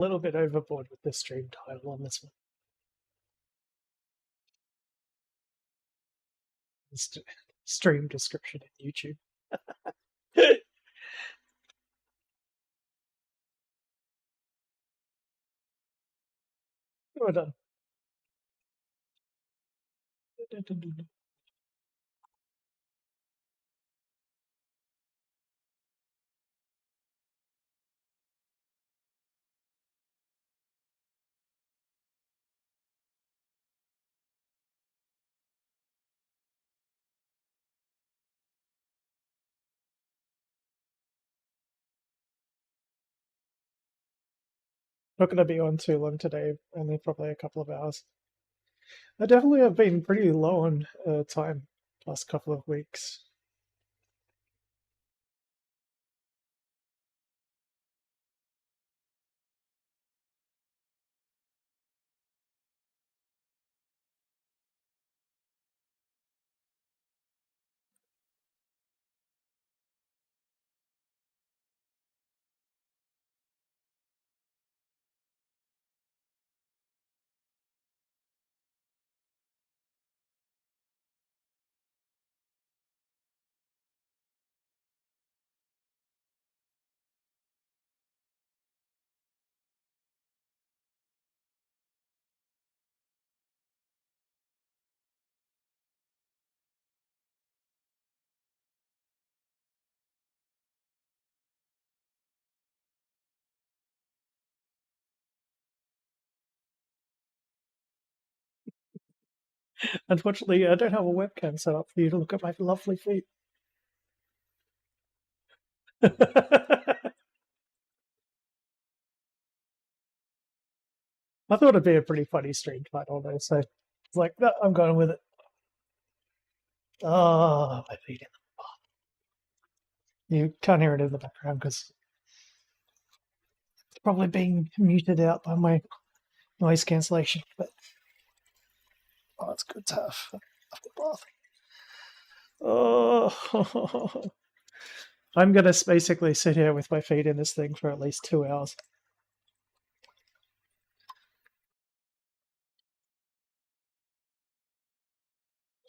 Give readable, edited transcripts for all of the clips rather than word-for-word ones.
A little bit overboard with the stream title on this one. Stream description in YouTube. We're done. Not going to be on too long today, only probably a couple of hours. I definitely have been pretty low on time last couple of weeks. Unfortunately, I don't have a webcam set up for you to look at my lovely feet. I thought it'd be a pretty funny stream title though, so it's like, no, I'm going with it. Oh, my feet in the bath. You can't hear it in the background because it's probably being muted out by my noise cancellation, but oh, it's good to have the bath. Oh, I'm gonna basically sit here with my feet in this thing for at least 2 hours.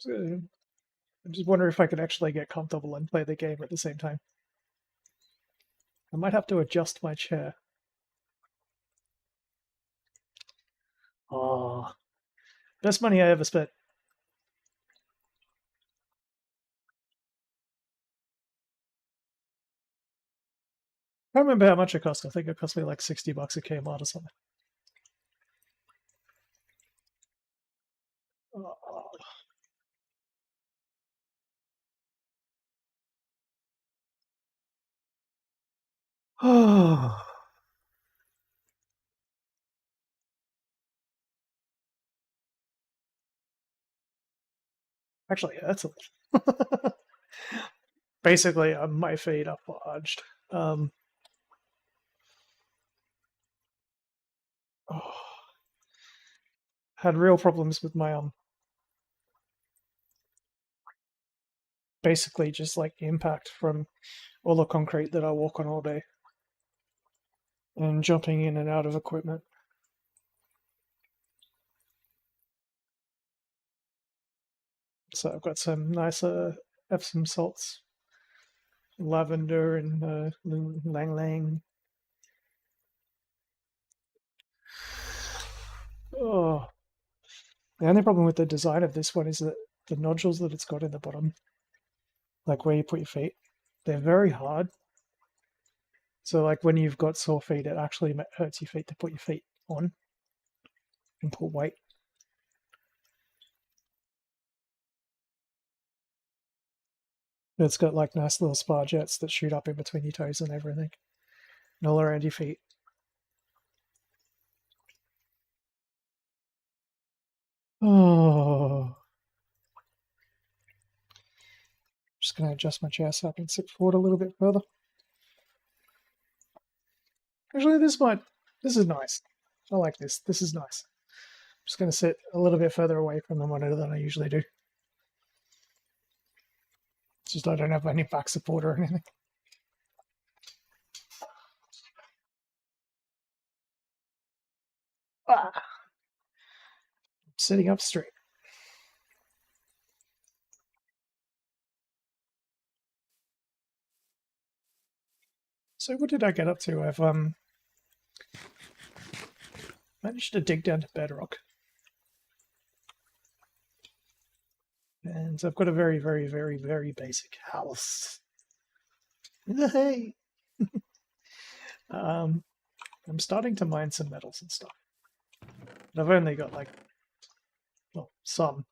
I just wonder if I could actually get comfortable and play the game at the same time. I might have to adjust my chair. Oh, best money I ever spent. I don't remember how much it cost. I think it cost me like $60 a Kmart or something. Oh. Actually, that's a basically my feet are lodged. Oh. Had real problems with my basically just like impact from all the concrete that I walk on all day and jumping in and out of equipment. So I've got some nice Epsom salts, lavender and lang lang. Oh, the only problem with the design of this one is that the nodules that it's got in the bottom, like where you put your feet, they're very hard. So like when you've got sore feet, it actually hurts your feet to put your feet on and put weight. It's got like nice little spa jets that shoot up in between your toes and everything, and all around your feet. Oh, just gonna adjust my chair so I can sit forward a little bit further. Actually, this is nice. I like this. This is nice. I'm just gonna sit a little bit further away from the monitor than I usually do. It's just I don't have any back support or anything. Ah, sitting up straight. So what did I get up to? I've managed to dig down to bedrock. And I've got a very, very, very, very basic house. Hey! I'm starting to mine some metals and stuff. But I've only got like, well, some.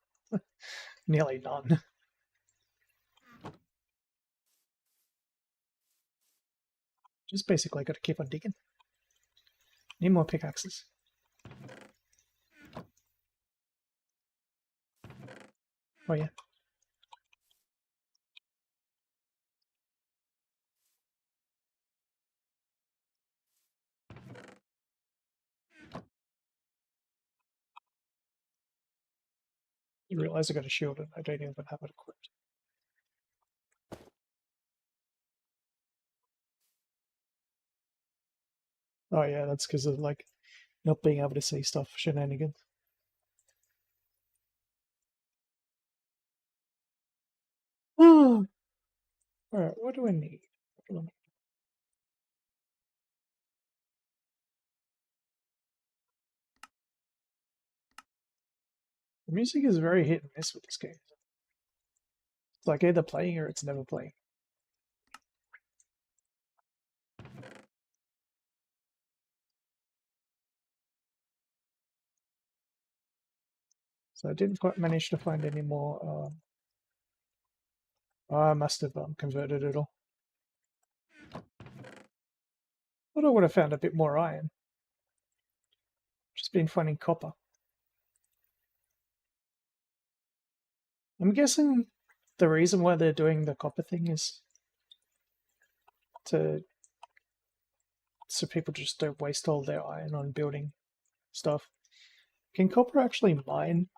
Nearly none. Just basically got to keep on digging. Need more pickaxes. Oh yeah. You realise I got a shield and I don't even have it equipped. Oh yeah, that's because of like not being able to see stuff shenanigans. Alright, what do I need? The music is very hit and miss with this game. It's like either playing or it's never playing. So I didn't quite manage to find any more. I must have converted it all. Thought I would have found a bit more iron. Just been finding copper. I'm guessing the reason why they're doing the copper thing is so people just don't waste all their iron on building stuff. Can copper actually mine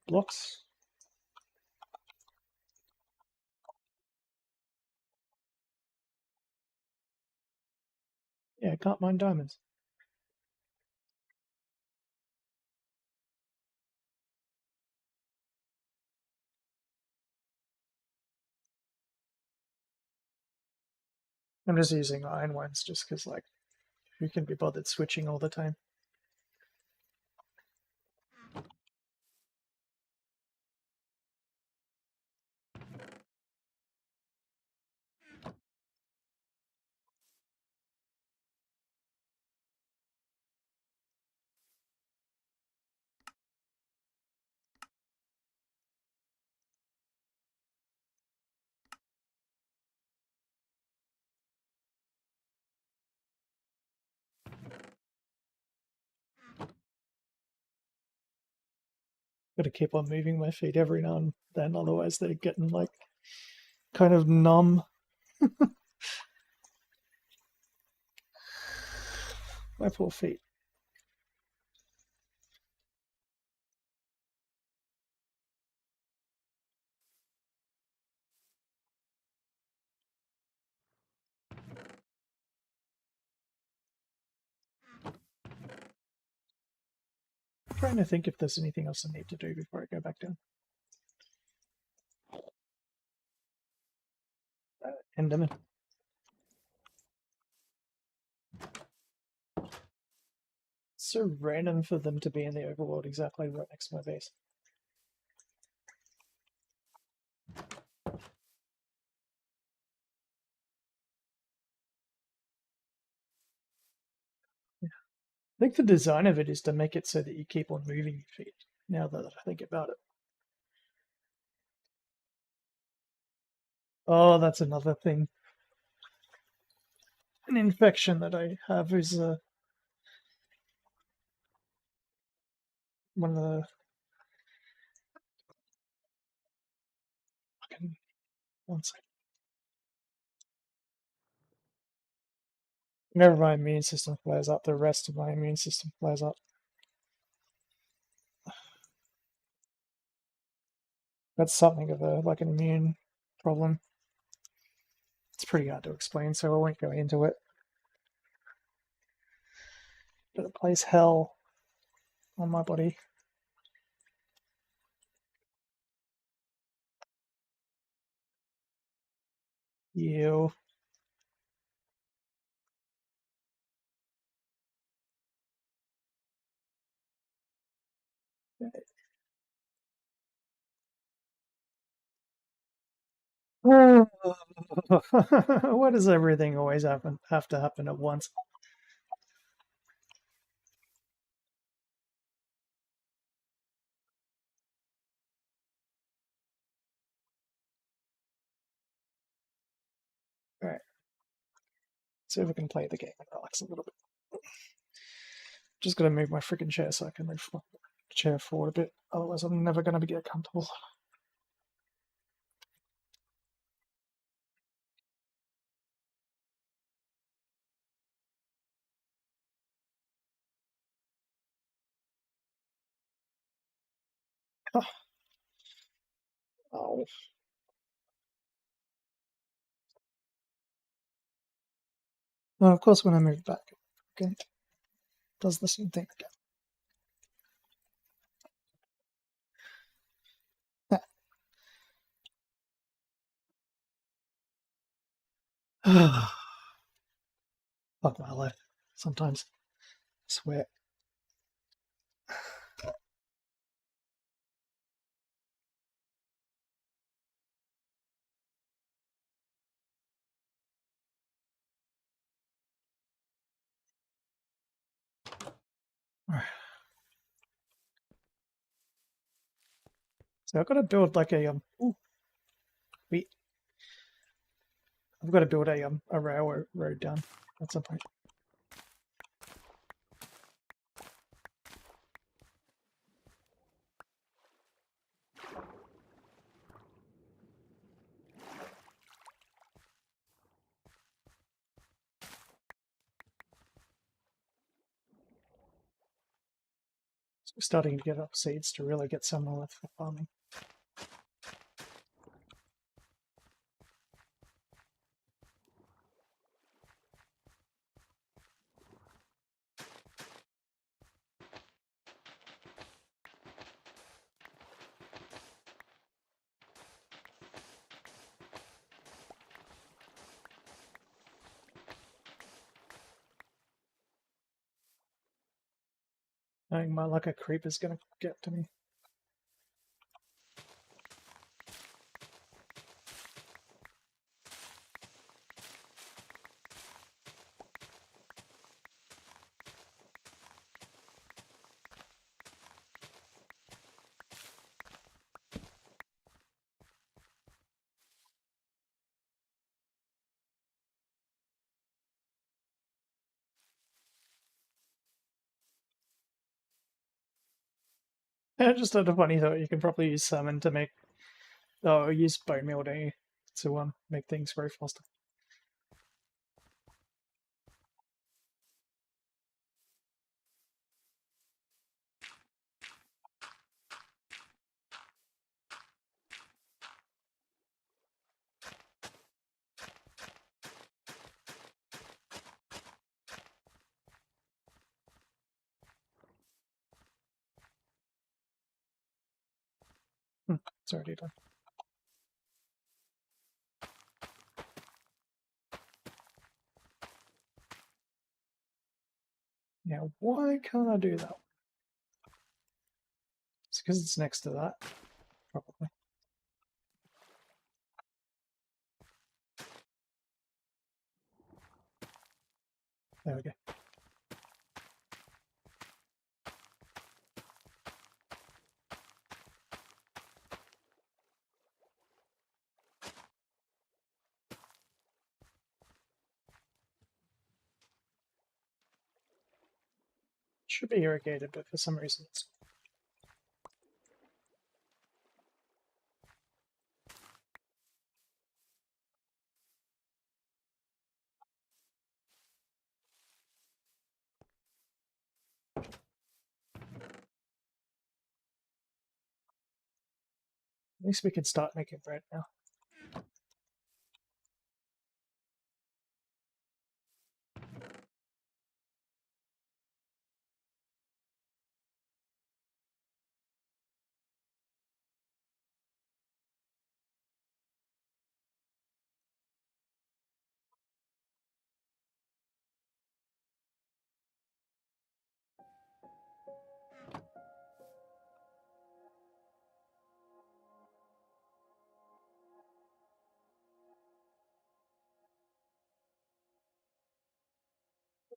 blocks? Yeah, I can't mine diamonds. I'm just using iron ones just because, like, who can be bothered switching all the time? Gotta keep on moving my feet every now and then, otherwise they're getting, like, kind of numb. My poor feet. I'm trying to think if there's anything else I need to do before I go back down. Enderman. It's so random for them to be in the overworld exactly right next to my base. I think the design of it is to make it so that you keep on moving your feet, now that I think about it. Oh, that's another thing. An infection that I have is one of the fucking one second. Whenever my immune system flares up, the rest of my immune system flares up. That's something of a like an immune problem. It's pretty hard to explain, so I won't go into it. But it plays hell. on my body. Ew. Why does everything always have to happen at once? All right, see if we can play the game and relax a little bit. Just gonna move my freaking chair so I can move the chair forward a bit. Otherwise, I'm never gonna get comfortable. Oh. Well, of course, when I move back, okay, it does the same thing again. Fuck my life. Sometimes. I swear. Alright. So I've got to build like a ooh, wait. I've got to build a railroad road down at some point. So we're starting to get up seeds to really get some left for farming. I think my luck a creep is gonna get to me. I just had a funny thought. You can probably use salmon to make. Oh, use bone meal, don't you? To make things grow faster. It's already done. Now, why can't I do that? It's because it's next to that, probably. There we go. Should be irrigated, but for some reason it's. At least we can start making bread now.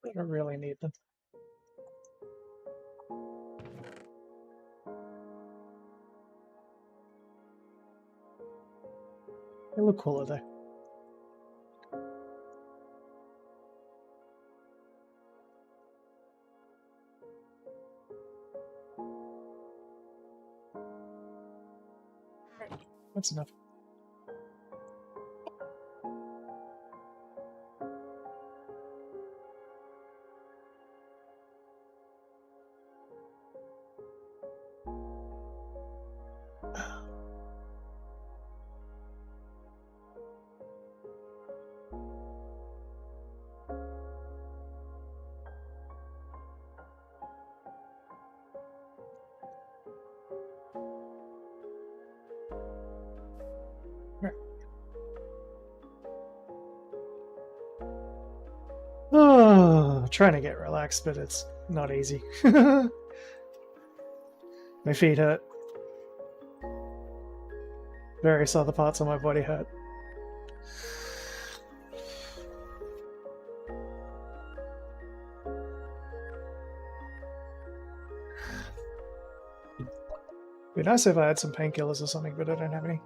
I don't really need them. They look cooler though. That's enough. Right. Oh, trying to get relaxed, but it's not easy. My feet hurt. Various other parts of my body hurt. Be nice if I had some painkillers or something, but I don't have any.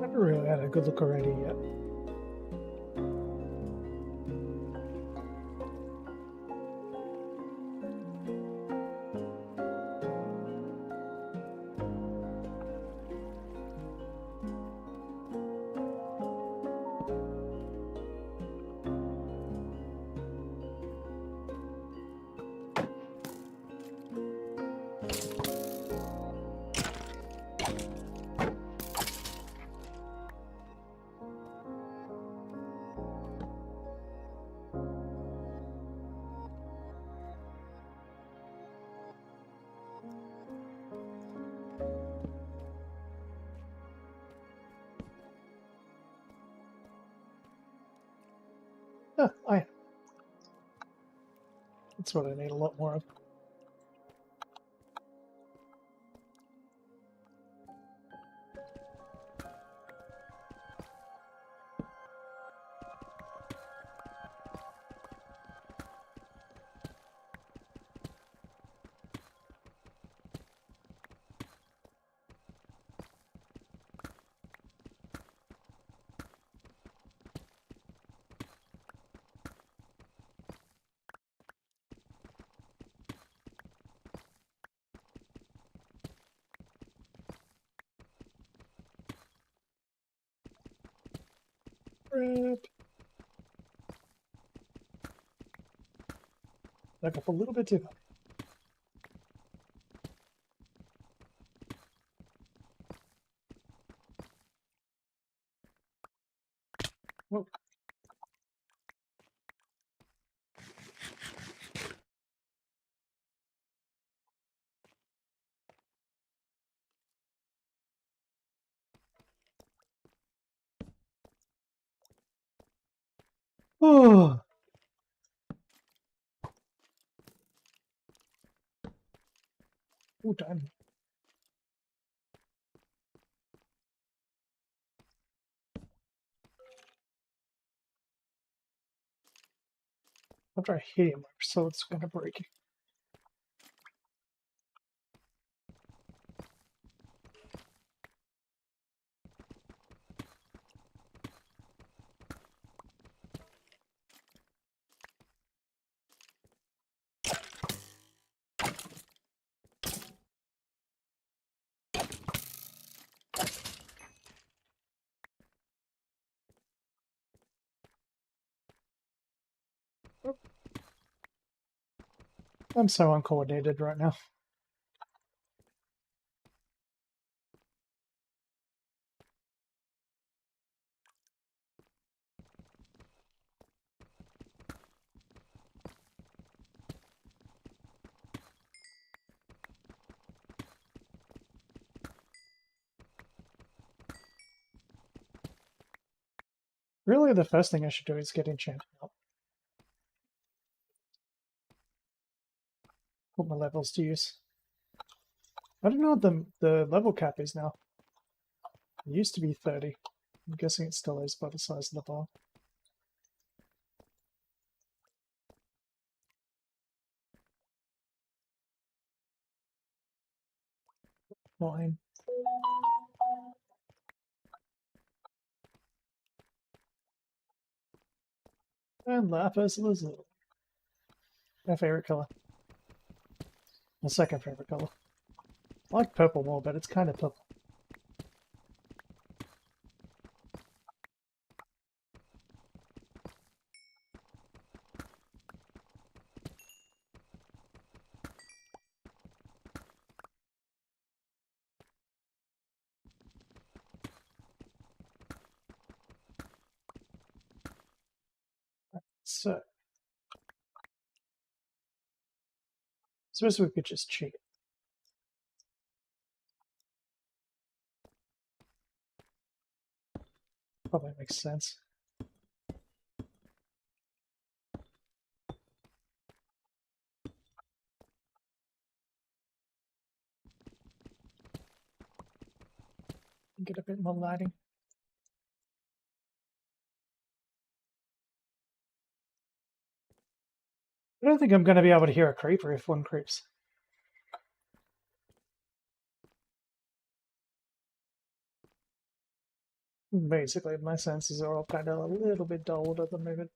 Never really had a good look already yet. Ah, iron. That's what I need a lot more of. Crap. Back up a little bit too high. Whoa. Oh. Oh, damn. After I hit him, so it's gonna break. I'm so uncoordinated right now. Really, the first thing I should do is get enchanted up. Put my levels to use. I don't know what the level cap is now. It used to be 30. I'm guessing it still is by the size of the bar. Fine. And lapis lazuli. My favorite color. My second favorite color. I like purple more, but it's kind of purple. So, suppose we could just cheat. Probably makes sense. Get a bit more lighting. I don't think I'm going to be able to hear a creeper if one creeps. Basically, my senses are all kind of a little bit dulled at the moment.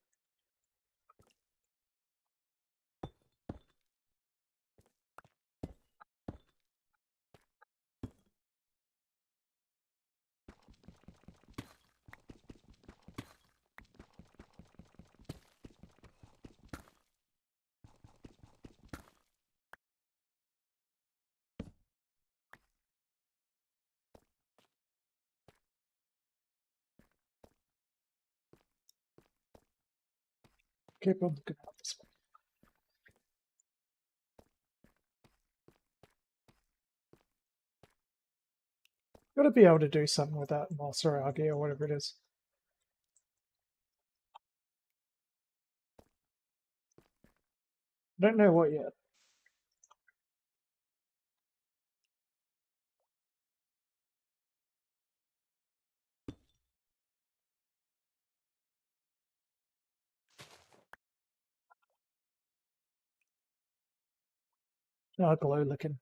Keep on looking out this way. Gotta be able to do something with that moss or algae or whatever it is. Don't know what yet. Oh, glow looking.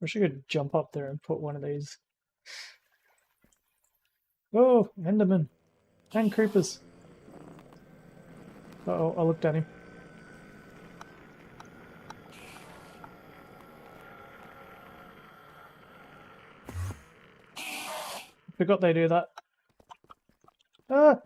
Wish I could jump up there and put one of these. Oh, Enderman. And creepers. Uh-oh, I looked at him. Forgot they do that. Ah!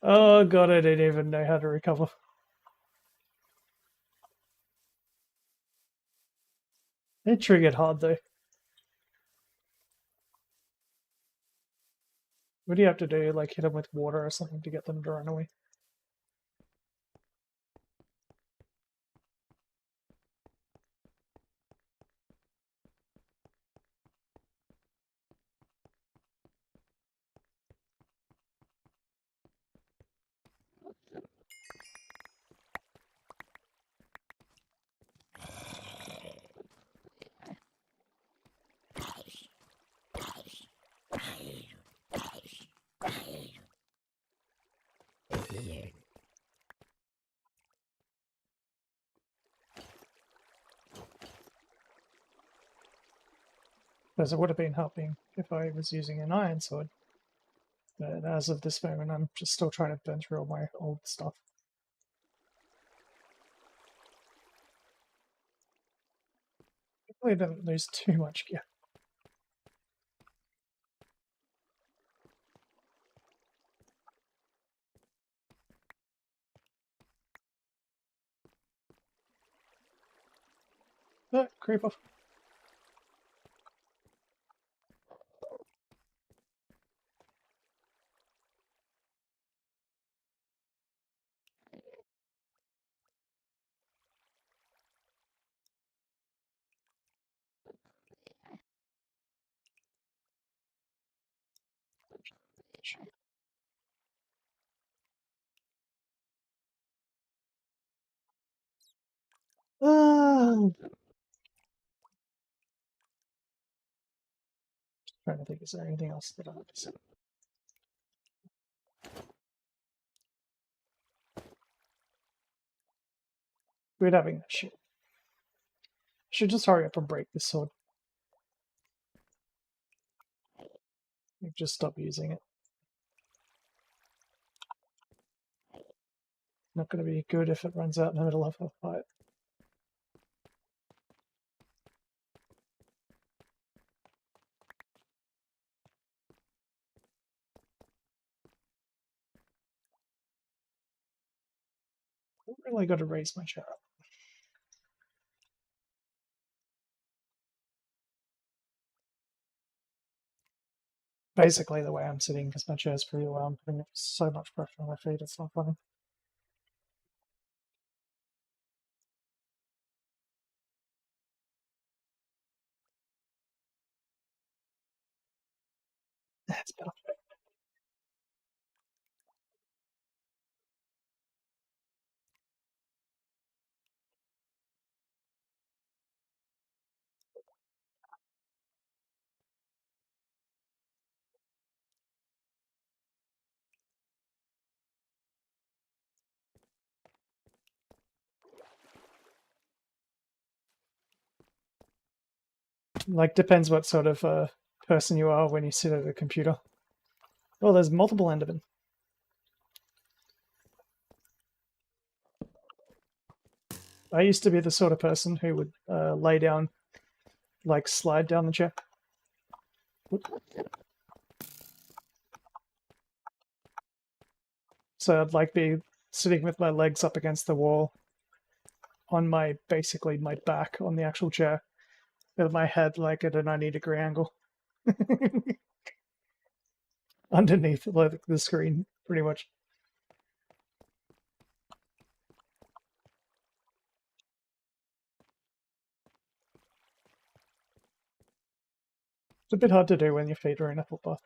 Oh god, I didn't even know how to recover. It triggered hard though. What do you have to do? Like hit them with water or something to get them to run away? Because it would have been helping if I was using an iron sword. But as of this moment, I'm just still trying to burn through all my old stuff. Hopefully I don't lose too much gear. Oh, creep off. Ah, trying to think, is there anything else that I have to say? We're having that shit. Should just hurry up and break this sword. Just stop using it. Not going to be good if it runs out in the middle of a fight. I really got to raise my chair up. Basically the way I'm sitting, because my chair's pretty low, I'm putting so much pressure on my feet, it's not funny. That's better. Like, depends what sort of person you are when you sit at a computer. Oh, there's multiple Endermen. I used to be the sort of person who would lay down, like slide down the chair. So I'd like be sitting with my legs up against the wall on my, basically my back on the actual chair with my head like at a 90-degree angle. Underneath like the screen, pretty much. It's a bit hard to do when your feet are in a footbath.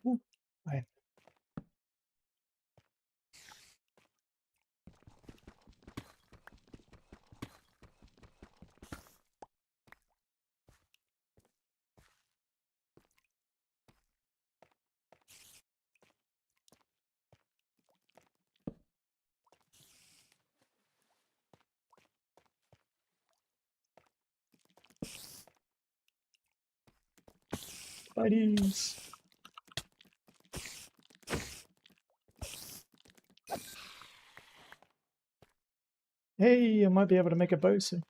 Fine. Buddies. Hey, I might be able to make a bow soon.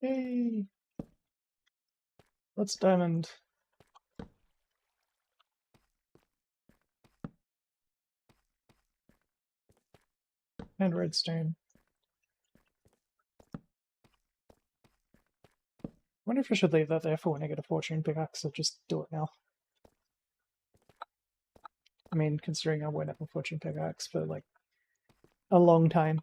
Hey. Let's diamond. And redstone. I wonder if I should leave that there for when I get a fortune pickaxe or just do it now. I mean, considering I won't have a fortune pickaxe for like a long time.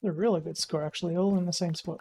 A really good score, actually, all in the same spot.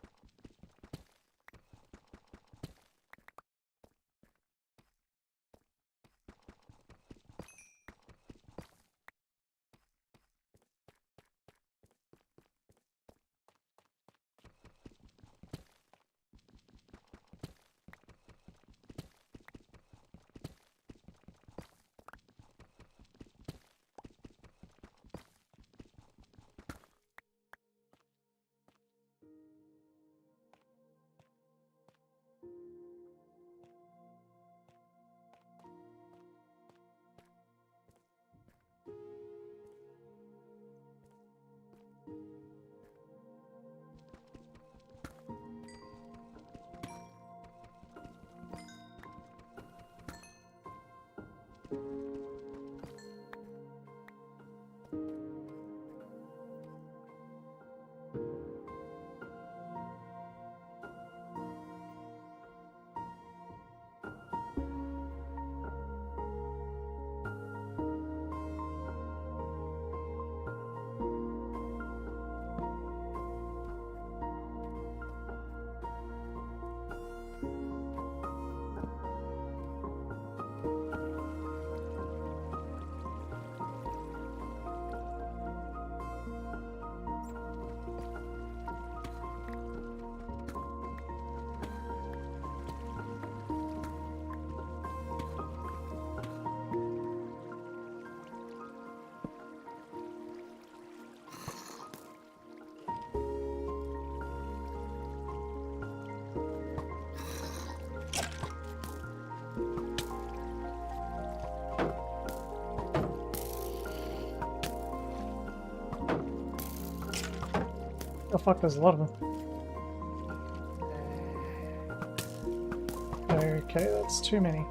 Oh fuck, there's a lot of them. Okay, that's too many.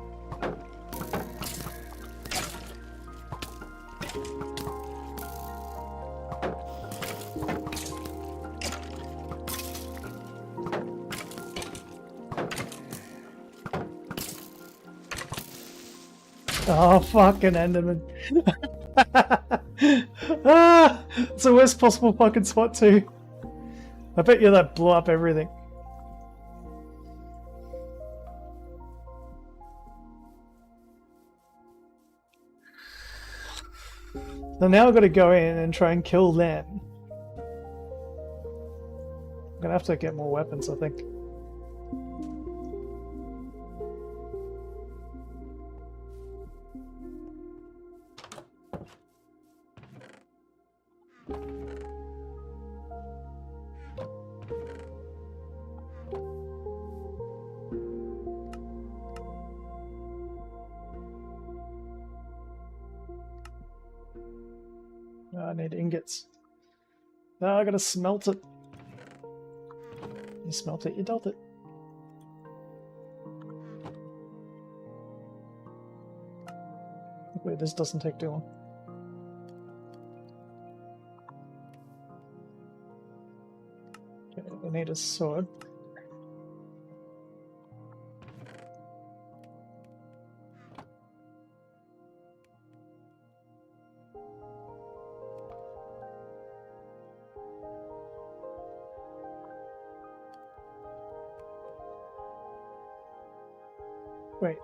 Oh, fucking Enderman. Ah, it's the worst possible fucking spot too. I bet you that blew up everything. So now I've got to go in and try and kill them. I'm gonna have to get more weapons, I think. Oh, I need ingots. No, I gotta smelt it. You smelt it, you dealt it. Wait, this doesn't take too long. Okay, I need a sword. Wait.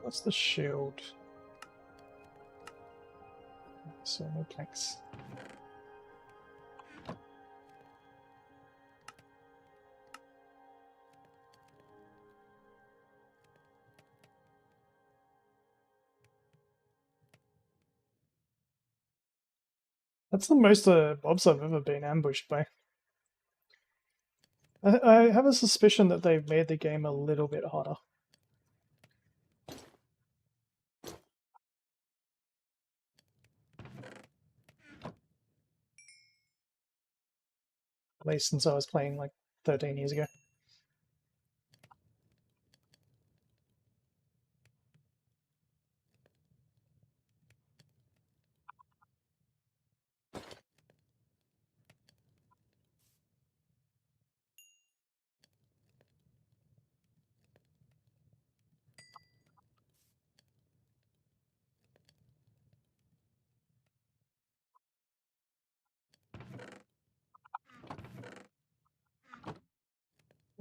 What's the shield? So no planks. That's the most mobs I've ever been ambushed by. I have a suspicion that they've made the game a little bit harder. At least since I was playing like 13 years ago.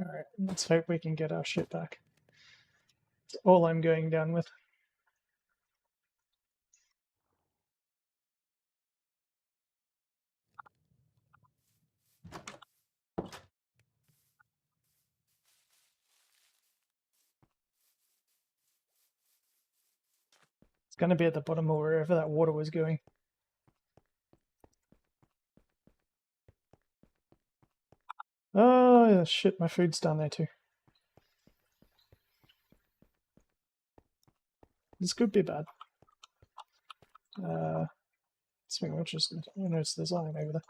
Alright, let's hope we can get our shit back. That's all I'm going down with. It's going to be at the bottom of wherever that water was going. Oh, yeah, shit, my food's down there too. This could be bad. Speaking of which, just notice there's iron over there.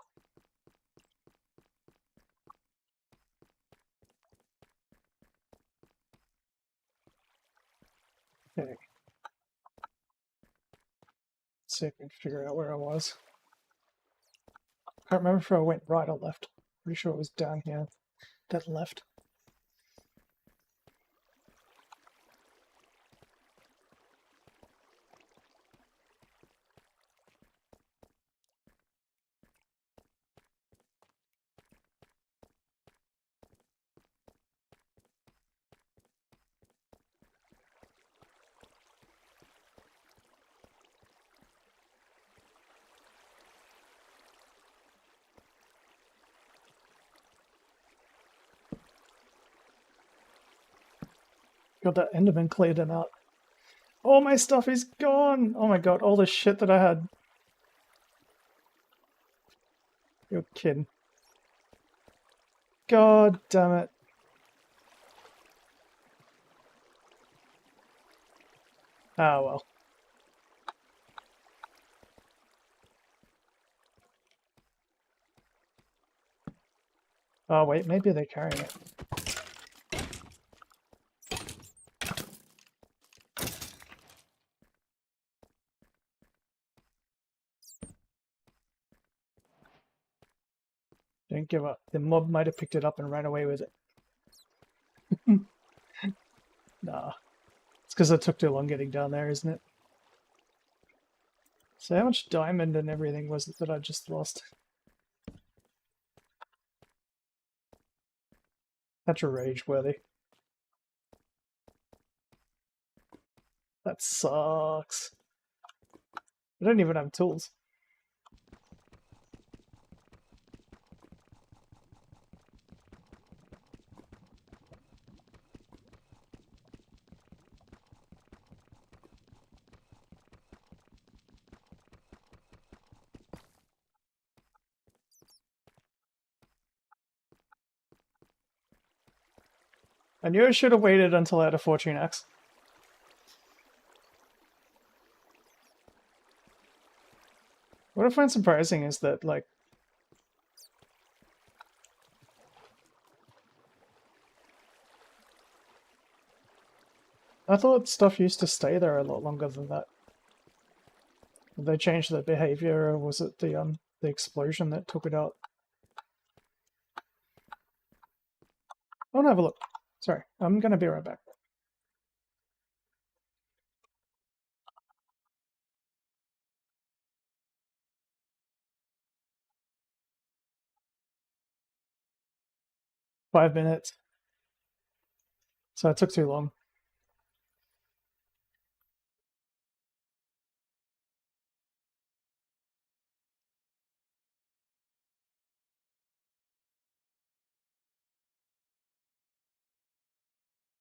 Okay. Let's see if I can figure out where I was. Can't remember if I went right or left. Pretty sure it was down here. That left. God, that Enderman cleared him out. All my stuff is gone! Oh my god, all the shit that I had. You're kidding. God damn it. Ah, well. Oh, wait, maybe they're carrying it. Don't give up. The mob might have picked it up and ran away with it. Nah. It's because it took too long getting down there, isn't it? So how much diamond and everything was it that I just lost? That's rage worthy. That sucks. I don't even have tools. I knew I should have waited until I had a fortune axe. What I find surprising is that, like, I thought stuff used to stay there a lot longer than that. Did they change the behavior, or was it the explosion that took it out? I want to have a look. Sorry, I'm gonna be right back. $5 minutes. So it took too long.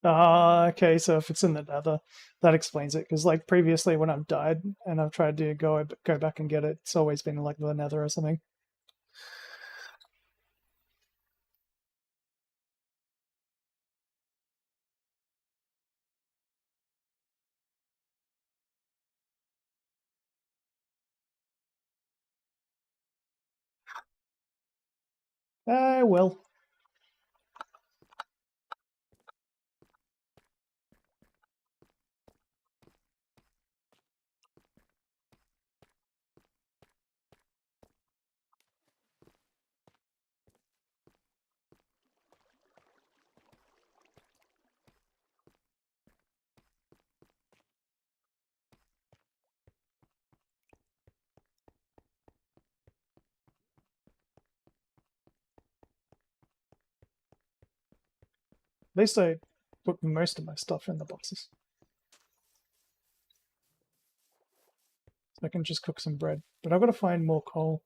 Ah, okay, so if it's in the nether, that explains it. Because like previously when I've died and I've tried to go back and get it, it's always been like the nether or something. Well. At least I put most of my stuff in the boxes. So I can just cook some bread. But I've got to find more coal.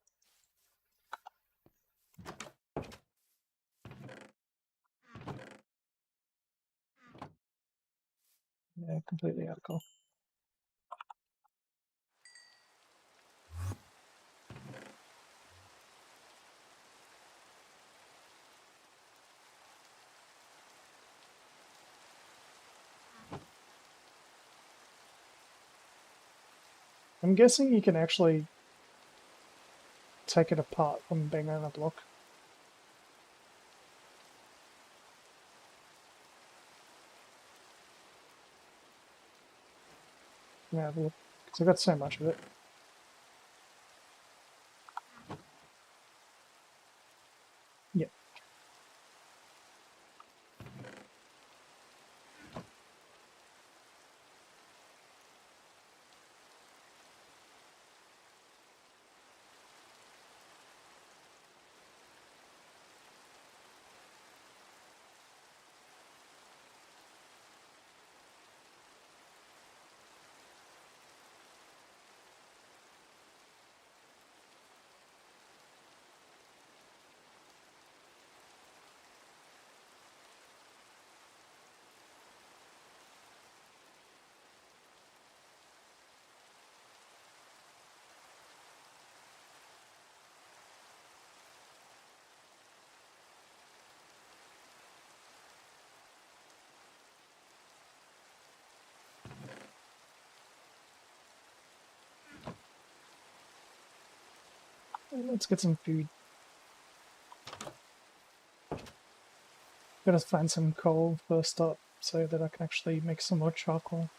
Yeah, completely out of coal. I'm guessing you can actually take it apart from being on a block. Yeah, because I've got so much of it. Yeah. Let's get some food. Gotta find some coal first up so that I can actually make some more charcoal.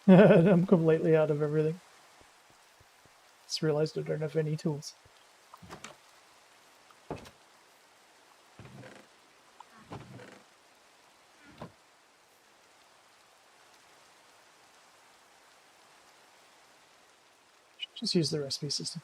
I'm completely out of everything. Just realized I don't have any tools. Just use the recipe system.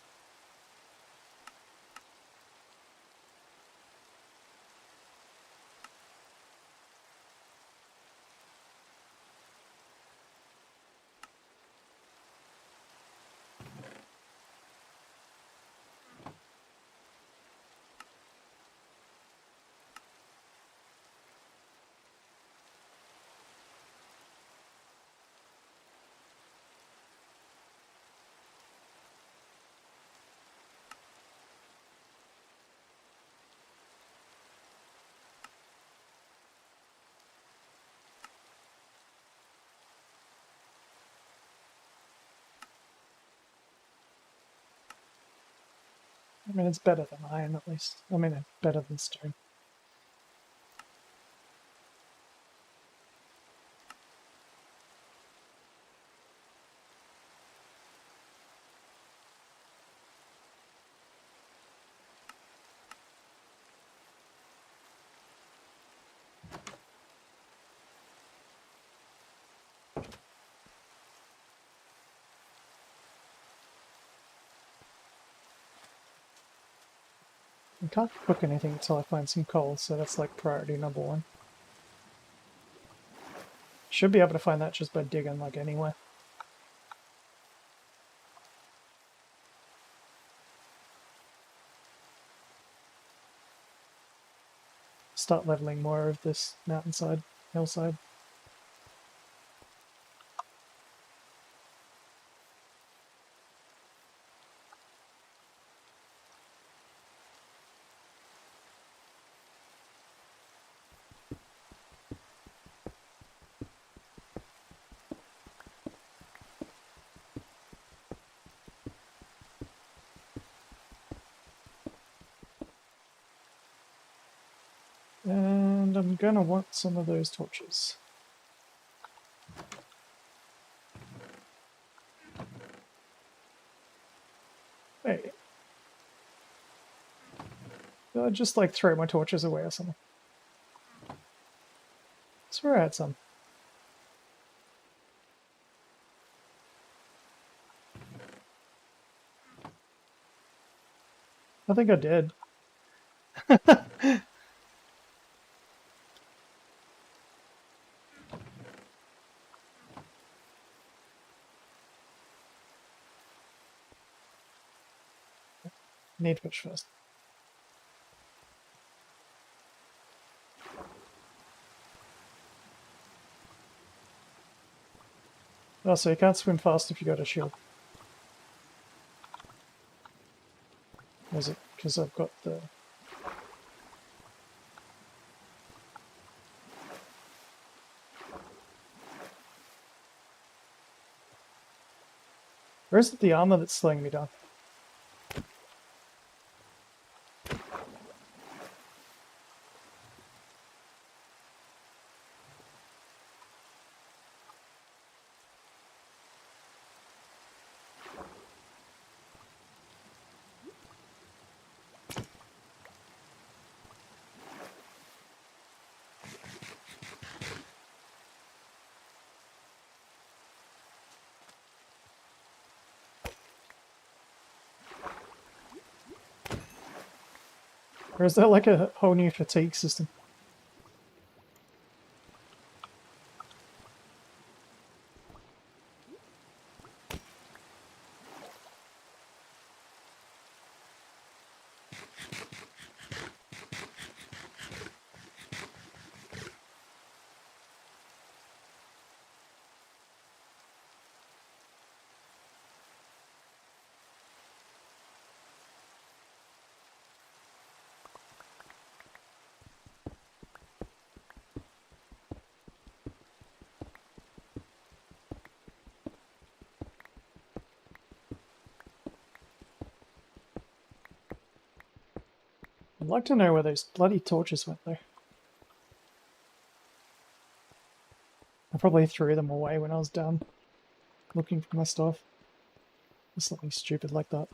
I mean, it's better than iron at least. I mean, it's better than stone. I can't cook anything until I find some coal, so that's like priority number one. Should be able to find that just by digging like anywhere. start leveling more of this mountainside, hillside. And I'm gonna want some of those torches. Hey. Did I just like throw my torches away or something? I swear I had some. I think I did. Need to push first. Oh, so you can't swim fast if you got a shield. Or is it because I've got the... Or is it the armor that's slowing me down? Or is that like a whole new fatigue system? I'd like to know where those bloody torches went though. I probably threw them away when I was done looking for my stuff. Or something stupid like that.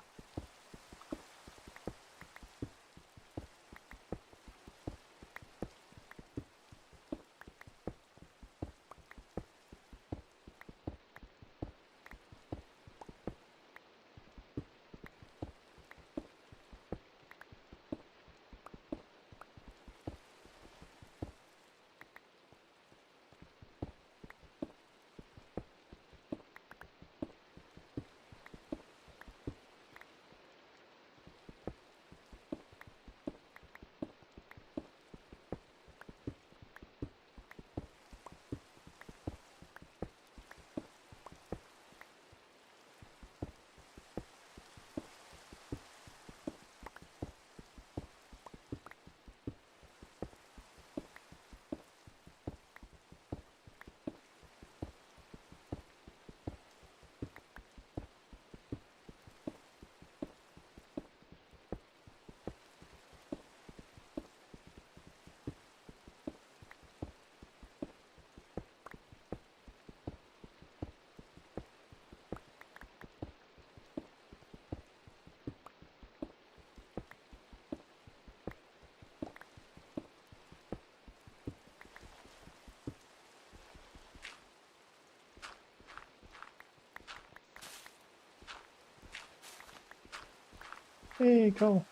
Hey, cool.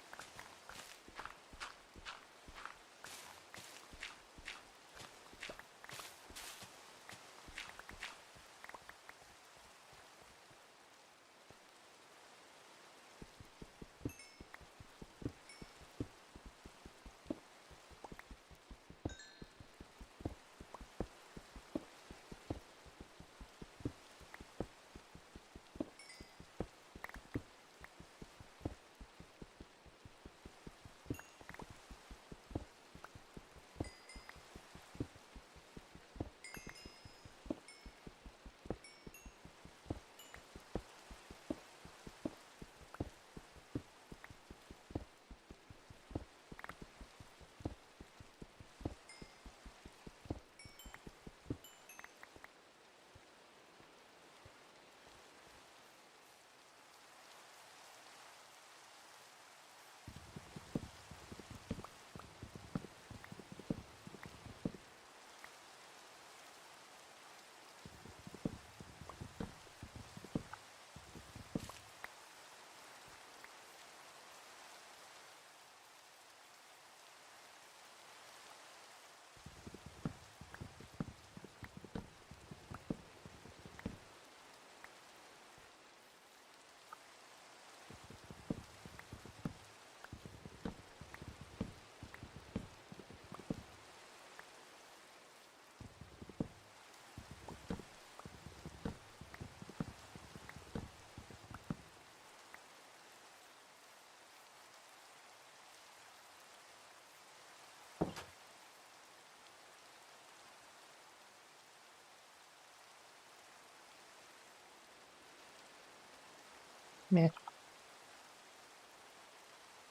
Meh.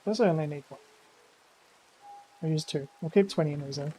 Guess I only need one. I'll use 2. We'll keep 20 in reserve.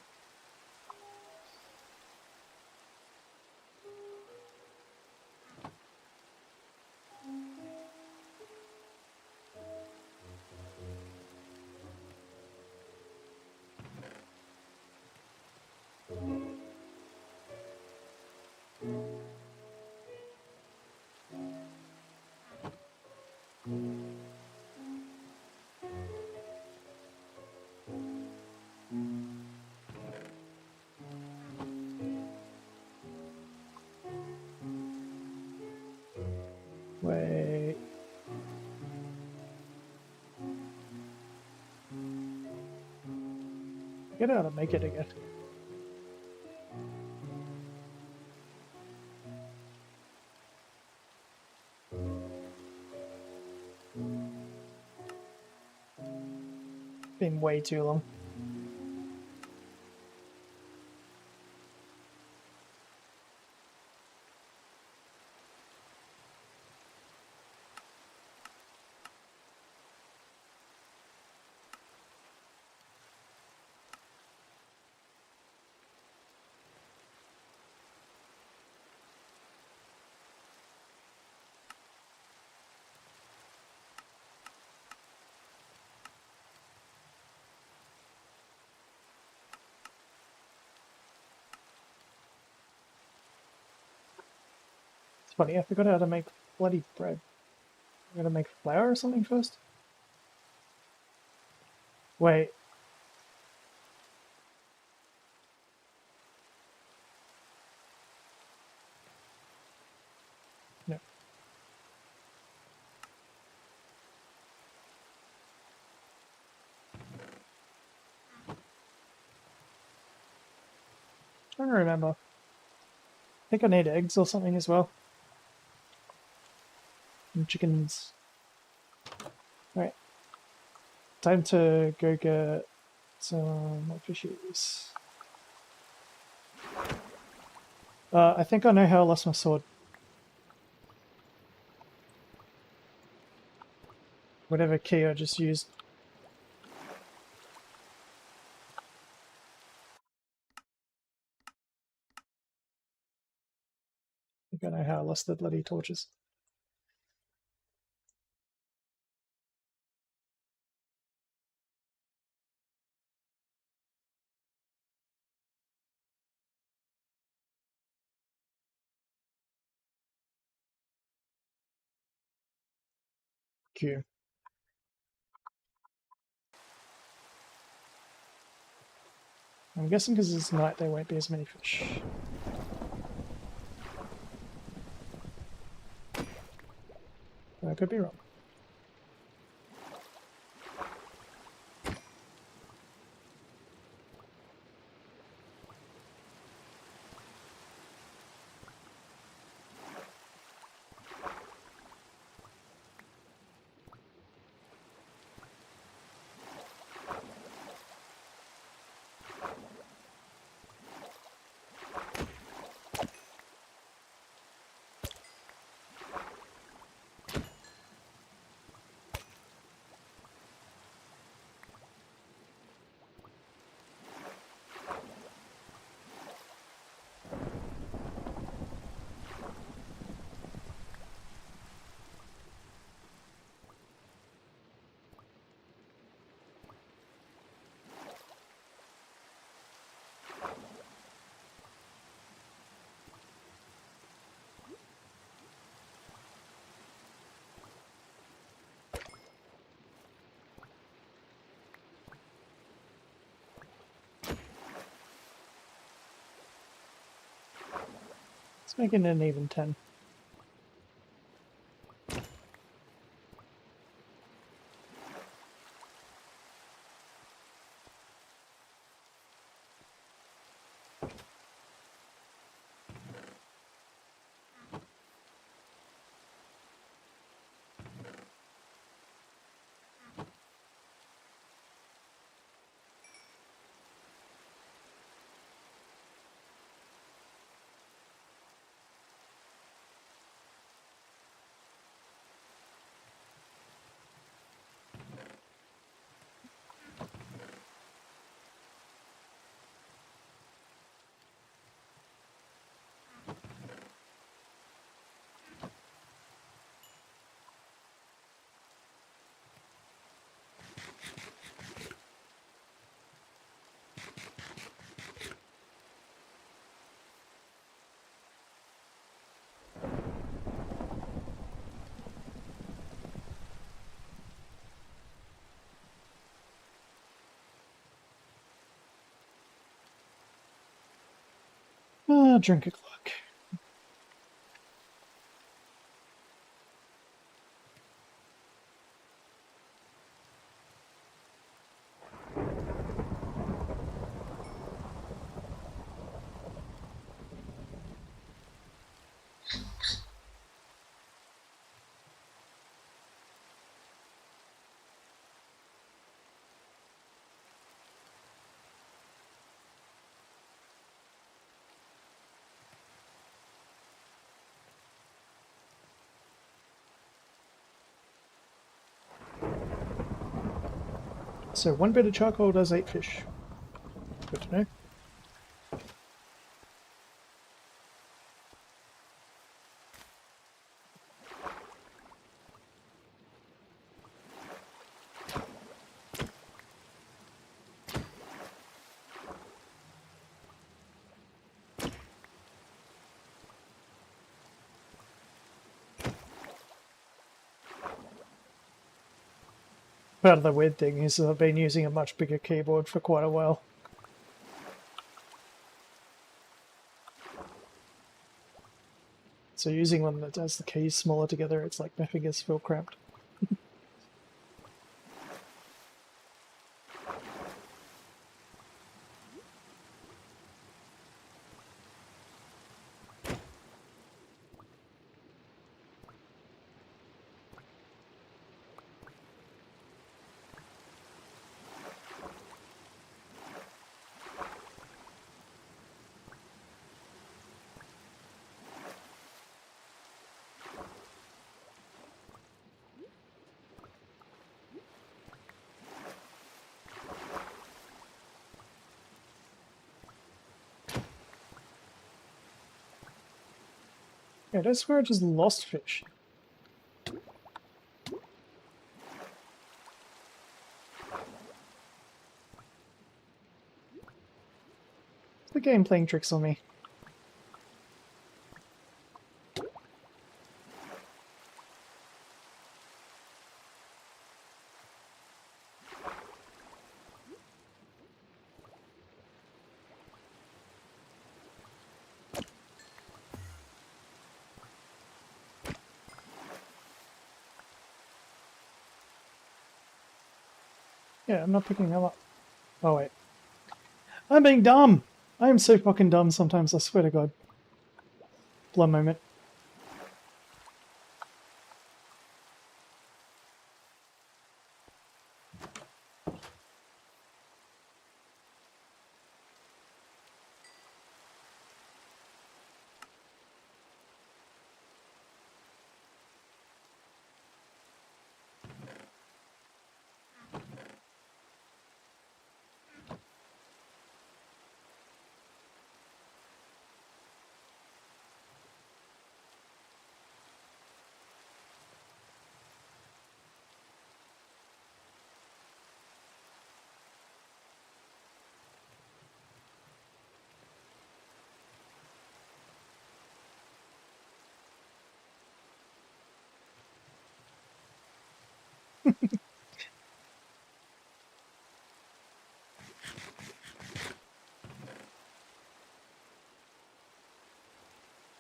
Wait. Get out and make it again. Been way too long. It's funny, I forgot how to make bloody bread. I'm gonna make flour or something first? Wait. No. I don't remember. I think I need eggs or something as well. And chickens. Alright. Time to go get some more fishies. I think I know how I lost my sword. Whatever key I just used. I think I know how I lost the bloody torches. Q. I'm guessing because it's night there won't be as many fish. I could be wrong. Let's make it an even 10. Drink a clock. So 1 bit of charcoal does 8 fish. Good to know. Part of the weird thing is I've been using a much bigger keyboard for quite a while. So using one that has the keys smaller together, it's like my fingers feel cramped. Yeah, that's where I just lost fish. The game playing tricks on me. Yeah, I'm not picking them up. Oh wait. I'm being dumb! I am so fucking dumb sometimes, I swear to god. One moment.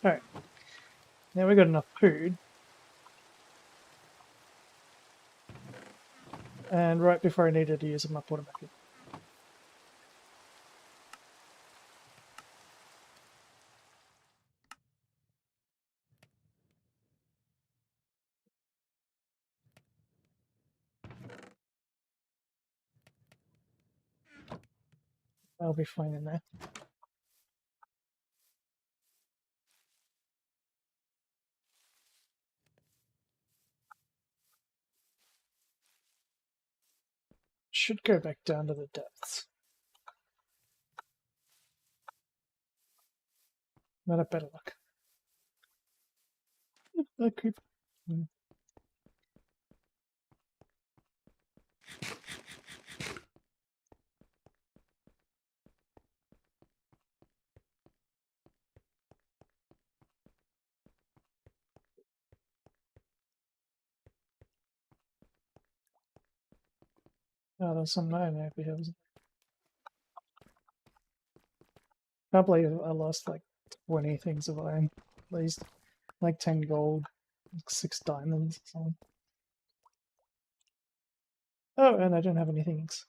Alright. Now we got enough food. And right before I needed to use them, I put them back in. I'll be fine in there. Should go back down to the depths. Not a better luck. That creep. Oh, there's some nine there if he has. Can't believe I lost like 20 things of iron, at least. Like 10 gold, 6 diamonds, or something. Oh, and I don't have anything else.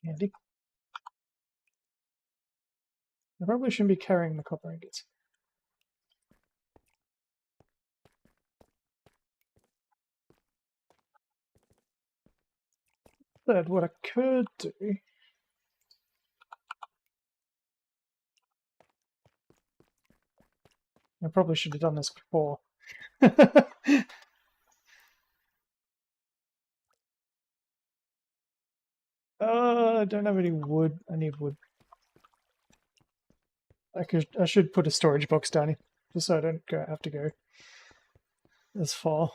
Handy. I probably shouldn't be carrying the copper ingots. But what I could do... I probably should have done this before. I don't have any wood. I need wood. I should put a storage box down here, just so I don't have to go as far.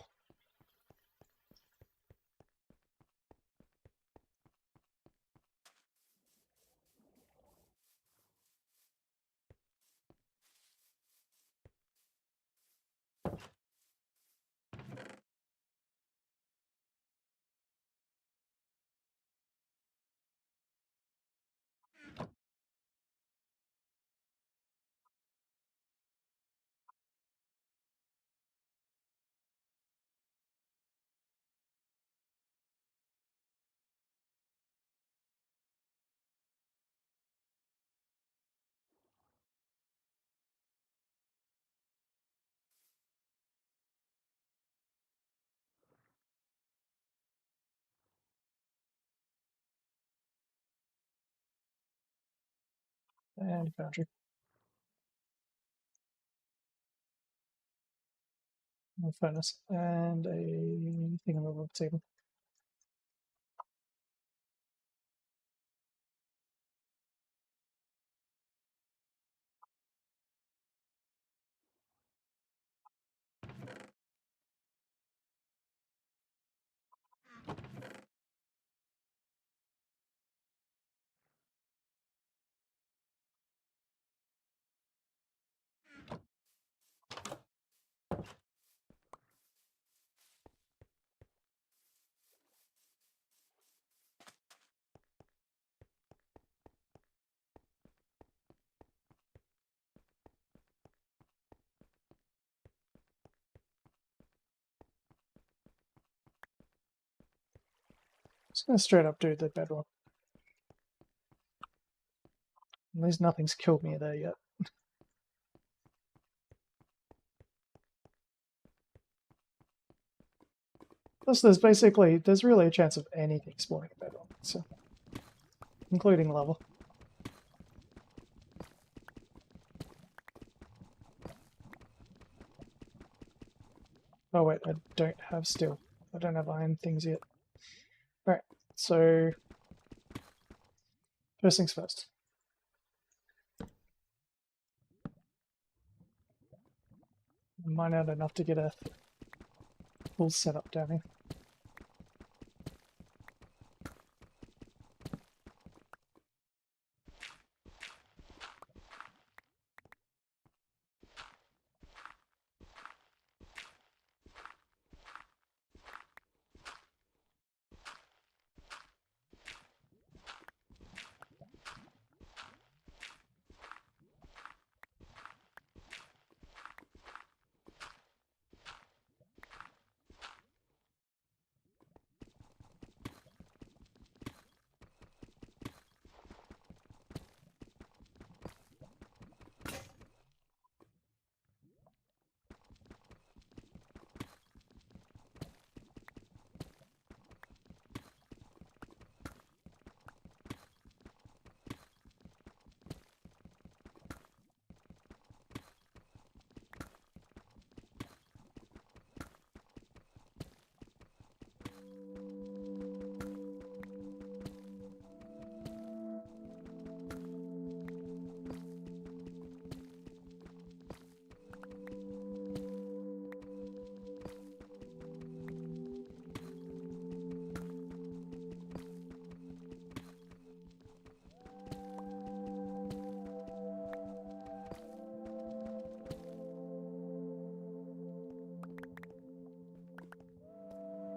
And foundry. A furnace. And a thing on the table. Just gonna straight up do the bedrock. At least nothing's killed me there yet. Plus, there's really a chance of anything spawning in bedrock, so including lava. Oh wait, I don't have steel. I don't have iron things yet. Alright, so first things first. Mine out enough to get a full setup down here.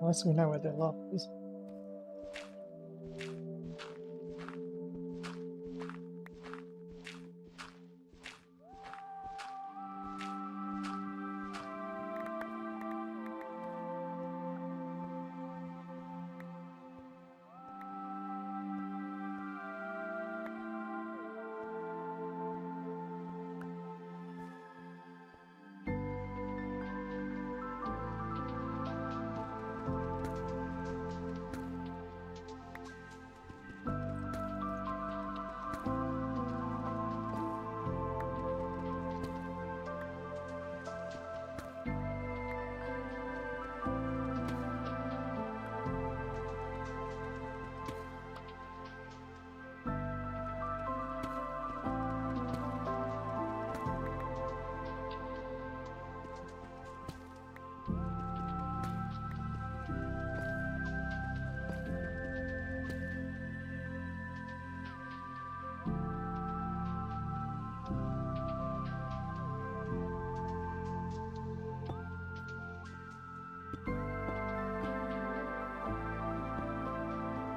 Unless we know where their lava is.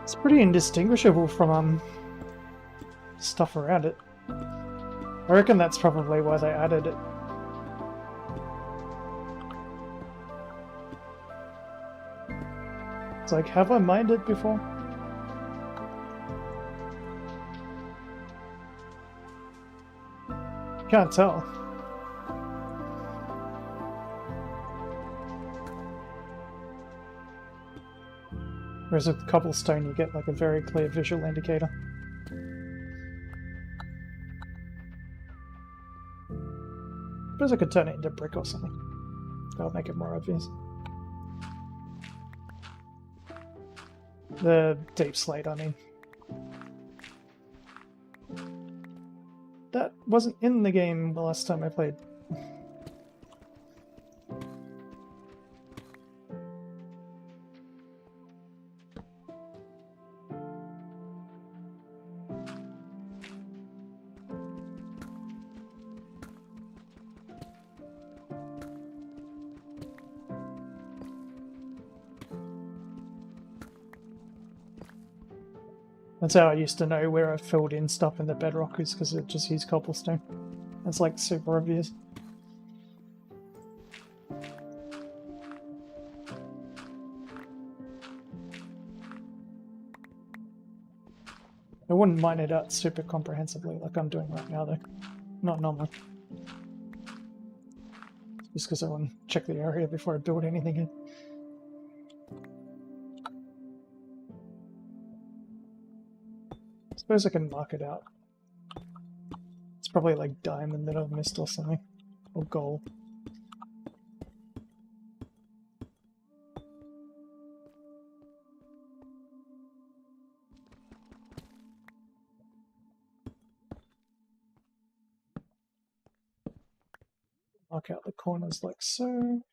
It's pretty indistinguishable from stuff around it. I reckon that's probably why they added it. It's like, have I mined it before? Can't tell. Whereas with cobblestone, you get like a very clear visual indicator. Suppose I could turn it into brick or something. That'll make it more obvious. The deep slate, I mean. That wasn't in the game the last time I played. That's how I used to know where I filled in stuff in the bedrock, is because it just used cobblestone. It's like super obvious. I wouldn't mine it out super comprehensively like I'm doing right now though. Not normally. Just because I want to check the area before I build anything in. Suppose I can mark it out. It's probably like diamond that I've missed or something. Or gold. Mark out the corners like so.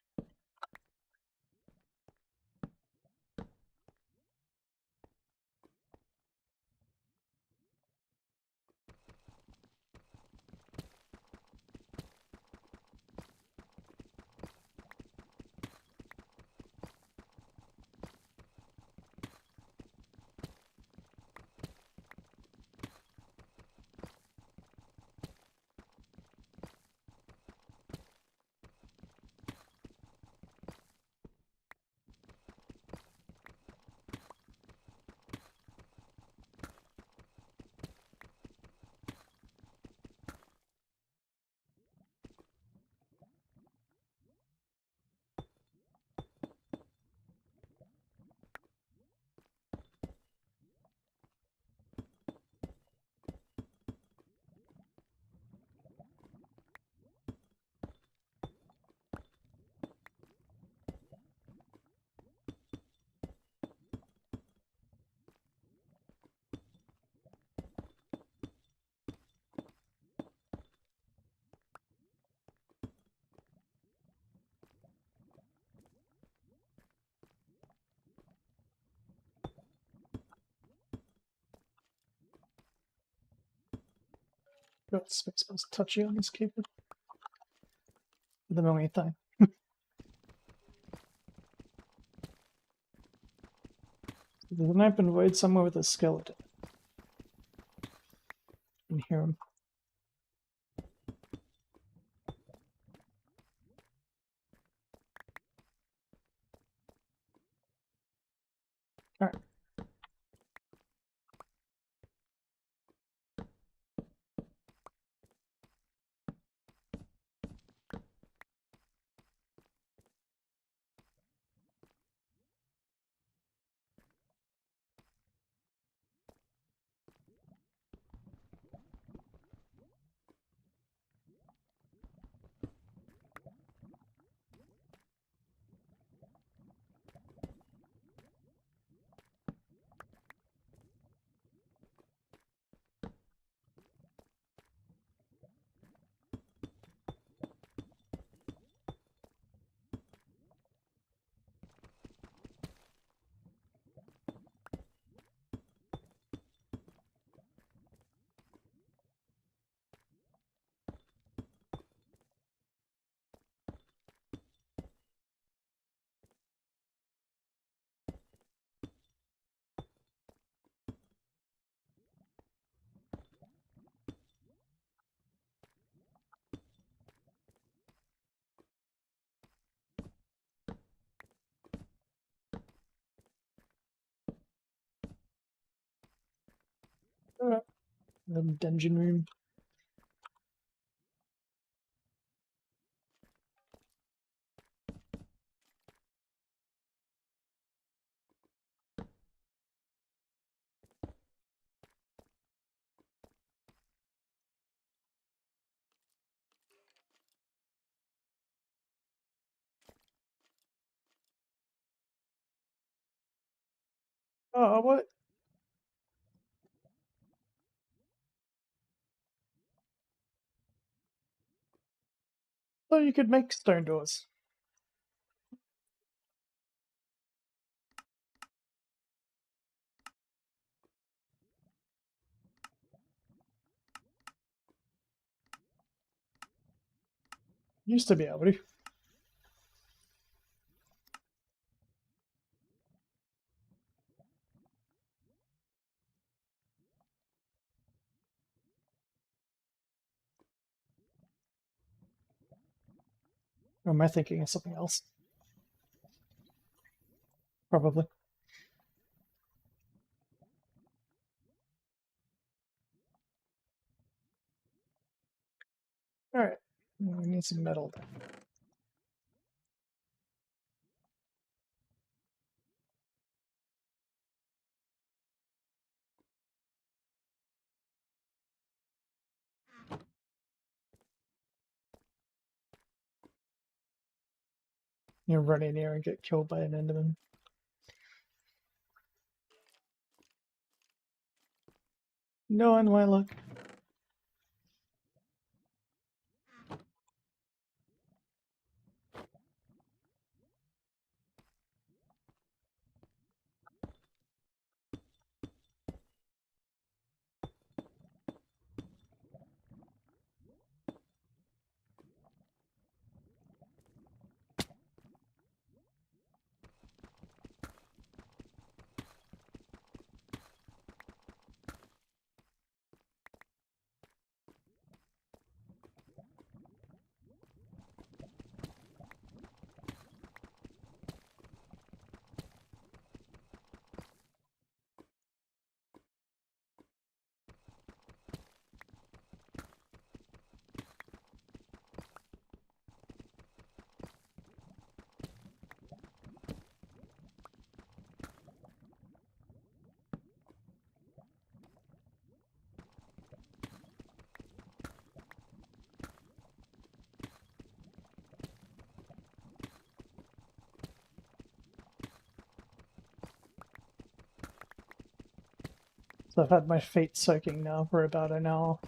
Got spacebar's touchy on this keyboard. The only thing. There's an open void somewhere with a skeleton. You can hear him. Alright. Alright. The dungeon room. Oh, what? Oh, you could make stone doors. Used to be able to. Or am I thinking of something else? Probably. Alright. We need some metal then. You run in here and get killed by an enderman. No, on my luck. So I've had my feet soaking now for about an hour.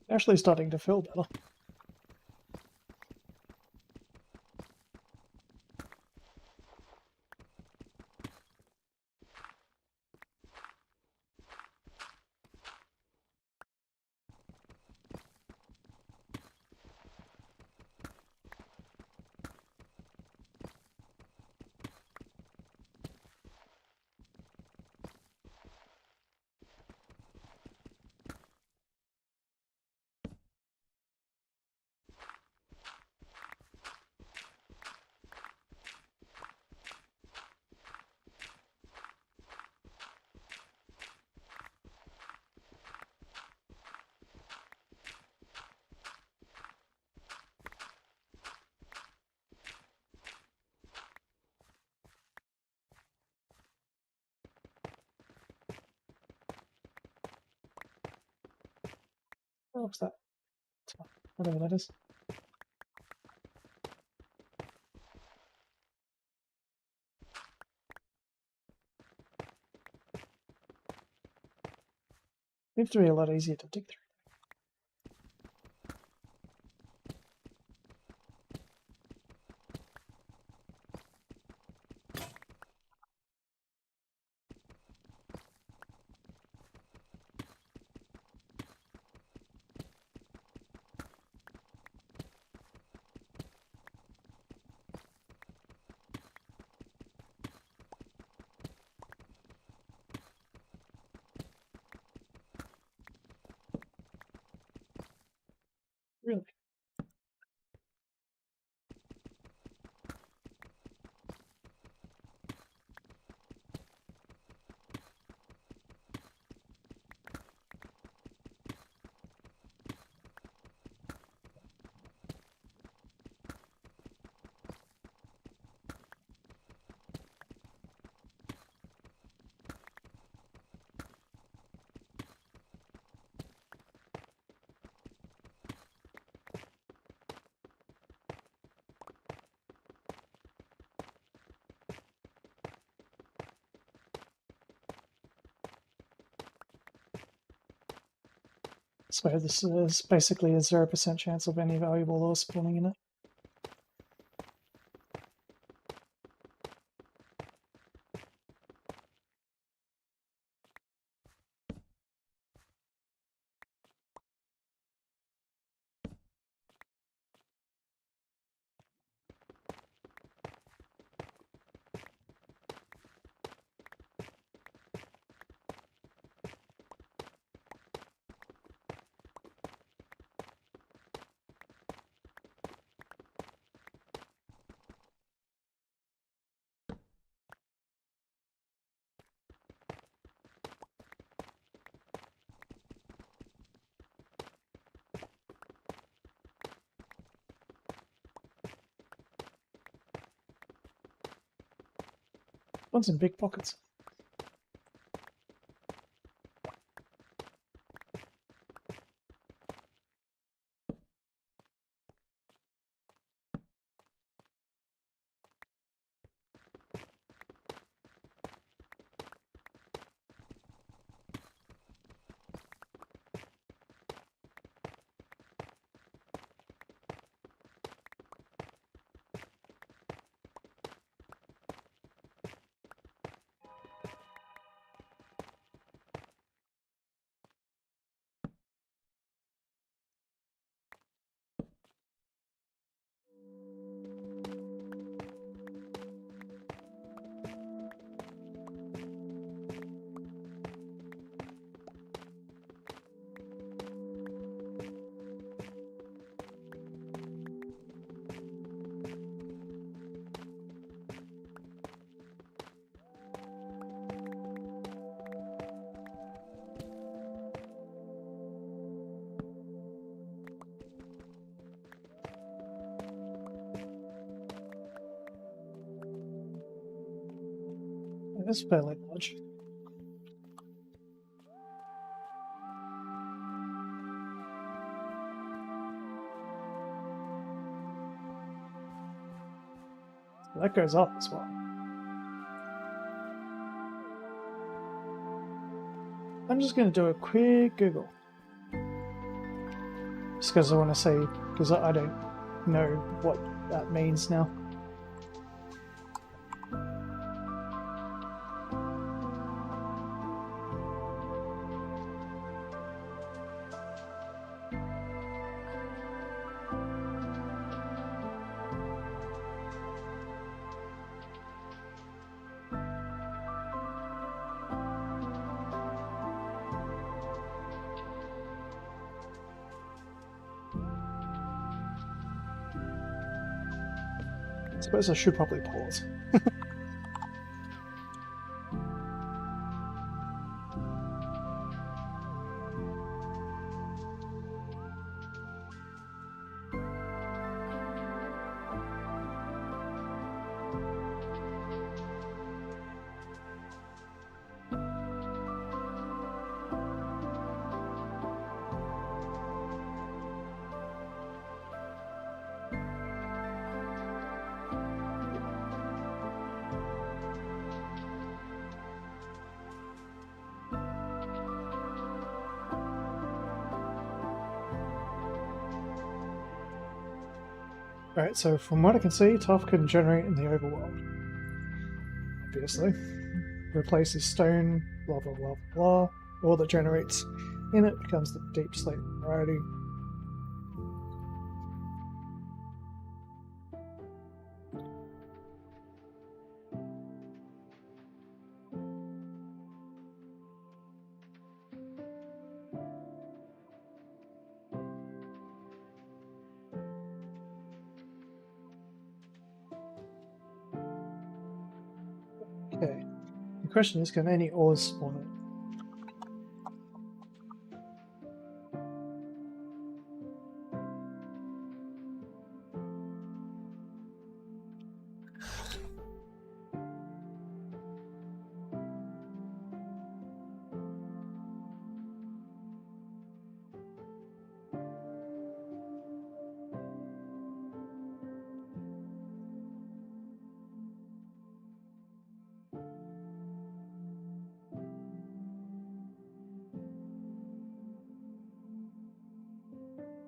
Actually starting to feel better. Oh, what's that? Whatever that is. It have to be a lot easier to dig through. Really? So this is basically a 0% chance of any valuable ore spawning in it. One's in big pockets. It is fairly large. That goes up as well. I'm just going to do a quick Google. Just because I want to say, because I don't know what that means now. I suppose I should probably pause. Alright, so from what I can see, Tough can generate in the overworld. Obviously. Replaces stone, blah blah blah blah. All that generates in it becomes the deep slate variety. Okay. The question is, can any ores spawn it?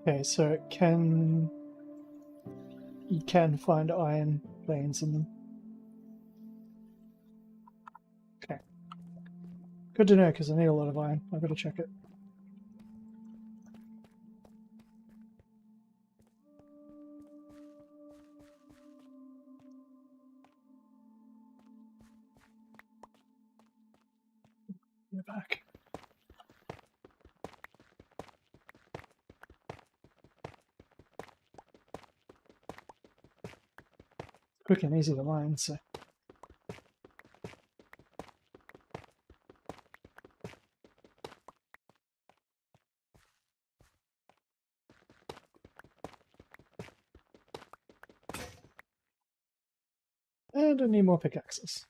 Okay, so you can find iron veins in them. Okay. Good to know, because I need a lot of iron. I've got to check it. You're back. Quick and easy to mine, so. And I need more pickaxes.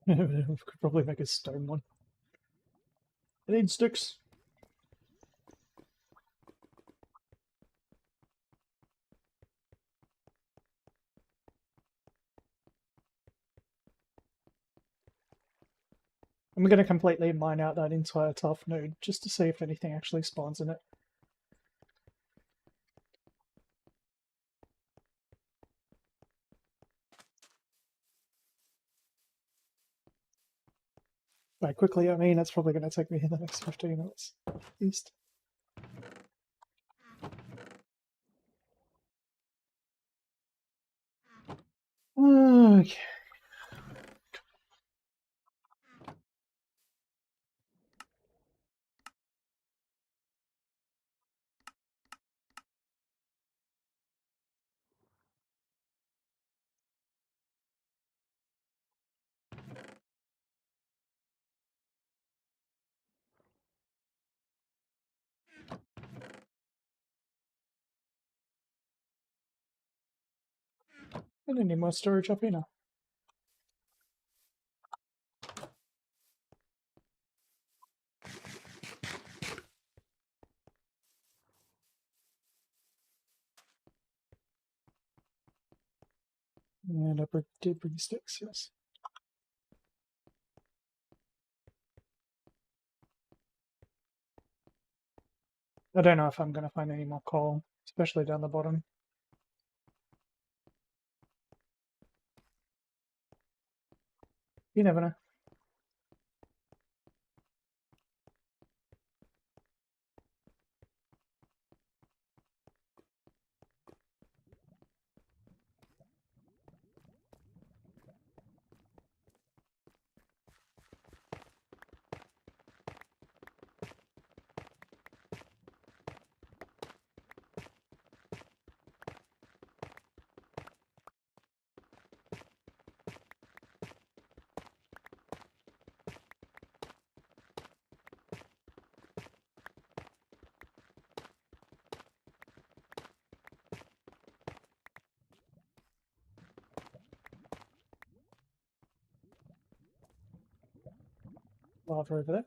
Could probably make a stone one. I need sticks. I'm going to completely mine out that entire tough node just to see if anything actually spawns in it. By quickly, I mean it's probably going to take me in the next 15 minutes, at least. Okay. I don't need more storage up here now. And I did bring sticks, yes. I don't know if I'm going to find any more coal, especially down the bottom. You never know. Lava over there.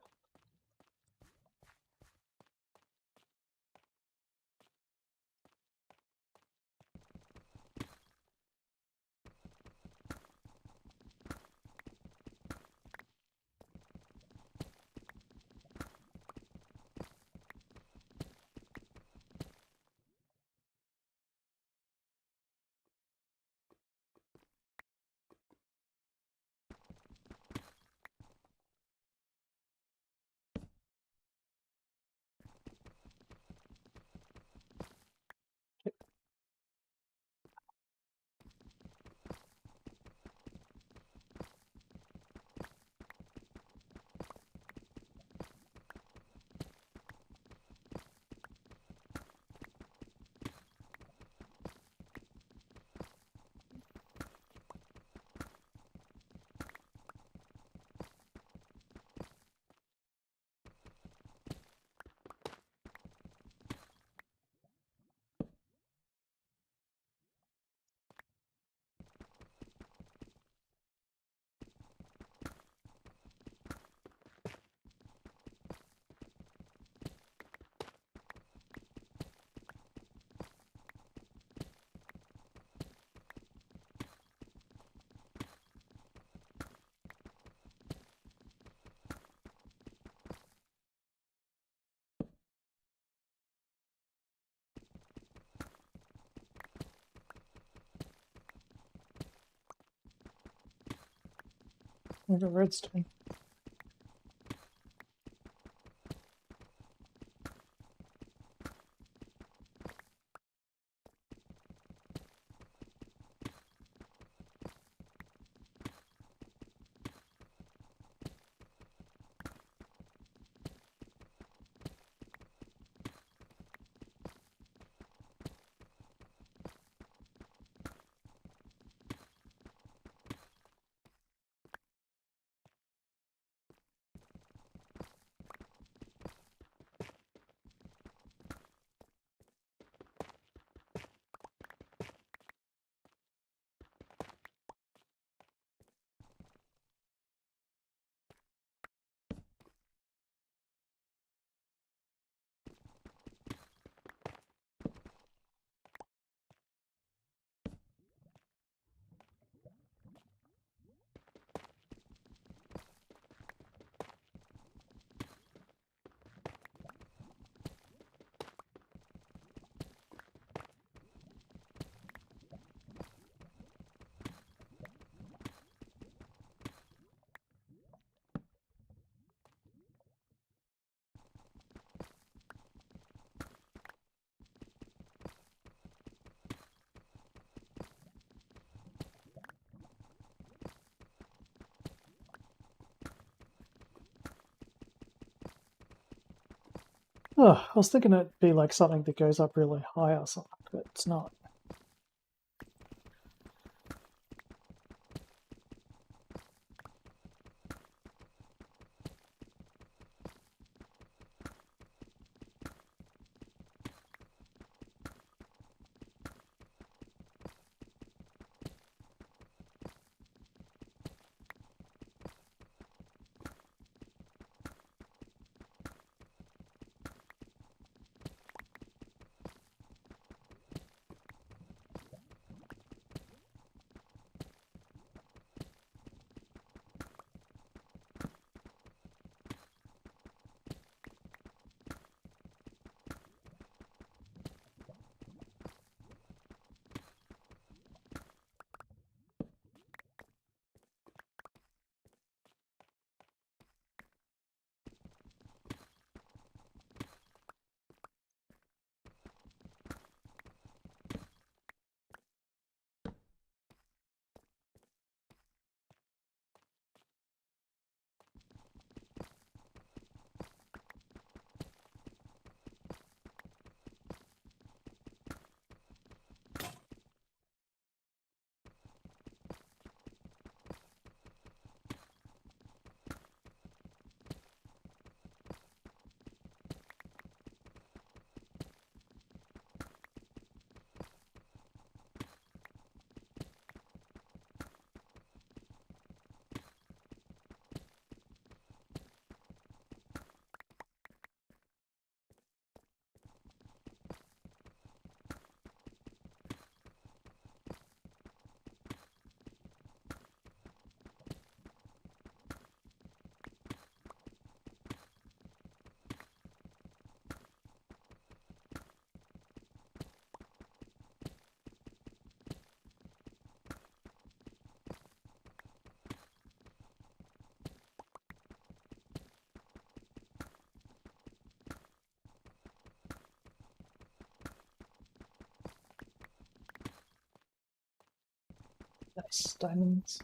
We've got redstone. Oh, I was thinking it'd be like something that goes up really high or something, but it's not. Nice diamonds.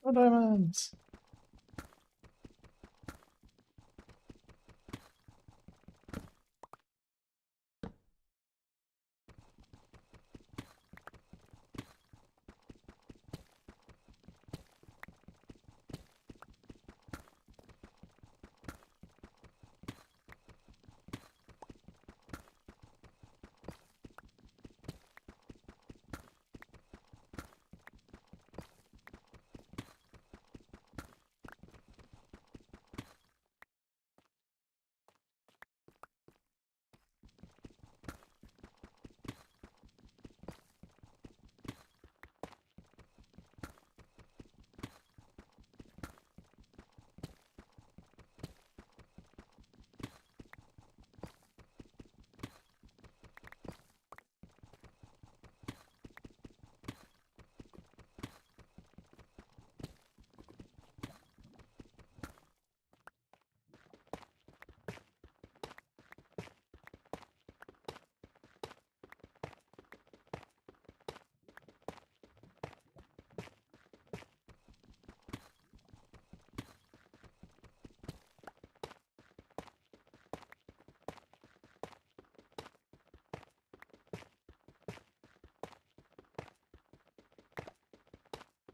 Oh, diamonds!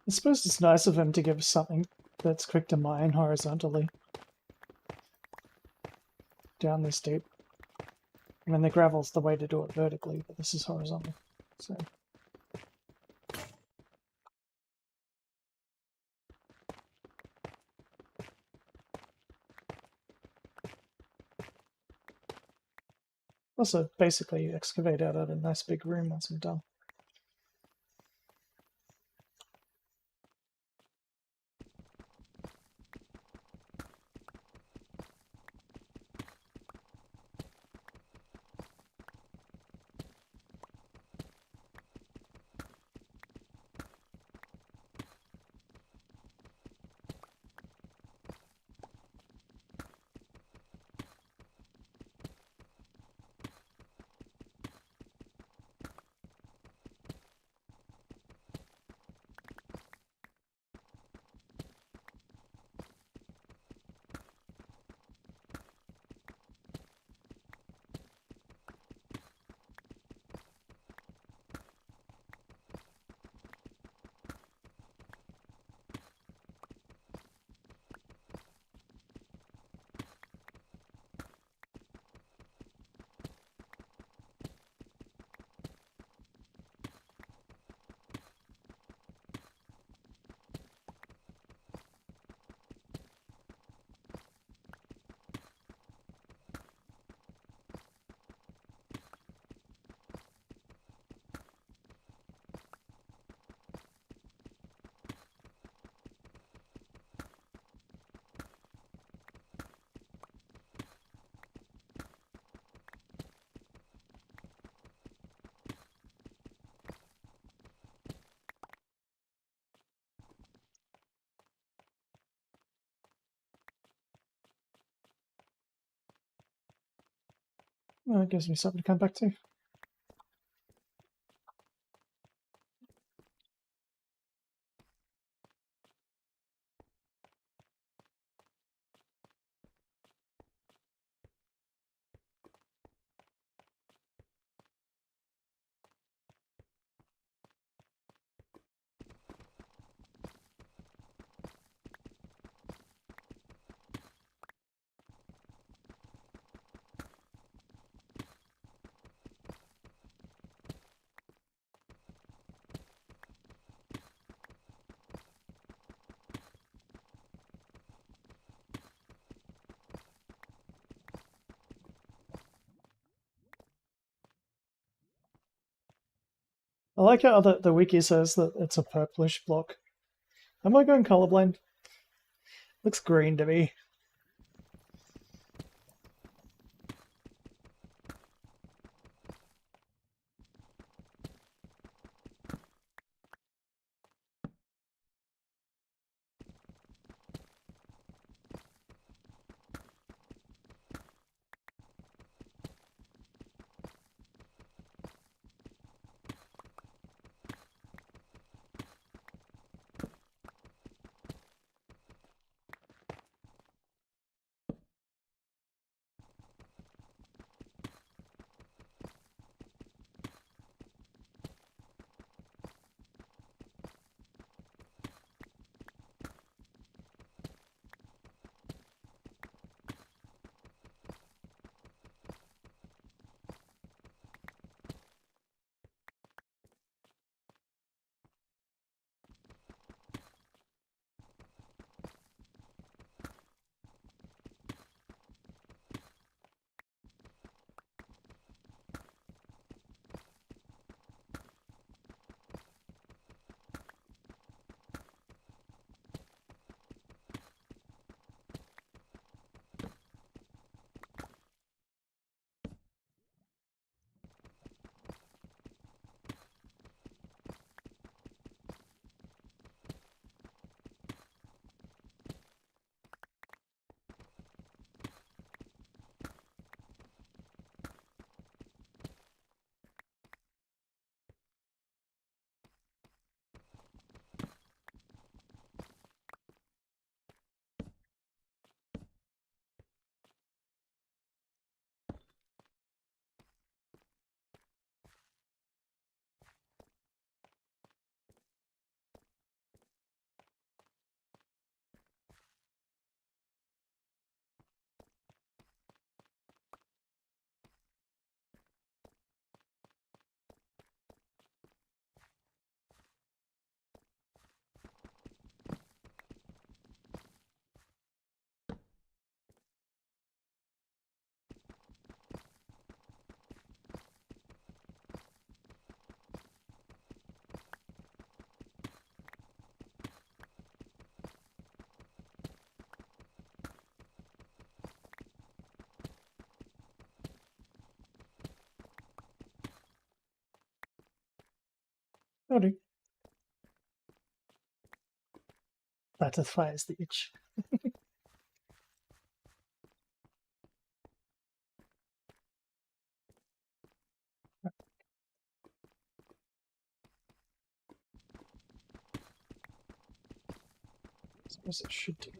I suppose it's nice of him to give us something that's quick to mine horizontally down this deep. I mean, the gravel's the way to do it vertically, but this is horizontal. So also basically excavate out a nice big room once I'm done. Well, it gives me something to come back to. I like how the wiki says that it's a purplish block. Am I going colorblind? Looks green to me. I'll do. Satisfies the itch. I suppose it should do.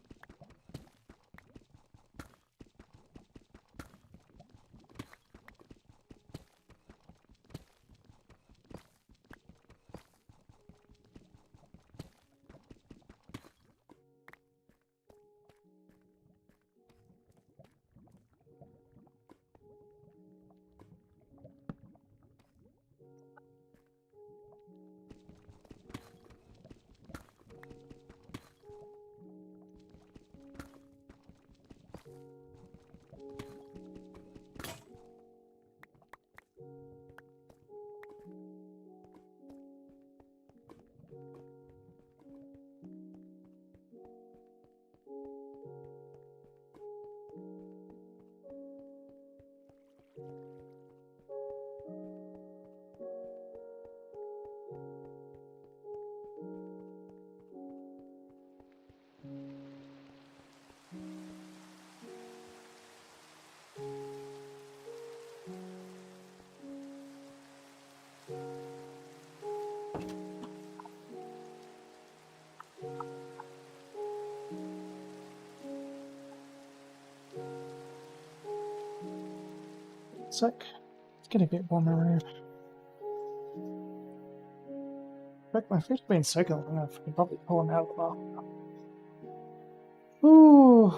Sec. It's getting a bit warmer around. Like my feet have been soaking long enough. I can probably pull them out of the bath. Ooh.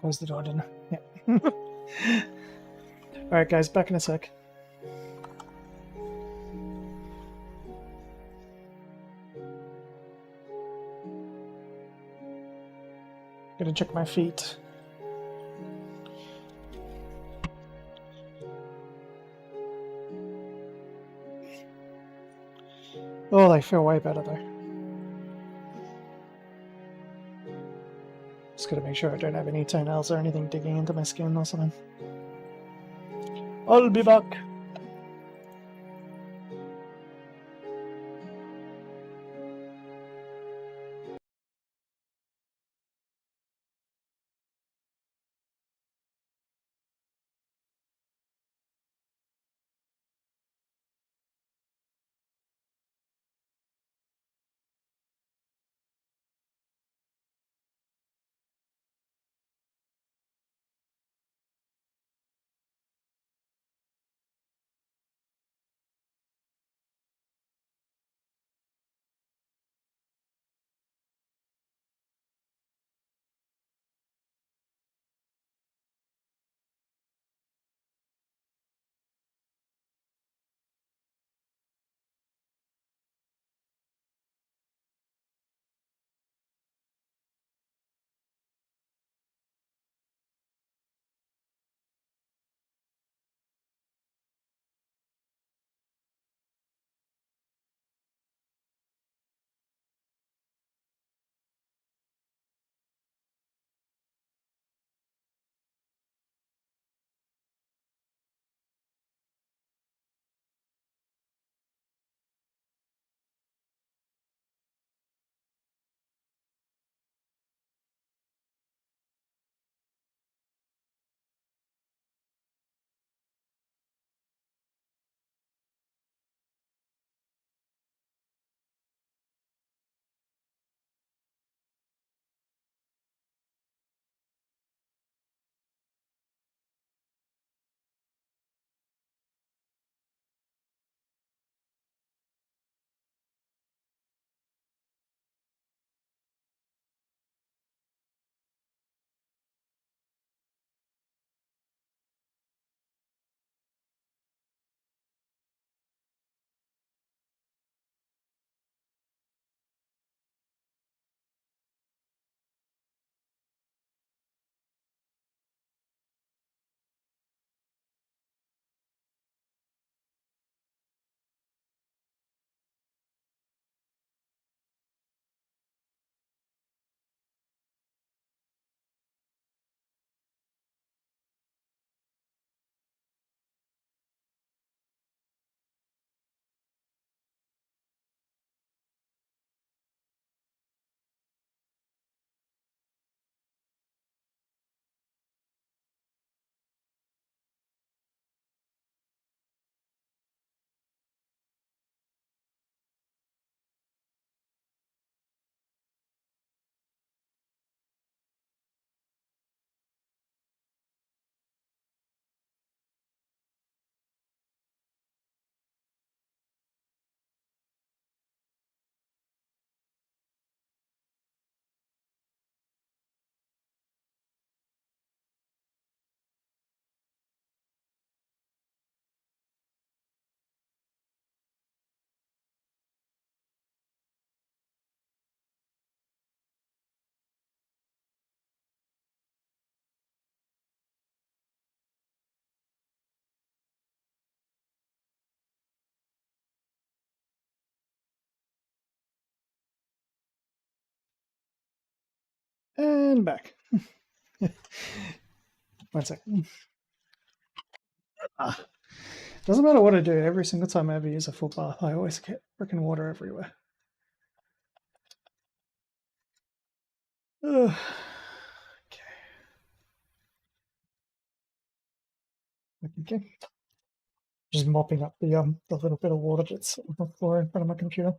Close the door, didn't I? Yeah. Alright, guys, back in a sec. Gonna check my feet. Oh, they feel way better though. Just gotta make sure I don't have any toenails or anything digging into my skin or something. I'll be back. And back. 1 second. Doesn't matter what I do, every single time I ever use a foot bath, I always get freaking water everywhere. Ugh. Okay. Just mopping up the little bit of water that's on the floor in front of my computer.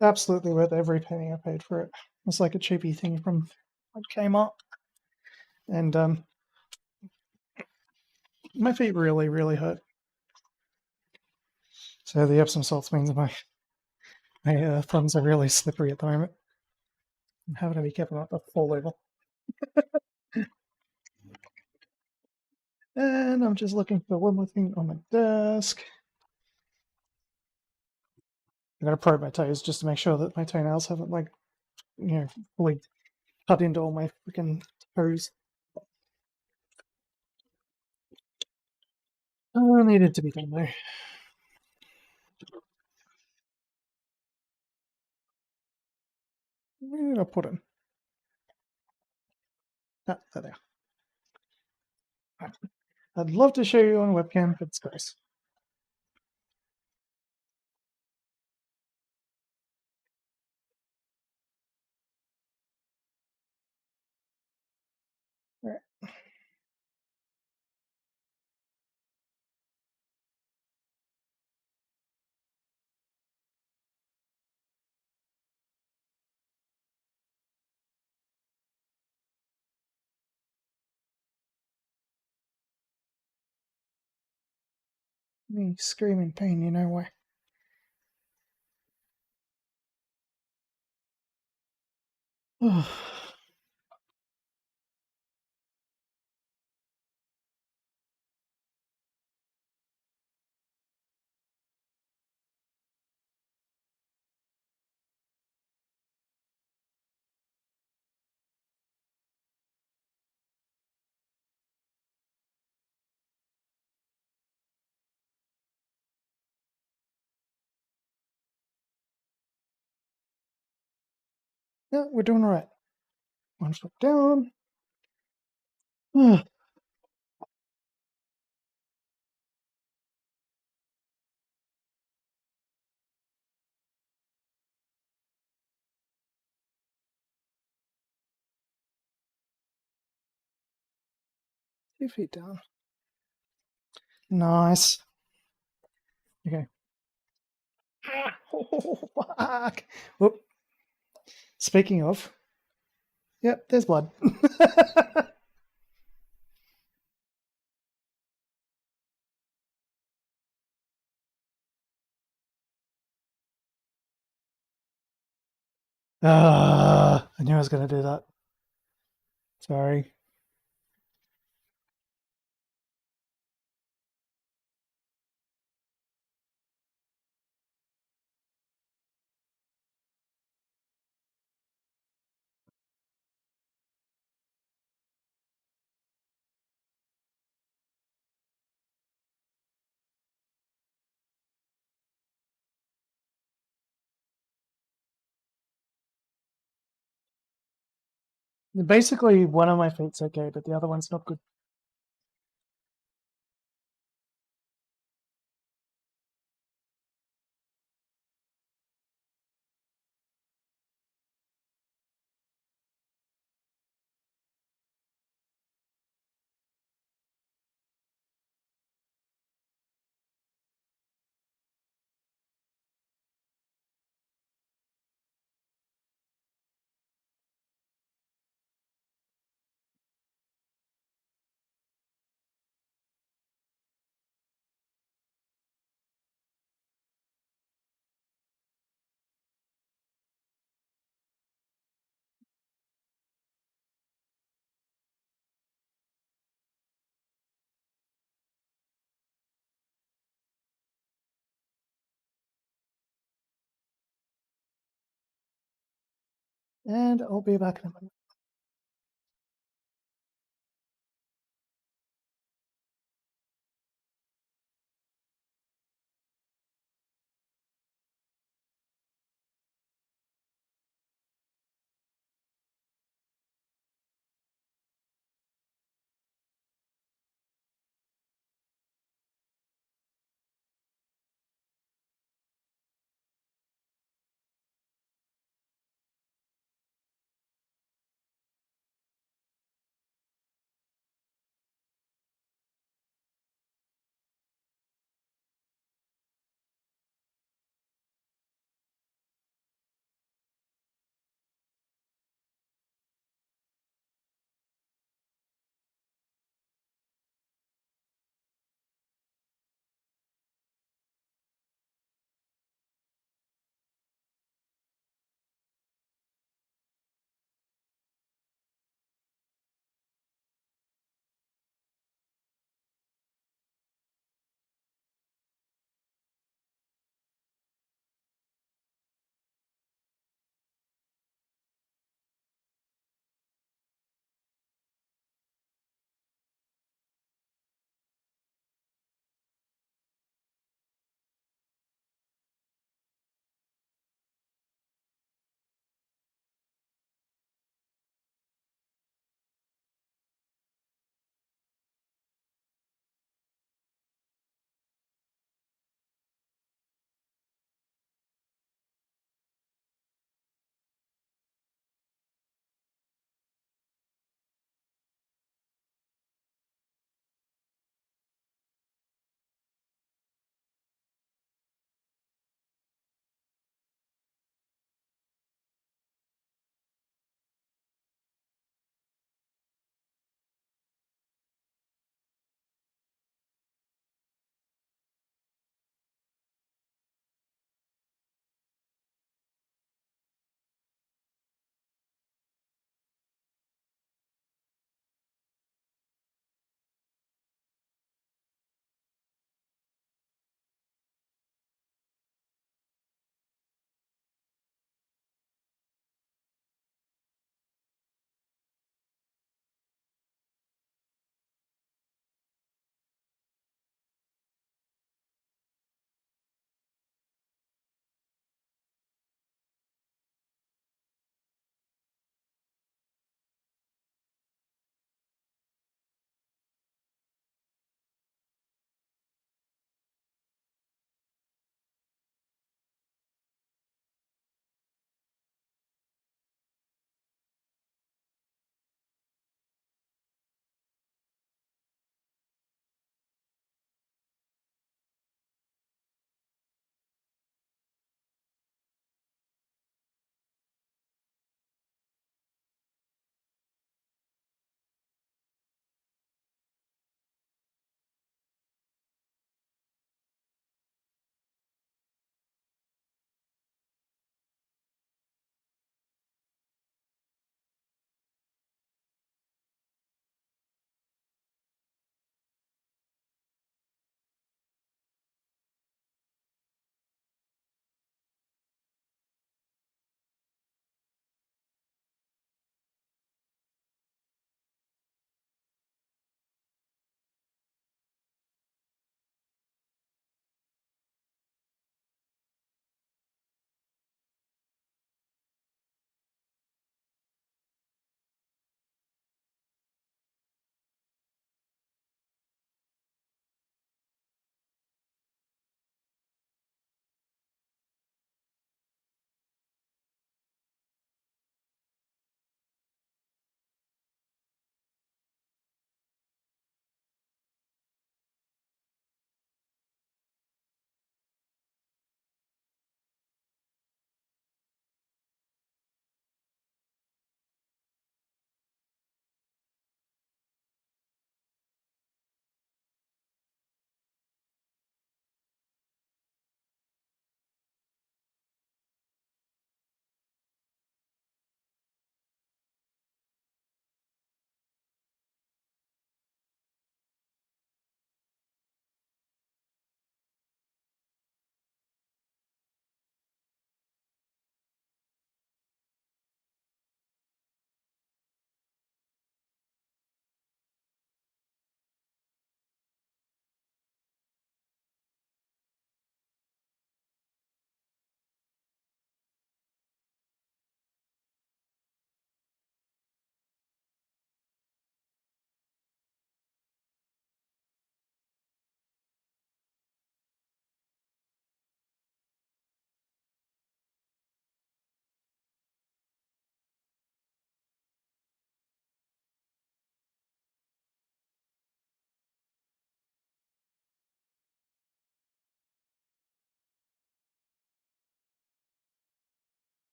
Absolutely worth every penny I paid for it. It's like a cheapy thing from like Kmart. And my feet really, really hurt. So the Epsom salts means my thumbs are really slippery at the moment. I'm having to be careful not to fall over. And I'm just looking for one more thing on my desk. I'm gonna probe my toes just to make sure that my toenails haven't like, fully cut into all my freaking toes. Oh, needed to be done though. Where did I put him? Ah, there they are. I'd love to show you on webcam, but it's gross. Alright. Me scream in pain, you know why. Oh, 'Yeah, we're doing alright. 1 foot down. 2 feet down. Nice. Okay. Oh, fuck. Whoop. Speaking of, yep, there's blood. I knew I was going to do that. Sorry. Basically, one of my feet's okay, but the other one's not good. And I'll be back in a minute.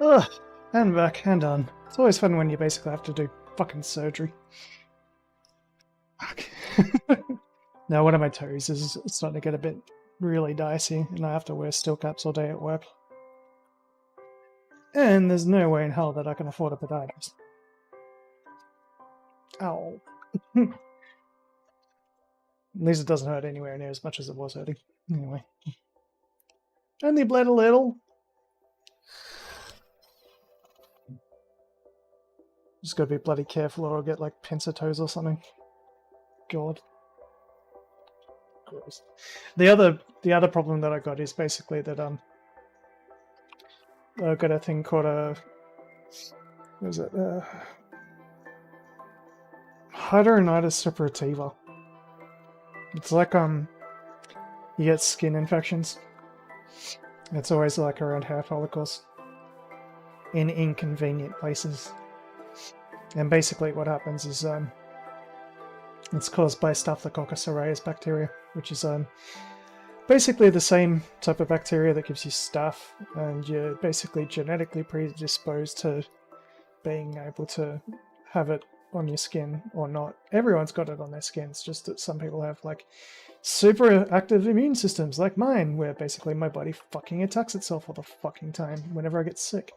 Ugh, and back, and done. It's always fun when you basically have to do fucking surgery. Fuck. Now one of my toes is starting to get a bit really dicey, and I have to wear steel caps all day at work. And there's no way in hell that I can afford a podiatrist. Ow. At least it doesn't hurt anywhere near as much as it was hurting. Anyway. Only bled a little. Just gotta be bloody careful or I'll get like pincer toes or something. God. Gross. The other problem that I got is basically that I've got a thing called a what is it? Hidradenitis suppurativa. It's like you get skin infections. It's always like around hair follicles in inconvenient places. And basically what happens is it's caused by Staphylococcus aureus bacteria, which is basically the same type of bacteria that gives you staph, and you're basically genetically predisposed to being able to have it on your skin or not. Everyone's got it on their skin. It's just that some people have like super active immune systems like mine, where basically my body fucking attacks itself all the fucking time whenever I get sick.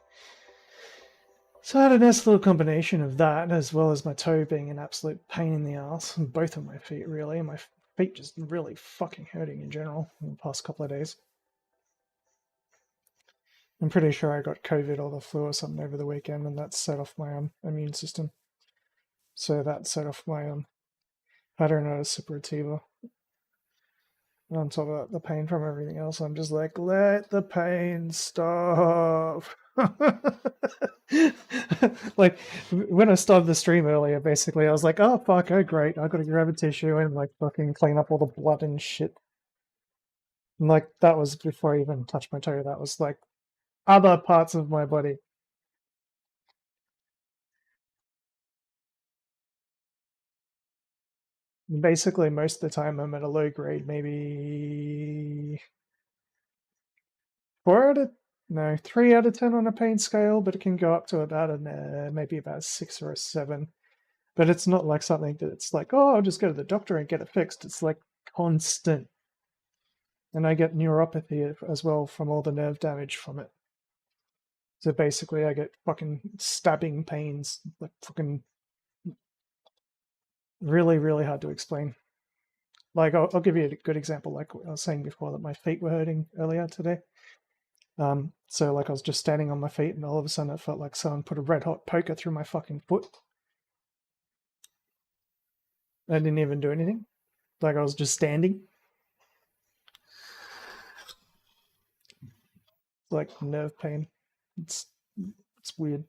So I had a nice little combination of that, as well as my toe being an absolute pain in the ass, and both of my feet really, and my feet just really fucking hurting in general in the past couple of days. I'm pretty sure I got COVID or the flu or something over the weekend, and that set off my immune system. So that set off my hidradenitis suppurativa. And on top of that, the pain from everything else, I'm just like, let the pain stop. Like when I started the stream earlier, basically I was like, oh fuck, oh great, I gotta grab a tissue and like fucking clean up all the blood and shit. And like that was before I even touched my toe. That was like other parts of my body. And basically most of the time I'm at a low grade, maybe 3 out of 10 on a pain scale, but it can go up to about maybe about 6 or a 7. But it's not like something that it's like, oh, I'll just go to the doctor and get it fixed. It's like constant. And I get neuropathy as well from all the nerve damage from it. So basically, I get fucking stabbing pains, like fucking really, really hard to explain. Like, I'll give you a good example. Like I was saying before, that my feet were hurting earlier today. So like I was just standing on my feet, and all of a sudden it felt like someone put a red hot poker through my fucking foot. I didn't even do anything. Like I was just standing. Like nerve pain. It's it's weird.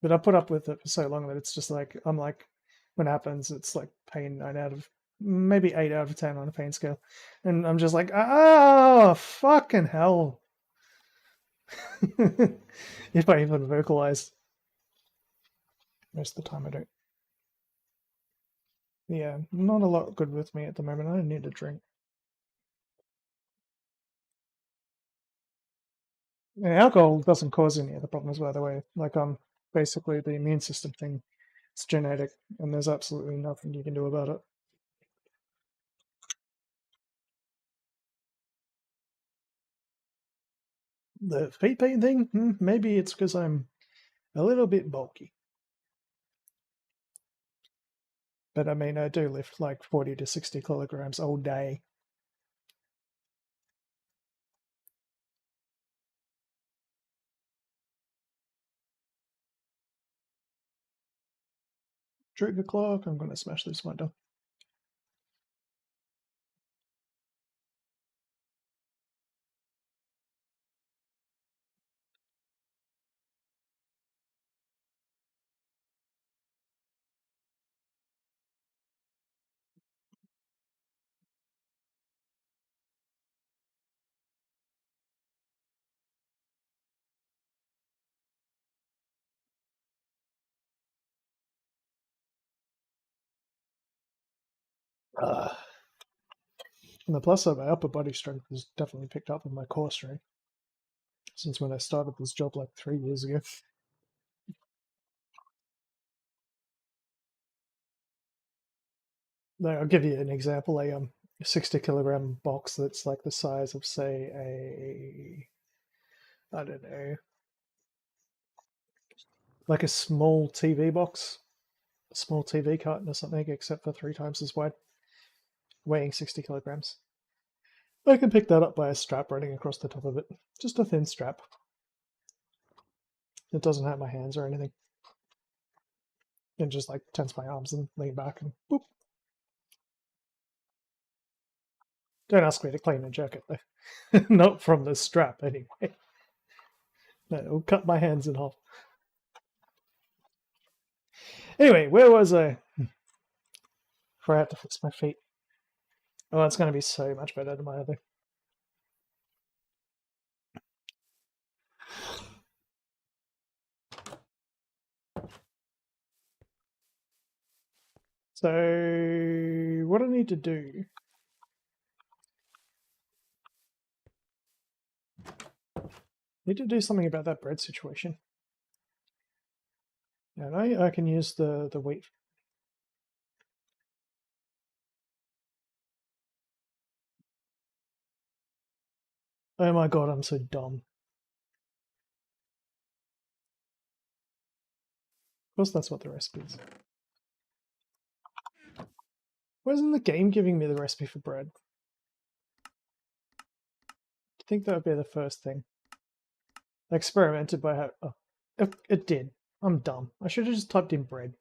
But I put up with it for so long that it's just like I'm like when it happens, it's like pain 9 out of maybe 8 out of 10 on a pain scale, and I'm just like, oh fucking hell. If I even vocalize, most of the time I don't. Yeah, not a lot good with me at the moment. I need a drink. And alcohol doesn't cause any of the problems, by the way. Like basically the immune system thing. It's genetic, and there's absolutely nothing you can do about it. The feet pain thing, maybe it's because I'm a little bit bulky. But I mean, I do lift like 40 to 60 kilograms all day. Trigger clock, I'm going to smash this window. Uh, and the plus side, my upper body strength has definitely picked up with my core strength. since when I started this job like 3 years ago. I'll give you an example. A 60 kilogram box that's like the size of, say, I don't know, like a small TV box, a small TV carton or something, except for 3 times as wide, weighing 60 kilograms. I can pick that up by a strap running across the top of it. Just a thin strap. It doesn't hurt my hands or anything. And just like tense my arms and lean back and boop. Don't ask me to clean and jerk it though. Not from the strap anyway. No, it'll cut my hands in half. Anyway, where was I? Before I had to fix my feet. Oh, it's going to be so much better than my other. So, what I need to do... need to do something about that bread situation. And I can use the wheat. Oh my god, I'm so dumb. Of course that's what the recipe is. Why isn't the game giving me the recipe for bread? I think that would be the first thing. I experimented by how... Oh, it did. I'm dumb. I should have just typed in bread.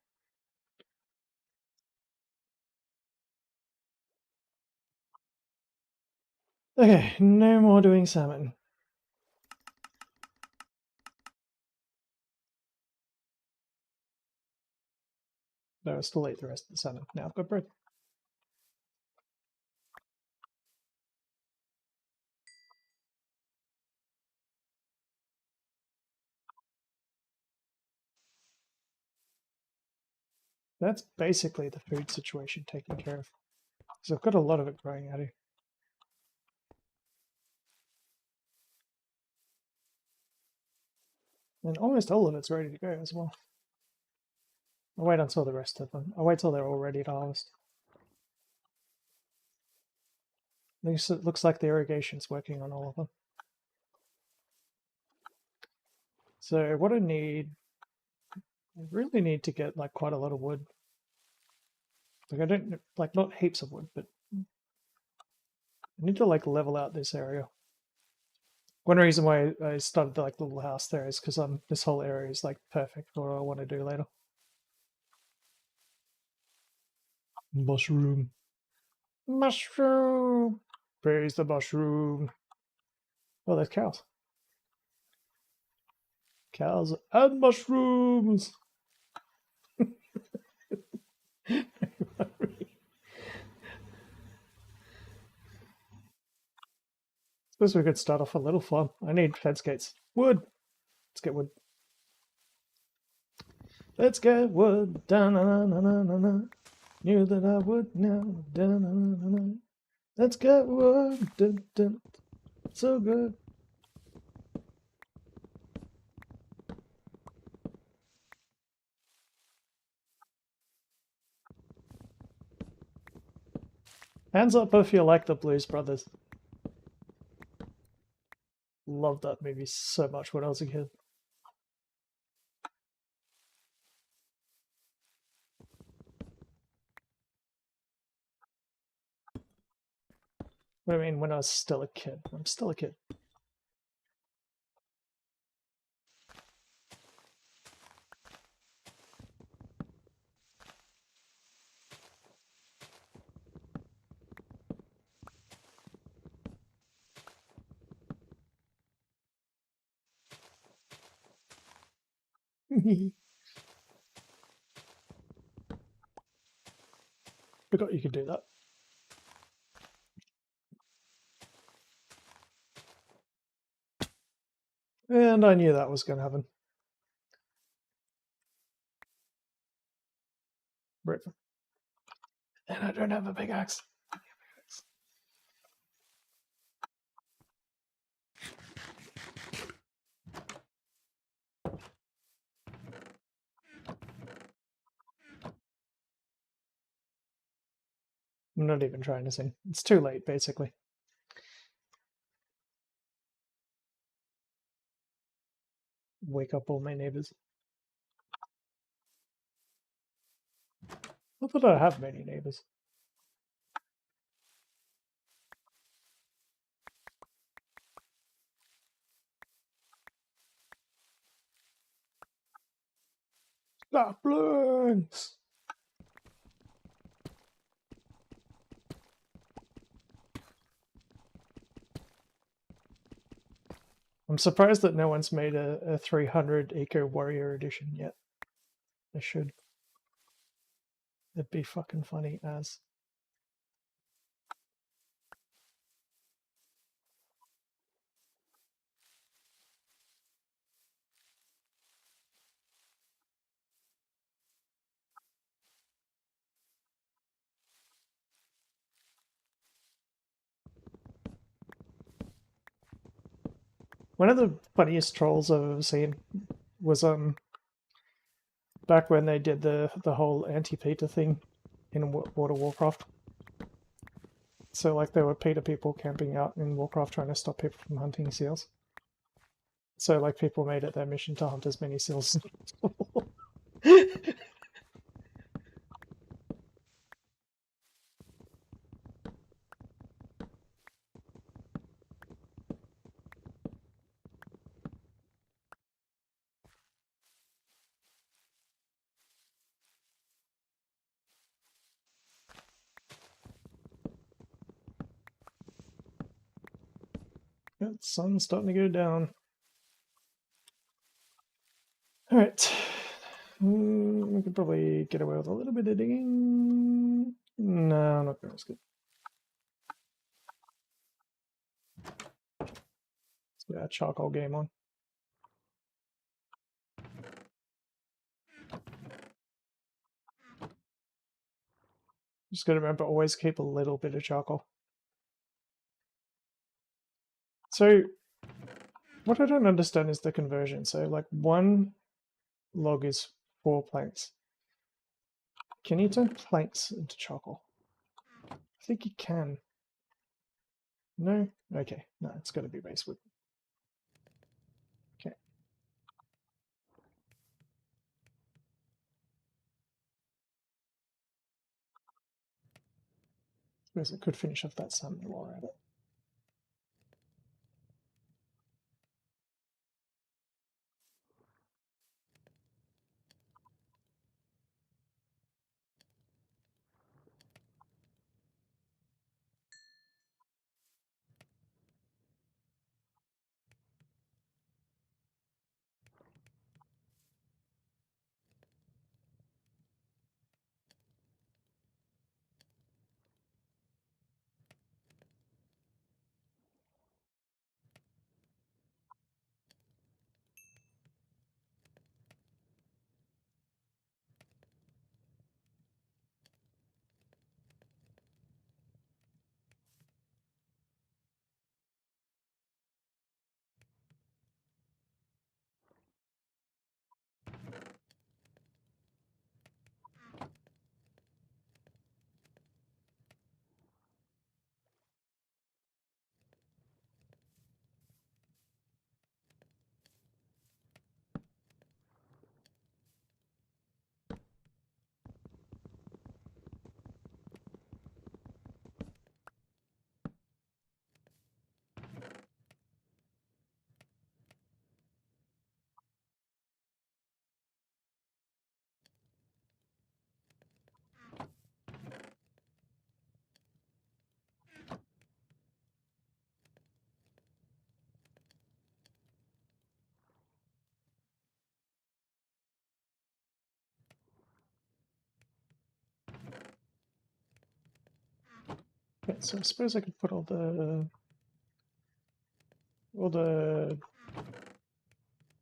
Okay, no more doing salmon. No, I still ate the rest of the salmon. Now I've got bread. That's basically the food situation taken care of. So I've got a lot of it growing out here. And almost all of it's ready to go as well. I'll wait until the rest of them. I'll wait till they're all ready to harvest. It looks like the irrigation's working on all of them. So what I really need to get like quite a lot of wood. Like I don't, like not heaps of wood, but I need to like level out this area. One reason why I started like the little house there is because this whole area is like perfect for what I want to do later. Mushroom. Mushroom! Praise the mushroom. Oh, there's cows. Cows and mushrooms! Suppose we could start off a little fun. I need fence gates. Wood! Let's get wood. Let's get wood. Da-na-na-na-na-na. Knew that I would now. Da-na-na-na-na. Let's get wood. Dun, dun. So good. Hands up if you like the Blues Brothers. Loved that movie so much when I was a kid. What do I mean when I was still a kid? I'm still a kid. Forgot you could do that. And I knew that was going to happen. Right. And I don't have a big axe. I'm not even trying to sing. It's too late, basically. Wake up all my neighbors. Not that I have many neighbors. Saplings! I'm surprised that no one's made a 300 Eco Warrior edition yet. They should. It'd be fucking funny as. One of the funniest trolls I've ever seen was back when they did the whole anti-Peter thing in World of Warcraft. So like there were Peter people camping out in Warcraft trying to stop people from hunting seals. So like people made it their mission to hunt as many seals as possible. Yeah, the sun's starting to go down. Alright. We could probably get away with a little bit of digging. No, I'm not going to risk it. Let's get our charcoal game on. Just got to remember, always keep a little bit of charcoal. So, what I don't understand is the conversion. So, like, one log is 4 planks. Can you turn planks into charcoal? I think you can. No? Okay. No, it's got to be base wood. Okay. Suppose I could finish off that salmon while we're at it. Okay, so I suppose I could put all the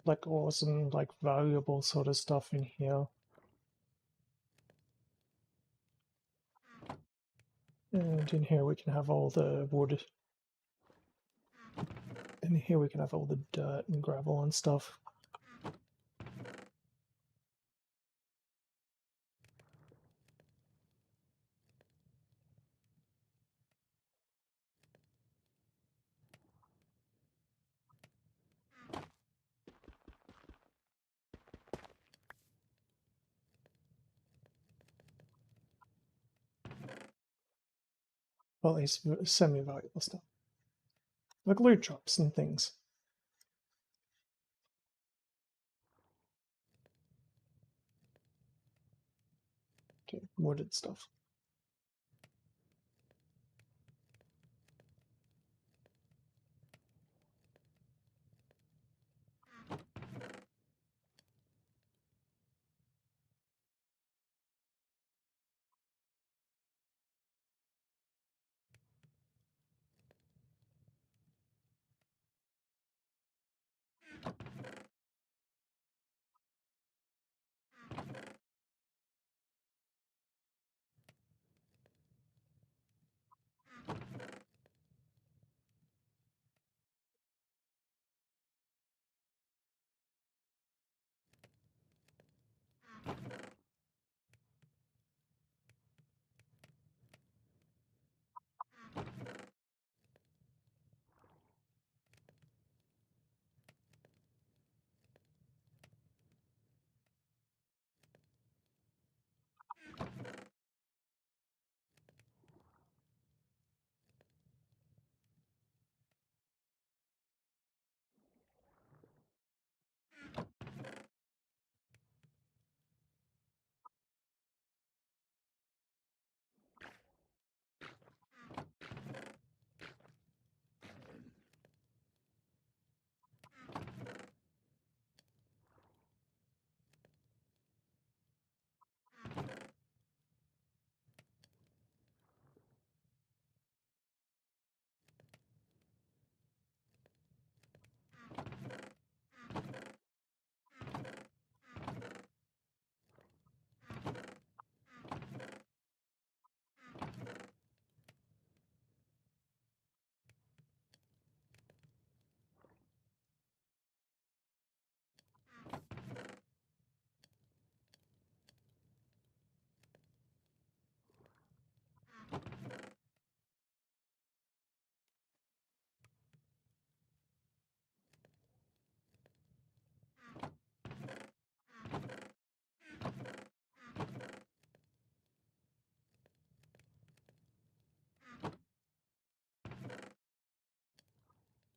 like awesome, like valuable sort of stuff in here. And in here we can have all the wood. In here we can have all the dirt and gravel and stuff. Well, at least semi-valuable stuff. Like loot drops and things. Okay, wooded stuff.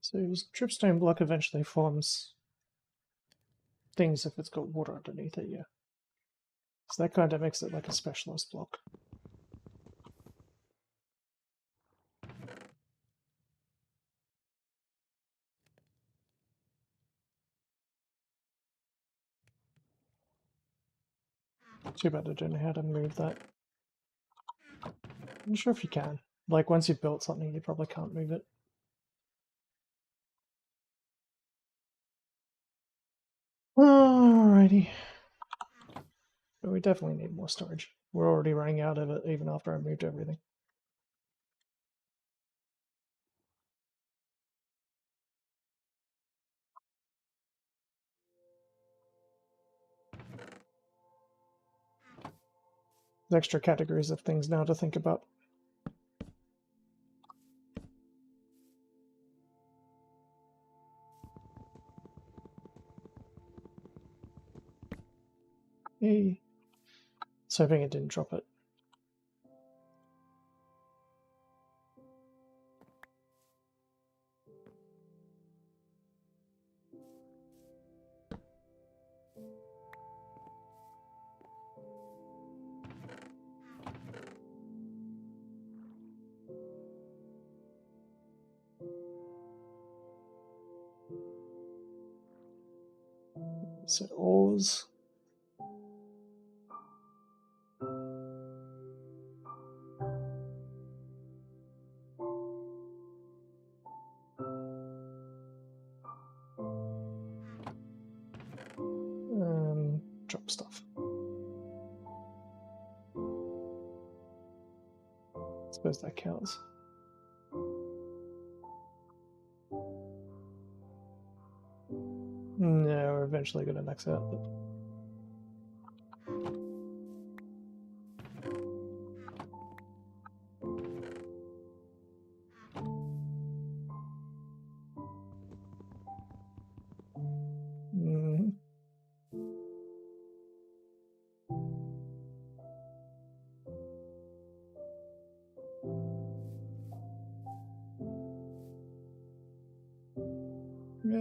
So dripstone block eventually forms things if it's got water underneath it, yeah. So that kind of makes it like a specialist block. Too bad I don't know how to move that. I'm not sure if you can. Like, once you've built something, you probably can't move it. Alrighty. But we definitely need more storage. We're already running out of it, even after I moved everything. There's extra categories of things now to think about. Hey. Just hoping it didn't drop it. So ores. Drop stuff. I suppose that counts. No, we're eventually going to max out. But...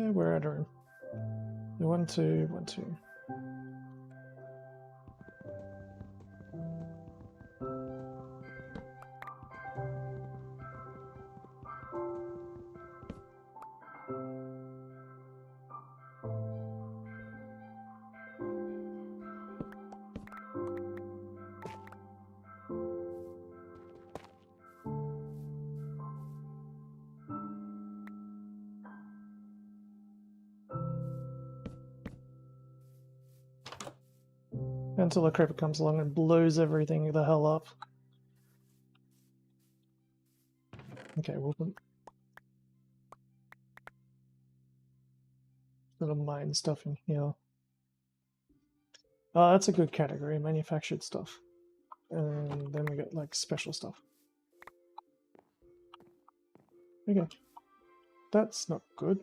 we're at a room. 1, 2, 1, 2. Until the creeper comes along and blows everything the hell up. Okay, we'll little mine stuff in here. Oh, that's a good category, manufactured stuff. And then we got like special stuff. Okay. That's not good.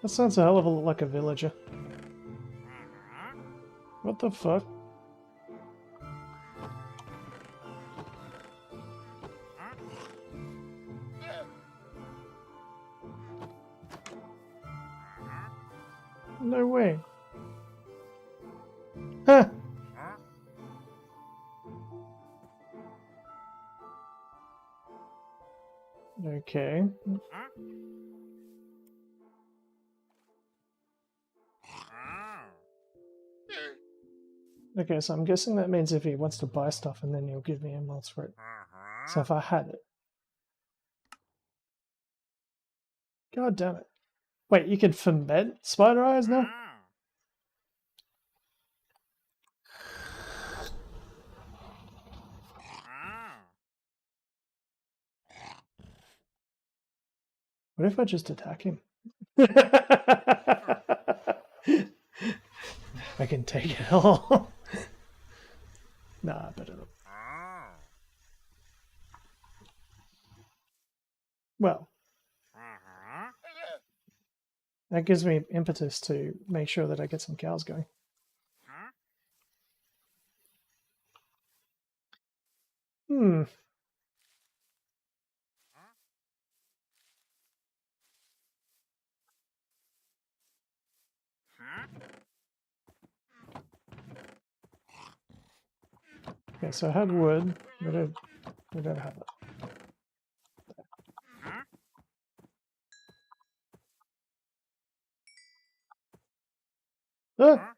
That sounds a hell of a lot like a villager. What the fuck? No way. Huh! Okay. Okay, so I'm guessing that means if he wants to buy stuff and then he'll give me emeralds for it. So if I had it. God damn it. Wait, you can ferment spider eyes now? What if I just attack him? I can take it all. Nah, better not. Well, that gives me impetus to make sure that I get some cows going. Hmm. Okay, so I had wood. We don't have it. Ah!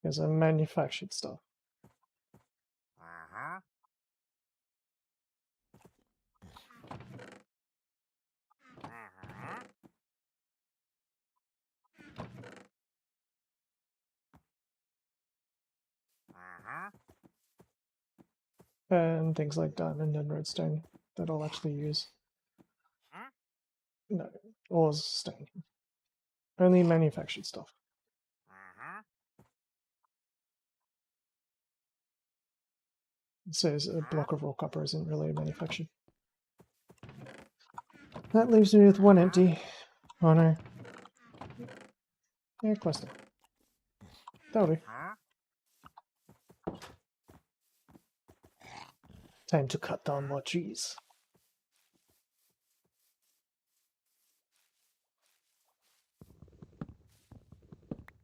There's a manufactured stuff. And things like diamond and redstone that I'll actually use. No, or stone. Only manufactured stuff. It says a block of raw copper isn't really manufactured. That leaves me with one empty. Oh no. Yeah, cluster. That'll do. Time to cut down more trees.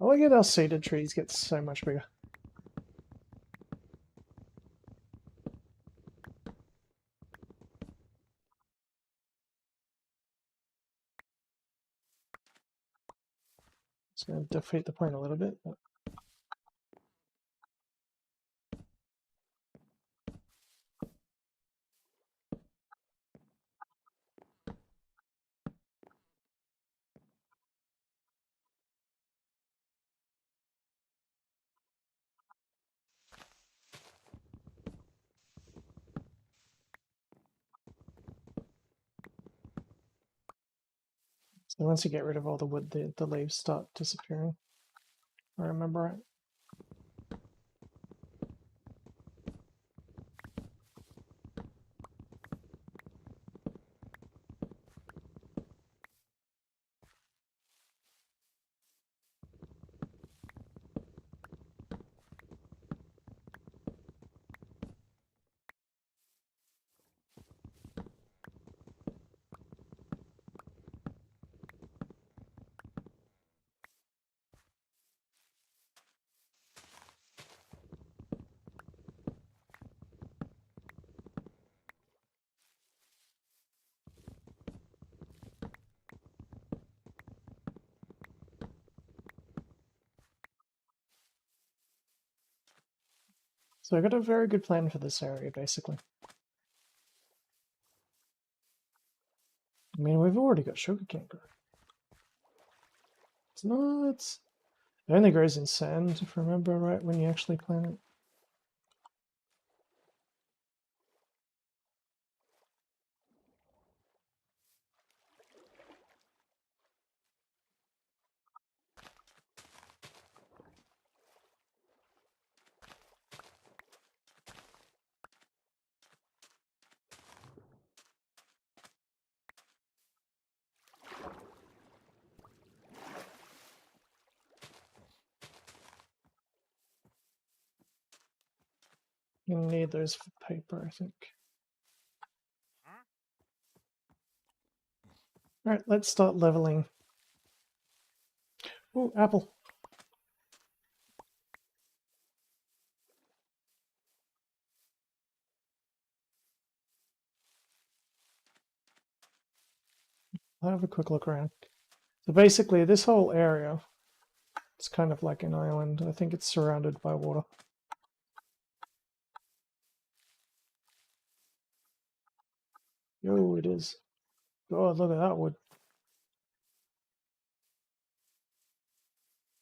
I like it how seeded trees get so much bigger. It's going to defeat the point a little bit. But... So once you get rid of all the wood, the leaves start disappearing. If I remember right. So I got a very good plan for this area, basically. I mean, we've already got sugarcane growing. It's nuts. It only grows in sand, if I remember right, when you actually plant it. You need those for paper, I think. Alright, let's start leveling. Ooh, apple. I'll have a quick look around. So basically, this whole area, it's kind of like an island. I think it's surrounded by water. Yo, it is. God, look at that wood.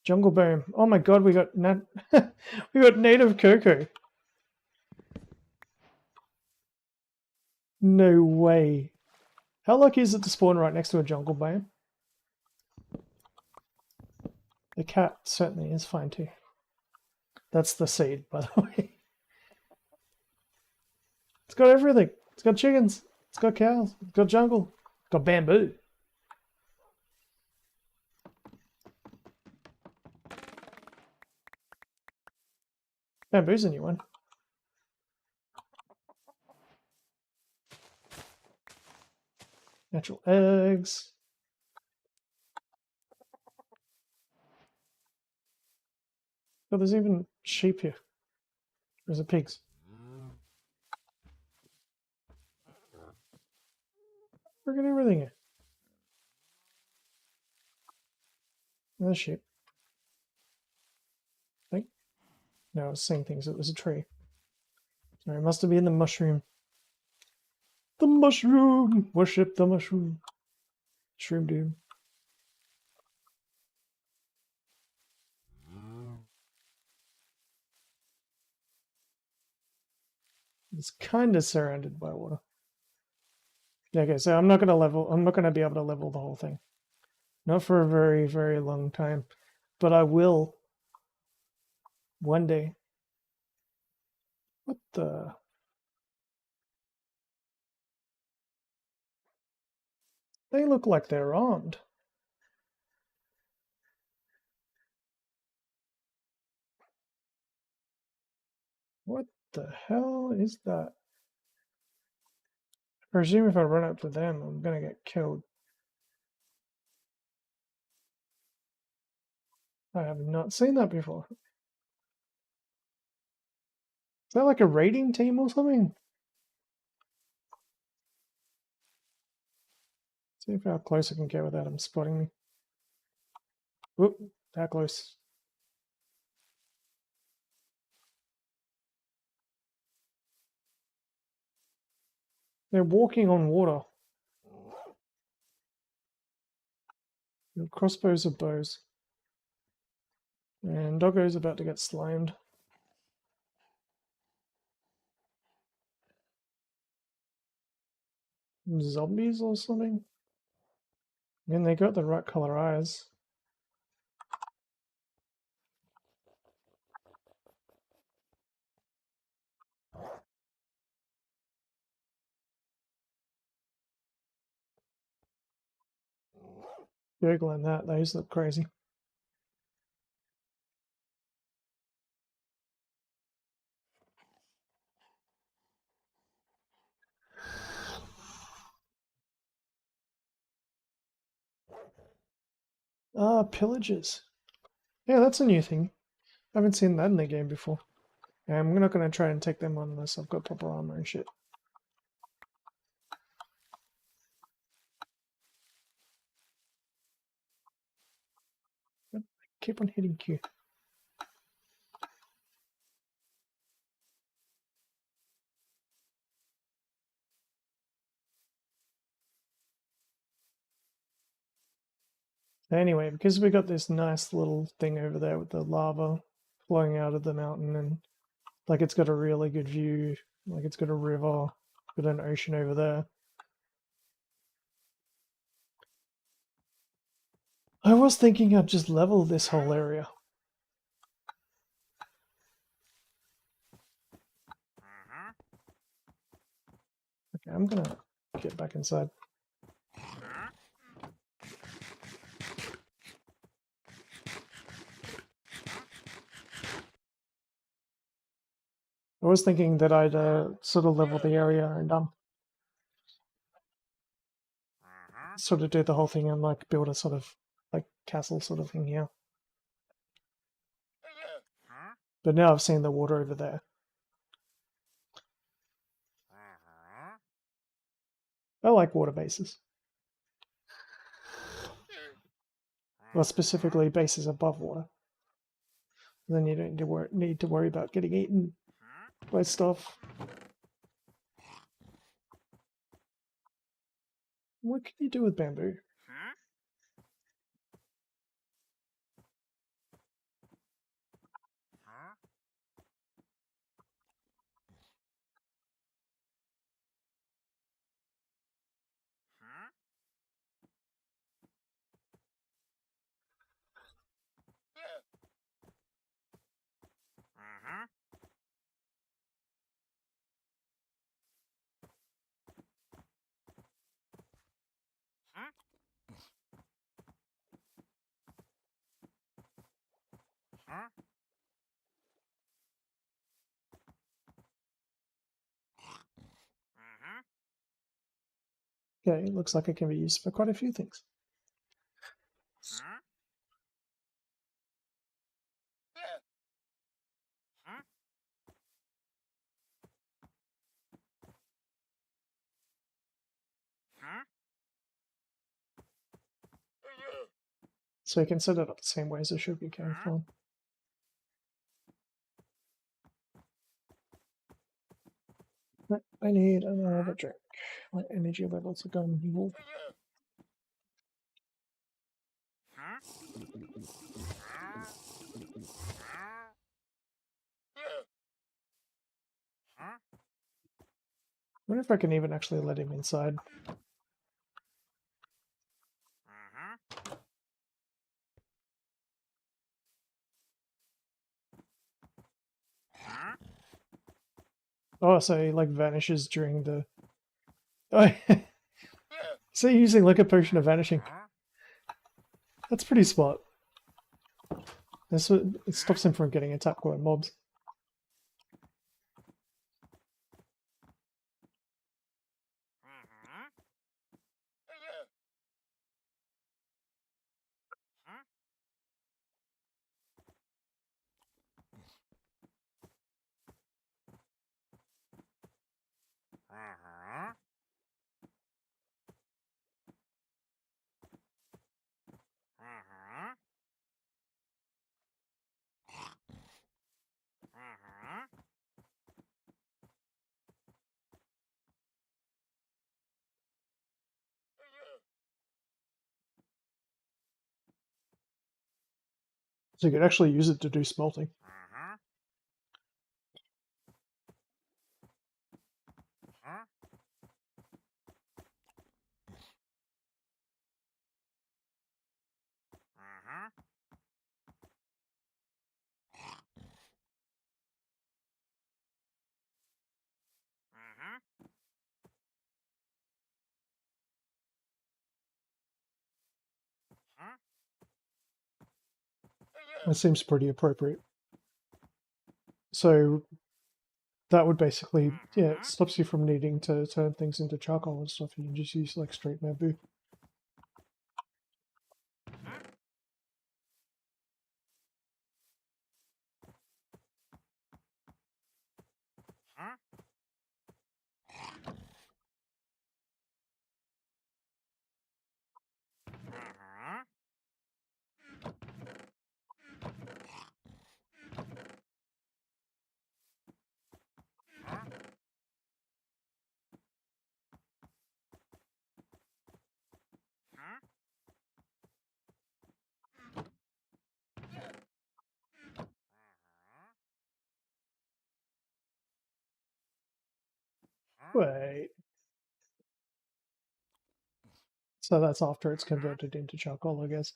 Jungle boom. Oh my god, we got we got native cocoa. No way. How lucky is it to spawn right next to a jungle biome? The cat certainly is fine too. That's the seed, by the way. It's got everything. It's got chickens. It's got cows. It's got jungle. It's got bamboo. Bamboo's a new one. Natural eggs. Oh, there's even sheep here. There's a pigs. Look at everything here. There's sheep. I think. No, I was saying things. It was a tree. Sorry, it must have been the mushroom. The mushroom! Worship the mushroom. Shroom doom. It's kind of surrounded by water. Okay, so I'm not going to be able to level the whole thing. Not for a very, very long time. But I will one day. What the? They look like they're armed. What the hell is that? presume if I run up to them, I'm gonna get killed. I have not seen that before. Is that like a raiding team or something? See if how close I can get without them spotting me. Whoop, that close. They're walking on water. Your crossbows are bows. And Doggo's about to get slimed. Zombies or something? And they got the right color eyes. Googling that, those look crazy. Ah, pillages. Yeah, that's a new thing. I haven't seen that in the game before. Yeah, I'm not going to try and take them on unless I've got proper armor and shit. I keep on hitting Q. Anyway, because we got this nice little thing over there with the lava flowing out of the mountain, and like it's got a really good view, like it's got a river, got an ocean over there. I was thinking I'd just level this whole area. Okay, I'm gonna get back inside. I was thinking that I'd sort of level the area and sort of do the whole thing and like build a sort of like castle sort of thing here. But now I've seen the water over there. I like water bases. Well, specifically bases above water. Then you don't need to worry about getting eaten by stuff. What can you do with bamboo? Okay, it looks like it can be used for quite a few things. So you can set it up the same way as a sugarcane farm. I need another drink. My energy levels are going low. I wonder if I can even actually let him inside. Oh, so he like vanishes during the... Oh, so using like a potion of vanishing. That's pretty smart. That's what, it stops him from getting attacked by mobs. So you could actually use it to do smelting. That seems pretty appropriate. So that would basically, yeah, it stops you from needing to turn things into charcoal and stuff. You can just use like straight bamboo. Wait. So that's after it's converted into charcoal, I guess.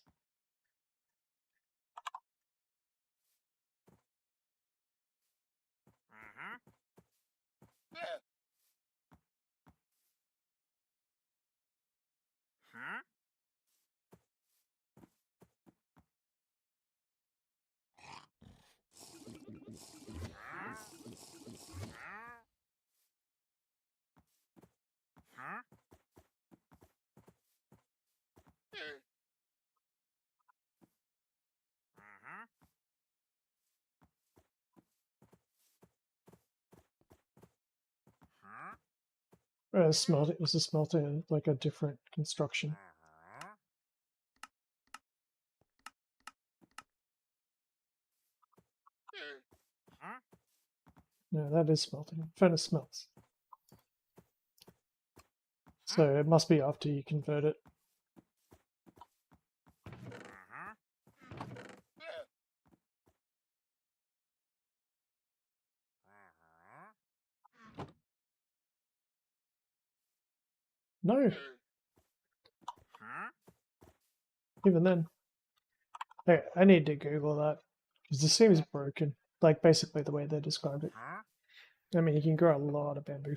Smelt it was a smelter, like a different construction. No, that is smelting. Furnace smelts. So it must be after you convert it. No. Even then. Hey, I need to Google that. Because this seems broken. Like basically the way they described it. I mean, you can grow a lot of bamboo.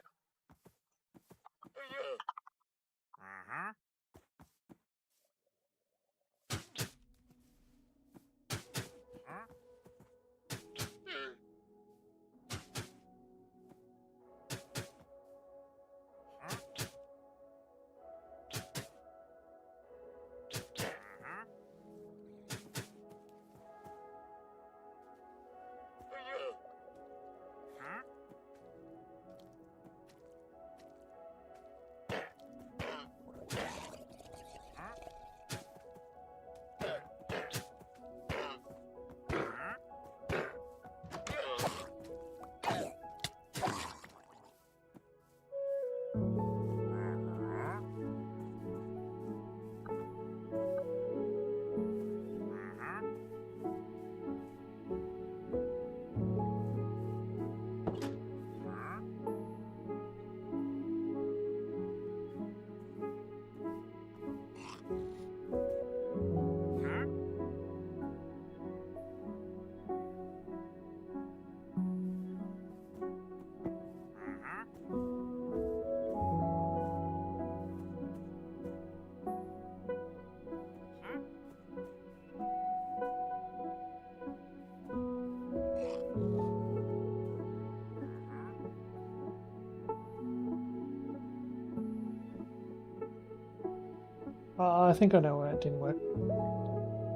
I think I know why it didn't work.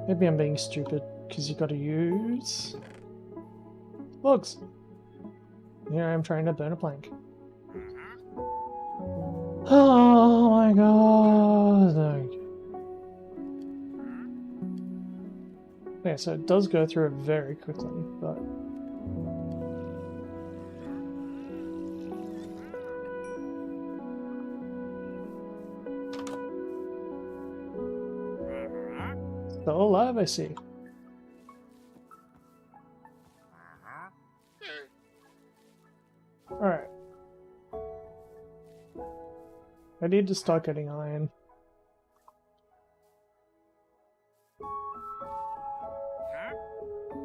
Maybe I'm being stupid, because you gotta use logs. Here I am trying to burn a plank. Oh my god! No. Yeah, so it does go through it very quickly, but... Still alive, I see. I need to start getting iron.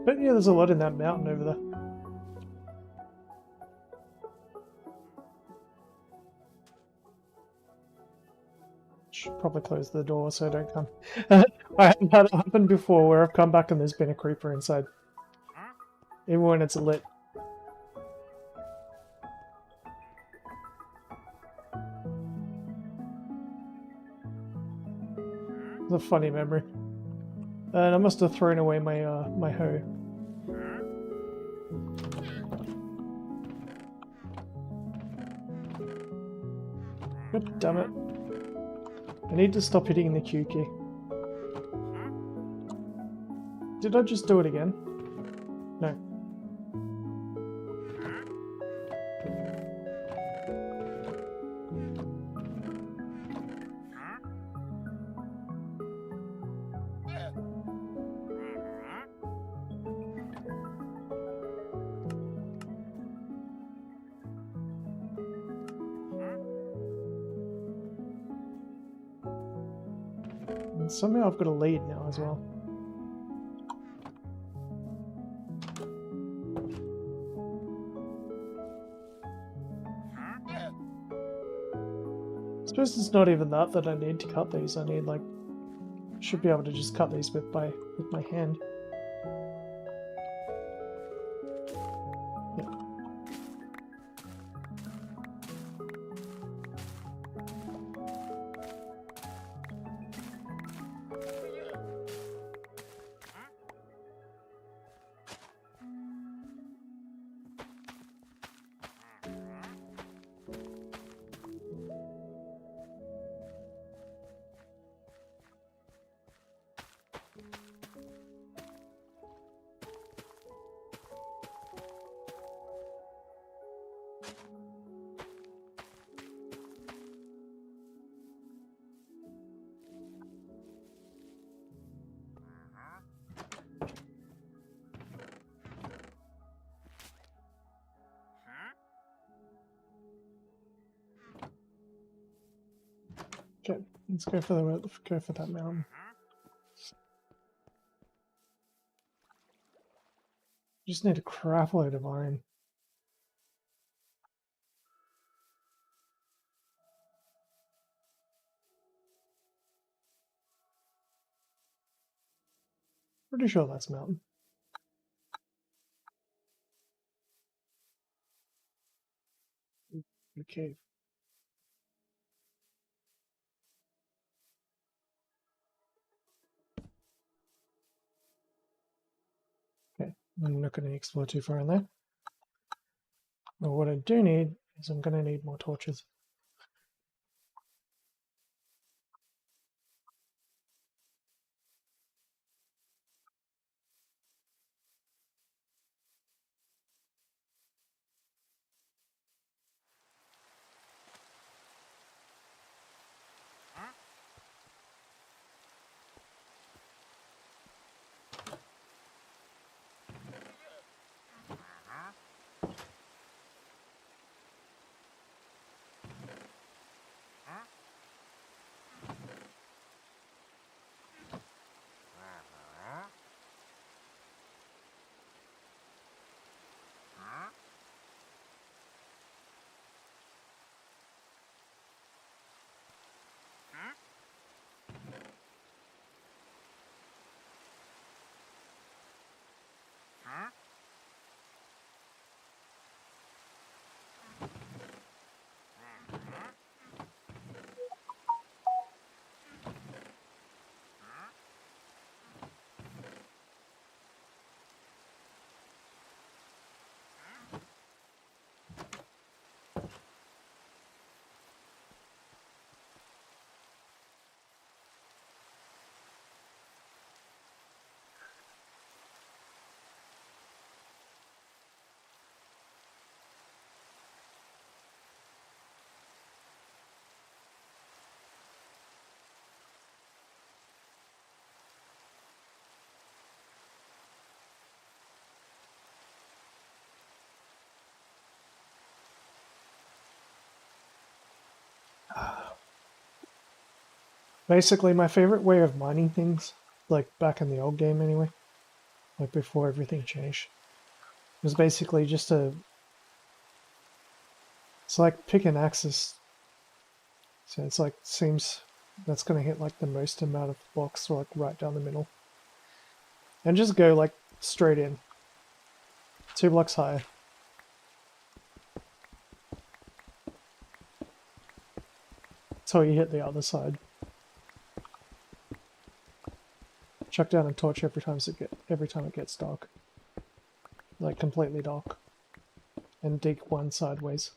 But yeah, there's a lot in that mountain over there. Should probably close the door so I don't come. I haven't had it happen before where I've come back and there's been a creeper inside. Even when it's lit. It's a funny memory. And I must have thrown away my my hoe. God damn it. I need to stop hitting the Q key. Did I just do it again? No. And somehow I've got a lead now as well. I suppose it's not even that I need to cut these. I need like should be able to just cut these with my hand. Yeah. Okay, let's go for that mountain. Just need a crap load of iron. Pretty sure that's mountain. Okay. Okay, I'm not going to explore too far in there. But what I do need is I'm going to need more torches. Basically, my favorite way of mining things, like back in the old game anyway, like before everything changed, was basically just to... It's like pick an axis. So it's like, seems that's going to hit like the most amount of blocks, like right down the middle. And just go like straight in. 2 blocks higher. Until you hit the other side. Chuck down a torch every time it gets dark. Like completely dark. And dig one sideways.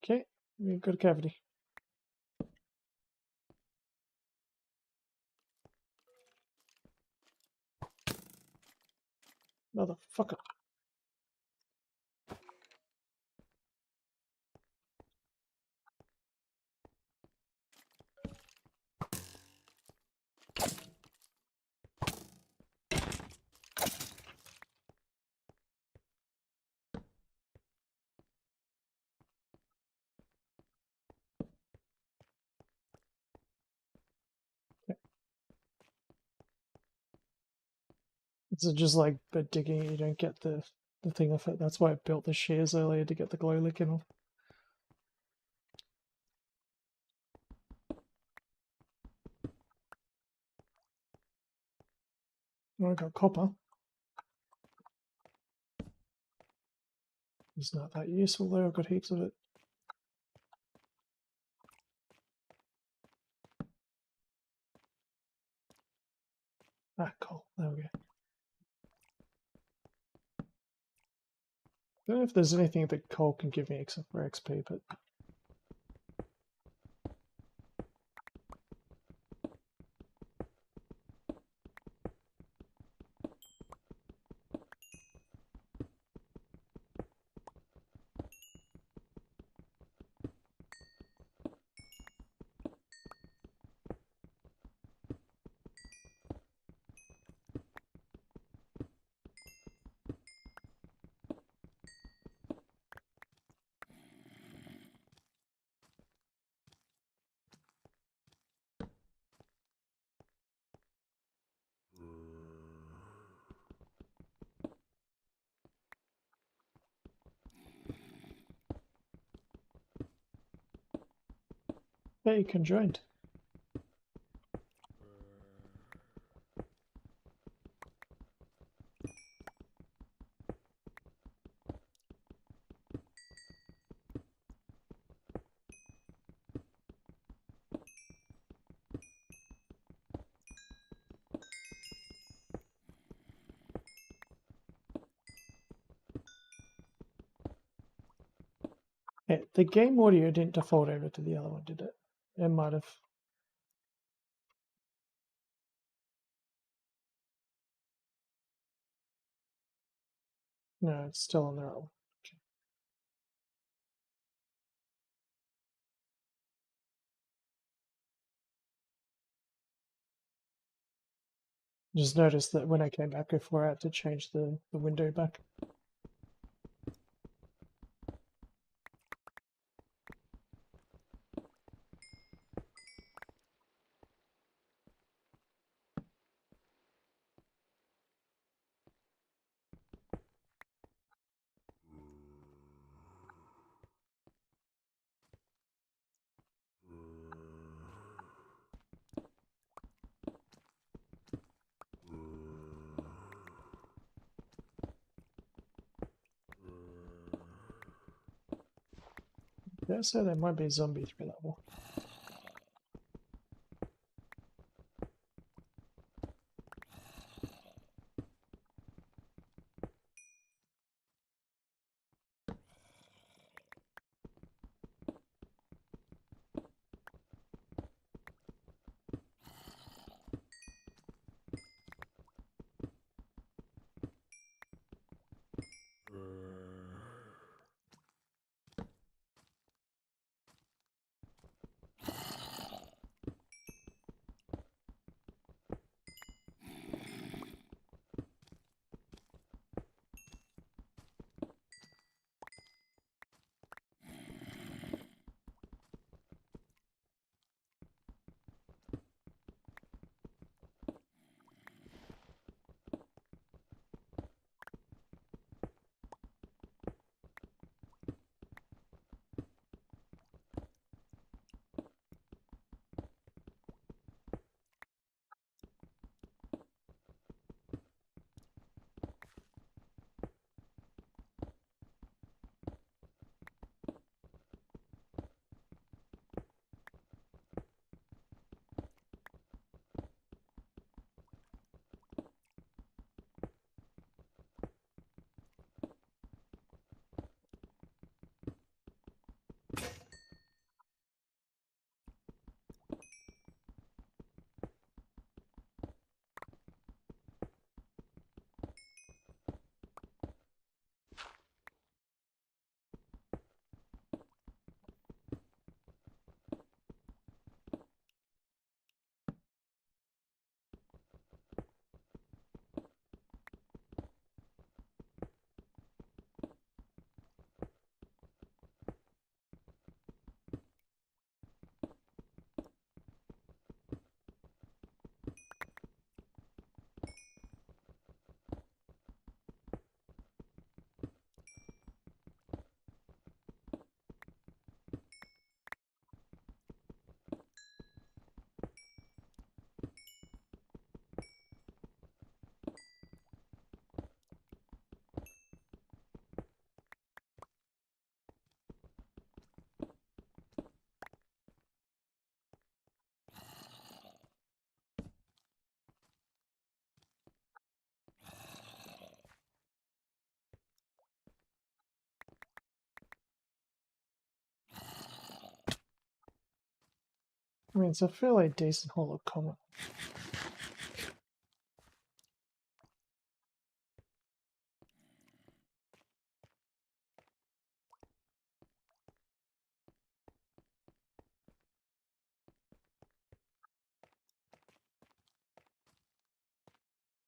Okay, we've got a cavity. Motherfucker. It's just like bit digging, you don't get the thing off it. That's why I built the shears earlier to get the glow licking off. Oh, I got copper. It's not that useful though, I've got heaps of it. Ah, coal. There we go. I don't know if there's anything that coal can give me except for XP, but... Hey, conjoined. Hey, the game audio didn't default over to the other one, did it? It might have. No, it's still on their own. Okay. Just noticed that when I came back before, I had to change the window back. Yeah, so there might be a zombie through that wall. I mean, it's a fairly decent hole of comet.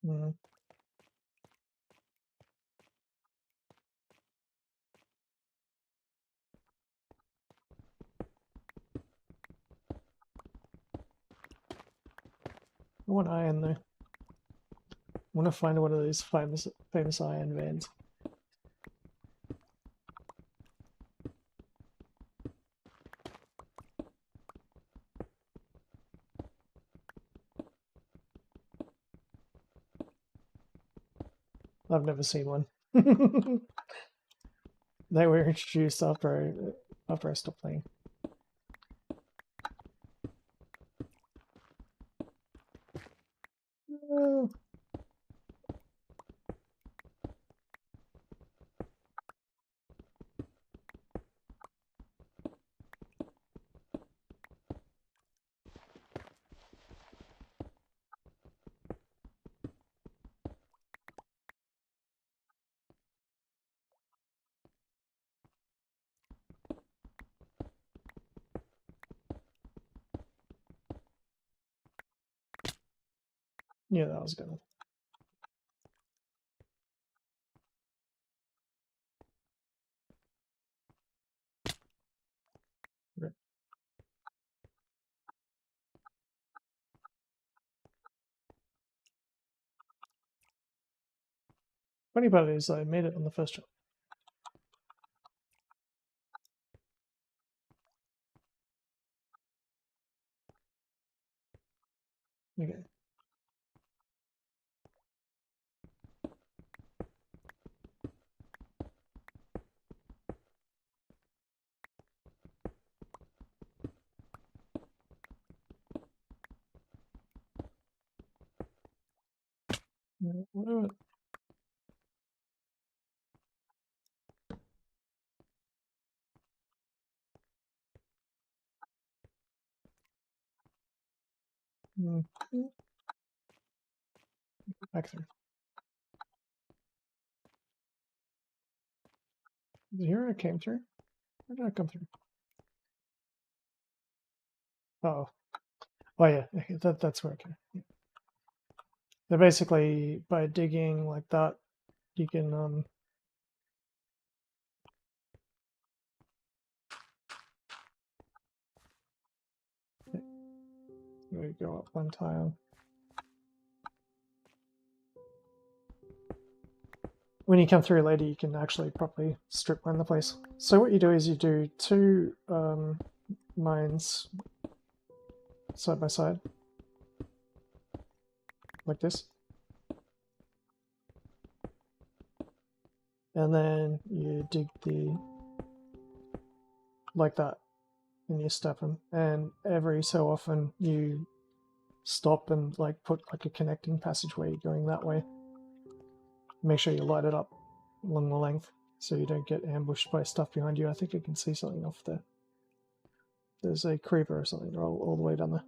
Mm. I want iron though. I want to find one of those famous iron vans. I've never seen one. They were introduced after I stopped playing. Oh. Yeah, that was gonna. Right. Funny part is I made it on the first try. Okay. Whatever. Back through. Is it here I came through? Where did I come through? Oh. Oh yeah, okay, that's where I came. Yeah. So basically, by digging like that, you can we go up one tile. When you come through later, you can actually properly strip mine the place. So what you do is you do two mines side by side, like this. And then you dig like that, and you step them. And every so often you stop and like put like a connecting passageway going that way. Make sure you light it up along the length so you don't get ambushed by stuff behind you. I think I can see something off there. There's a creeper or something all the way down there.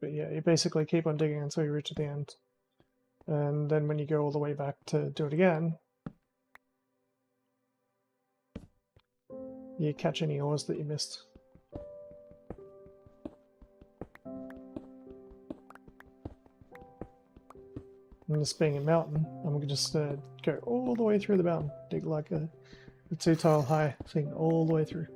But yeah, you basically keep on digging until you reach the end. And then when you go all the way back to do it again, you catch any ores that you missed. And this being a mountain, I'm gonna just go all the way through the mountain, dig like a 2-tile high thing all the way through.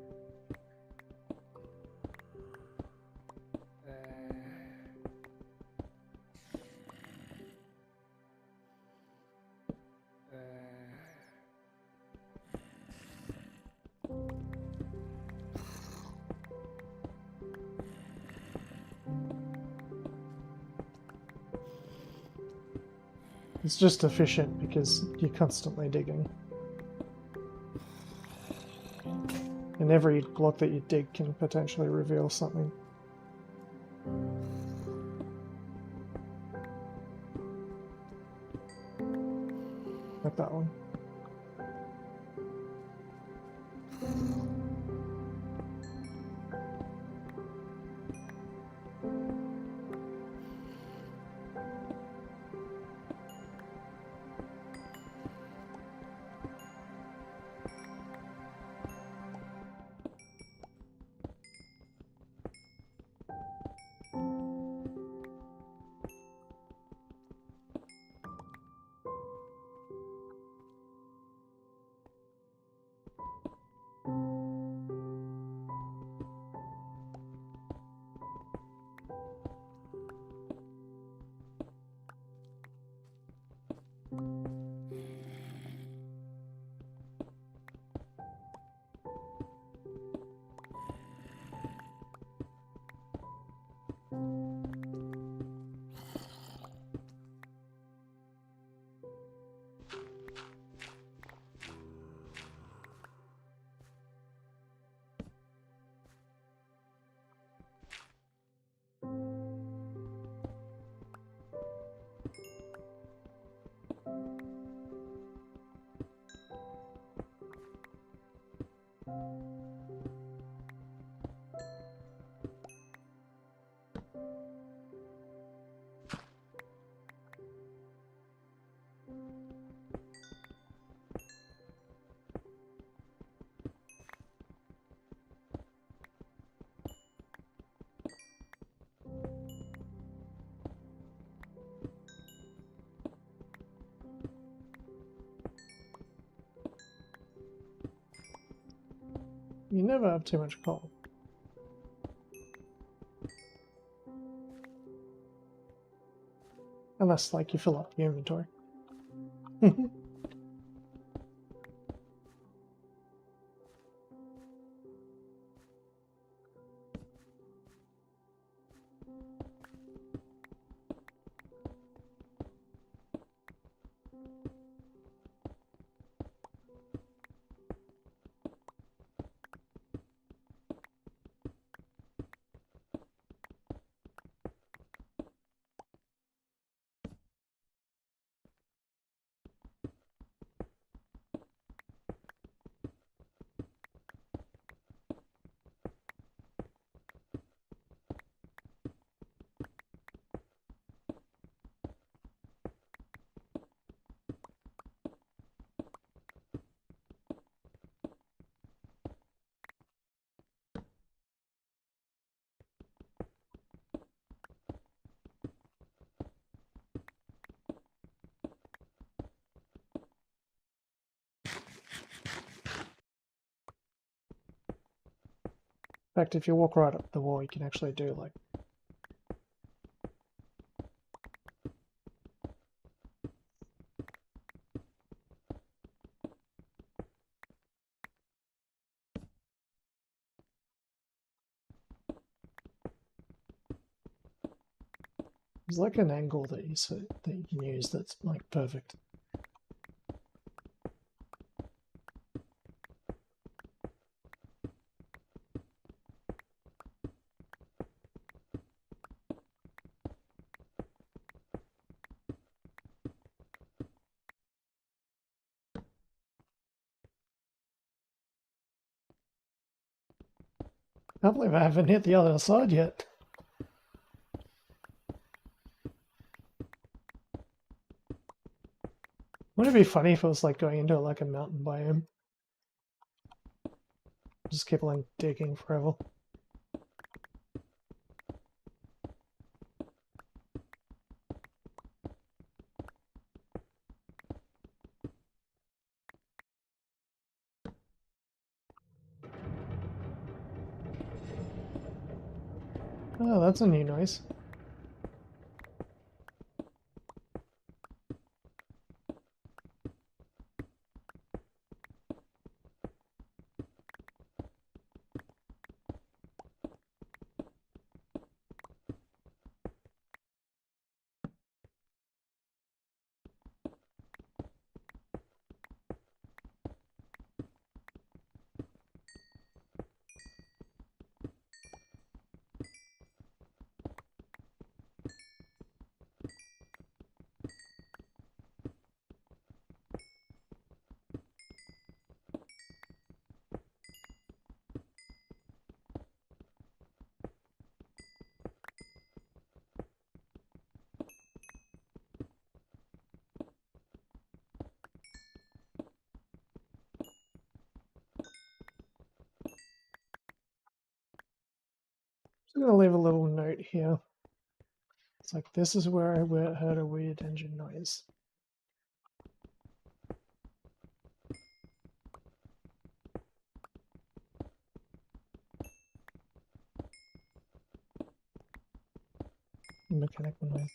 It's just efficient because you're constantly digging. And every block that you dig can potentially reveal something. like that one. You never have too much coal. Unless, like, you fill up your inventory. In fact, if you walk right up the wall, you can actually do, like, there's like an angle that you can use that's like perfect. I can't believe I haven't hit the other side yet. Wouldn't it be funny if it was like going into like a mountain biome? Just keep on digging forever. Oh, that's a new noise. I'm going to leave a little note here. It's like, this is where I heard a weird engine noise. Mechanical noise.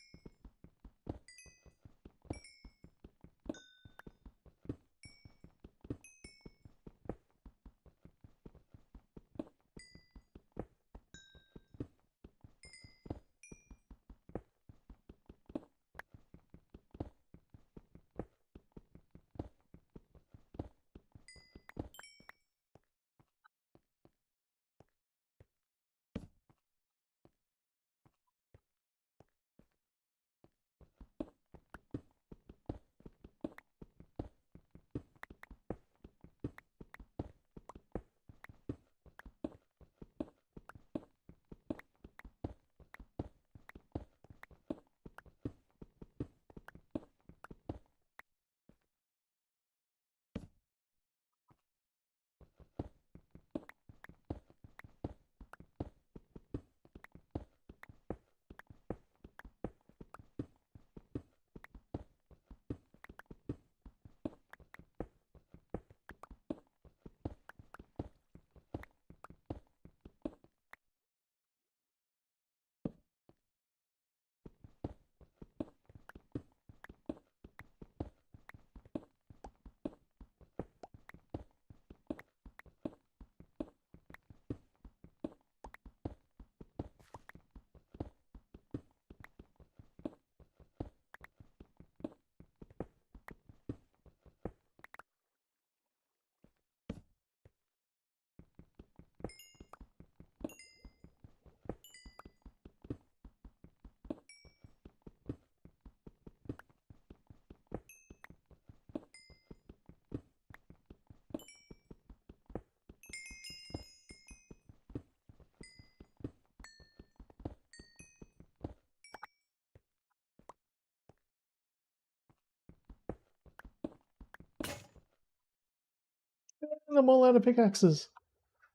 And I'm all out of pickaxes.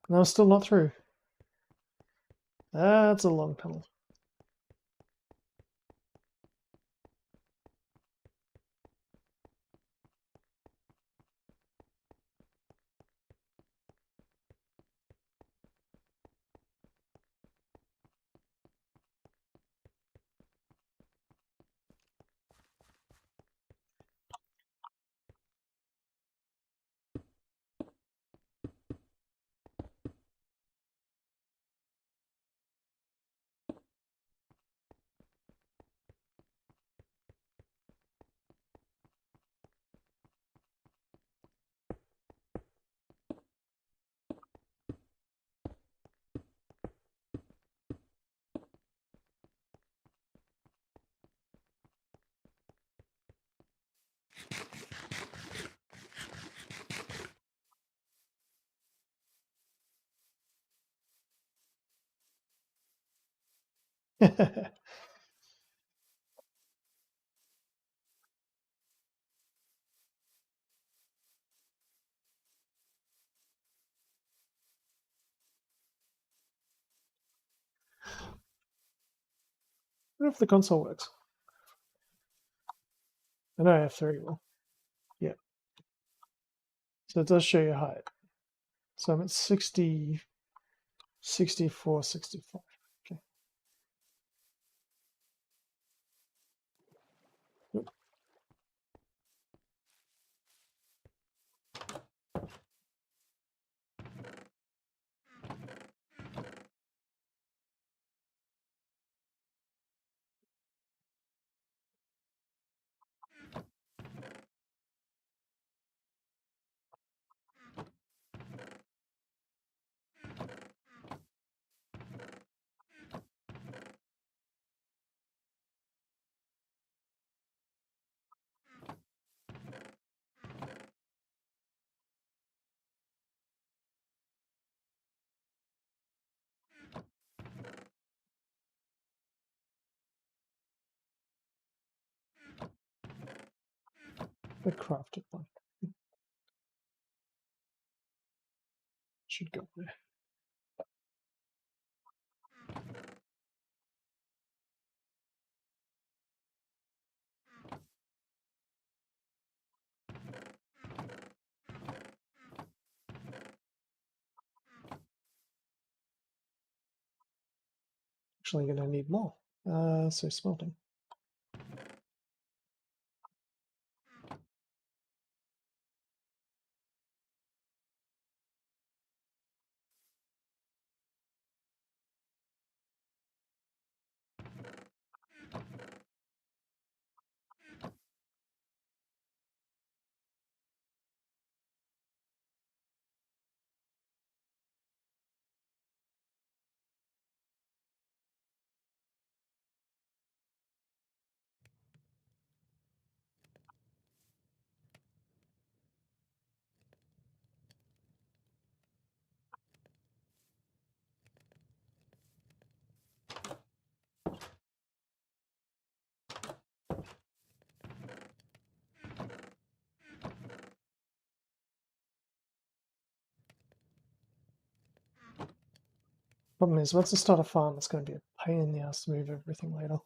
And I'm still not through. That's a long tunnel. What if the console works? I know F3 will. Yeah. So it does show your height. So I'm at 60, 64, 65. Okay. Yep. The crafted one should go there. Actually going to need more. So smelting. Problem is, once I start a farm, it's going to be a pain in the ass to move everything later.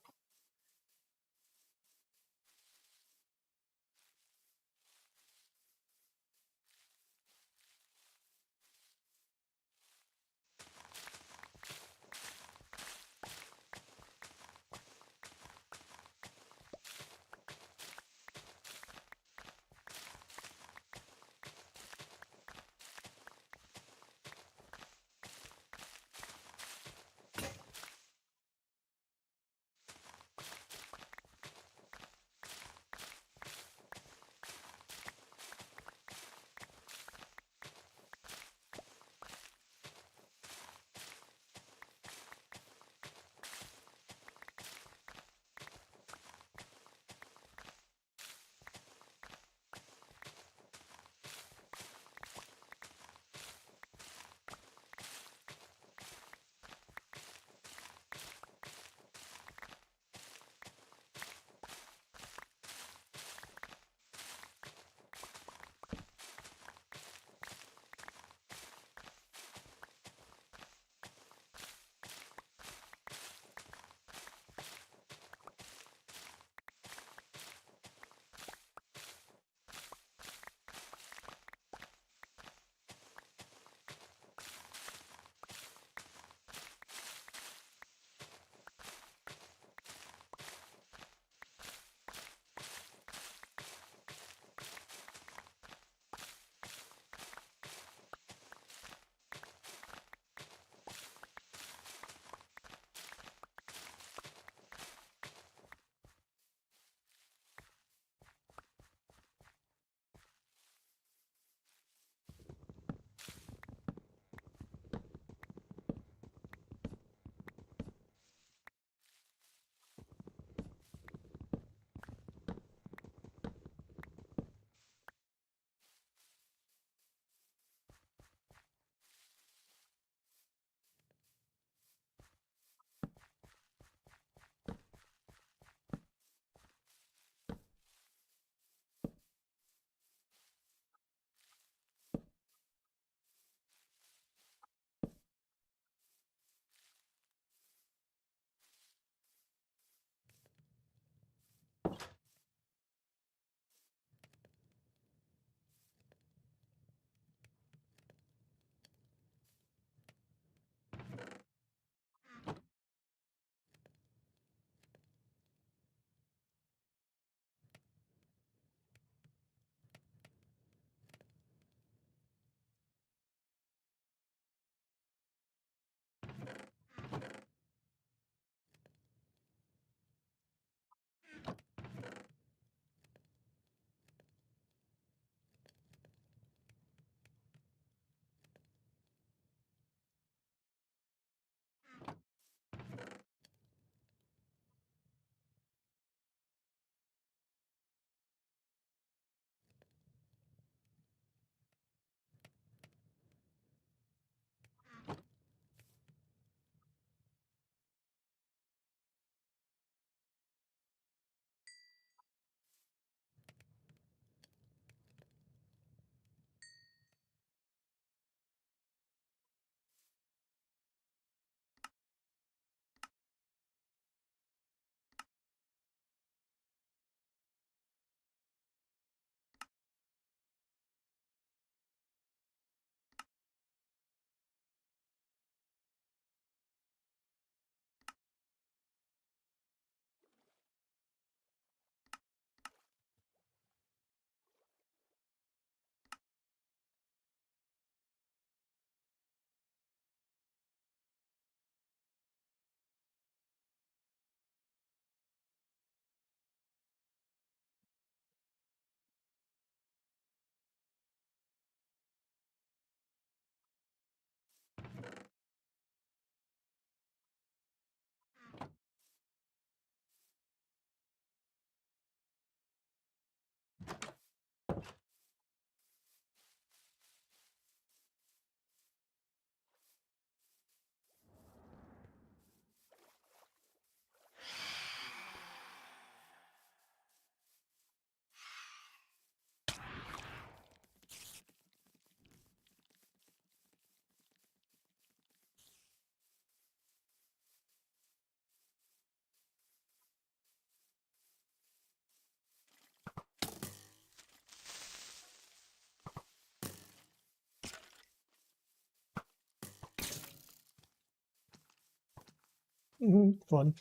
Fun.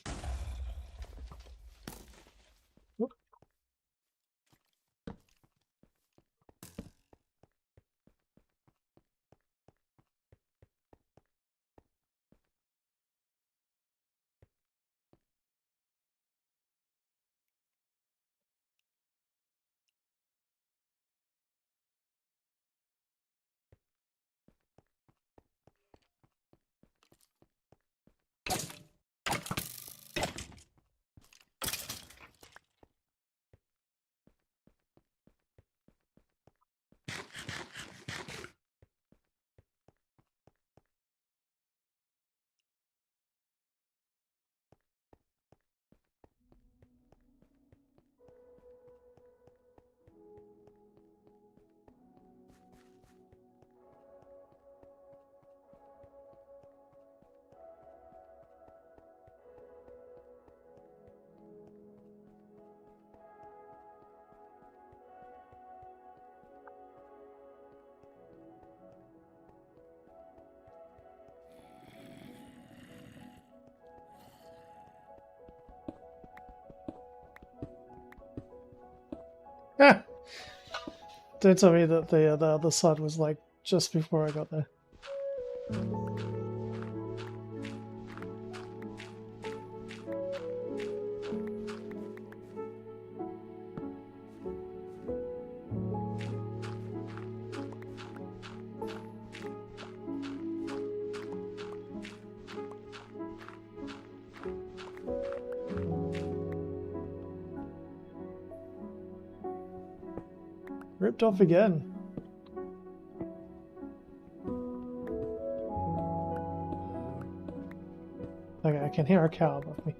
Ah! Don't tell me that the other side was like just before I got there. Ripped off again. Okay, I can hear a cow above me.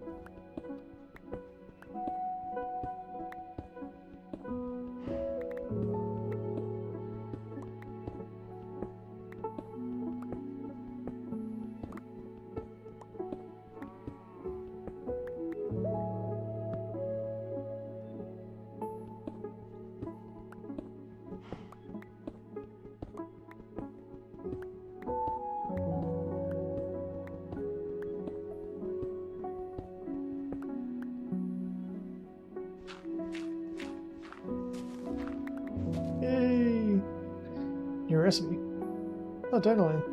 Yay! New recipe. Oh, dandelion.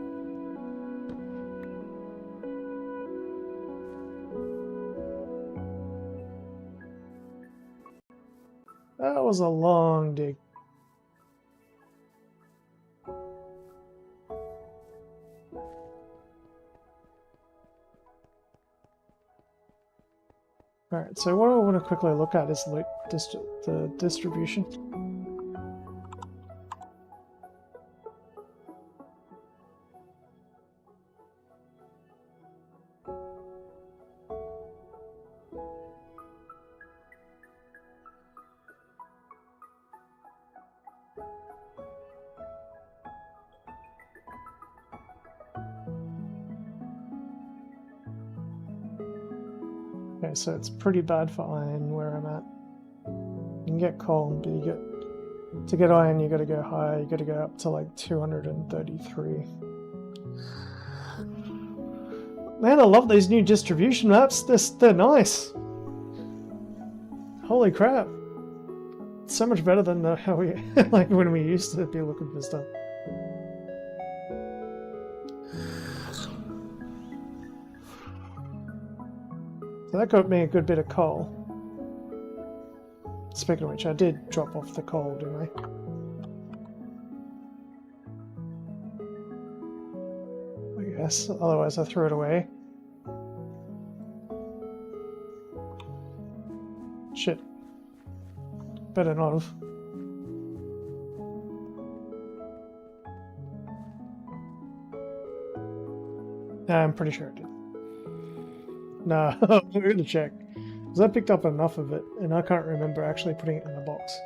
That was a long dig. Alright, so what I want to quickly look at is the distribution. Okay, so it's pretty bad for iron where I'm at. You can get coal, but to get iron you gotta go higher, you gotta go up to like 233. Man, I love these new distribution maps. They're nice. Holy crap. It's so much better than how we like when we used to be looking for stuff. So that got me a good bit of coal. Speaking of which, I did drop off the coal, didn't I? I guess, otherwise I threw it away. Shit. Better not have. Nah, I'm pretty sure I did. Nah, we're gonna check. Because I picked up enough of it, and I can't remember actually putting it in the box.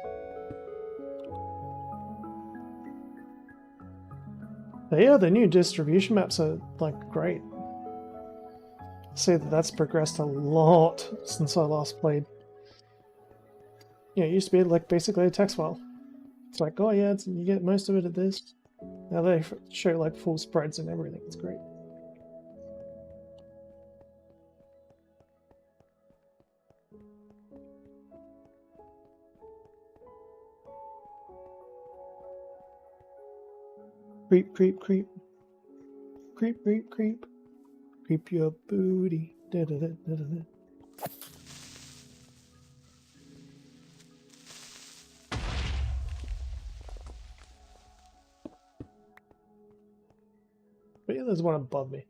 But yeah, the new distribution maps are, like, great. See that that's progressed a lot since I last played. Yeah, it used to be, like, basically a text file. It's like, oh yeah, you get most of it at this. Now they show, like, full spreads and everything. It's great. Creep, creep, creep. Creep, creep, creep. Creep your booty. Da, da, da, da, da, da. But yeah, there's one above me.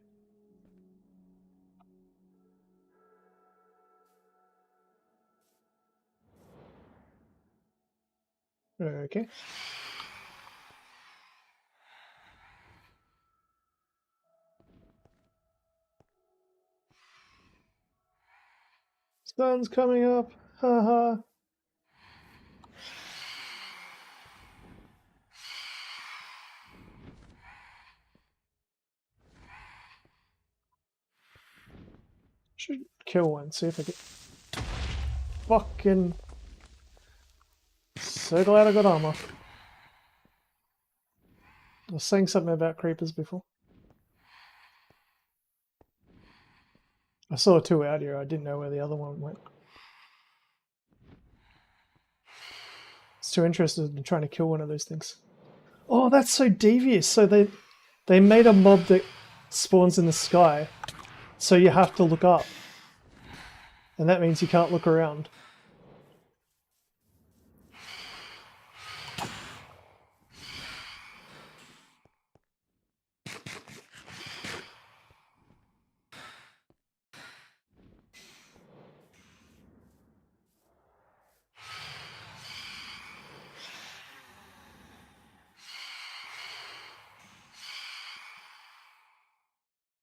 Okay. Sun's coming up. Haha. Should kill one, see if I get fucking so glad I got armor. I was saying something about creepers before. I saw two out here, I didn't know where the other one went. I was too interested in trying to kill one of those things. Oh, that's so devious. So they made a mob that spawns in the sky, so you have to look up. And that means you can't look around.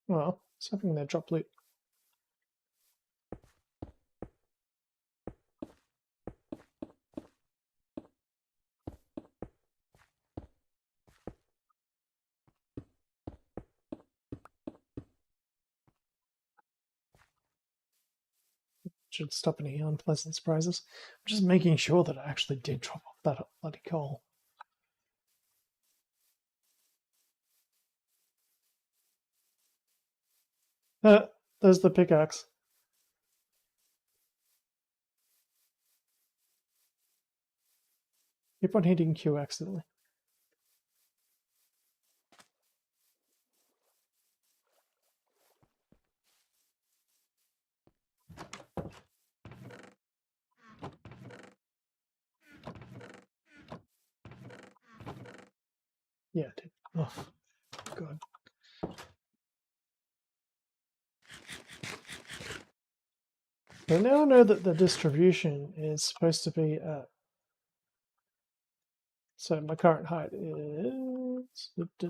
Well, it's happening there, drop loot. Should stop any unpleasant surprises. I'm just making sure that I actually did drop off that bloody coal. There's the pickaxe. Keep on hitting Q accidentally. Yeah, dude. Oh, God. So now I know that the distribution is supposed to be at... So my current height is... Let's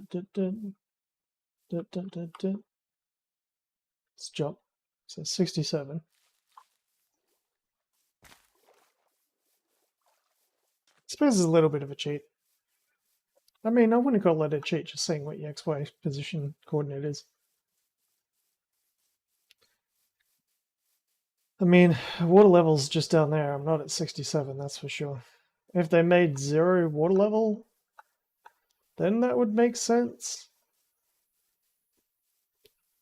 jump. So 67. I suppose it's a little bit of a cheat. I mean, I wouldn't call it a cheat, just saying what your XY position coordinate is. I mean, water level's just down there. I'm not at 67, that's for sure. If they made 0 water level, then that would make sense.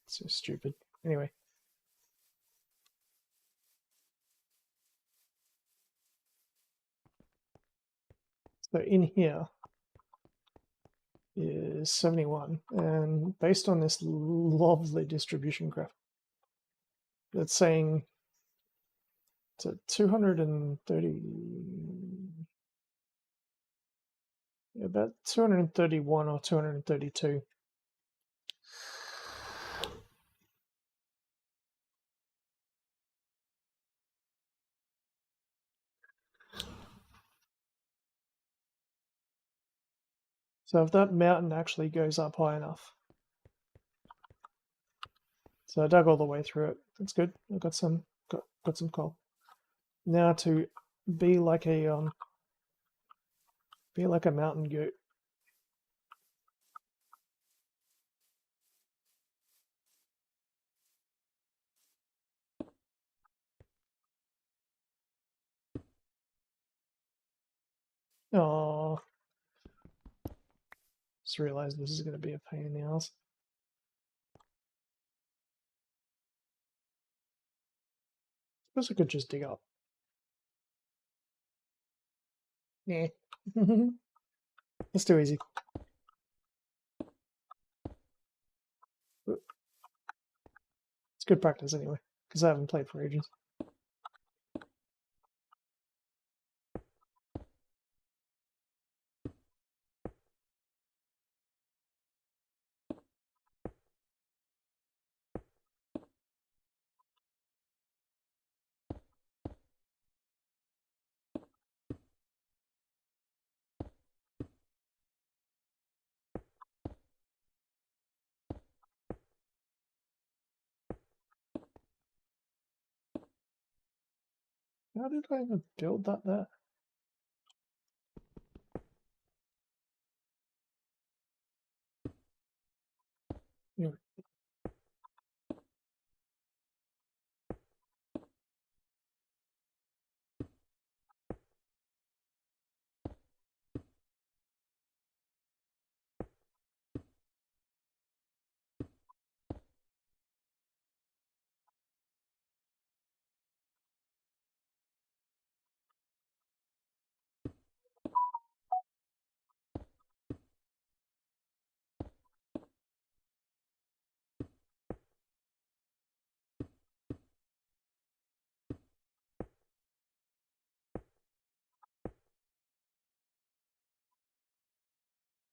So stupid. Anyway. So in here is 71, and based on this lovely distribution graph, it's saying it's at 230, about 231 or 232. So if that mountain actually goes up high enough. So I dug all the way through it. That's good. I got some coal. Now to be like a mountain goat. Oh, just realized this is going to be a pain in the ass. Suppose I could just dig up. Yeah. It's too easy. It's good practice anyway, because I haven't played for ages. How did I even build that there? Yeah.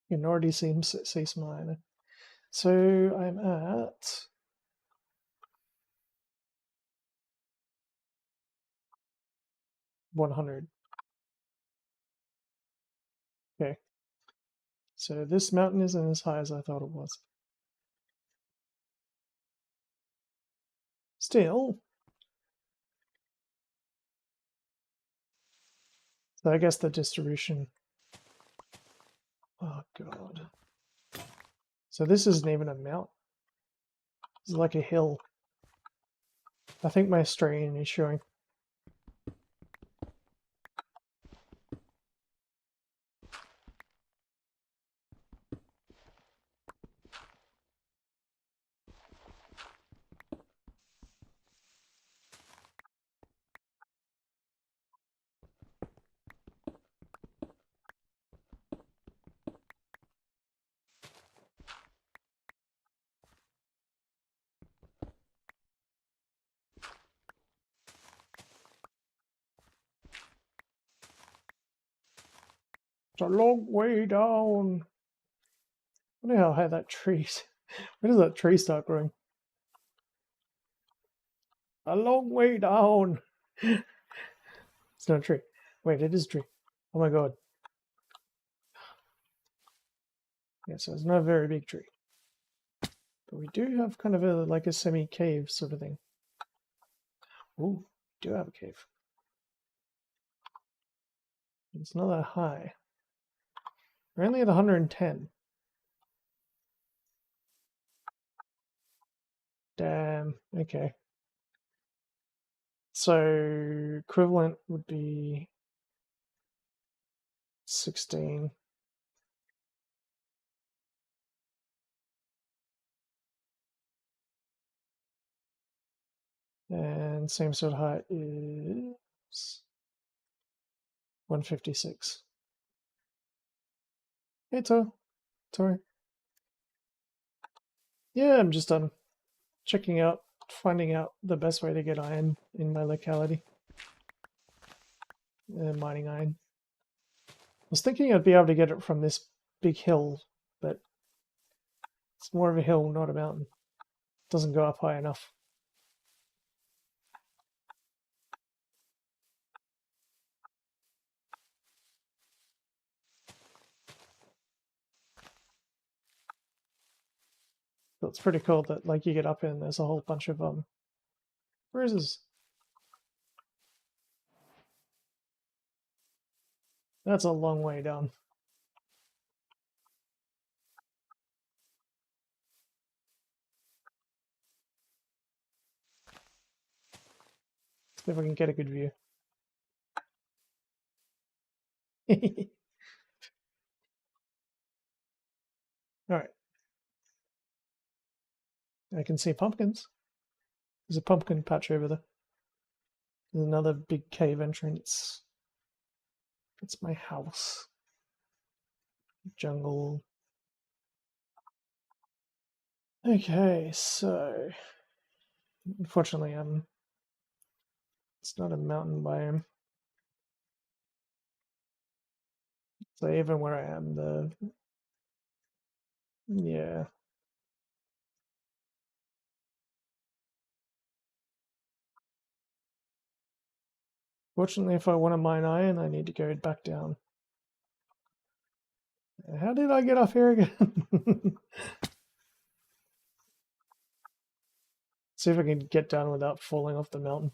You can already see some iron. So I'm at 100. Okay. So this mountain isn't as high as I thought it was. Still. So I guess the distribution. Oh god. So this isn't even a mountain. It's like a hill. I think my Australian is showing. It's a long way down. I wonder how high that tree's. Where does that tree start growing? A long way down. It's not a tree. Wait, it is a tree. Oh my god. Yeah, so it's not a very big tree. But we do have kind of a like a semi-cave sort of thing. Ooh, we do have a cave. It's not that high. We're only at 110. Damn, okay. So equivalent would be 16. And same sort of height is 156. Hey, Tori. Yeah, I'm just checking out, finding out the best way to get iron in my locality. Mining iron. I was thinking I'd be able to get it from this big hill, but it's more of a hill, not a mountain. It doesn't go up high enough. So it's pretty cool that like you get up and there's a whole bunch of where is this? That's a long way down. See if I can get a good view. Alright. I can see pumpkins. There's a pumpkin patch over there. There's another big cave entrance. It's my house. Jungle. Okay, so Unfortunately, it's not a mountain biome. So even where I am, yeah. Fortunately, if I want to mine iron, I need to go back down. How did I get up here again? See if I can get down without falling off the mountain.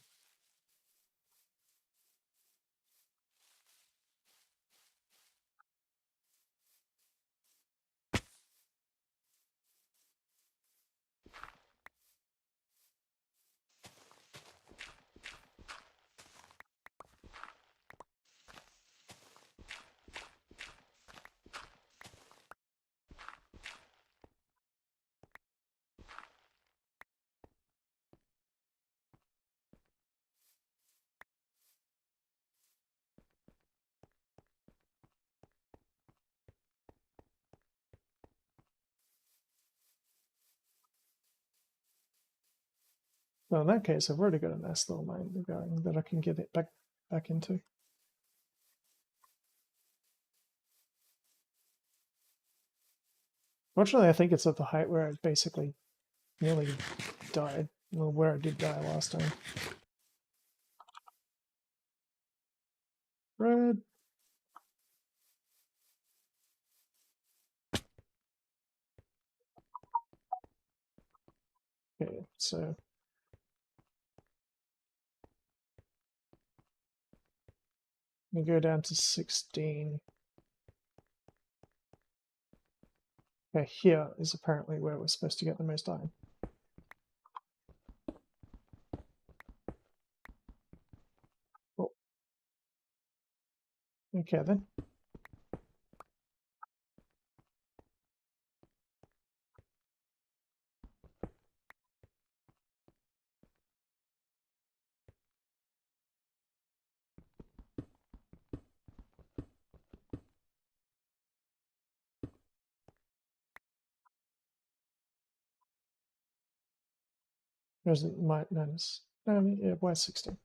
Well, in that case, I've already got a nice little mine going that I can get it back into. Fortunately, I think it's at the height where I basically nearly died. Well, where I did die last time. Red. Okay, so we go down to 16. Okay, here is apparently where we're supposed to get the most iron. Oh. Okay then. There's my minus. Yeah, why 16?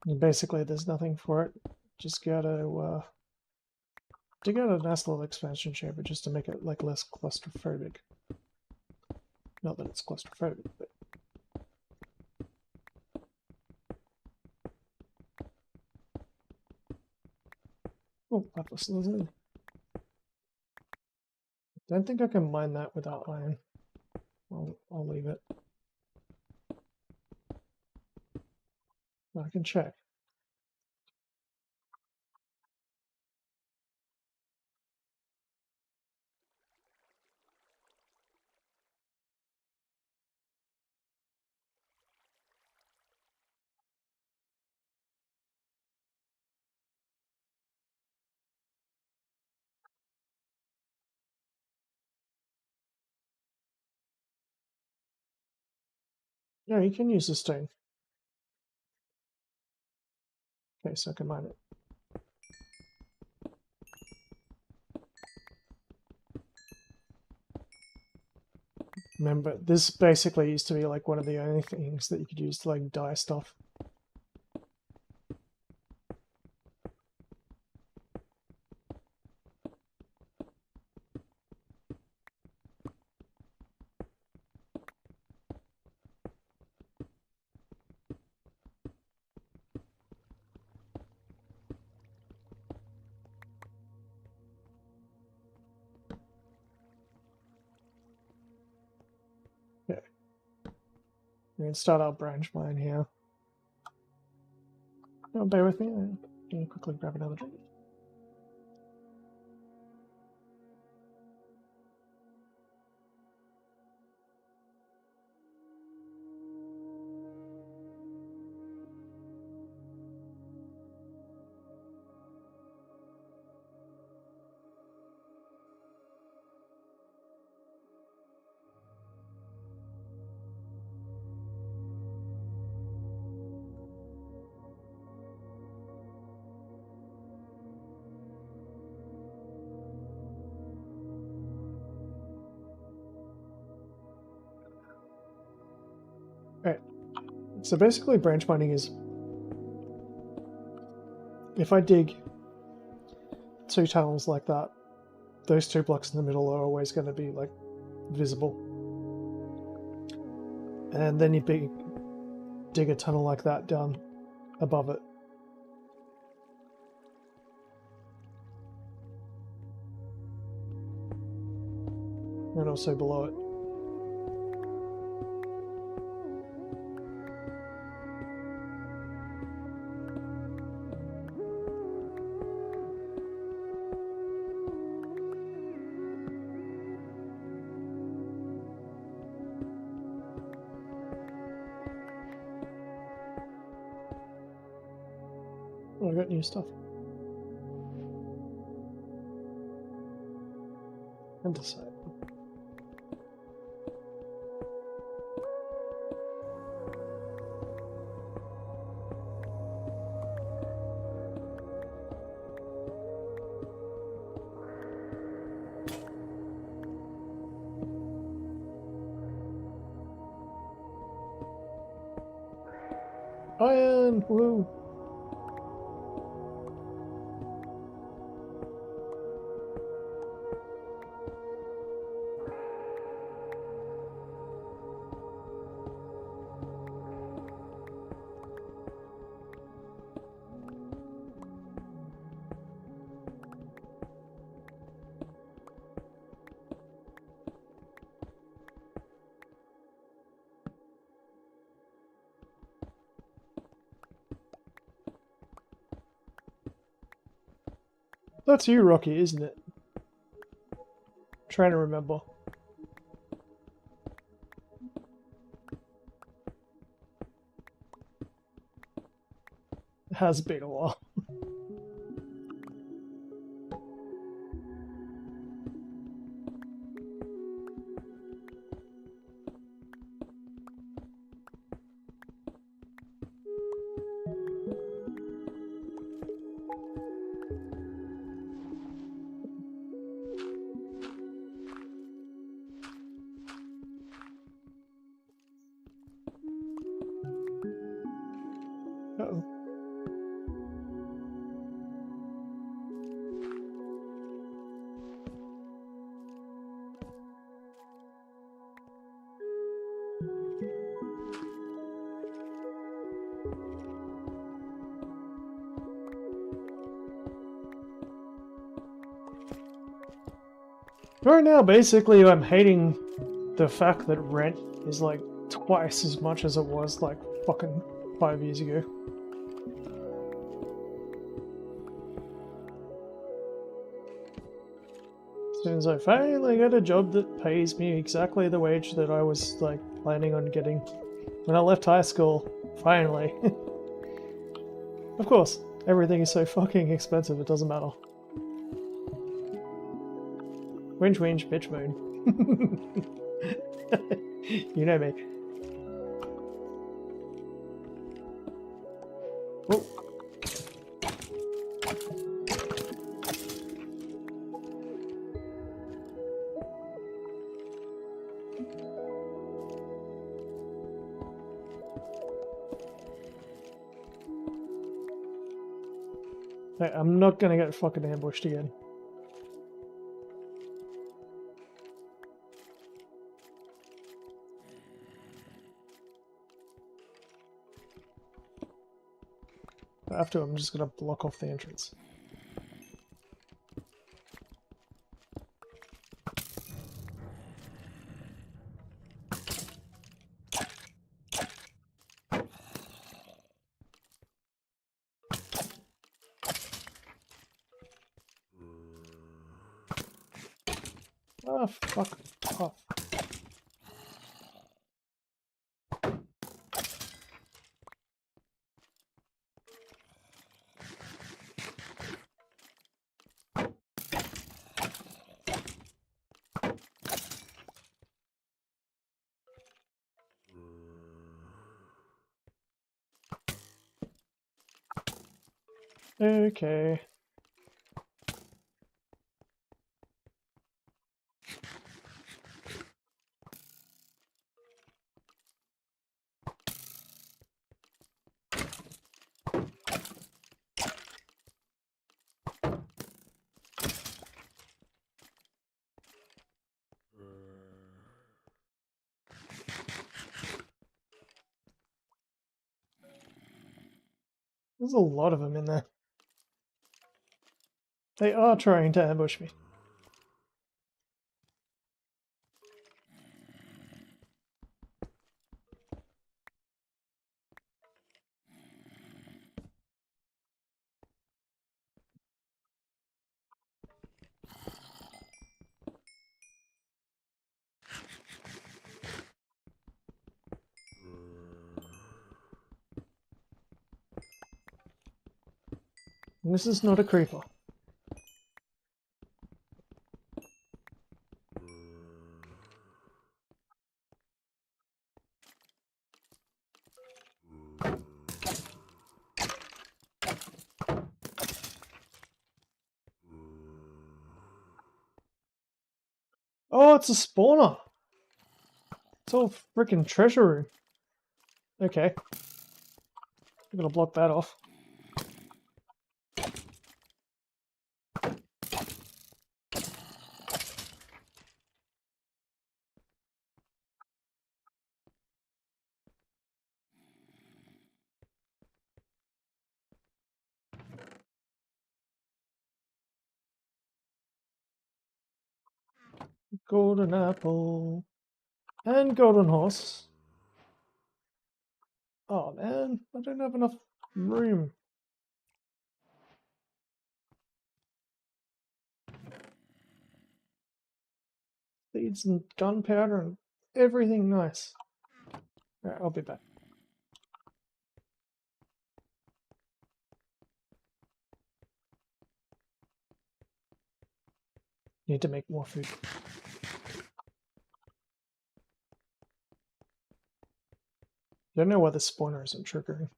And basically, there's nothing for it. Just gotta dig out a nice little expansion chamber just to make it like less claustrophobic. Not that it's claustrophobic, but oh, lapis lazuli. Don't think I can mine that without iron. I'll leave it. I can check. Yeah, you can use the stone. Okay, so I can mine it. Remember, this basically used to be like one of the only things that you could use to like dye stuff. Yeah. We can start our branch mine here. Oh, bear with me. I'm gonna quickly grab another drink. Alright, so basically branch mining is if I dig 2 tunnels like that, those 2 blocks in the middle are always going to be like visible. And then you dig a tunnel like that down above it. And also below it. Oh, I got new stuff. And decide. Iron! Woo! That's you, Rocky, isn't it? Trying to remember. It has been a while. Uh-oh. Right now, basically, I'm hating the fact that rent is like twice as much as it was like fucking 5 years ago. As soon as I finally get a job that pays me exactly the wage that I was like planning on getting when I left high school, finally. Of course, everything is so fucking expensive, it doesn't matter. Winch winch, bitch moon. You know me. Oh. Hey, I'm not gonna get fucking ambushed again. After I'm just gonna block off the entrance. Ah, fuck off. Okay. There's a lot of them in there. They are trying to ambush me. This is not a creeper. Oh, it's a spawner! It's all freaking treasure room. Okay. I'm gonna block that off. Golden apple. And golden horse. Oh man, I don't have enough room. Seeds and gunpowder and everything nice. Alright, I'll be back. Need to make more food. Don't know why the spawner isn't triggering.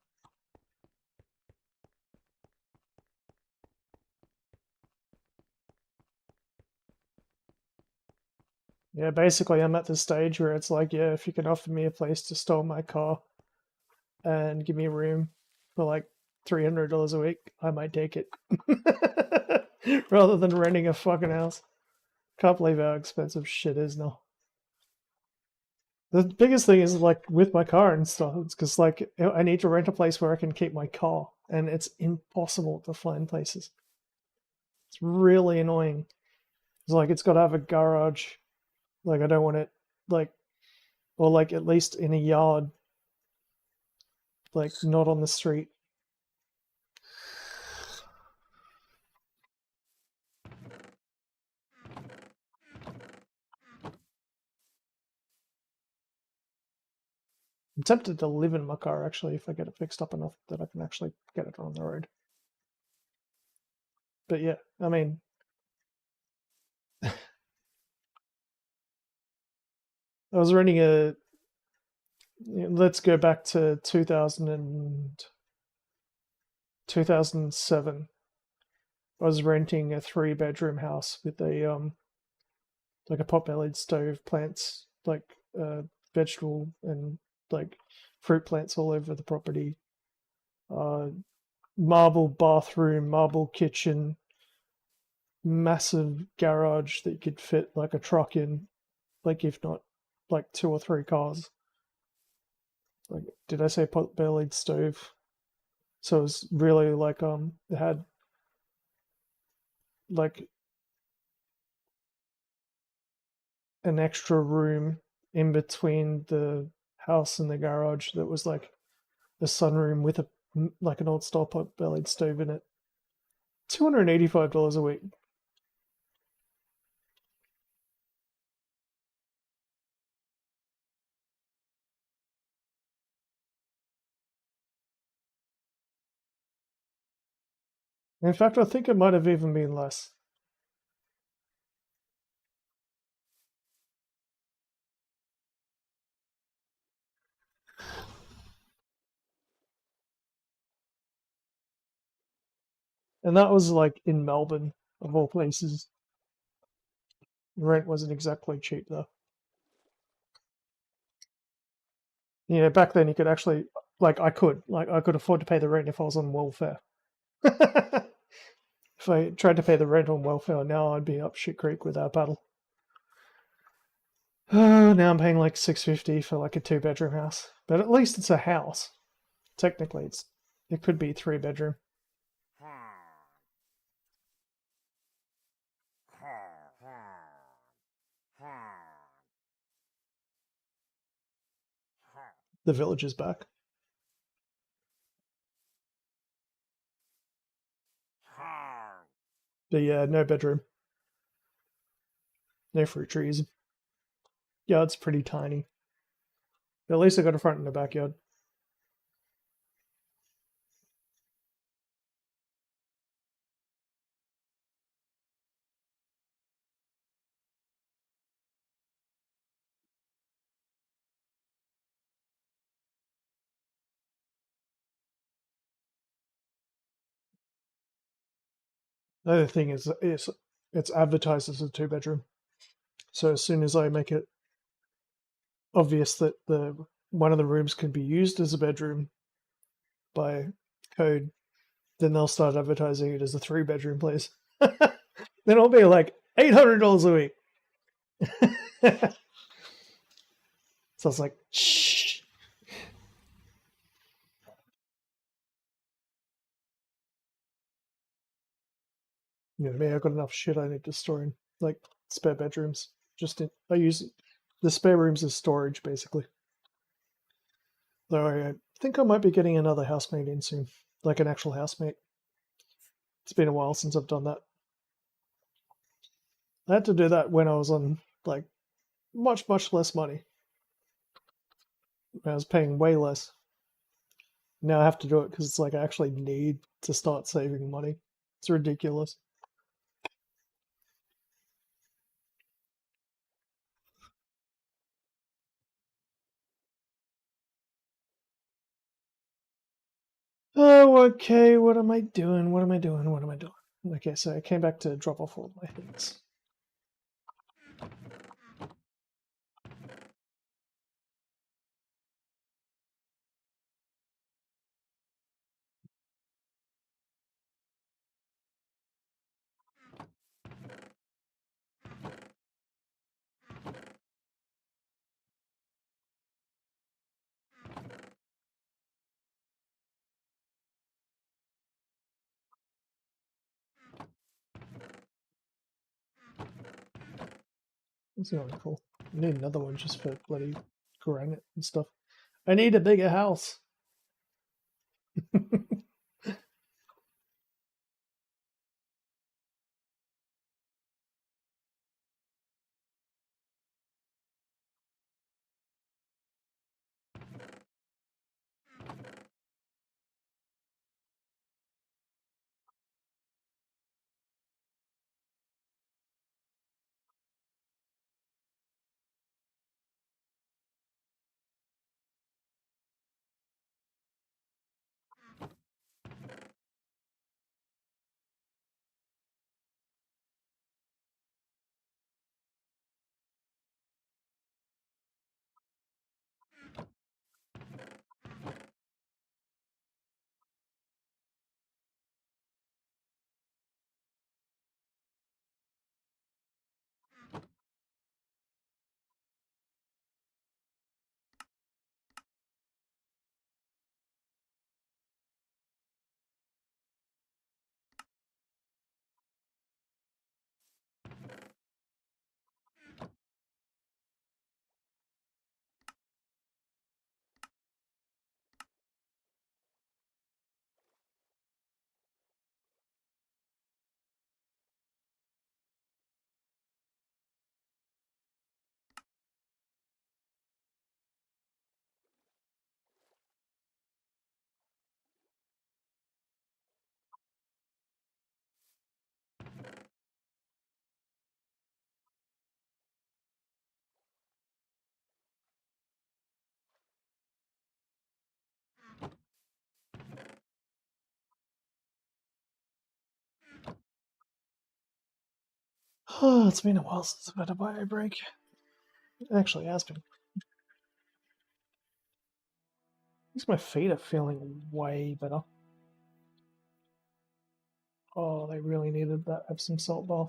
Yeah, basically I'm at the stage where it's like, yeah, if you can offer me a place to store my car and give me room for like $300 a week, I might take it. Rather than renting a fucking house. Can't believe how expensive shit is now. The biggest thing is like with my car and stuff, it's because like I need to rent a place where I can keep my car, and it's impossible to find places. It's really annoying. It's like it's got to have a garage. Like I don't want it like, or like at least in a yard, like not on the street. I'm tempted to live in my car actually if I get it fixed up enough that I can actually get it on the road. But yeah, I mean, I was renting a. Let's go back to 2007. I was renting a 3-bedroom house with a like a pot-bellied stove, plants like vegetable and like fruit plants all over the property. Marble bathroom, marble kitchen, massive garage that you could fit like a truck in, like if not like 2 or 3 cars. Like, did I say pot-bellied stove? So it was really like it had like an extra room in between the house and the garage that was like a sunroom with a like an old style pot-bellied stove in it. $285 a week. In fact, I think it might have even been less. And that was like in Melbourne, of all places. Rent wasn't exactly cheap though. Yeah, back then you could actually, like, I could afford to pay the rent if I was on welfare. If I tried to pay the rent on welfare now, I'd be up shit creek with our paddle. Now I'm paying like $650 for like a 2-bedroom house, but at least it's a house. Technically, it's It could be 3 bedroom. The village is back. But yeah, no bedroom. No fruit trees. Yard's pretty tiny. But at least I got a front and a backyard. The other thing is it's advertised as a 2 bedroom. So as soon as I make it obvious that the one of the rooms can be used as a bedroom by code, then they'll start advertising it as a 3 bedroom place. Then it'll be like $800 a week. So it's like, shh. You know, maybe I've got enough shit I need to store in like spare bedrooms. I use the spare rooms as storage basically. Though I think I might be getting another housemate in soon, like an actual housemate. It's been a while since I've done that. I had to do that when I was on like much less money. I was paying way less. Now I have to do it because it's like I actually need to start saving money. It's ridiculous. Oh, okay. What am I doing? What am I doing? What am I doing? Okay, so I came back to drop off all my things. That's really cool. I need another one just for bloody granite and stuff. I need a bigger house. Oh, it's been a while since I've had a bio break. It actually has been. At least my feet are feeling way better. Oh, they really needed that Epsom salt bath.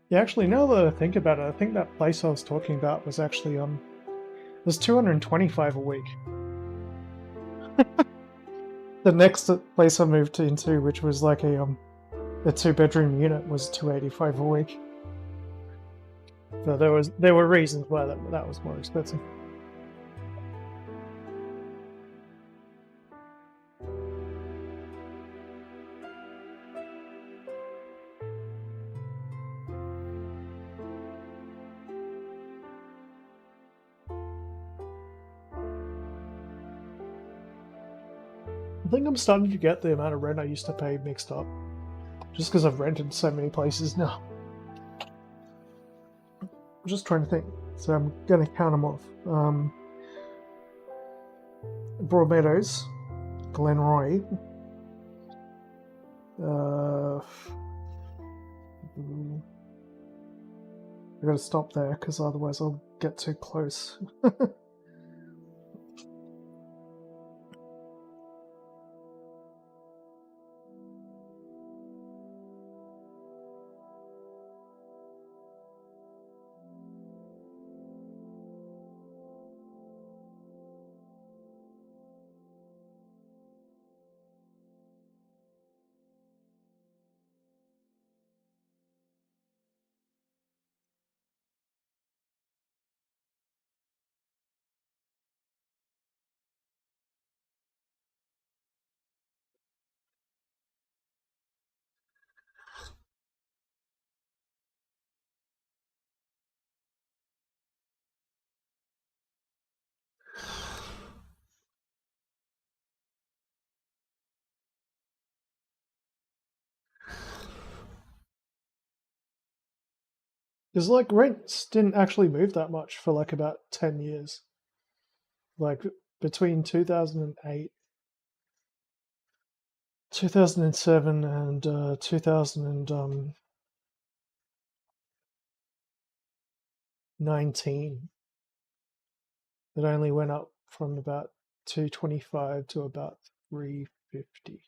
Yeah, actually, now that I think about it, I think that place I was talking about was actually it was 225 a week. The next place I moved into, which was like a 2-bedroom unit, was 285 a week. So there were reasons why that was more expensive. I think I'm starting to get the amount of rent I used to pay mixed up, just because I've rented so many places now. I'm just trying to think, so I'm going to count them off. Broadmeadows, Glenroy, I gotta stop there because otherwise I'll get too close. Because like rents didn't actually move that much for like about 10 years. Like between 2008, 2007 and 2019, it only went up from about 225 to about 350.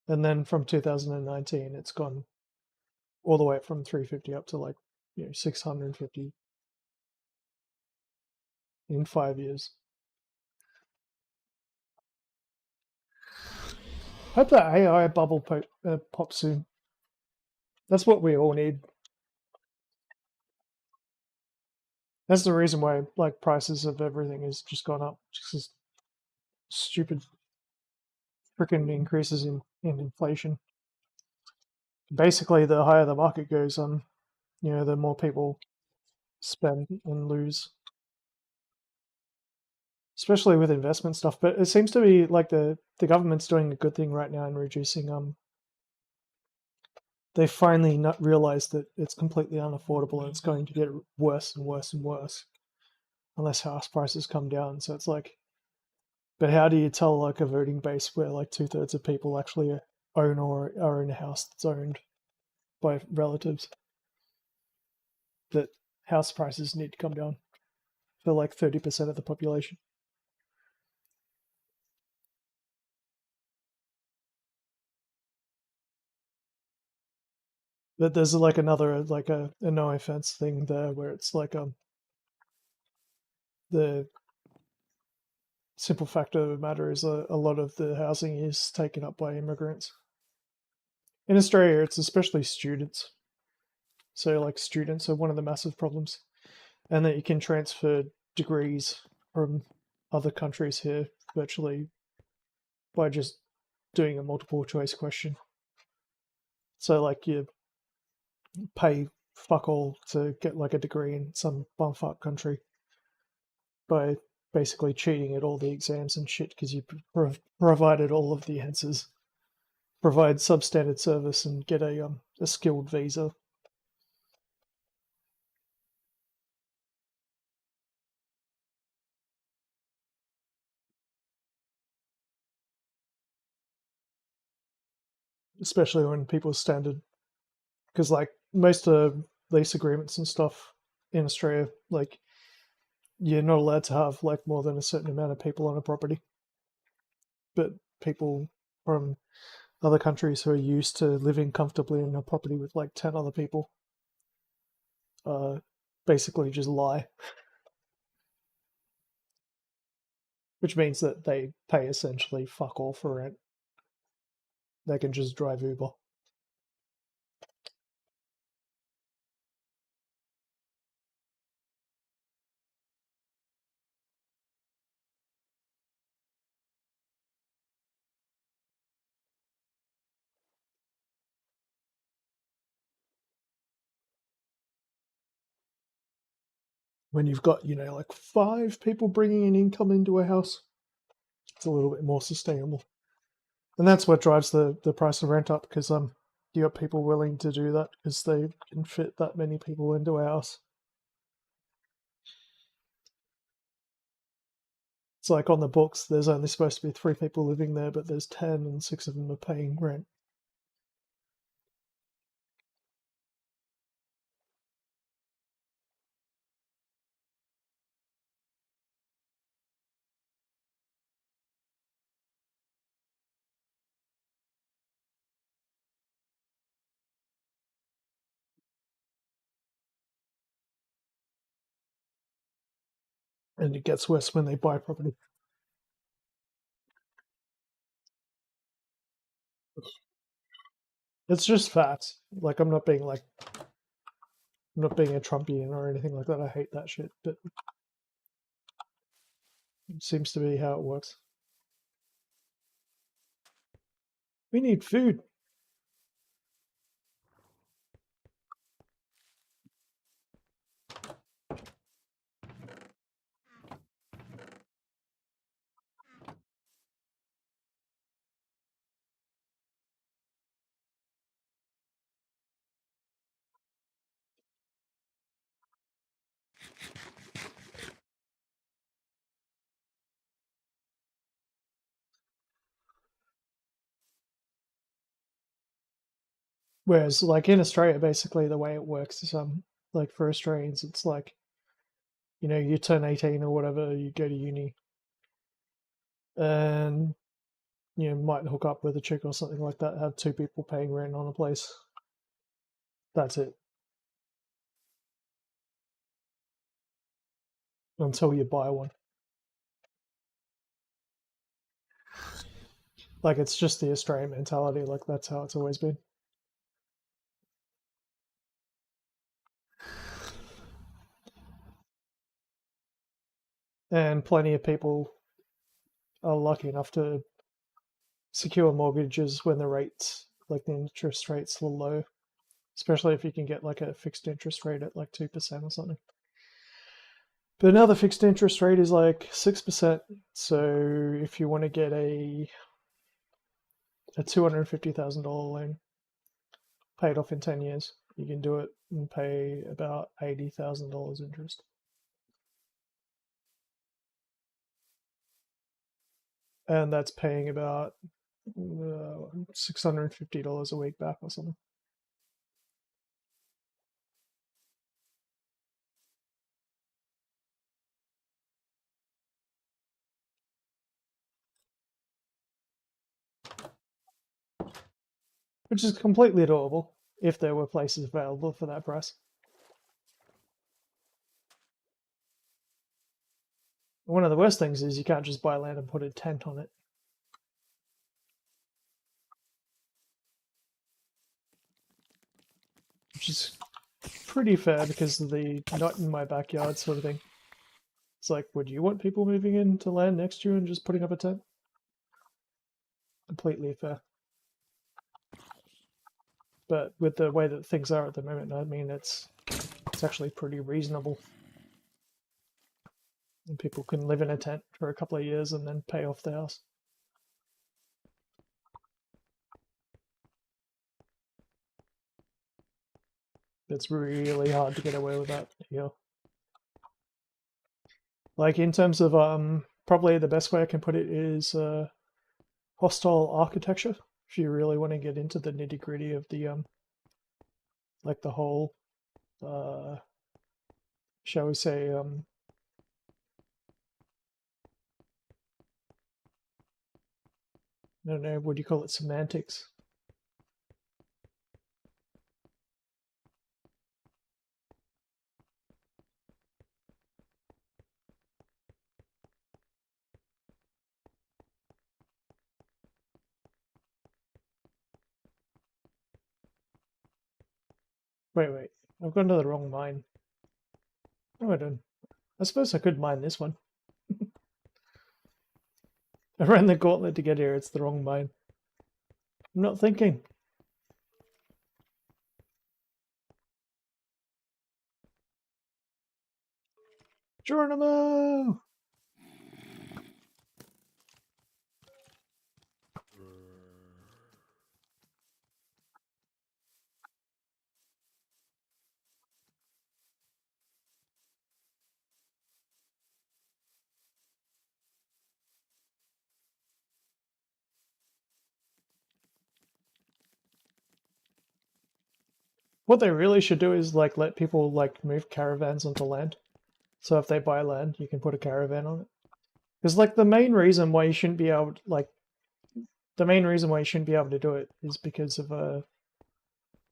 And then from 2019, it's gone all the way from 350 up to like 650 in 5 years. Hope that AI bubble pops soon. That's what we all need. That's the reason why like prices of everything has just gone up. Just stupid freaking increases in inflation. Basically, the higher the market goes, the more people spend and lose, especially with investment stuff. But it seems to be like the government's doing a good thing right now in reducing. They finally not realized that it's completely unaffordable and it's going to get worse and worse and worse unless house prices come down. So it's like, but how do you tell like a voting base where like 2/3 of people actually own or are in a house that's owned by relatives that house prices need to come down for like 30% of the population? But there's like another like a no offense thing there where it's like the simple fact of the matter is a lot of the housing is taken up by immigrants. In Australia, it's especially students. So, like, students are one of the massive problems, and that you can transfer degrees from other countries here virtually by just doing a multiple choice question. So, like, you pay fuck all to get like a degree in some bumfuck country by basically cheating at all the exams and shit because you provided all of the answers, provide substandard service, and get a skilled visa. Especially when people's standard, because like most lease agreements and stuff in Australia, like you're not allowed to have like more than a certain amount of people on a property. But people from other countries who are used to living comfortably in a property with like 10 other people basically just lie, which means that they pay essentially fuck all for rent. They can just drive Uber. When you've got, like 5 people bringing an income into a house, it's a little bit more sustainable. And that's what drives the price of rent up, because you got people willing to do that because they can fit that many people into a house. It's like on the books, there's only supposed to be 3 people living there, but there's 10 and 6 of them are paying rent. And it gets worse when they buy property. It's just facts. Like I'm not being a Trumpian or anything like that. I hate that shit, but it seems to be how it works. We need food. Whereas, like in Australia, basically the way it works is, like for Australians, it's like, you turn 18 or whatever, you go to uni, and might hook up with a chick or something like that. Have 2 people paying rent on a place. That's it. Until you buy one. Like it's just the Australian mentality. Like that's how it's always been. And plenty of people are lucky enough to secure mortgages when the rates, like the interest rates, are low. Especially if you can get like a fixed interest rate at like 2% or something. But now the fixed interest rate is like 6%. So if you want to get a $250,000 loan paid off in 10 years, you can do it and pay about $80,000 interest. And that's paying about $650 a week back or something. Which is completely adorable if there were places available for that price. One of the worst things is you can't just buy land and put a tent on it. Which is pretty fair because of the not in my backyard sort of thing. It's like, would you want people moving into land next to you and just putting up a tent? Completely fair. But with the way that things are at the moment, I mean, it's actually pretty reasonable. And people can live in a tent for a couple of years and then pay off the house. It's really hard to get away with that here. Like in terms of probably the best way I can put it is hostile architecture. If you really want to get into the nitty gritty of the like the whole shall we say I don't know, what do you call it, semantics? Wait, I've gone to the wrong mine. No, I don't. I suppose I could mine this one. I ran the gauntlet to get here, it's the wrong mine. I'm not thinking. Geronimo! What they really should do is like let people like move caravans onto land. So if they buy land, you can put a caravan on it. Because like the main reason why you shouldn't be able to, do it is because of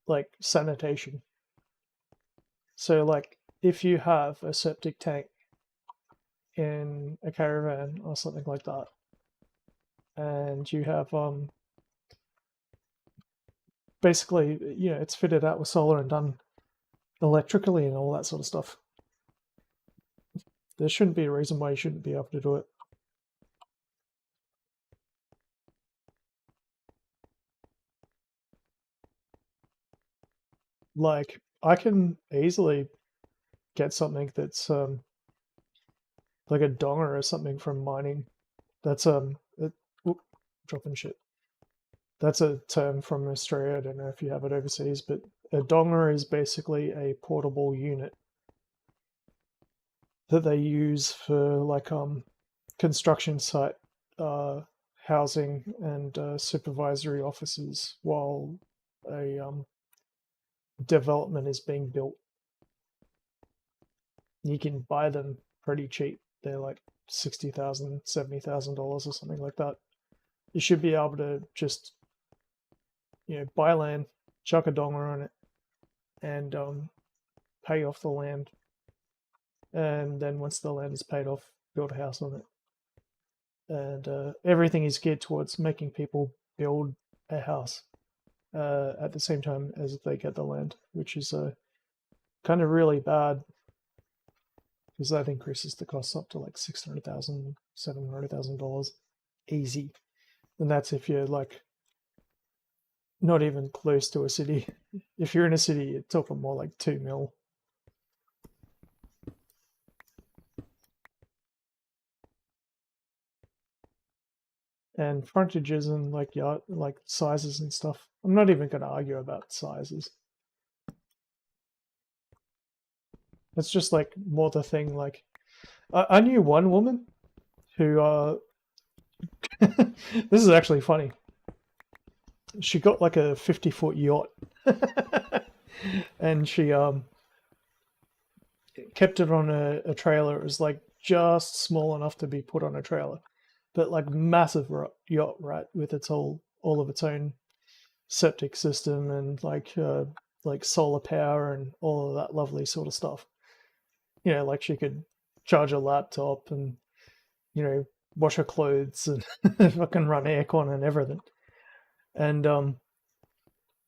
like sanitation. So like if you have a septic tank in a caravan or something like that, and you have basically, it's fitted out with solar and done electrically and all that sort of stuff, there shouldn't be a reason why you shouldn't be able to do it. Like I can easily get something that's like a donger or something from mining. That's dropping shit. That's a term from Australia. I don't know if you have it overseas, but a donger is basically a portable unit that they use for like construction site housing and supervisory offices while a development is being built. You can buy them pretty cheap. They're like $60,000, $70,000 or something like that. You should be able to just buy land, chuck a donger on it, and pay off the land. And then once the land is paid off, build a house on it. And everything is geared towards making people build a house at the same time as they get the land, which is kind of really bad because that increases the cost up to like $600,000, $700,000 easy. And that's if you're like not even close to a city. If you're in a city, you're talking more like 2 mil. And frontages and like yacht, like sizes and stuff. I'm not even going to argue about sizes. It's just like more the thing. Like I knew one woman who this is actually funny. She got like a 50-foot yacht, and she kept it on a trailer. It was like just small enough to be put on a trailer, but like massive yacht, right, with its all of its own septic system and like solar power and all of that lovely sort of stuff. Like she could charge a laptop and wash her clothes and fucking run aircon and everything. And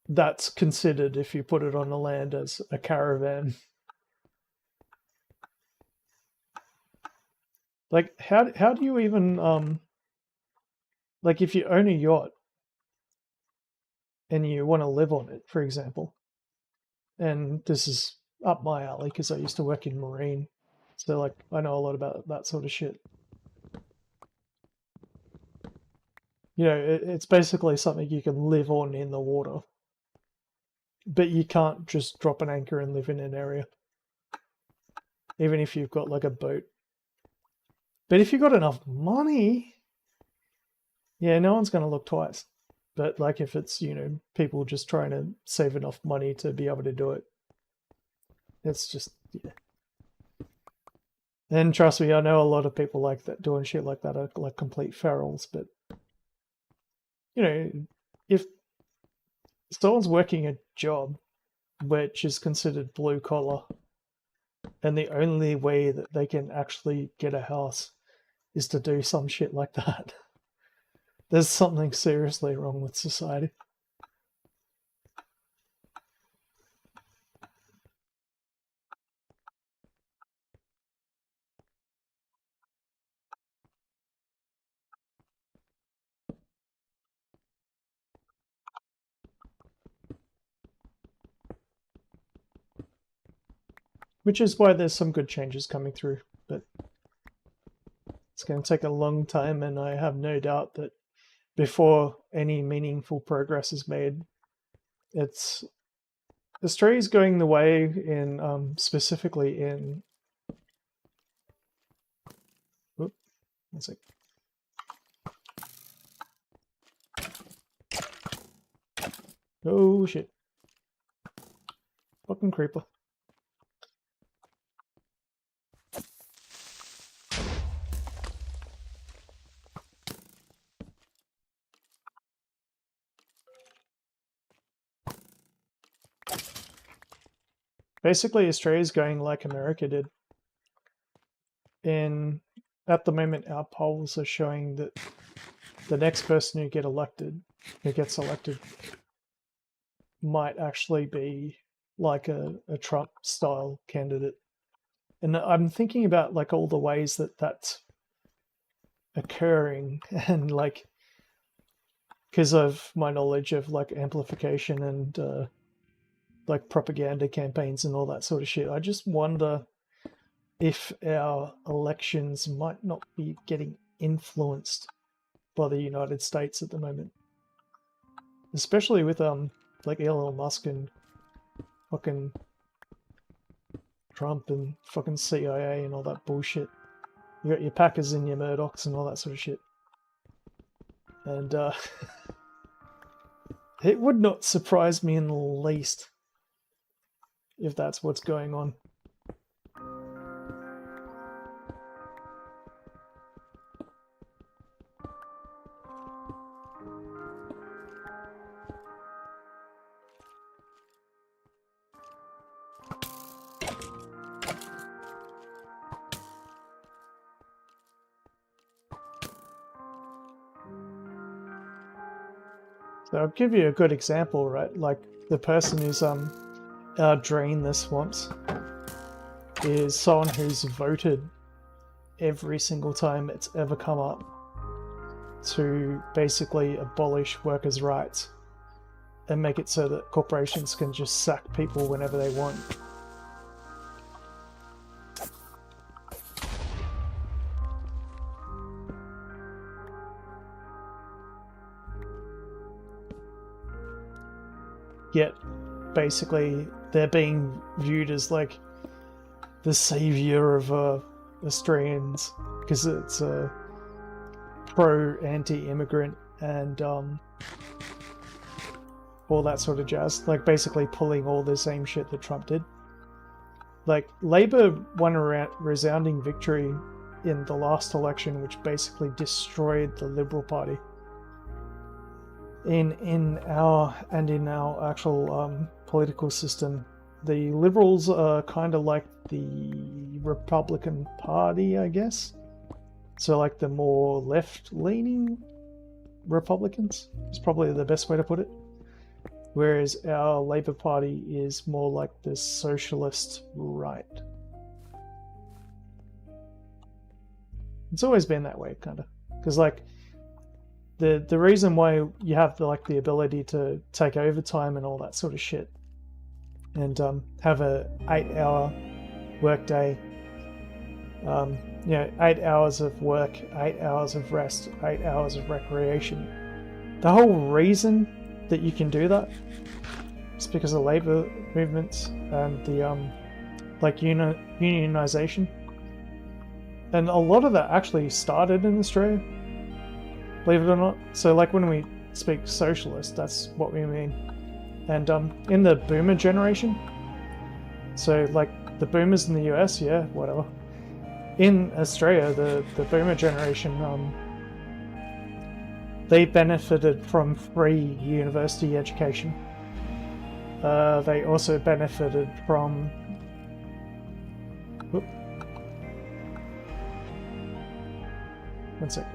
that's considered, if you put it on the land, as a caravan. Like how do you even like if you own a yacht and you want to live on it, for example, and this is up my alley because I used to work in marine, so like I know a lot about that sort of shit. It's basically something you can live on in the water, but you can't just drop an anchor and live in an area, even if you've got like a boat. But if you've got enough money, yeah, no one's going to look twice. But like if it's, people just trying to save enough money to be able to do it, it's just, yeah. And trust me, I know a lot of people like that, doing shit like that are like complete ferals, but you know, if someone's working a job which is considered blue collar, and the only way that they can actually get a house is to do some shit like that, there's something seriously wrong with society. Which is why there's some good changes coming through, but it's going to take a long time, and I have no doubt that before any meaningful progress is made, it's Australia's going the way in specifically in. Whoop, one sec. Oh shit! Fucking creeper. Basically, Australia's going like America did. At the moment, our polls are showing that the next person who gets elected, might actually be like a Trump-style candidate. And I'm thinking about like all the ways that that's occurring, and like because of my knowledge of like amplification and like propaganda campaigns and all that sort of shit, I just wonder if our elections might not be getting influenced by the United States at the moment, especially with like Elon Musk and fucking Trump and fucking CIA and all that bullshit. You got your Packers and your Murdochs and all that sort of shit. And it would not surprise me in the least if that's what's going on. So I'll give you a good example, right? Like the person who's drained the swamps is someone who's voted every single time it's ever come up to basically abolish workers' rights and make it so that corporations can just sack people whenever they want. Yet, basically, they're being viewed as like the savior of Australians because it's pro-anti-immigrant and all that sort of jazz. Like basically pulling all the same shit that Trump did. Like Labor won a resounding victory in the last election, which basically destroyed the Liberal Party. In our actual political system, the Liberals are kind of like the Republican Party, I guess. So like the more left-leaning Republicans is probably the best way to put it. Whereas our Labour Party is more like the socialist right. It's always been that way, kind of, because like the reason why you have the ability to take overtime and all that sort of shit, and have a 8-hour workday, 8 hours of work, 8 hours of rest, 8 hours of recreation. The whole reason that you can do that is because of labor movements and the unionization, and a lot of that actually started in Australia, believe it or not. So like when we speak socialist, that's what we mean. And in the boomer generation, so like the boomers in the US, yeah, whatever. In Australia, the boomer generation they benefited from free university education. They also benefited from... Whoop. One second.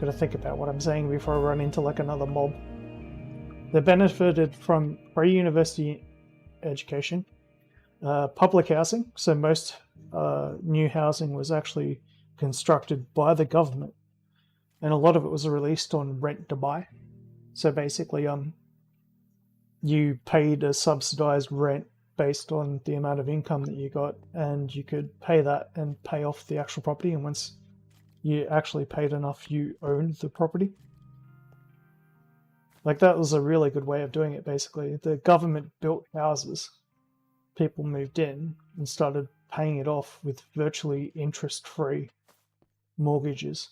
Gotta think about what I'm saying before I run into like another mob. They benefited from free university education, public housing, so most new housing was actually constructed by the government, and a lot of it was released on rent to buy. So basically, you paid a subsidized rent based on the amount of income that you got, and you could pay that and pay off the actual property, and once you actually paid enough, you owned the property. Like, that was a really good way of doing it, basically. The government built houses, people moved in and started paying it off with virtually interest-free mortgages.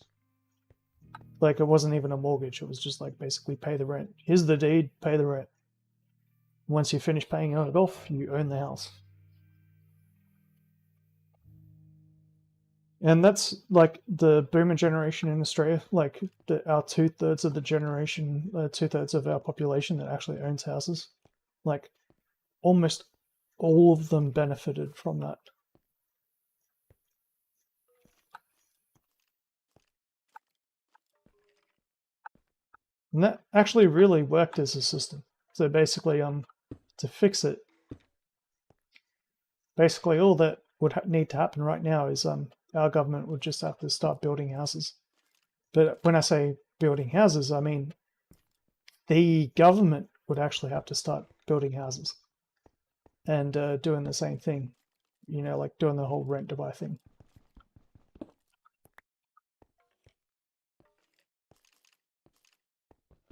Like, it wasn't even a mortgage, it was just like basically pay the rent. Here's the deed, pay the rent. Once you finish paying it off, you own the house. And that's like the boomer generation in Australia, like our 2/3 of the generation, 2/3 of our population that actually owns houses. Like, almost all of them benefited from that. And that actually really worked as a system. So basically, to fix it, basically all that would need to happen right now is our government would just have to start building houses. But when I say building houses, I mean the government would actually have to start building houses and doing the same thing, you know, like doing the whole rent to buy thing.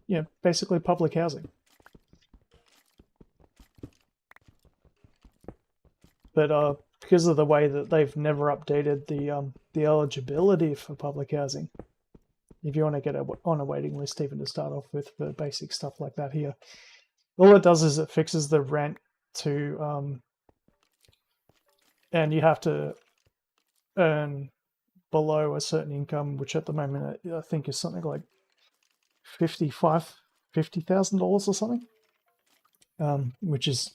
Yeah, basically public housing. But because of the way that they've never updated the eligibility for public housing, if you want to get on a waiting list even to start off with for basic stuff like that here, all it does is it fixes the rent to and you have to earn below a certain income, which at the moment I think is something like $50,000 or something, which is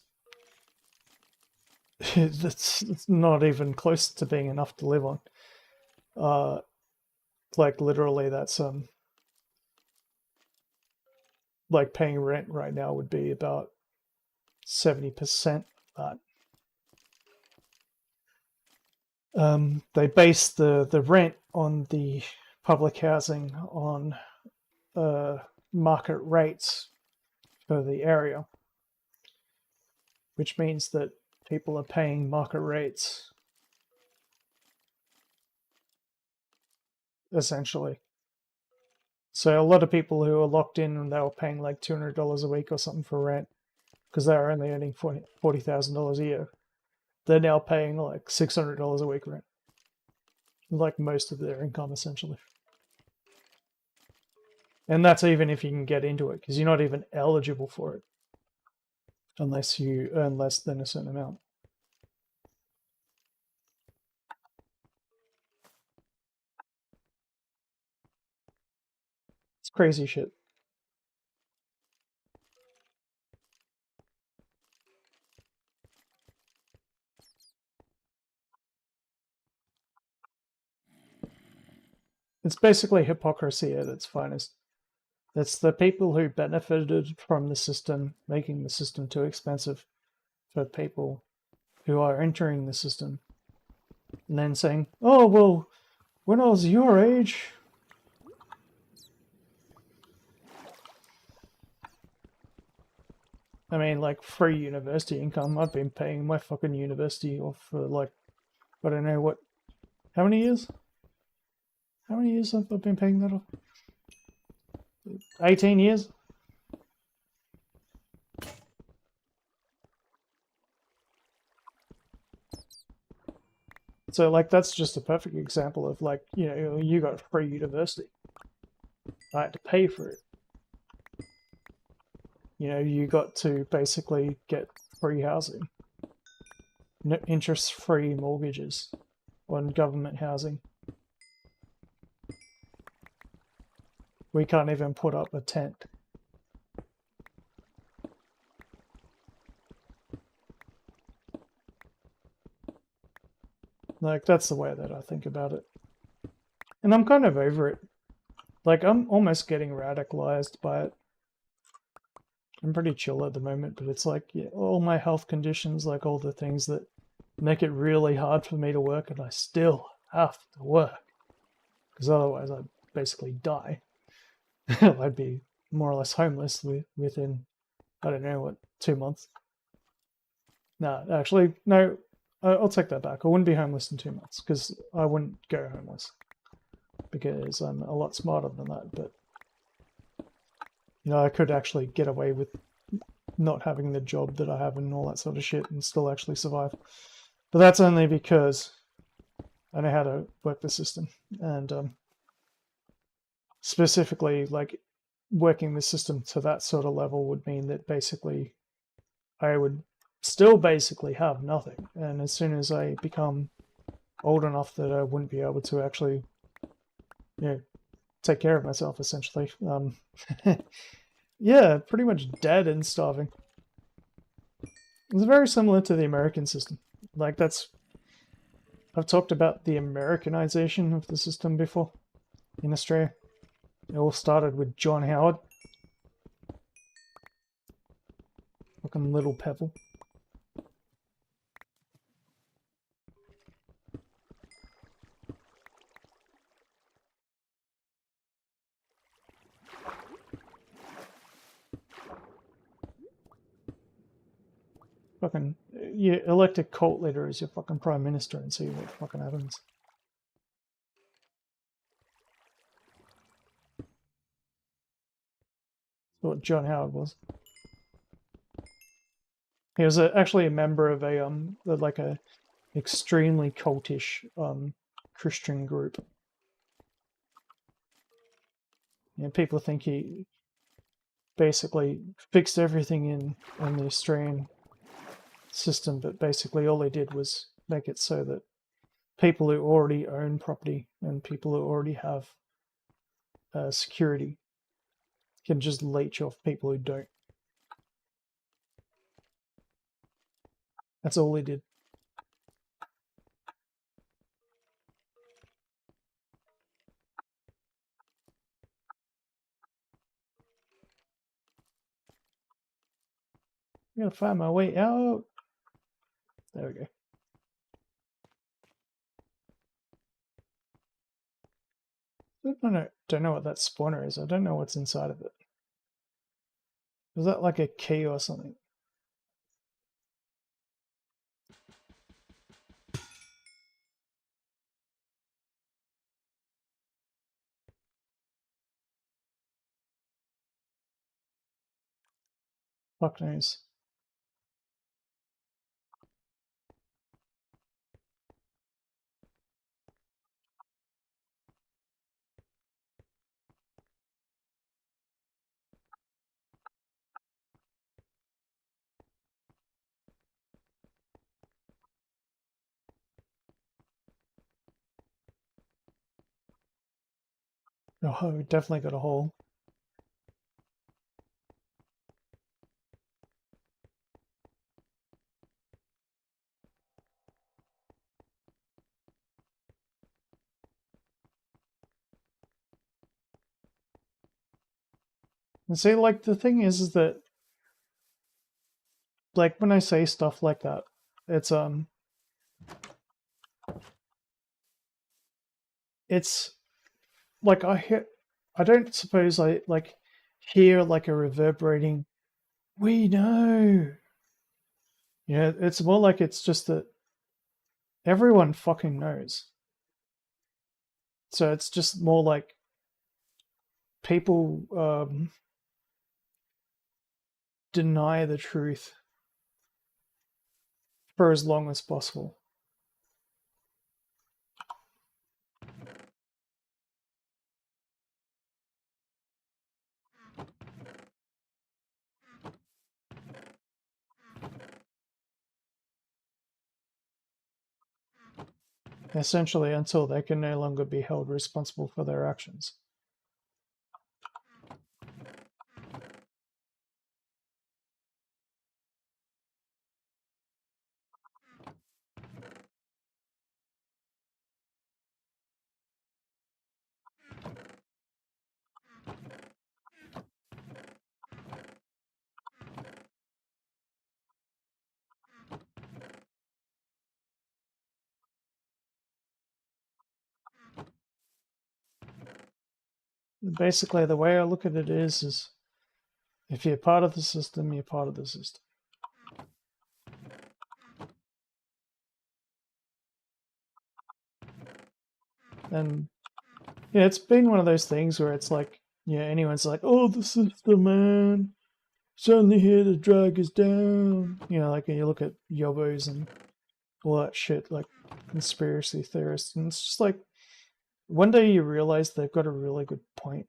it's not even close to being enough to live on. Like literally, that's like paying rent right now would be about 70% that. They base the rent on the public housing on market rates for the area, which means that people are paying market rates essentially. So a lot of people who are locked in and they were paying like $200 a week or something for rent because they were only earning $40,000 a year, they're now paying like $600 a week rent, like most of their income essentially. And that's even if you can get into it, because you're not even eligible for it unless you earn less than a certain amount. It's crazy shit. It's basically hypocrisy at its finest. It's the people who benefited from the system making the system too expensive for people who are entering the system and then saying, oh, well, when I was your age... I mean, like, free university income. I've been paying my fucking university off for, like, I don't know what... How many years? How many years have I been paying that off? 18 years? So, like, that's just a perfect example of, like, you know, you got free university. I had to pay for it. You know, you got to basically get free housing. Interest-free mortgages on government housing. we can't even put up a tent. Like, that's the way that I think about it. And I'm kind of over it. Like, I'm almost getting radicalized by it. I'm pretty chill at the moment, but it's like, yeah, all my health conditions, like all the things that make it really hard for me to work, and I still have to work. Because otherwise I'd basically die. I'd be more or less homeless within, I don't know, what, 2 months? No, actually, no, I'll take that back. I wouldn't be homeless in 2 months, because I wouldn't go homeless. Because I'm a lot smarter than that, but you know, I could actually get away with not having the job that I have and all that sort of shit and still actually survive. But that's only because I know how to work the system. And specifically, like, working the system to that sort of level would mean that basically I would still basically have nothing. And as soon as I become old enough that I wouldn't be able to actually, you know, take care of myself, essentially. Yeah, pretty much dead and starving. It's very similar to the American system. Like, that's... I've talked about the Americanization of the system before in Australia. It all started with John Howard. Fucking little pebble. Fucking... You elect a cult leader as your fucking prime minister and see what fucking happens. That's what John Howard was. He was actually a member of a extremely cultish Christian group. You know, people think he basically fixed everything in the Australian system, but basically all he did was make it so that people who already own property and people who already have security can just leech off people who don't. That's all he did. I'm gonna find my way out. There we go. Don't know what that spawner is. I don't know what's inside of it. Is that like a key or something? Fuck knows. Oh, we definitely got a hole. And see, like, the thing is that, like, when I say stuff like that, it's it's like I don't suppose I like hear like a reverberating. We know. You know, it's more like it's just that everyone fucking knows. So it's just more like people deny the truth for as long as possible. Essentially, until they can no longer be held responsible for their actions. Basically, the way I look at it is if you're part of the system, you're part of the system. And yeah, it's been one of those things where it's like, yeah, anyone's like, oh, the system, man, it's only here to drag us down. You know, like you look at yobos and all that shit, like conspiracy theorists, and it's just like one day you realize they've got a really good point.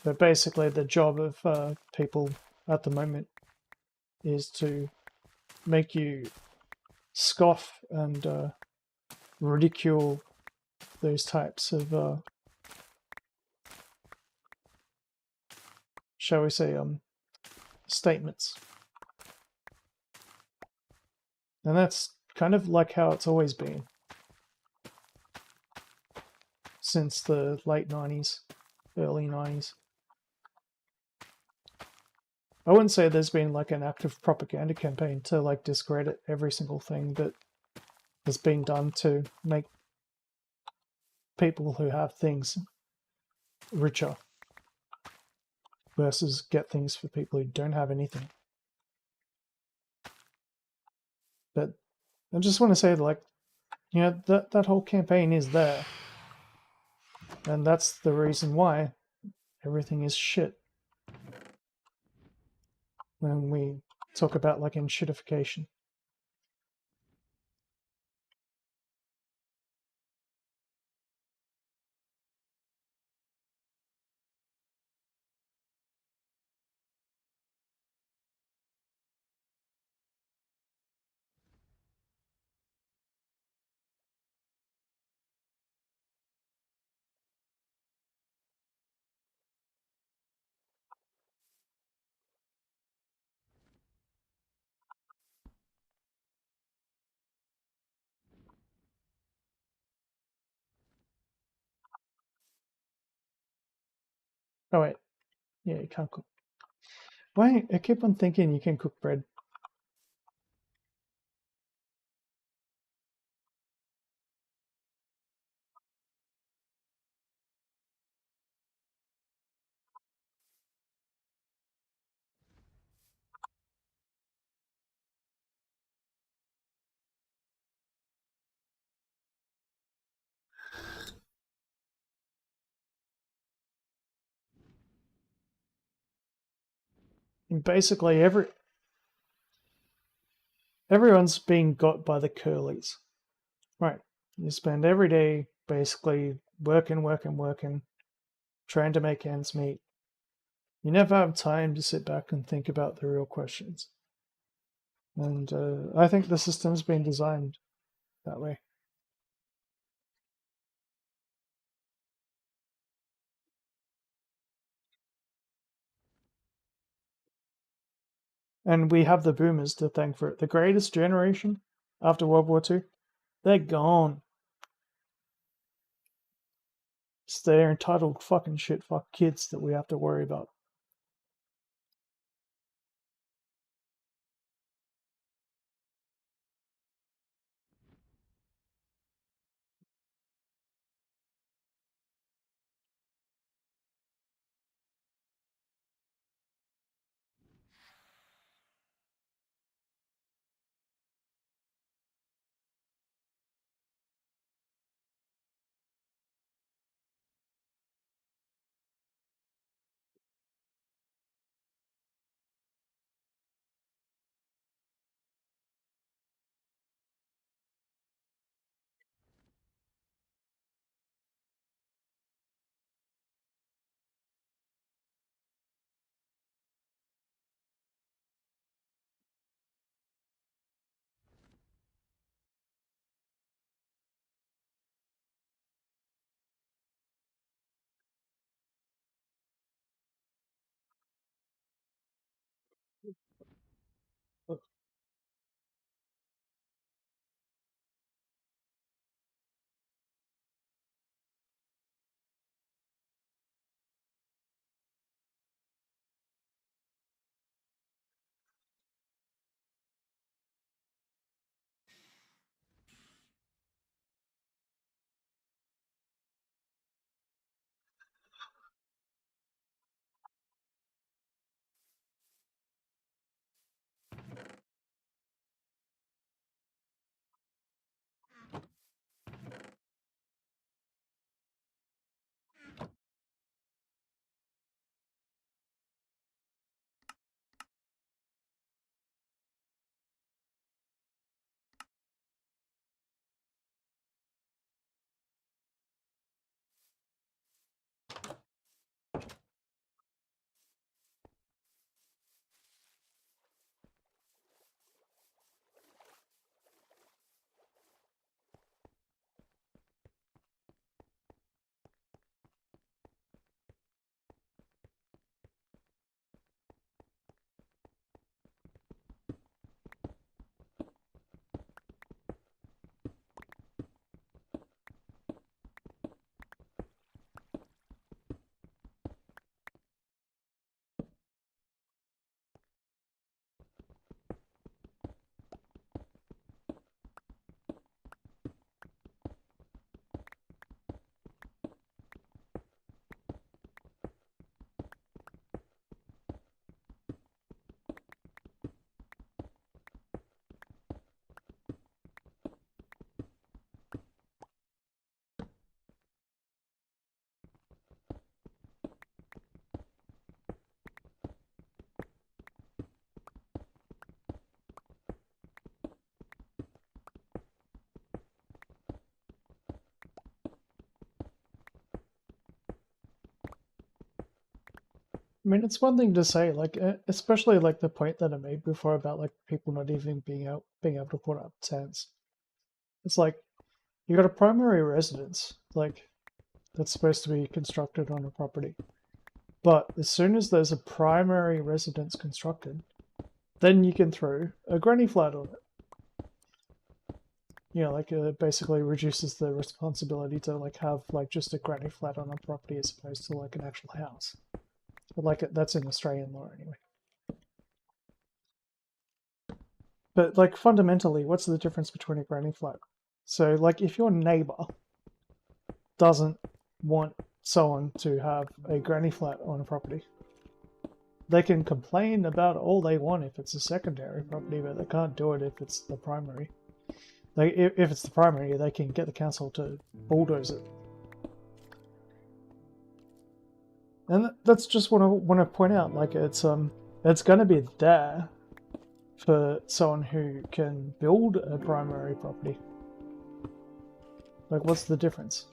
But basically, the job of people at the moment is to make you scoff and ridicule those types of, shall we say, statements. And that's kind of like how it's always been since the late 90s, early 90s. I wouldn't say there's been like an active propaganda campaign to like discredit every single thing that has been done to make people who have things richer versus get things for people who don't have anything. But I just want to say, like, you know, that whole campaign is there. And that's the reason why everything is shit. When we talk about like enshittification. Oh wait, yeah, you can't cook. Why? I keep on thinking you can cook bread. And basically, everyone's being got by the curlies, right? You spend every day basically working, trying to make ends meet. You never have time to sit back and think about the real questions. And I think the system's been designed that way. And we have the boomers to thank for it. The greatest generation after World War II, they're gone. It's their entitled fucking shit fuck kids that we have to worry about. I mean, it's one thing to say, like, especially like the point that I made before about like people not even being able to put up tents. It's like you got a primary residence, like that's supposed to be constructed on a property, but as soon as there's a primary residence constructed, then you can throw a granny flat on it. You know, like basically reduces the responsibility to like have like just a granny flat on a property as opposed to like an actual house. But like that's in Australian law anyway. But like fundamentally, what's the difference between a granny flat? So like if your neighbor doesn't want someone to have a granny flat on a property, they can complain about all they want if it's a secondary property, but they can't do it if it's the primary. Like if it's the primary, they can get the council to bulldoze it. And that's just what I want to point out. Like it's going to be there for someone who can build a primary property. Like, what's the difference?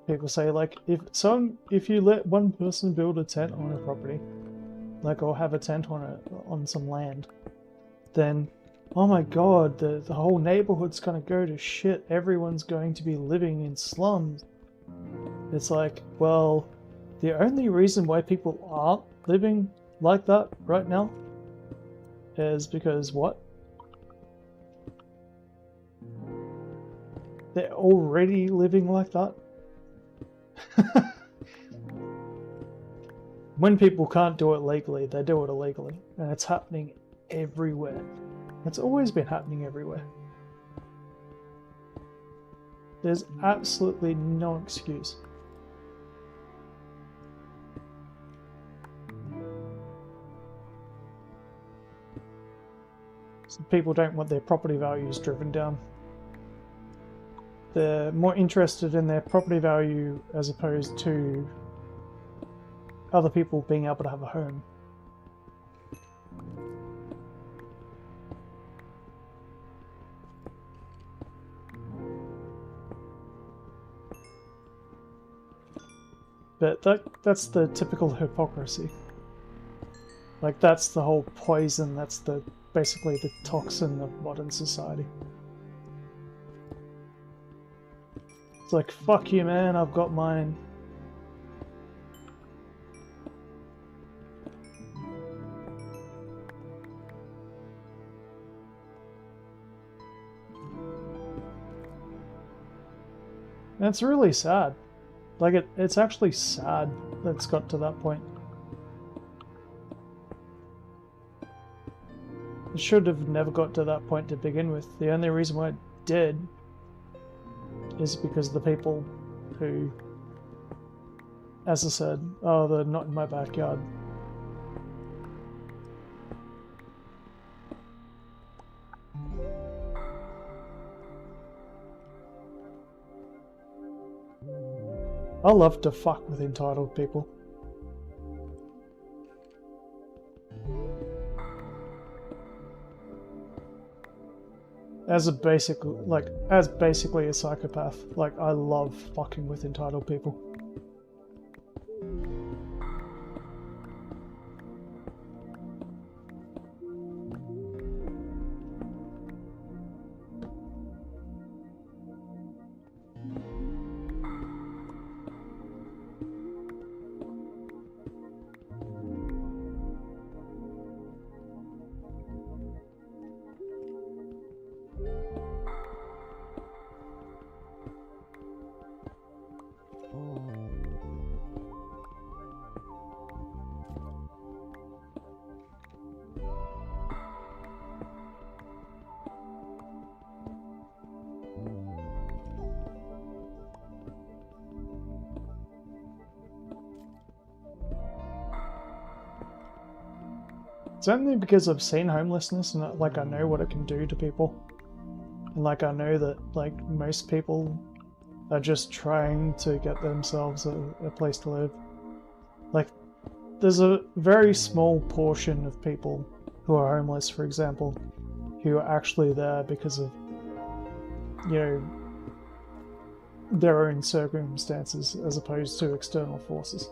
People say like if you let one person build a tent on a property, like or have a tent on some land, then oh my god, the whole neighborhood's gonna go to shit. Everyone's going to be living in slums. It's like, well, the only reason why people aren't living like that right now is because what? They're already living like that. When people can't do it legally, they do it illegally, and it's happening everywhere. It's always been happening everywhere. There's absolutely no excuse. So people don't want their property values driven down. They're more interested in their property value as opposed to other people being able to have a home. But that's the typical hypocrisy. Like that's the whole poison, that's basically the toxin of modern society. It's like, fuck you man, I've got mine. And it's really sad. Like, it's actually sad that it's got to that point. It should have never got to that point to begin with. The only reason why it did is because the people who, as I said, oh, they're not in my backyard. I love to fuck with entitled people. As basically a psychopath, like, I love fucking with entitled people. It's only because I've seen homelessness and like I know what it can do to people. And like I know that like most people are just trying to get themselves a place to live. Like there's a very small portion of people who are homeless, for example, who are actually there because of, you know, their own circumstances as opposed to external forces.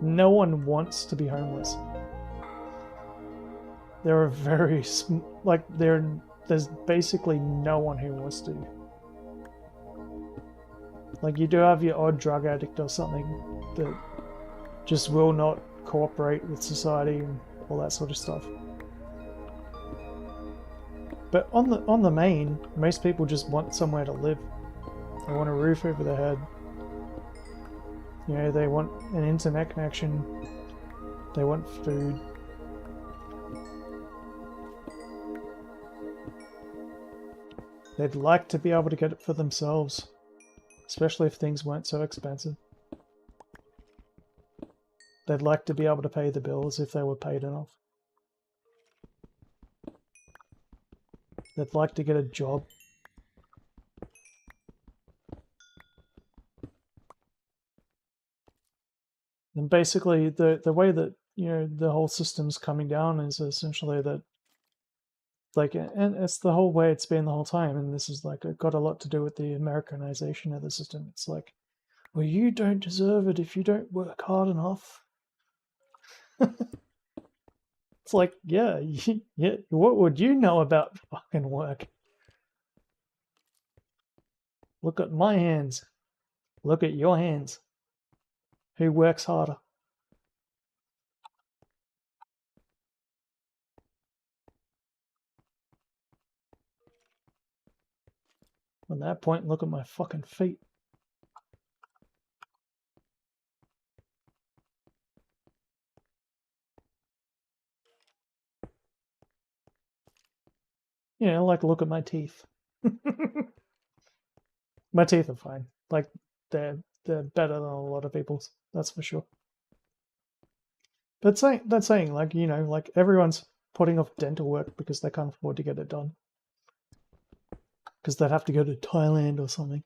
No one wants to be homeless. There are very there's basically no one who wants to. Like you do have your odd drug addict or something that just will not cooperate with society and all that sort of stuff. But on the main, most people just want somewhere to live. They want a roof over their head. You know, they want an internet connection. They want food. They'd like to be able to get it for themselves, especially if things weren't so expensive. They'd like to be able to pay the bills if they were paid enough. They'd like to get a job. And basically, the way that, you know, the whole system's coming down is essentially that, like, and it's the whole way it's been the whole time, and this is like, it got a lot to do with the Americanization of the system. It's like, well, you don't deserve it if you don't work hard enough. It's like, yeah, yeah, what would you know about fucking work? Look at my hands. Look at your hands. Who works harder? On that point, look at my fucking feet. You know, like, look at my teeth. My teeth are fine. Like, they're better than a lot of people's, that's for sure. But saying, like, you know, like, everyone's putting off dental work because they can't afford to get it done. Because they'd have to go to Thailand or something.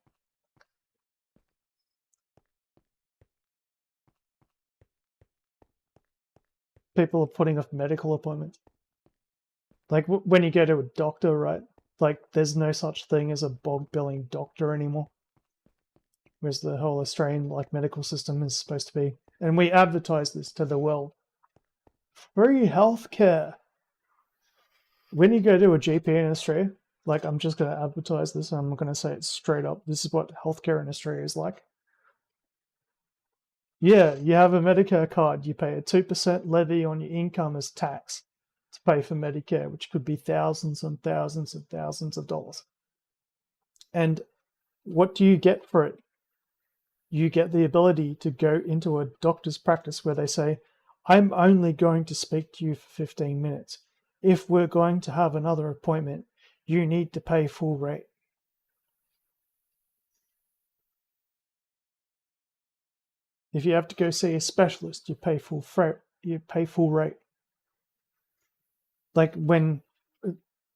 People are putting off medical appointments. Like, when you go to a doctor, right? Like, there's no such thing as a bog-billing doctor anymore. Whereas the whole Australian, like, medical system is supposed to be. And we advertise this to the world. Free healthcare. When you go to a GP in Australia, like, I'm just going to advertise this and I'm going to say it straight up. This is what healthcare in Australia is like. Yeah, you have a Medicare card. You pay a 2% levy on your income as tax to pay for Medicare, which could be thousands and thousands and thousands of dollars. And what do you get for it? You get the ability to go into a doctor's practice where they say, I'm only going to speak to you for 15 minutes. If we're going to have another appointment, you need to pay full rate. If you have to go see a specialist, you pay full rate. Like when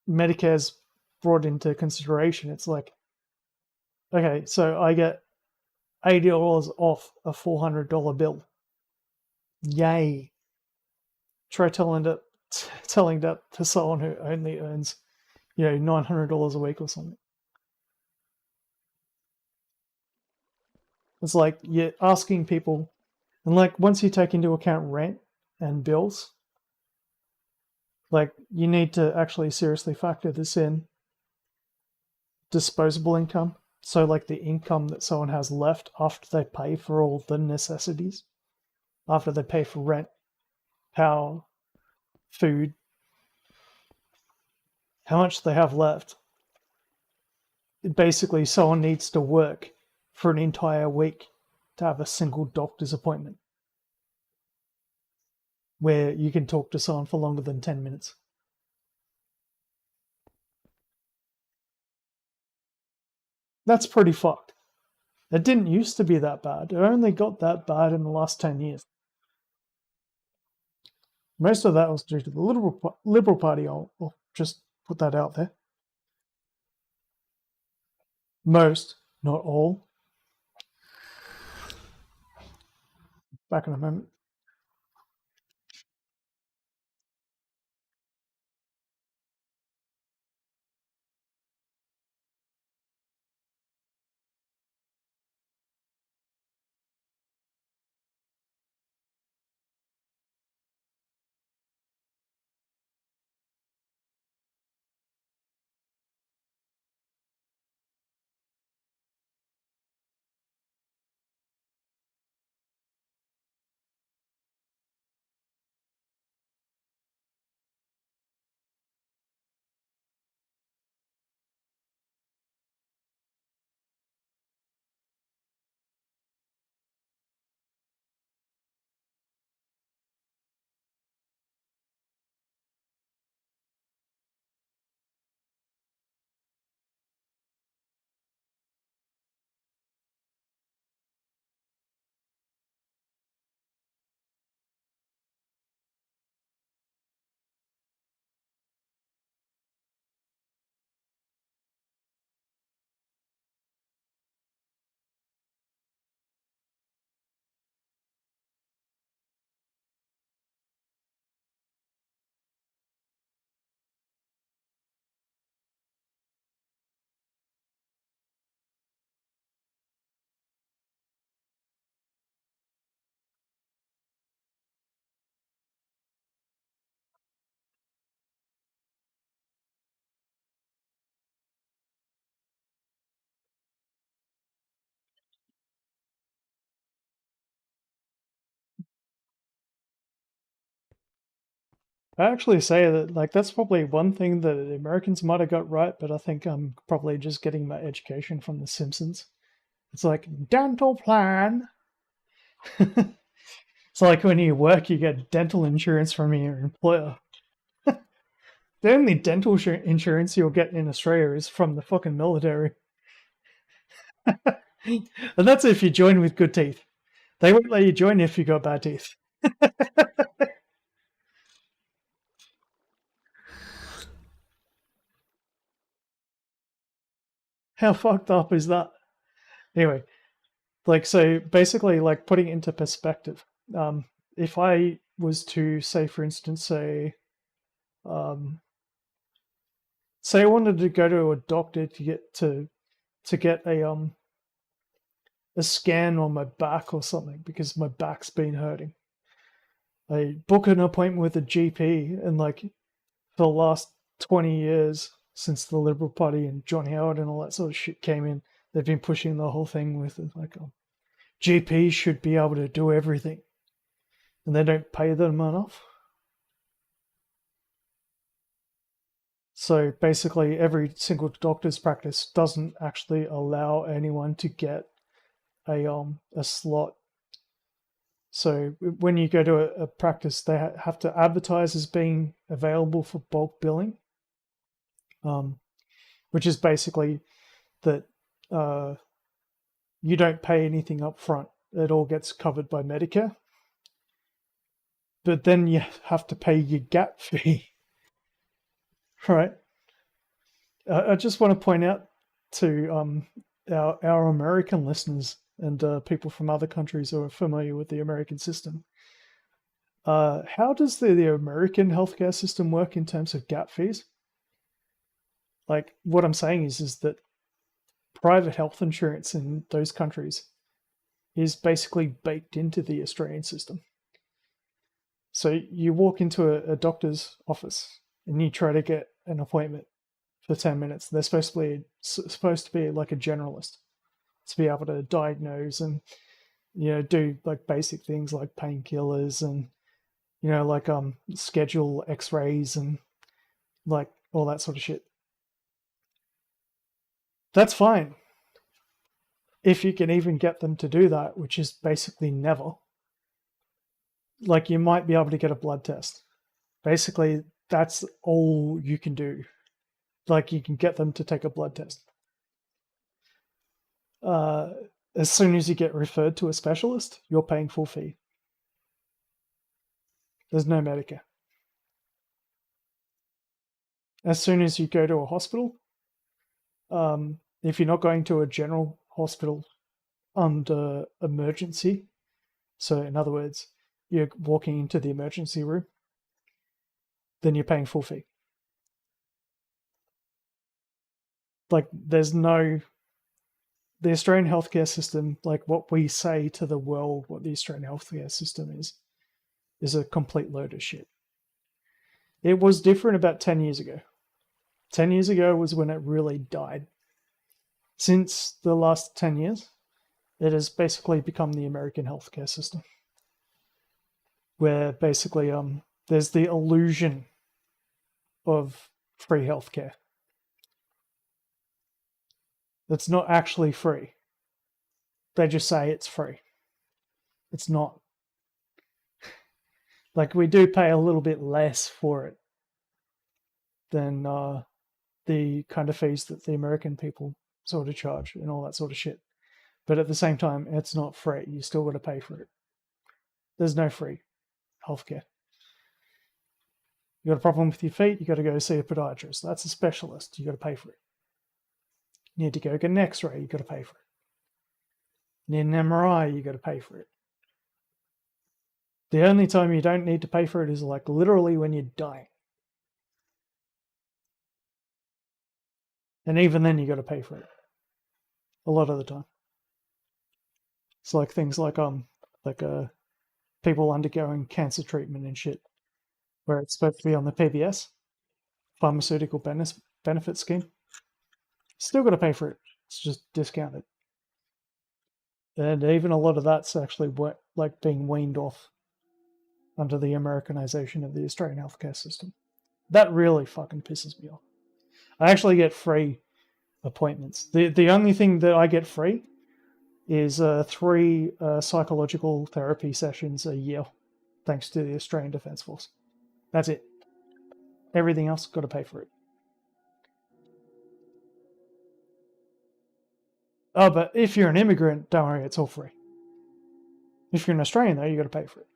Medicare's brought into consideration, it's like, okay, so I get $80 off a $400 bill. Yay. Try telling that to someone who only earns, $900 a week or something. It's like you're asking people, and like once you take into account rent and bills, like you need to actually seriously factor this in. Disposable income, so like the income that someone has left after they pay for all the necessities, after they pay for rent, power, food, how much they have left. Basically, someone needs to work for an entire week to have a single doctor's appointment where you can talk to someone for longer than 10 minutes. That's pretty fucked. It didn't used to be that bad. It only got that bad in the last 10 years. Most of that was due to the Liberal Party. I'll just put that out there. Most, not all. Back in a moment. I actually say that like that's probably one thing that the Americans might have got right, but I think I'm probably just getting my education from The Simpsons. It's like dental plan. It's like when you work, you get dental insurance from your employer. The only dental insurance you'll get in Australia is from the fucking military. And that's if you join with good teeth. They won't let you join if you got bad teeth. How fucked up is that? Anyway, like so basically like putting it into perspective. If I was to say, for instance, um, say I wanted to go to a doctor to get a scan on my back or something because my back's been hurting. I book an appointment with a GP, and like for the last 20 years since the Liberal Party and John Howard and all that sort of shit came in, they've been pushing the whole thing with like GPs should be able to do everything, and they don't pay them enough. So basically, every single doctor's practice doesn't actually allow anyone to get a slot. So when you go to a practice, they have to advertise as being available for bulk billing, um, which is basically that uh, you don't pay anything up front. It all gets covered by Medicare. But then you have to pay your gap fee, right? I just want to point out to our American listeners and people from other countries who are familiar with the American system. How does the American healthcare system work in terms of gap fees? Like what I'm saying is that private health insurance in those countries is basically baked into the Australian system. So you walk into a doctor's office and you try to get an appointment for 10 minutes. They're supposed to be like a generalist to be able to diagnose and do like basic things like painkillers and like schedule x-rays and like all that sort of shit. That's fine if you can even get them to do that, which is basically never. Like you might be able to get a blood test. Basically, that's all you can do. Like you can get them to take a blood test. As soon as you get referred to a specialist, you're paying full fee. There's no Medicare. As soon as you go to a hospital, if you're not going to a general hospital under emergency, so in other words, you're walking into the emergency room, then you're paying full fee. Like there's no, the Australian healthcare system, like what we say to the world, what the Australian healthcare system is a complete load of shit. It was different about 10 years ago. 10 years ago was when it really died. Since the last 10 years, it has basically become the American healthcare system, where basically there's the illusion of free healthcare. That's not actually free. They just say it's free. It's not. Like we do pay a little bit less for it than the kind of fees that the American people sort of charge and all that sort of shit. But at the same time, it's not free. You still got to pay for it. There's no free healthcare. You got a problem with your feet, you got to go see a podiatrist. That's a specialist. You got to pay for it. You need to go get an X-ray. You got to pay for it. You need an MRI. You got to pay for it. The only time you don't need to pay for it is like literally when you're dying. And even then you got to pay for it. A lot of the time. It's like things like people undergoing cancer treatment and shit, where it's supposed to be on the PBS, pharmaceutical benefit scheme. Still got to pay for it. It's just discounted. And even a lot of that's actually like being weaned off under the Americanization of the Australian healthcare system. That really fucking pisses me off. I actually get free appointments. The only thing that I get free is 3 psychological therapy sessions a year, thanks to the Australian Defence Force. That's it. Everything else, got to pay for it. Oh, but if you're an immigrant, don't worry, it's all free. If you're an Australian, though, you got to pay for it.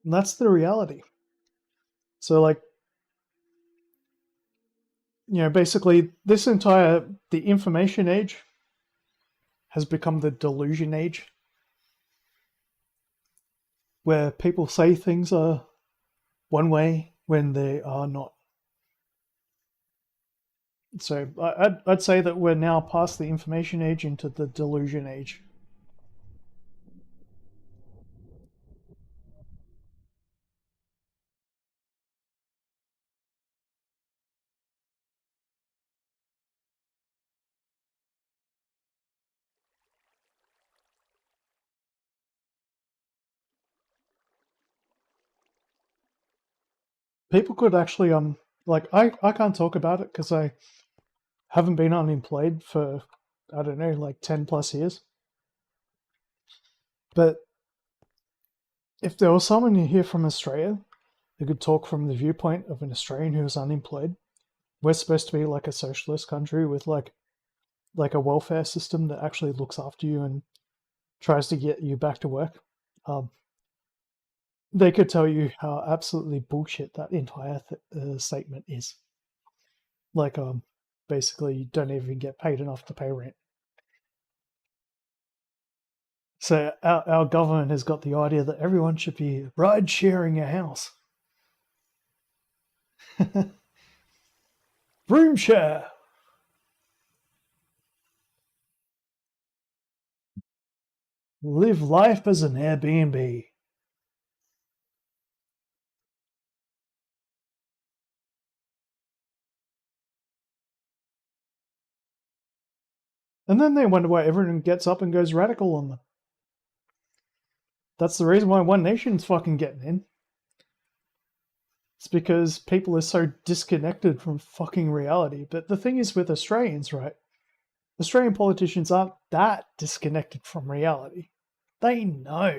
And that's the reality. So, like, basically, the information age has become the delusion age, where people say things are one way when they are not. So I'd say that we're now past the information age into the delusion age. people could actually like I can't talk about it because I haven't been unemployed for, I don't know, like 10 plus years. But if there was someone here from Australia who could talk from the viewpoint of an Australian who is unemployed, we're supposed to be like a socialist country with like a welfare system that actually looks after you and tries to get you back to work. Um, they could tell you how absolutely bullshit that entire statement is. Like, basically, you don't even get paid enough to pay rent. So our government has got the idea that everyone should be ride sharing a house. Room share. Live life as an Airbnb. And then they wonder why everyone gets up and goes radical on them. That's the reason why One Nation's fucking getting in. It's because people are so disconnected from fucking reality. But the thing is with Australians, right? Australian politicians aren't that disconnected from reality. They know.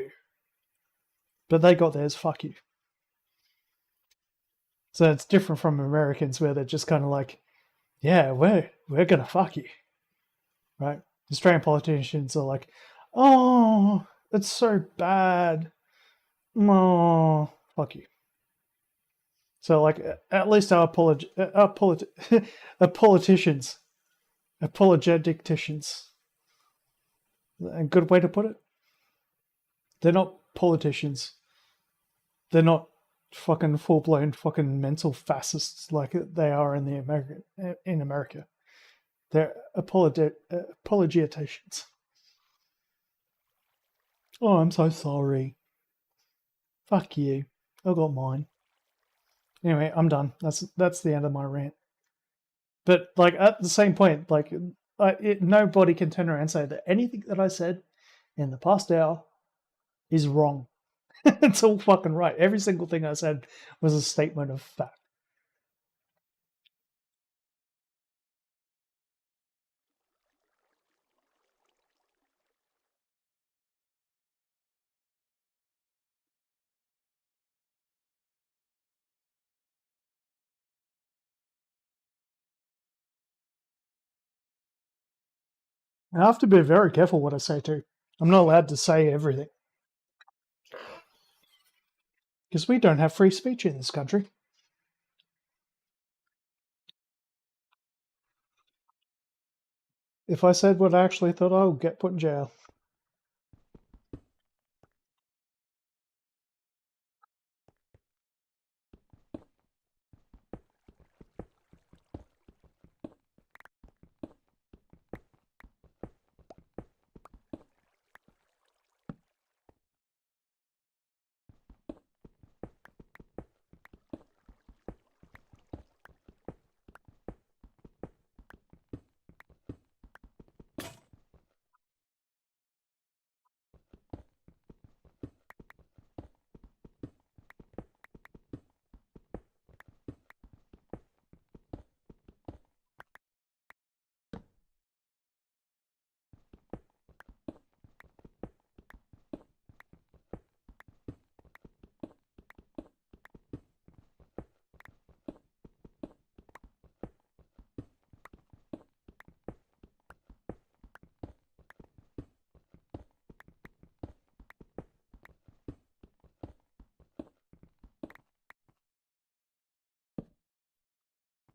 But they got theirs, fuck you. So it's different from Americans where they're just kind of like, yeah, we're gonna fuck you. Right? Australian politicians are like, oh, it's so bad. Oh, fuck you. So, like, at least our politicians, apologeticians, a good way to put it. They're not politicians. They're not fucking full blown fucking mental fascists like they are in America. They're apologeticians. Oh, I'm so sorry. Fuck you. I got mine. Anyway, I'm done. That's the end of my rant. But like at the same point, like nobody can turn around and say that anything that I said in the past hour is wrong. It's all fucking right. Every single thing I said was a statement of fact. I have to be very careful what I say too. I'm not allowed to say everything because we don't have free speech in this country. If I said what I actually thought, I would get put in jail.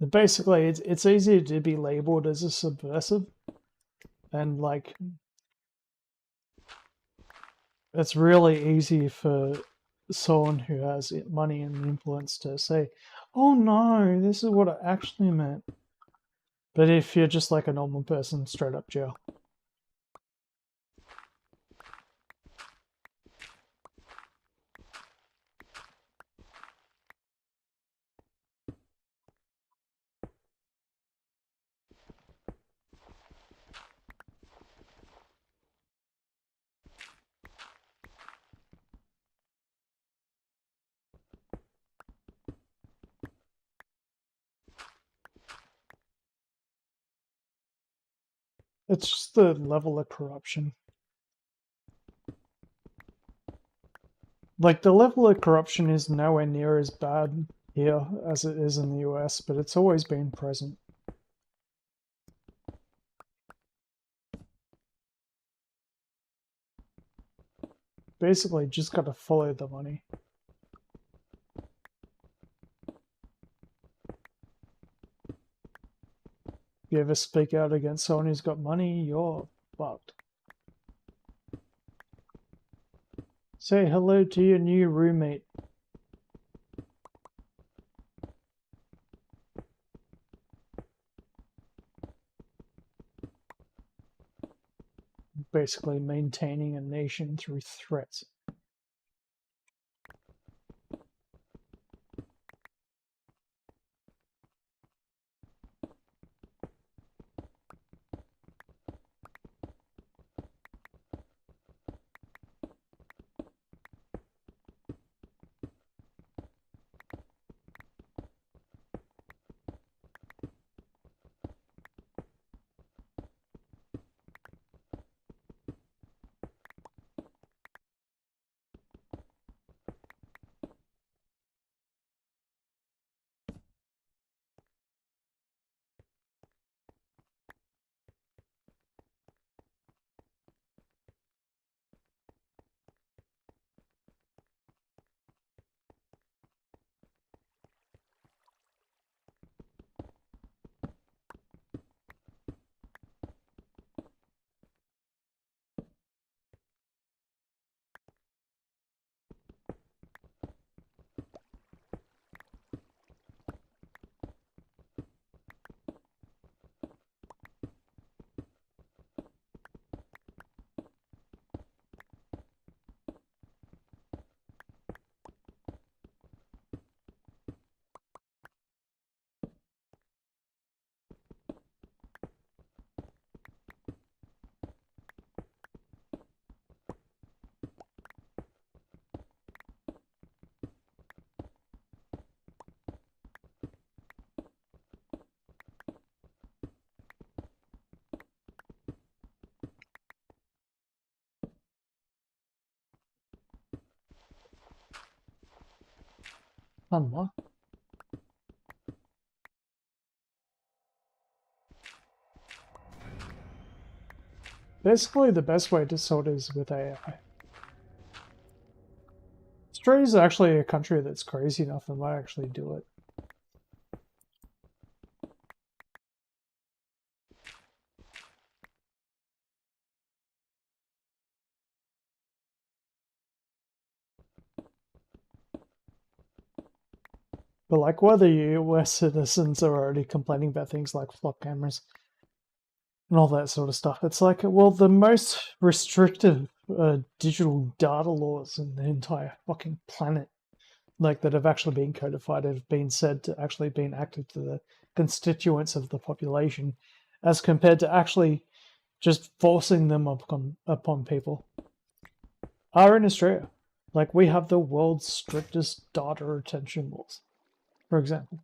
But basically, it's easier to be labeled as a subversive, and like it's really easy for someone who has money and influence to say, "Oh no, this is what I actually meant." But if you're just like a normal person, straight up jail. It's just the level of corruption. Like, the level of corruption is nowhere near as bad here as it is in the US, but it's always been present. Basically, just gotta follow the money. If you ever speak out against someone who's got money, you're fucked. Say hello to your new roommate. Basically maintaining a nation through threats. Unlock. Basically, the best way to sort is with AI. Australia is actually a country that's crazy enough that might actually do it. But like, whether US citizens are already complaining about things like flock cameras and all that sort of stuff, it's like, well, the most restrictive digital data laws in the entire fucking planet, like that have actually been codified, have been said to actually been acted to the constituents of the population, as compared to actually just forcing them upon people, are in Australia. Like, we have the world's strictest data retention laws, for example.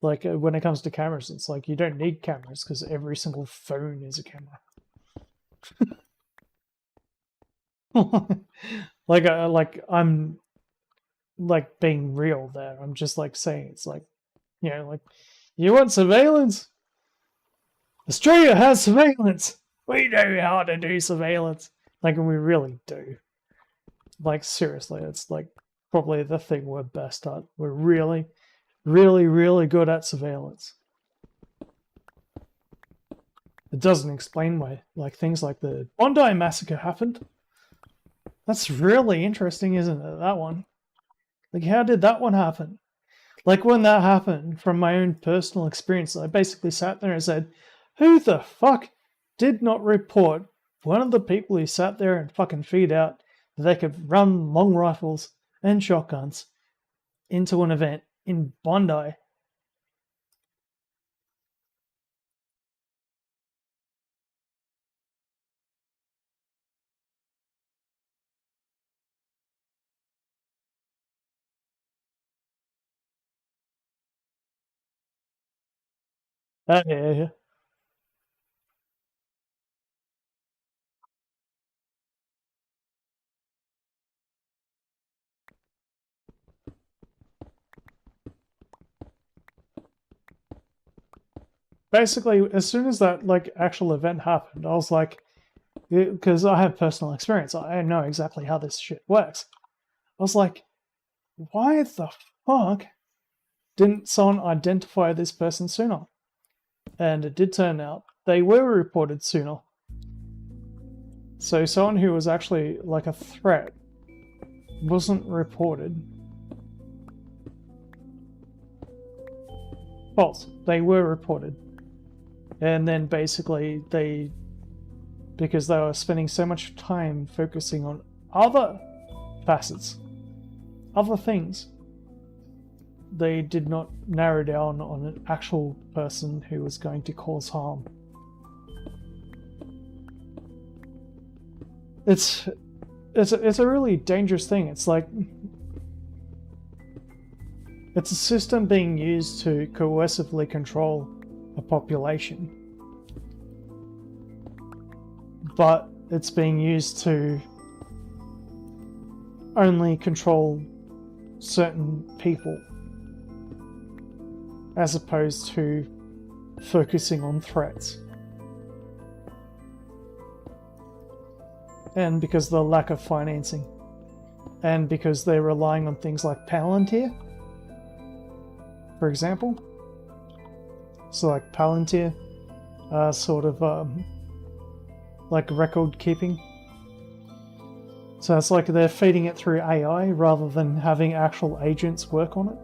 Like, when it comes to cameras, it's like you don't need cameras because every single phone is a camera. like I'm like being real there. I'm just like saying it's like, like, you want surveillance? Australia has surveillance. We know how to do surveillance. Like, we really do. Like, seriously, it's like probably the thing we're best at. We're really, really, really good at surveillance. It doesn't explain why, like, things like the Bondi massacre happened. That's really interesting, isn't it? That one. Like, how did that one happen? Like, when that happened, from my own personal experience, I basically sat there and said, who the fuck did not report one of the people who sat there and fucking figured out that they could run long rifles and shotguns into an event in Bondi? Yeah, yeah, yeah. basically, as soon as that like actual event happened, I was like, because I have personal experience, I know exactly how this shit works. I was like, why the fuck didn't someone identify this person sooner? And it did turn out they were reported sooner. So someone who was actually like a threat wasn't reported. False. They were reported. And then basically because they were spending so much time focusing on other facets, other things, they did not narrow down on an actual person who was going to cause harm. It's a really dangerous thing. It's like it's a system being used to coercively control a population, but it's being used to only control certain people as opposed to focusing on threats. And because of the lack of financing, and because they're relying on things like Palantir, for example. So like Palantir, sort of like record keeping. So it's like they're feeding it through AI rather than having actual agents work on it.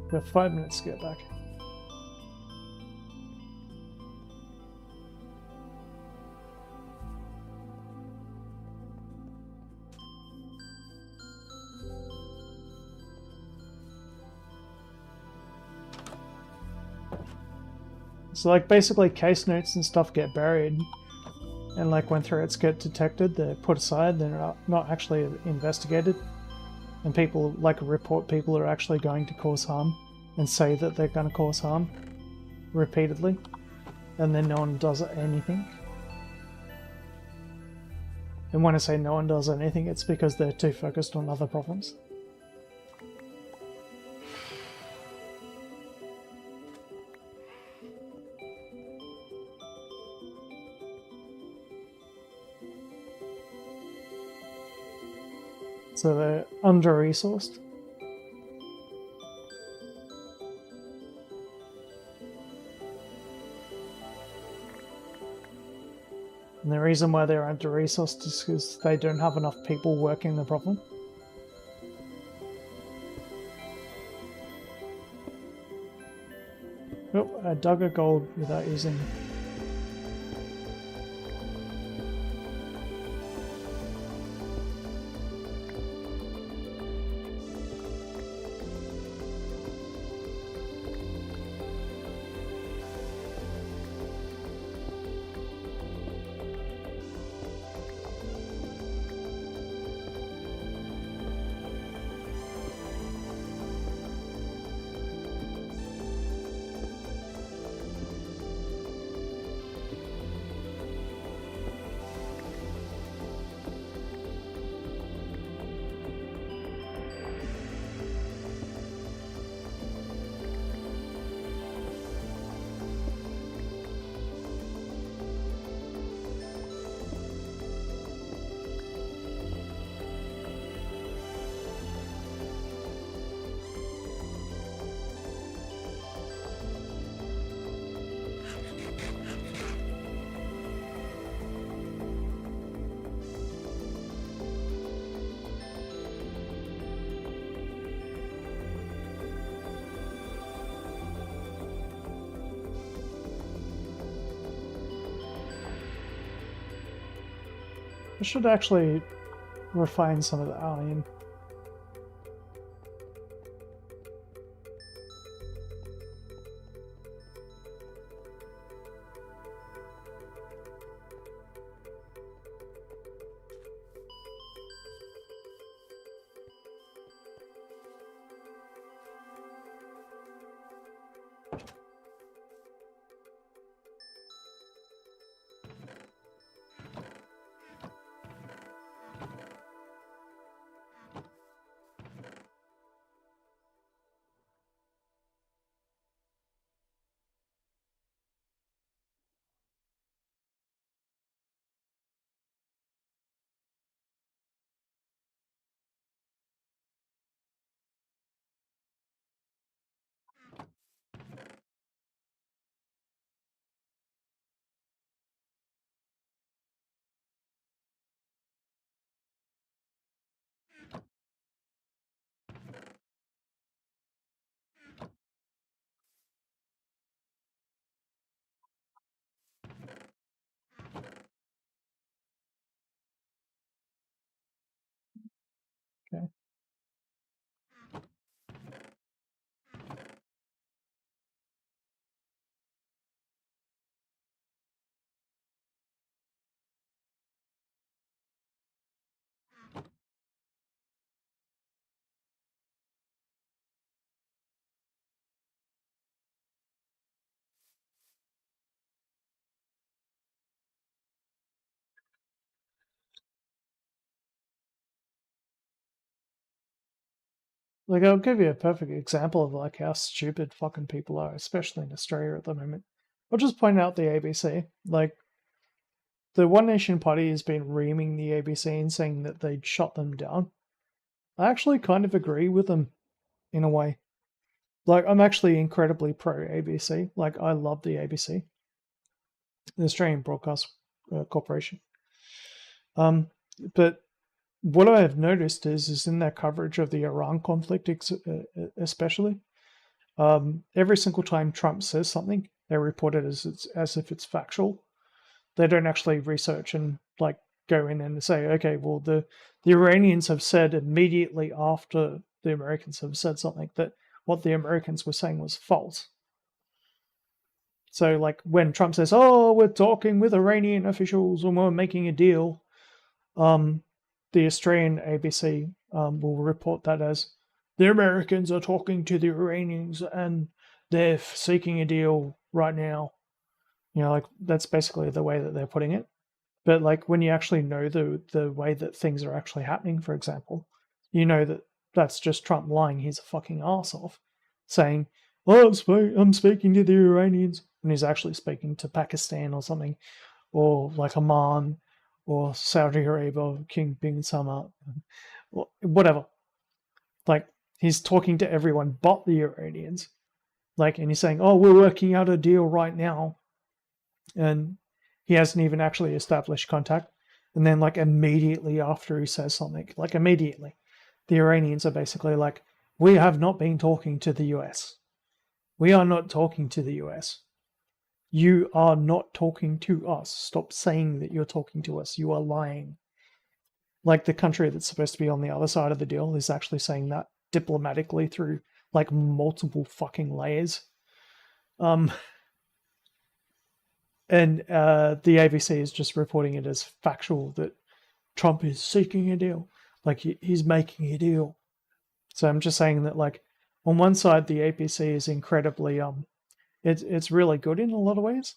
We have 5 minutes to get back. So like basically case notes and stuff get buried, and like when threats get detected, they're put aside, they're not actually investigated, and people like report people are actually going to cause harm and say that they're going to cause harm repeatedly, and then no one does anything. And when I say no one does anything, it's because they're too focused on other problems. So they're under-resourced. And the reason why they're under-resourced is because they don't have enough people working the problem. Oh, I dug a gold without using... I should actually refine some of the iron. Like, I'll give you a perfect example of like how stupid fucking people are, especially in Australia at the moment. I'll just point out the ABC. Like, the One Nation Party has been reaming the ABC and saying that they'd shut them down. I actually kind of agree with them in a way. Like, I'm actually incredibly pro ABC. Like, I love the ABC, the Australian Broadcast Corporation. But what I have noticed is in their coverage of the Iran conflict, especially, every single time Trump says something, they report it as if it's factual. They don't actually research and like go in and say, okay, well the Iranians have said immediately after the Americans have said something that what the Americans were saying was false. So like when Trump says, "Oh, we're talking with Iranian officials and we're making a deal," um, the Australian ABC will report that as the Americans are talking to the Iranians and they're seeking a deal right now. You know, like that's basically the way that they're putting it. But like when you actually know the way that things are actually happening, for example, you know that that's just Trump lying his fucking ass off, saying, "Oh, I'm speaking to the Iranians," and he's actually speaking to Pakistan or something, or like Oman, or Saudi Arabia, or King bin Salman, or whatever. Like he's talking to everyone but the Iranians. Like, and he's saying, "Oh, we're working out a deal right now," and he hasn't even actually established contact. And then, like, immediately after he says something, like, immediately, the Iranians are basically like, "We have not been talking to the US. We are not talking to the US. You are not talking to us. Stop saying that you're talking to us. You are lying." Like, the country that's supposed to be on the other side of the deal is actually saying that diplomatically through, like, multiple fucking layers. Um, and the ABC is just reporting it as factual that Trump is seeking a deal, like he's making a deal. So I'm just saying that, like, on one side, the ABC is incredibly it's really good in a lot of ways,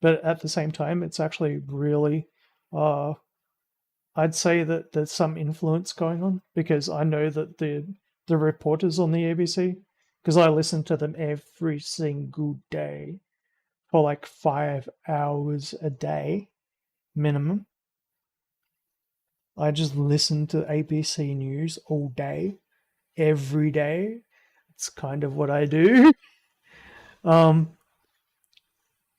but at the same time, it's actually really I'd say that there's some influence going on because I know that the reporters on the ABC, because I listen to them every single day for like 5 hours a day minimum. I just listen to ABC News all day, every day. It's kind of what I do. Um,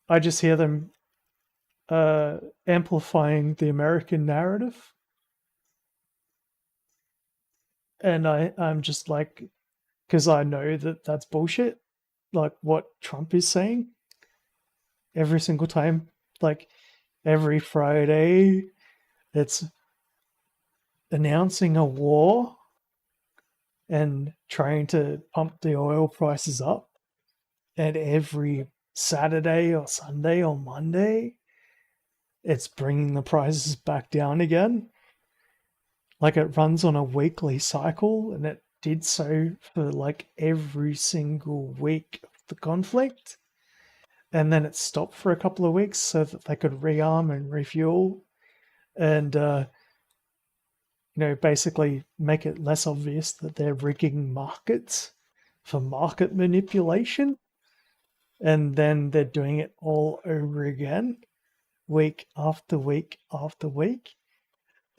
I just hear them uh, amplifying the American narrative, and I'm just like, because I know that that's bullshit. Like what Trump is saying every single time, like every Friday, it's announcing a war and trying to pump the oil prices up. And every Saturday or Sunday or Monday, it's bringing the prices back down again. Like it runs on a weekly cycle, and it did so for like every single week of the conflict. And then it stopped for a couple of weeks so that they could rearm and refuel and, basically make it less obvious that they're rigging markets for market manipulation. And then they're doing it all over again, week after week after week.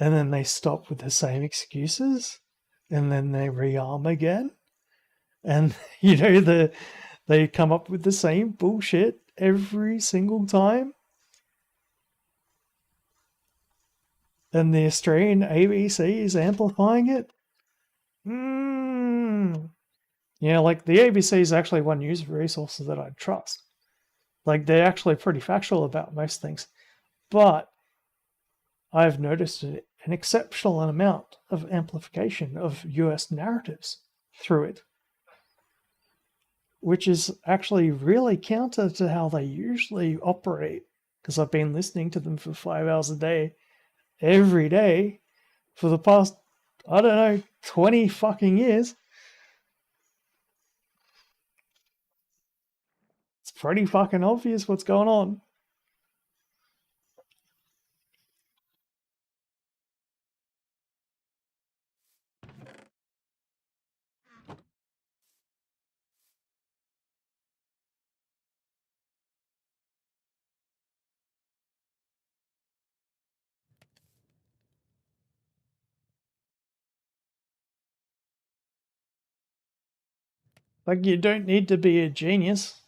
And then they stop with the same excuses. And then they rearm again. And, they come up with the same bullshit every single time. And the Australian ABC is amplifying it. Yeah, like the ABC is actually one news resource that I trust. Like they're actually pretty factual about most things. But I've noticed an exceptional amount of amplification of US narratives through it, which is actually really counter to how they usually operate. Because I've been listening to them for 5 hours a day, every day, for the past, I don't know, 20 fucking years. It's pretty fucking obvious what's going on. Like, you don't need to be a genius.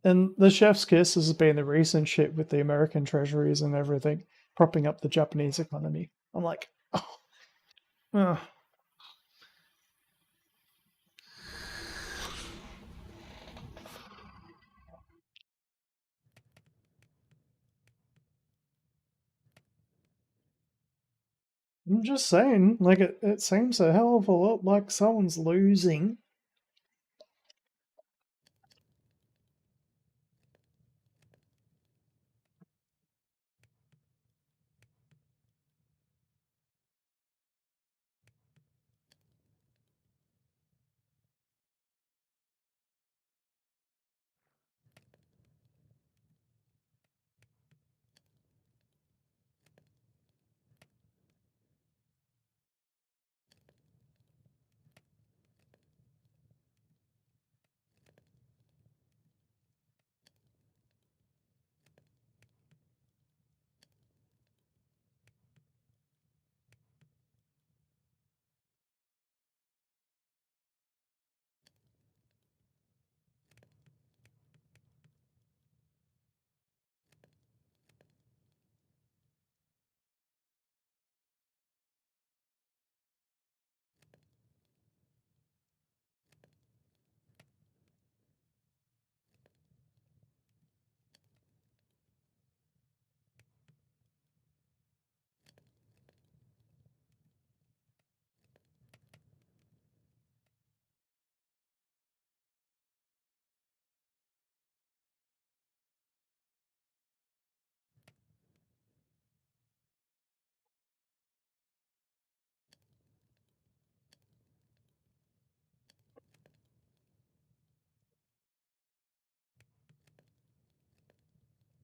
And the chef's kiss has been the recent shit with the American treasuries and everything, propping up the Japanese economy. I'm like, oh. I'm just saying, like, it seems a hell of a lot like someone's losing.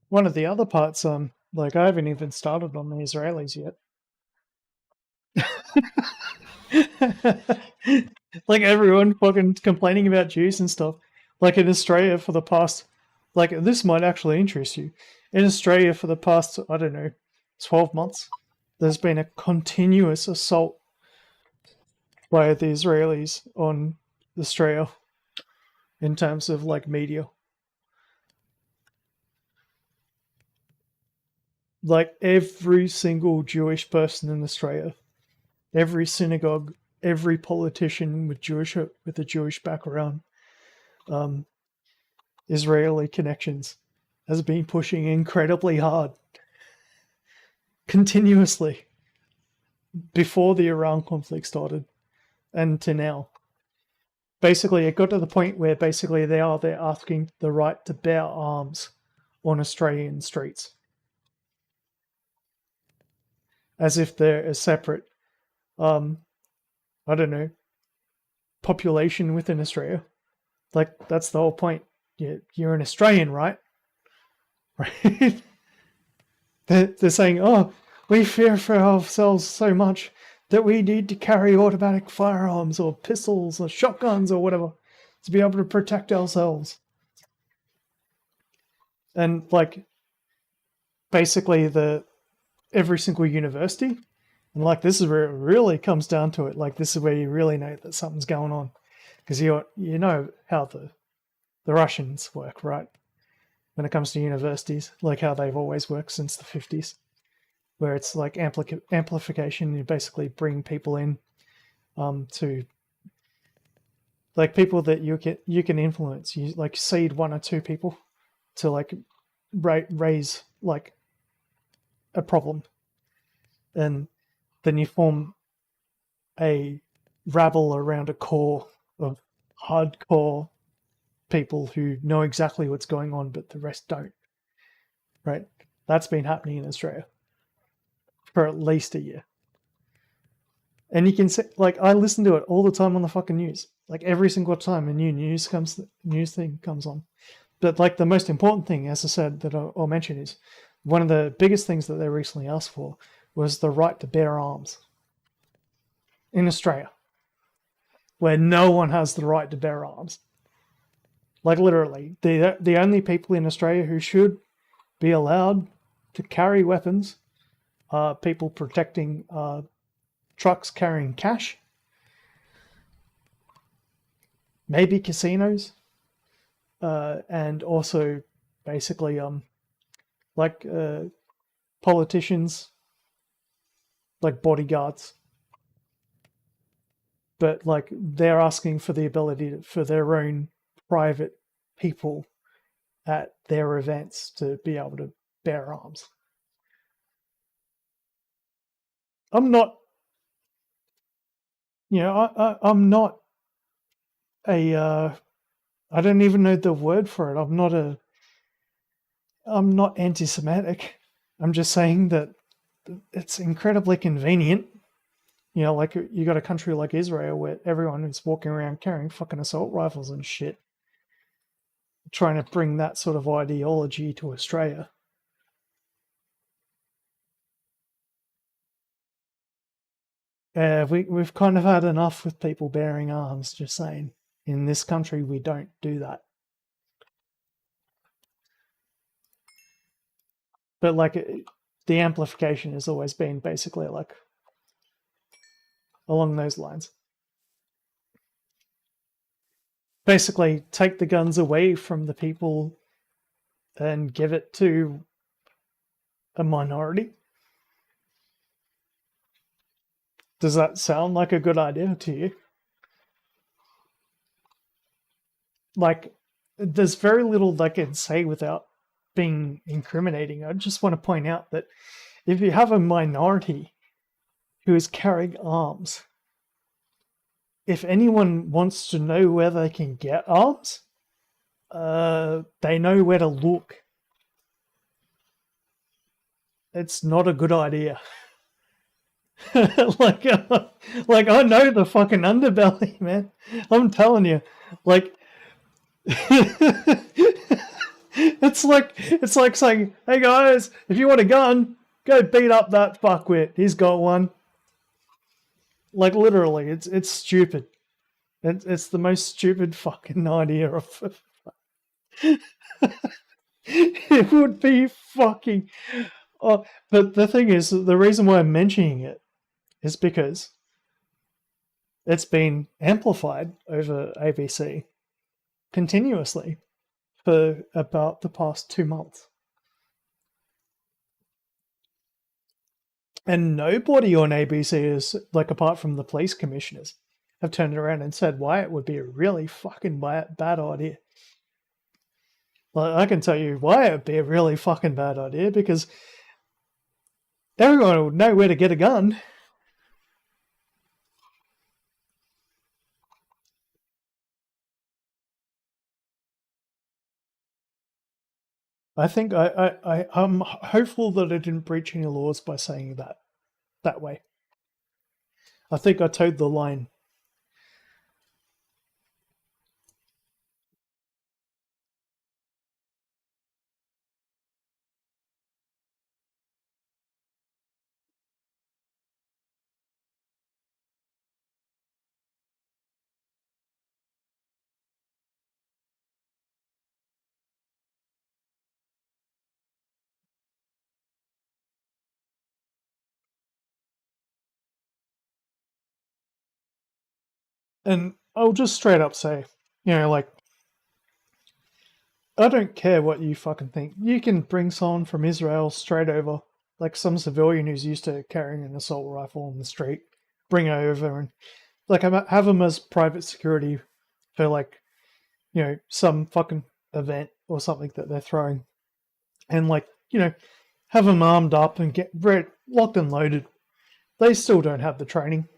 One of the other parts, like, I haven't even started on the Israelis yet. Like, everyone fucking complaining about Jews and stuff. Like, in Australia for the past, like, this might actually interest you. In Australia for the past, I don't know, 12 months, there's been a continuous assault by the Israelis on Australia in terms of, like, media. Like, every single Jewish person in Australia, every synagogue, every politician with a Jewish background, um, Israeli connections, has been pushing incredibly hard, continuously, before the Iran conflict started and to now. Basically, it got to the point where basically they're asking the right to bear arms on Australian streets, as if they're a separate, um, I don't know, population within Australia. Like, that's the whole point. You're an Australian, right? Right? They're saying, oh, we fear for ourselves so much that we need to carry automatic firearms or pistols or shotguns or whatever to be able to protect ourselves. And, like, basically every single university, and, like, this is where it really comes down to it. Like, this is where you really know that something's going on, because you know how the Russians work, right? When it comes to universities, like how they've always worked since the 50s, where it's like amplification. You basically bring people in, to, like, people that you can influence. You, like, seed one or two people to, like, raise, like, a problem, and then you form a rabble around a core of hardcore people who know exactly what's going on, but the rest don't. Right? That's been happening in Australia for at least a year. And you can say, like, I listen to it all the time on the fucking news. Like, every single time a news thing comes on. But, like, the most important thing, as I said, that I'll mention is one of the biggest things that they recently asked for was the right to bear arms in Australia, where no one has the right to bear arms. Like, literally, the only people in Australia who should be allowed to carry weapons people protecting trucks carrying cash, maybe casinos, and also basically like politicians, like bodyguards. But like they're asking for the ability for their own private people at their events to be able to bear arms. I'm not, I'm not a, I don't even know the word for it. I'm not anti-Semitic. I'm just saying that it's incredibly convenient. Like you got a country like Israel where everyone is walking around carrying fucking assault rifles and shit, trying to bring that sort of ideology to Australia. We've kind of had enough with people bearing arms, just saying. In this country, we don't do that. But like the amplification has always been basically like along those lines. Basically, take the guns away from the people and give it to a minority. Does that sound like a good idea to you? Like, there's very little I can say without being incriminating. I just want to point out that if you have a minority who is carrying arms, if anyone wants to know where they can get arms, they know where to look. It's not a good idea. like I know the fucking underbelly, man. I'm telling you, like, it's like saying, "Hey guys, if you want a gun, go beat up that fuckwit. He's got one." Like literally, it's stupid. It's the most stupid fucking idea of. It would be fucking. Oh, but the thing is, the reason why I'm mentioning it is because it's been amplified over ABC continuously for about the past 2 months. And nobody on ABC is, like, apart from the police commissioners, have turned around and said why it would be a really fucking bad idea. Well, I can tell you why it would be a really fucking bad idea, because everyone would know where to get a gun. I think I'm hopeful that I didn't breach any laws by saying that way. I think I towed the line. And I'll just straight up say, like, I don't care what you fucking think. You can bring someone from Israel straight over, like some civilian who's used to carrying an assault rifle on the street, bring it over and like have them as private security for like, some fucking event or something that they're throwing, and like, have them armed up and get locked and loaded. They still don't have the training.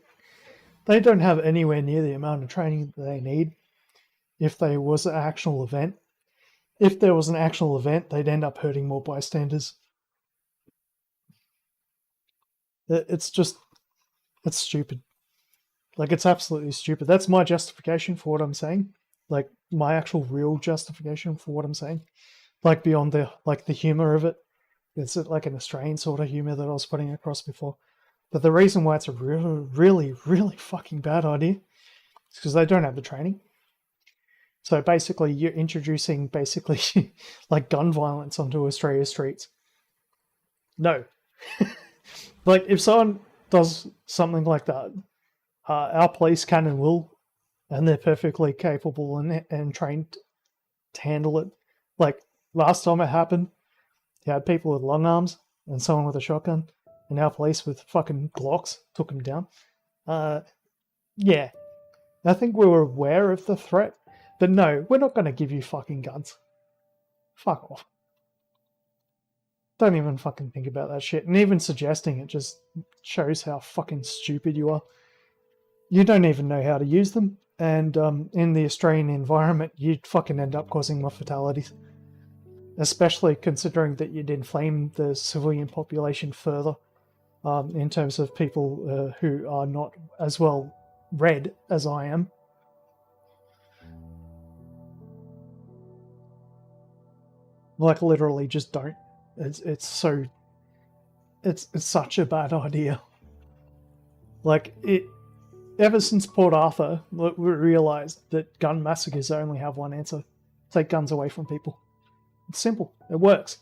They don't have anywhere near the amount of training that they need if there was an actual event. If there was an actual event, they'd end up hurting more bystanders. It's stupid. Like, it's absolutely stupid. That's my justification for what I'm saying. Like, my actual real justification for what I'm saying. Like, beyond the humor of it. It's like an Australian sort of humor that I was putting across before. But the reason why it's a really, really, really fucking bad idea is because they don't have the training. So basically, you're introducing like gun violence onto Australia's streets. No. Like, if someone does something like that, our police can and will, and they're perfectly capable and trained to handle it. Like, last time it happened, you had people with long arms and someone with a shotgun, and our police with fucking Glocks took them down. Uh, yeah, I think we were aware of the threat, but no, we're not going to give you fucking guns. Fuck off. Don't even fucking think about that shit. And even suggesting it just shows how fucking stupid you are. You don't even know how to use them. And in the Australian environment, you'd fucking end up causing more fatalities. Especially considering that you'd inflame the civilian population further in terms of people who are not as well read as I am. Like, literally, just don't. It's so it's such a bad idea. Like, it ever since Port Arthur, we realized that gun massacres only have one answer: take guns away from people. It's simple. It works.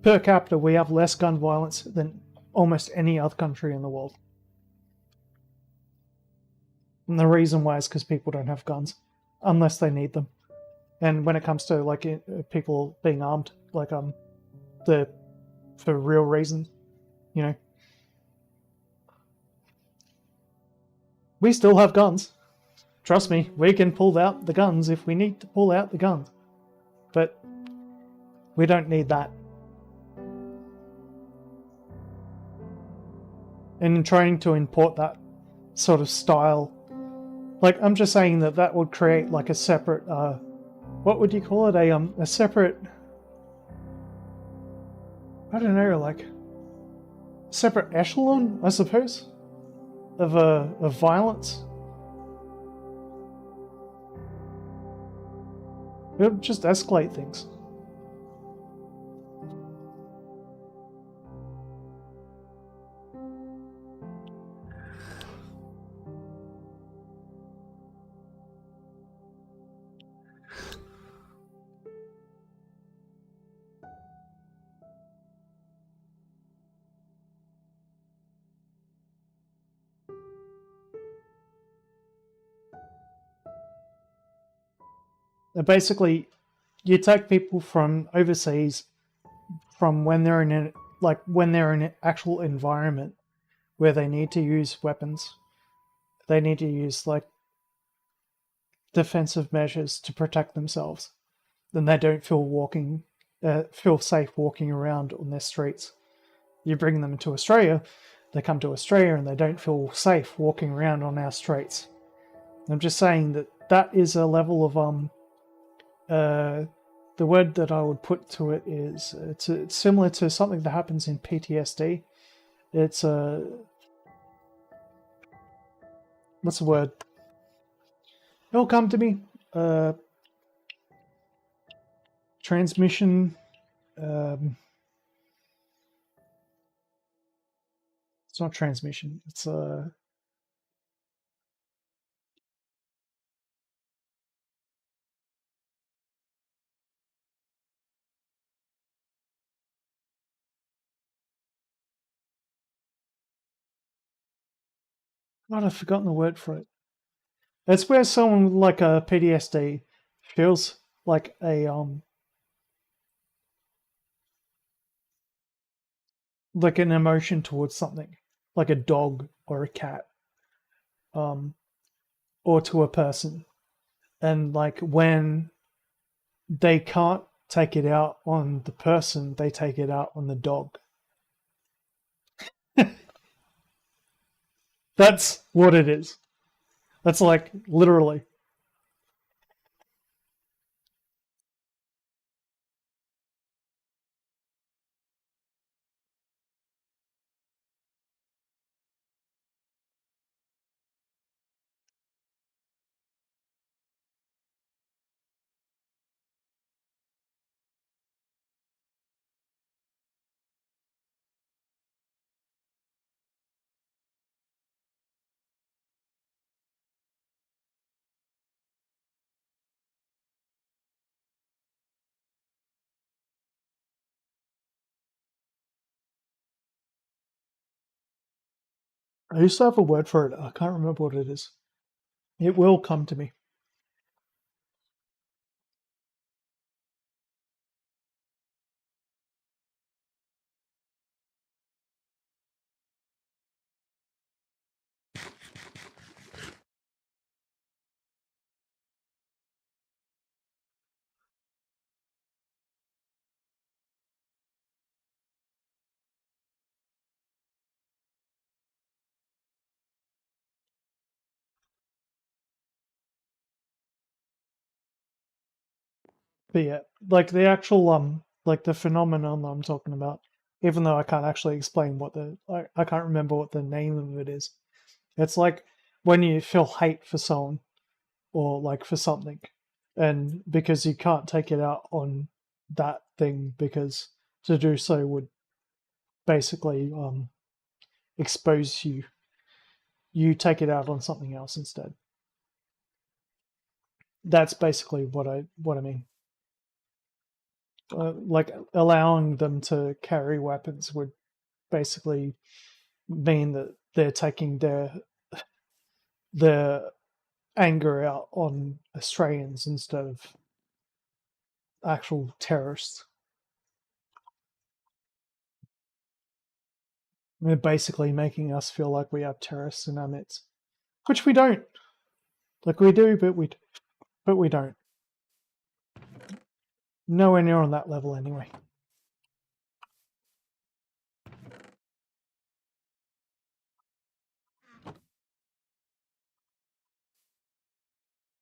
Per capita, we have less gun violence than almost any other country in the world. And the reason why is because people don't have guns unless they need them. And when it comes to like people being armed, like the for real reasons, you know, we still have guns. Trust me, we can pull out the guns if we need to pull out the guns. But we don't need that. And in trying to import that sort of style, like, I'm just saying that that would create like a separate, what would you call it? A separate, I don't know, like separate echelon, I suppose, of violence. It would just escalate things. Basically, you take people from overseas from when they're in when they're in an actual environment where they need to use weapons, they need to use like defensive measures to protect themselves. Then they don't feel safe walking around on their streets. You bring them to Australia, they come to Australia and they don't feel safe walking around on our streets. I'm just saying that that is a level of the word that I would put to it is it's similar to something that happens in PTSD. It's a what's the word? It'll come to me. Transmission. It's not transmission. It's God, I've forgotten the word for it. It's where someone with like a PTSD feels like a like an emotion towards something, like a dog or a cat, um, or to a person, and like when they can't take it out on the person, they take it out on the dog. That's what it is. That's like literally. I used to have a word for it. I can't remember what it is. It will come to me. But yeah, like the actual like the phenomenon that I'm talking about, even though I can't actually explain what I can't remember what the name of it is. It's like when you feel hate for someone or like for something, and because you can't take it out on that thing because to do so would basically expose you. You take it out on something else instead. That's basically what I mean. Like allowing them to carry weapons would basically mean that they're taking their anger out on Australians instead of actual terrorists. They're basically making us feel like we have terrorists in our midst, which we don't. Like we do, but we don't. Nowhere near on that level anyway.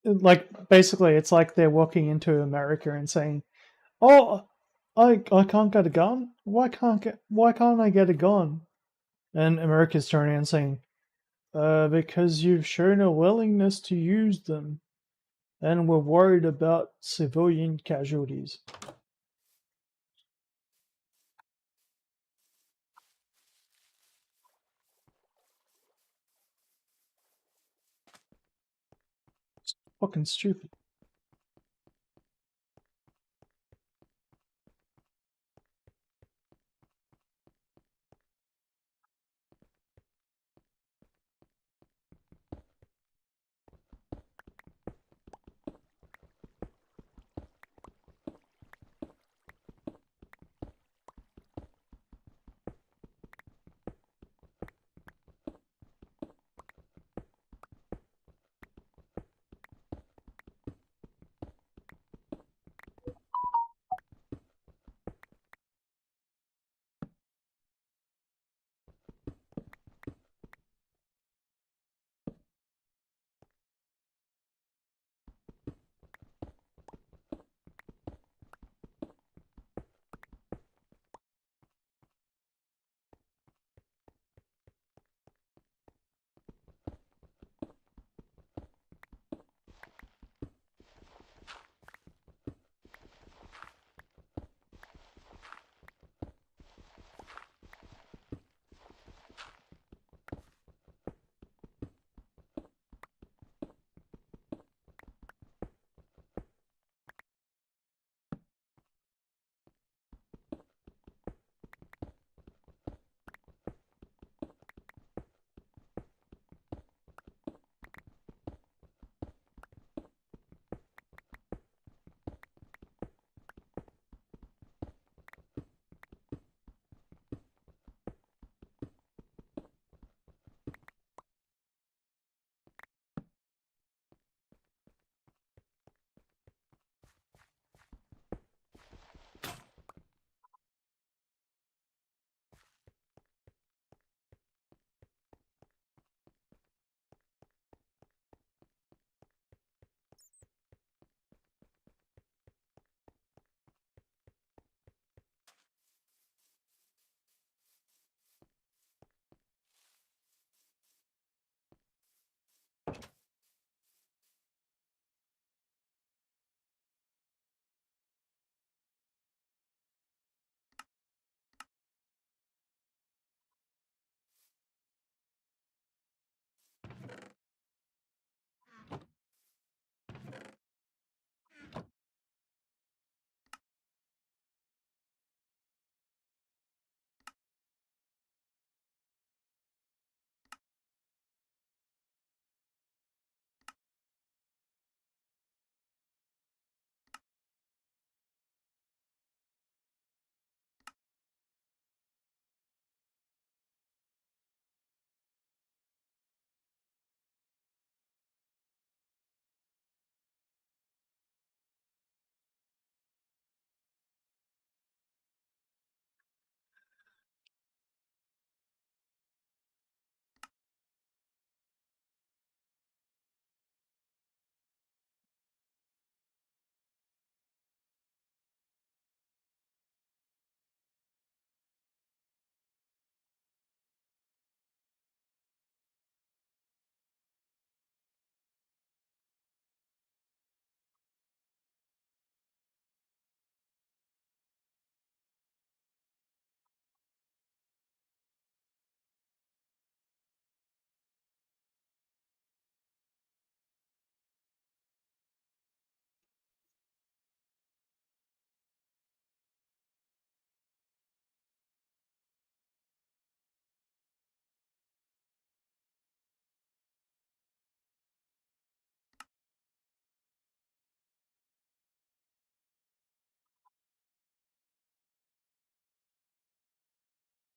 Like basically, it's like they're walking into America and saying, "Oh, I can't get a gun. Why can't I get a gun?" And America's turning and saying, because you've shown a willingness to use them, and we're worried about civilian casualties. It's fucking stupid.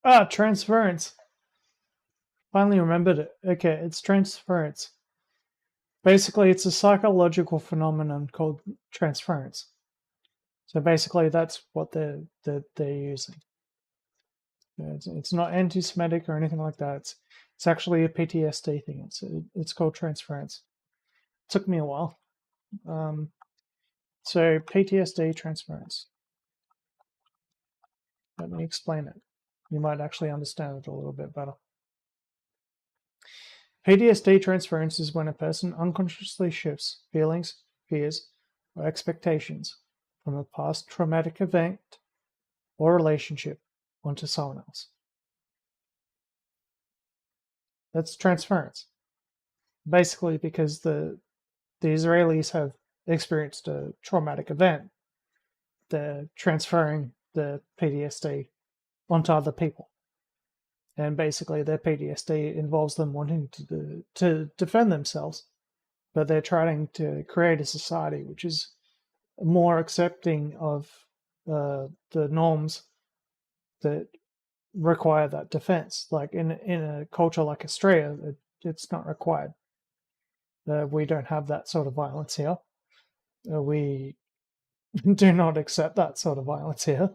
Ah, transference. Finally remembered it. Okay, it's transference. Basically, it's a psychological phenomenon called transference. So basically, that's what they're using. It's not anti-Semitic or anything like that. It's actually a PTSD thing. It's called transference. It took me a while. So PTSD transference. Let me explain it. You might actually understand it a little bit better. PTSD transference is when a person unconsciously shifts feelings, fears, or expectations from a past traumatic event or relationship onto someone else. That's transference. Basically, because the Israelis have experienced a traumatic event, they're transferring the PTSD onto other people. And basically, their PTSD involves them wanting to defend themselves, but they're trying to create a society which is more accepting of the norms that require that defense. Like in a culture like Australia, it's not required. We don't have that sort of violence here. We do not accept that sort of violence here.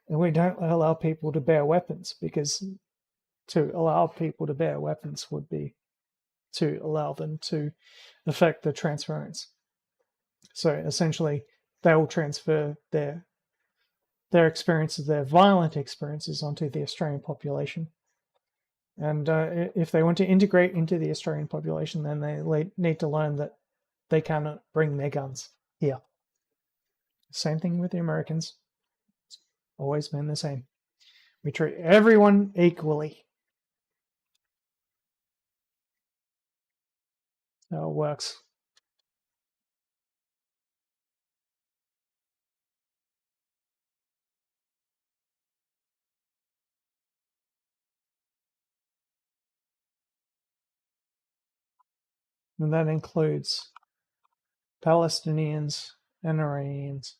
And we don't allow people to bear weapons, because to allow people to bear weapons would be to allow them to affect the transference. So essentially, they will transfer their experiences, their violent experiences, onto the Australian population. And if they want to integrate into the Australian population, then they need to learn that they cannot bring their guns here. Same thing with the Americans. It's always been the same. We treat everyone equally. How it works. And that includes Palestinians and Iranians.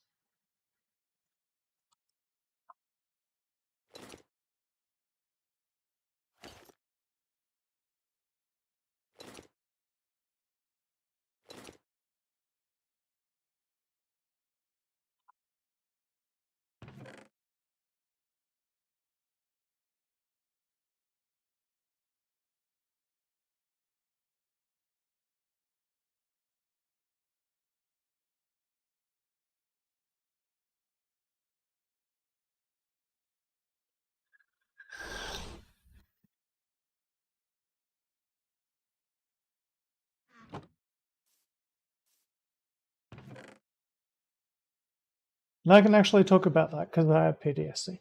And I can actually talk about that because I have PTSD.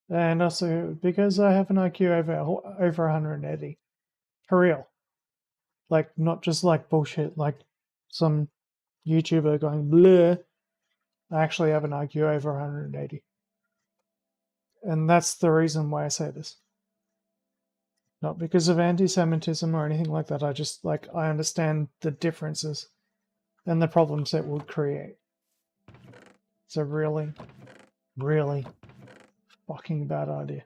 And also because I have an IQ over 180. For real. Like, not just like bullshit, like some YouTuber going bleh. I actually have an IQ over 180. And that's the reason why I say this. Not because of anti-Semitism or anything like that. I just, like, I understand the differences and the problems it would create. It's a really, really fucking bad idea.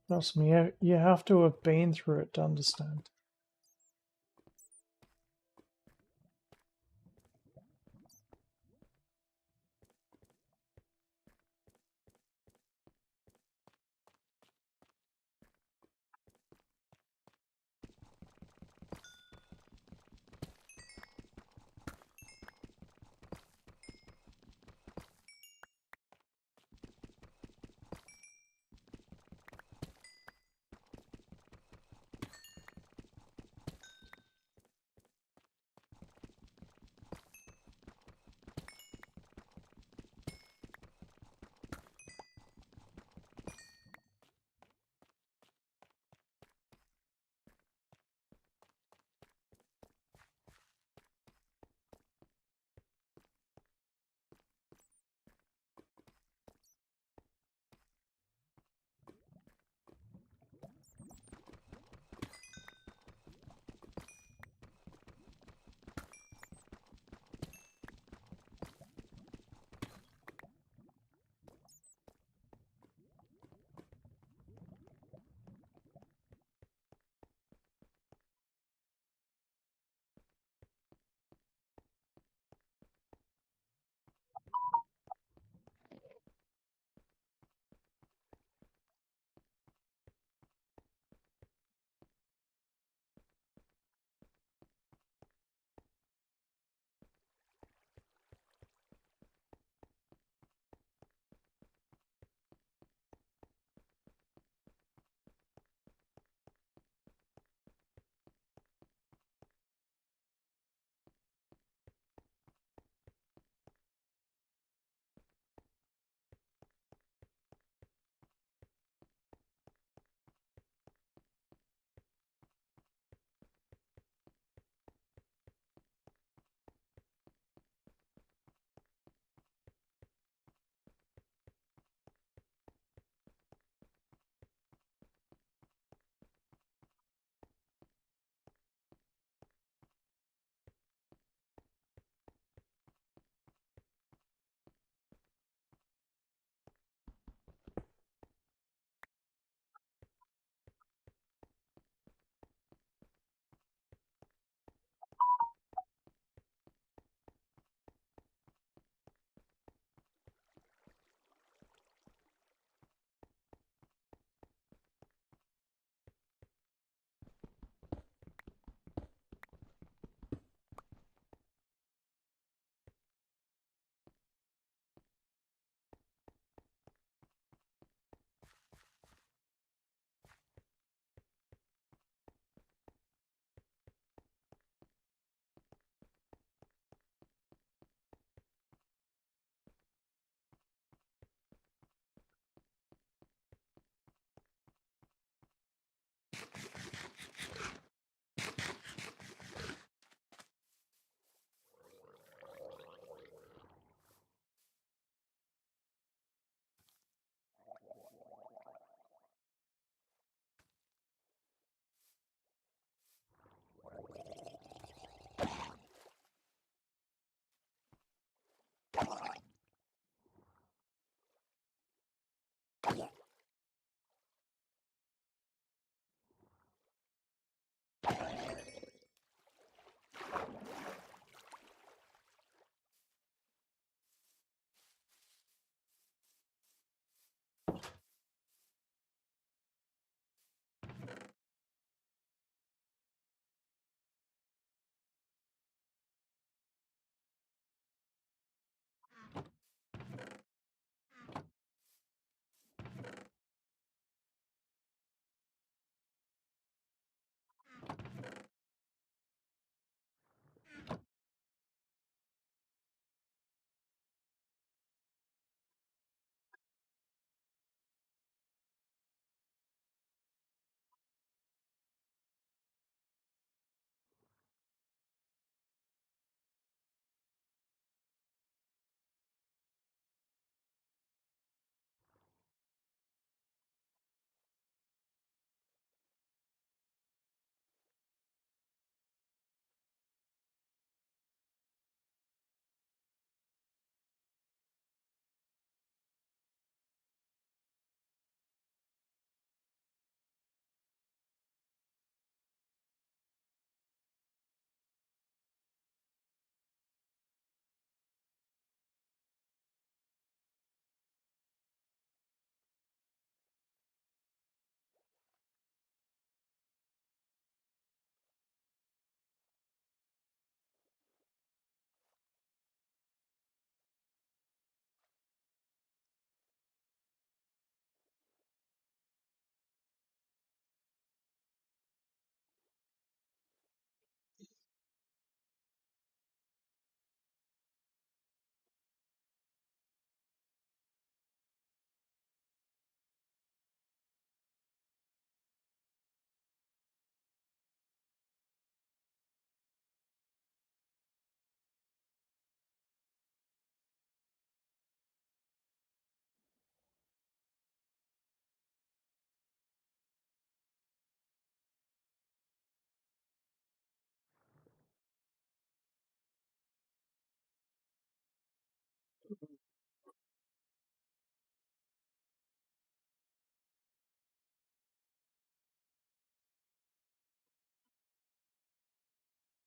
Trust me, you have to have been through it to understand.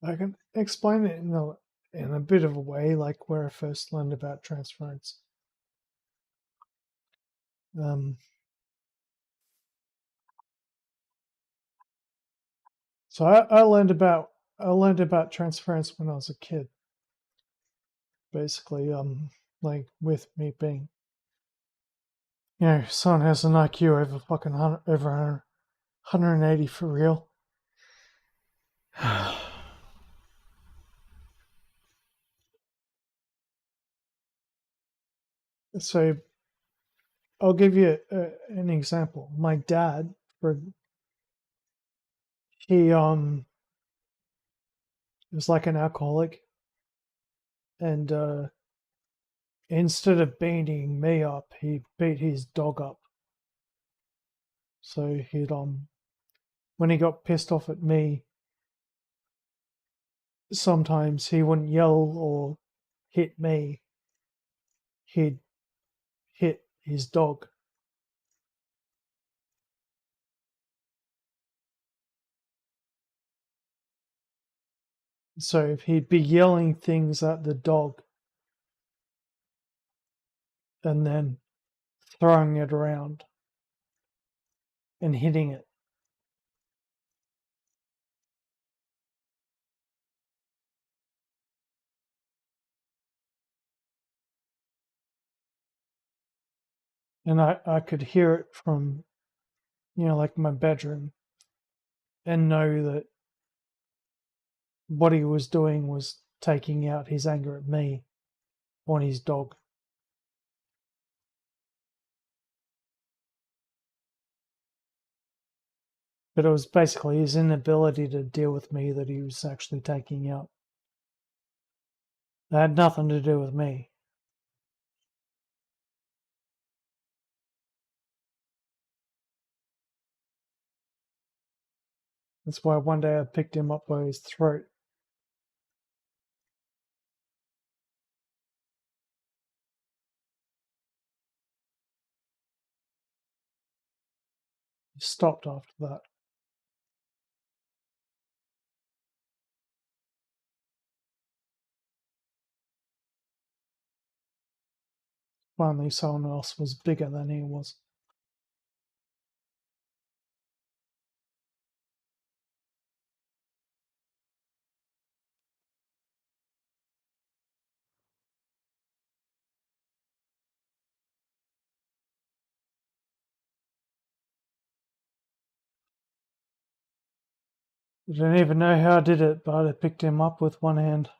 I can explain it in a bit of a way, like where I first learned about transference. Um, so I learned about transference when I was a kid. Basically, like with me being, someone has an IQ over fucking 100, over 180 for real. So I'll give you an example. My dad, for he was like an alcoholic, and instead of beating me up, he beat his dog up. So he'd when he got pissed off at me, sometimes he wouldn't yell or hit me. He'd hit his dog. So he'd be yelling things at the dog and then throwing it around and hitting it. And I could hear it from, like my bedroom, and know that what he was doing was taking out his anger at me on his dog. But it was basically his inability to deal with me that he was actually taking out. It had nothing to do with me. That's why one day I picked him up by his throat. He stopped after that. Finally, someone else was bigger than he was. I don't even know how I did it, but I picked him up with one hand.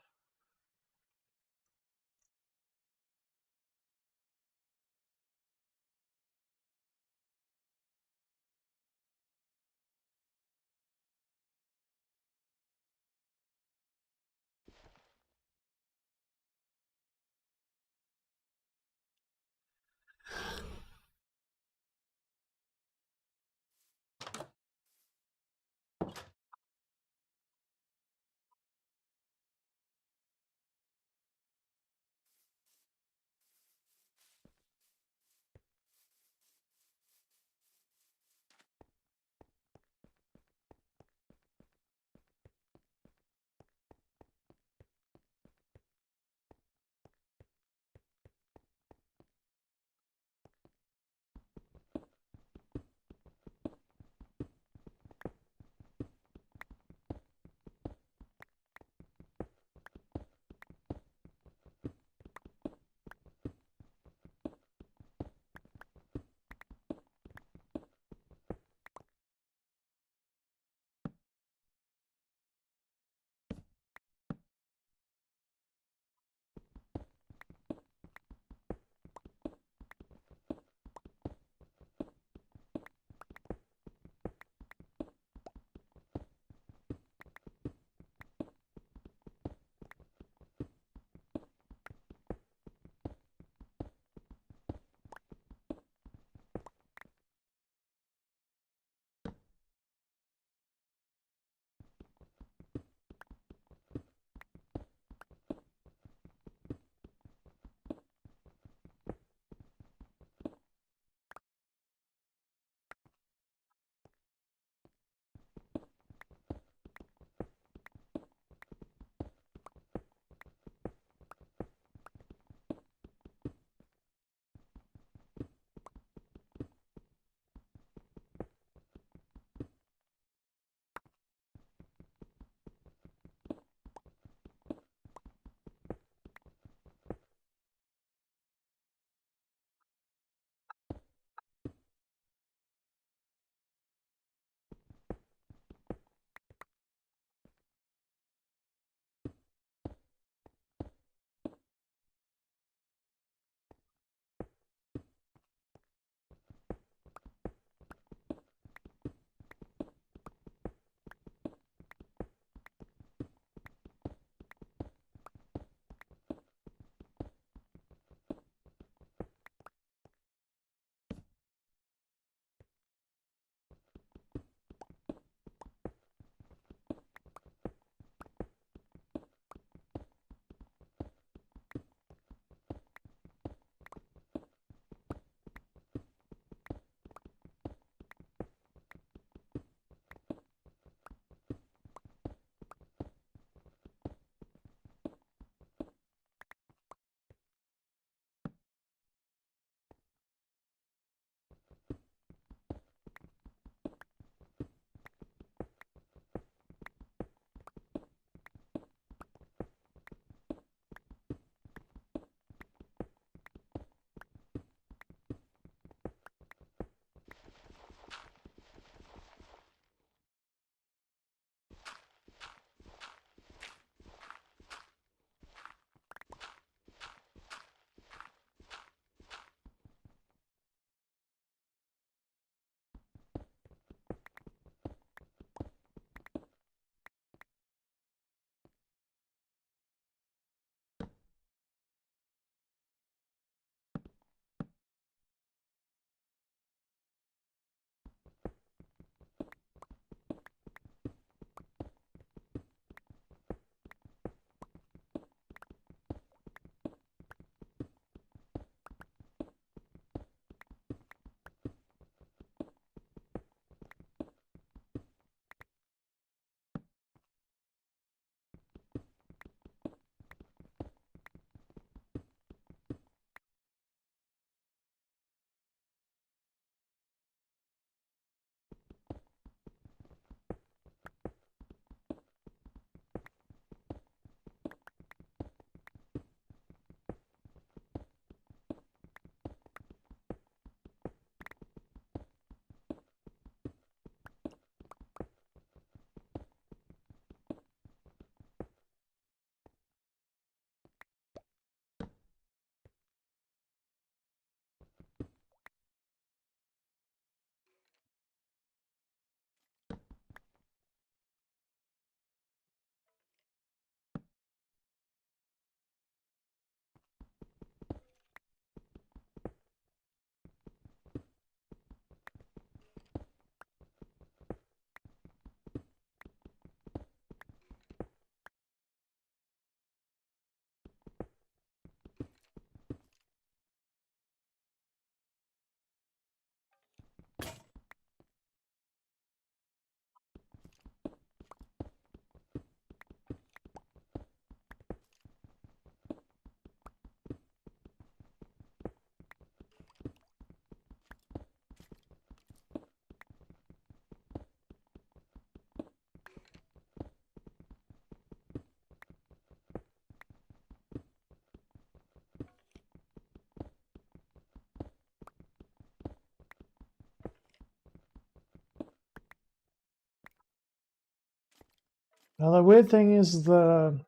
Now the weird thing is the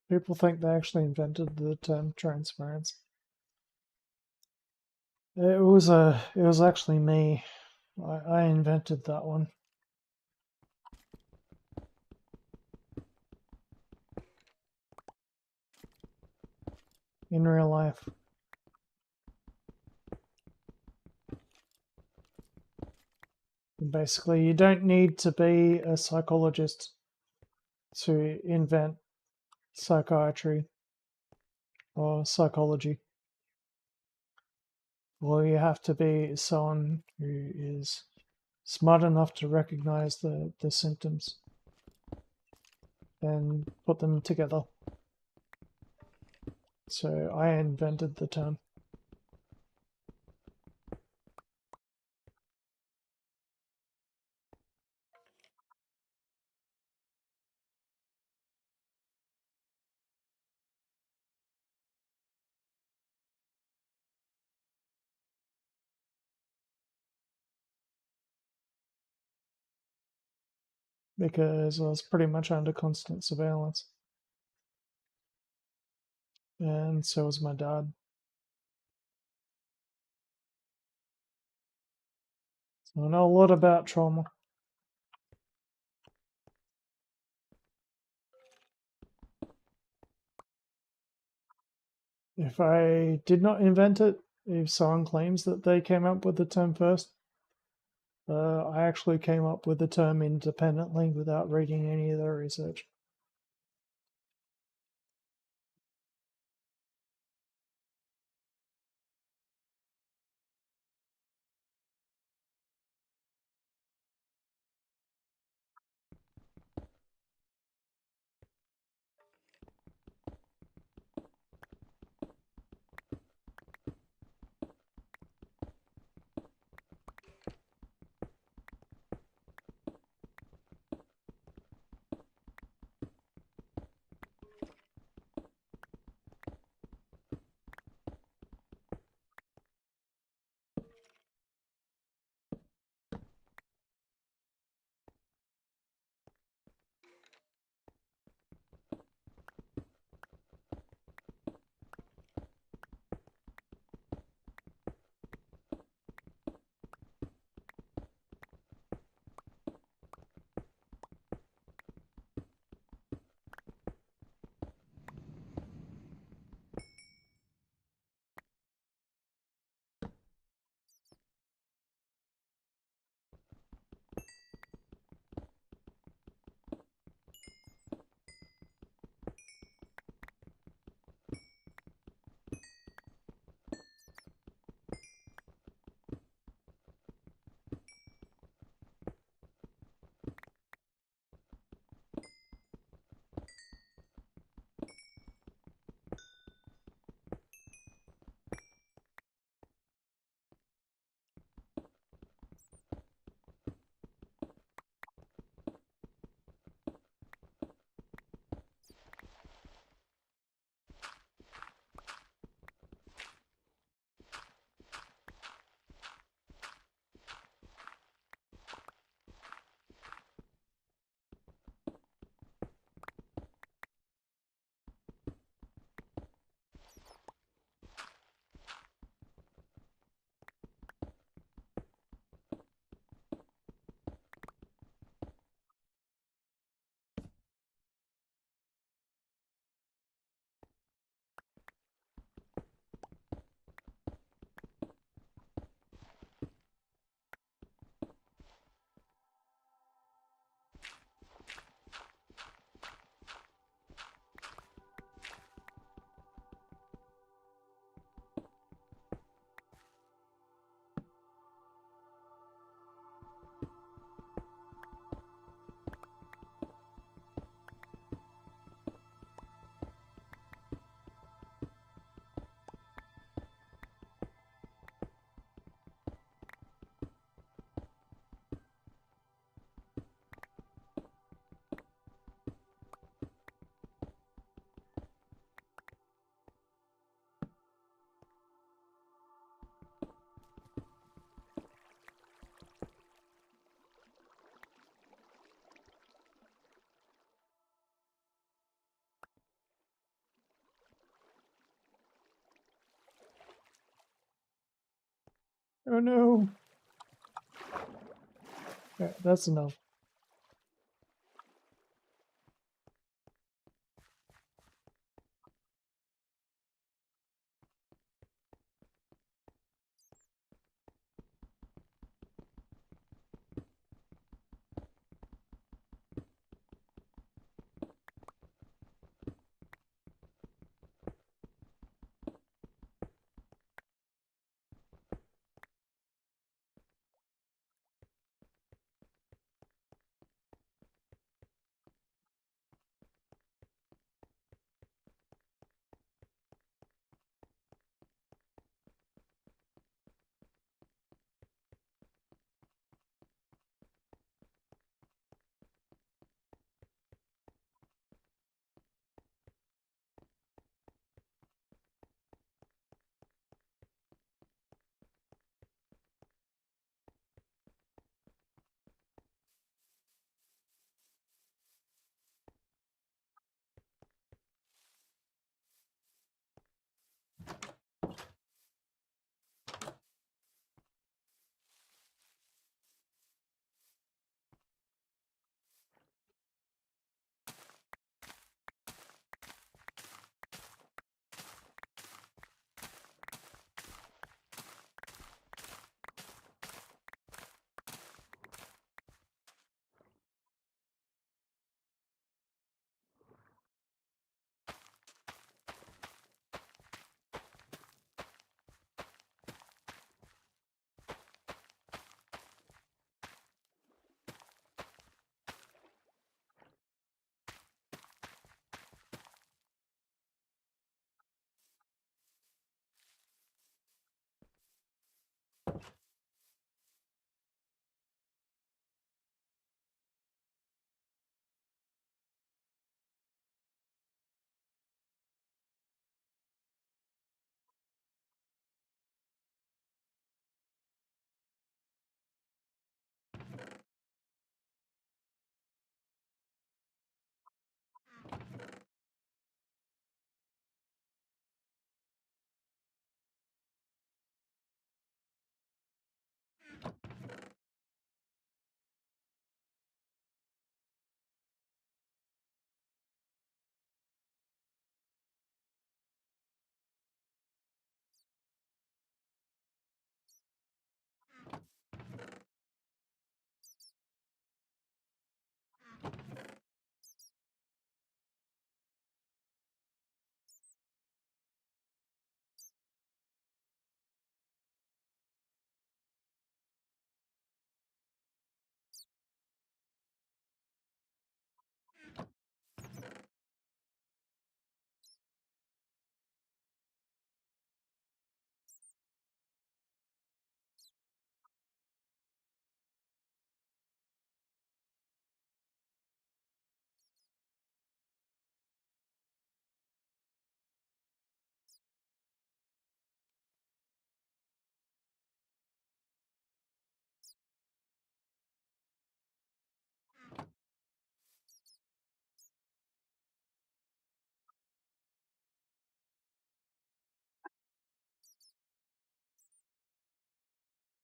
people think they actually invented the term transparency. It was actually me. I invented that one. In real life. And basically, you don't need to be a psychologist to invent psychiatry or psychology. Well, you have to be someone who is smart enough to recognize the symptoms and put them together. So I invented the term. Because I was pretty much under constant surveillance. And so was my dad. So I know a lot about trauma. If I did not invent it, if someone claims that they came up with the term first, I actually came up with the term independently without reading any of the research. Oh no. Yeah, that's enough.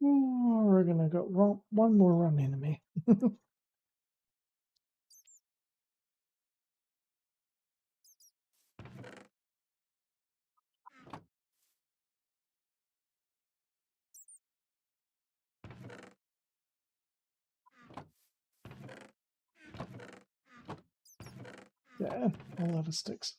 Oh, we're gonna go one more run enemy. Yeah, a lot of sticks.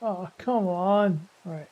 Oh, come on. All right.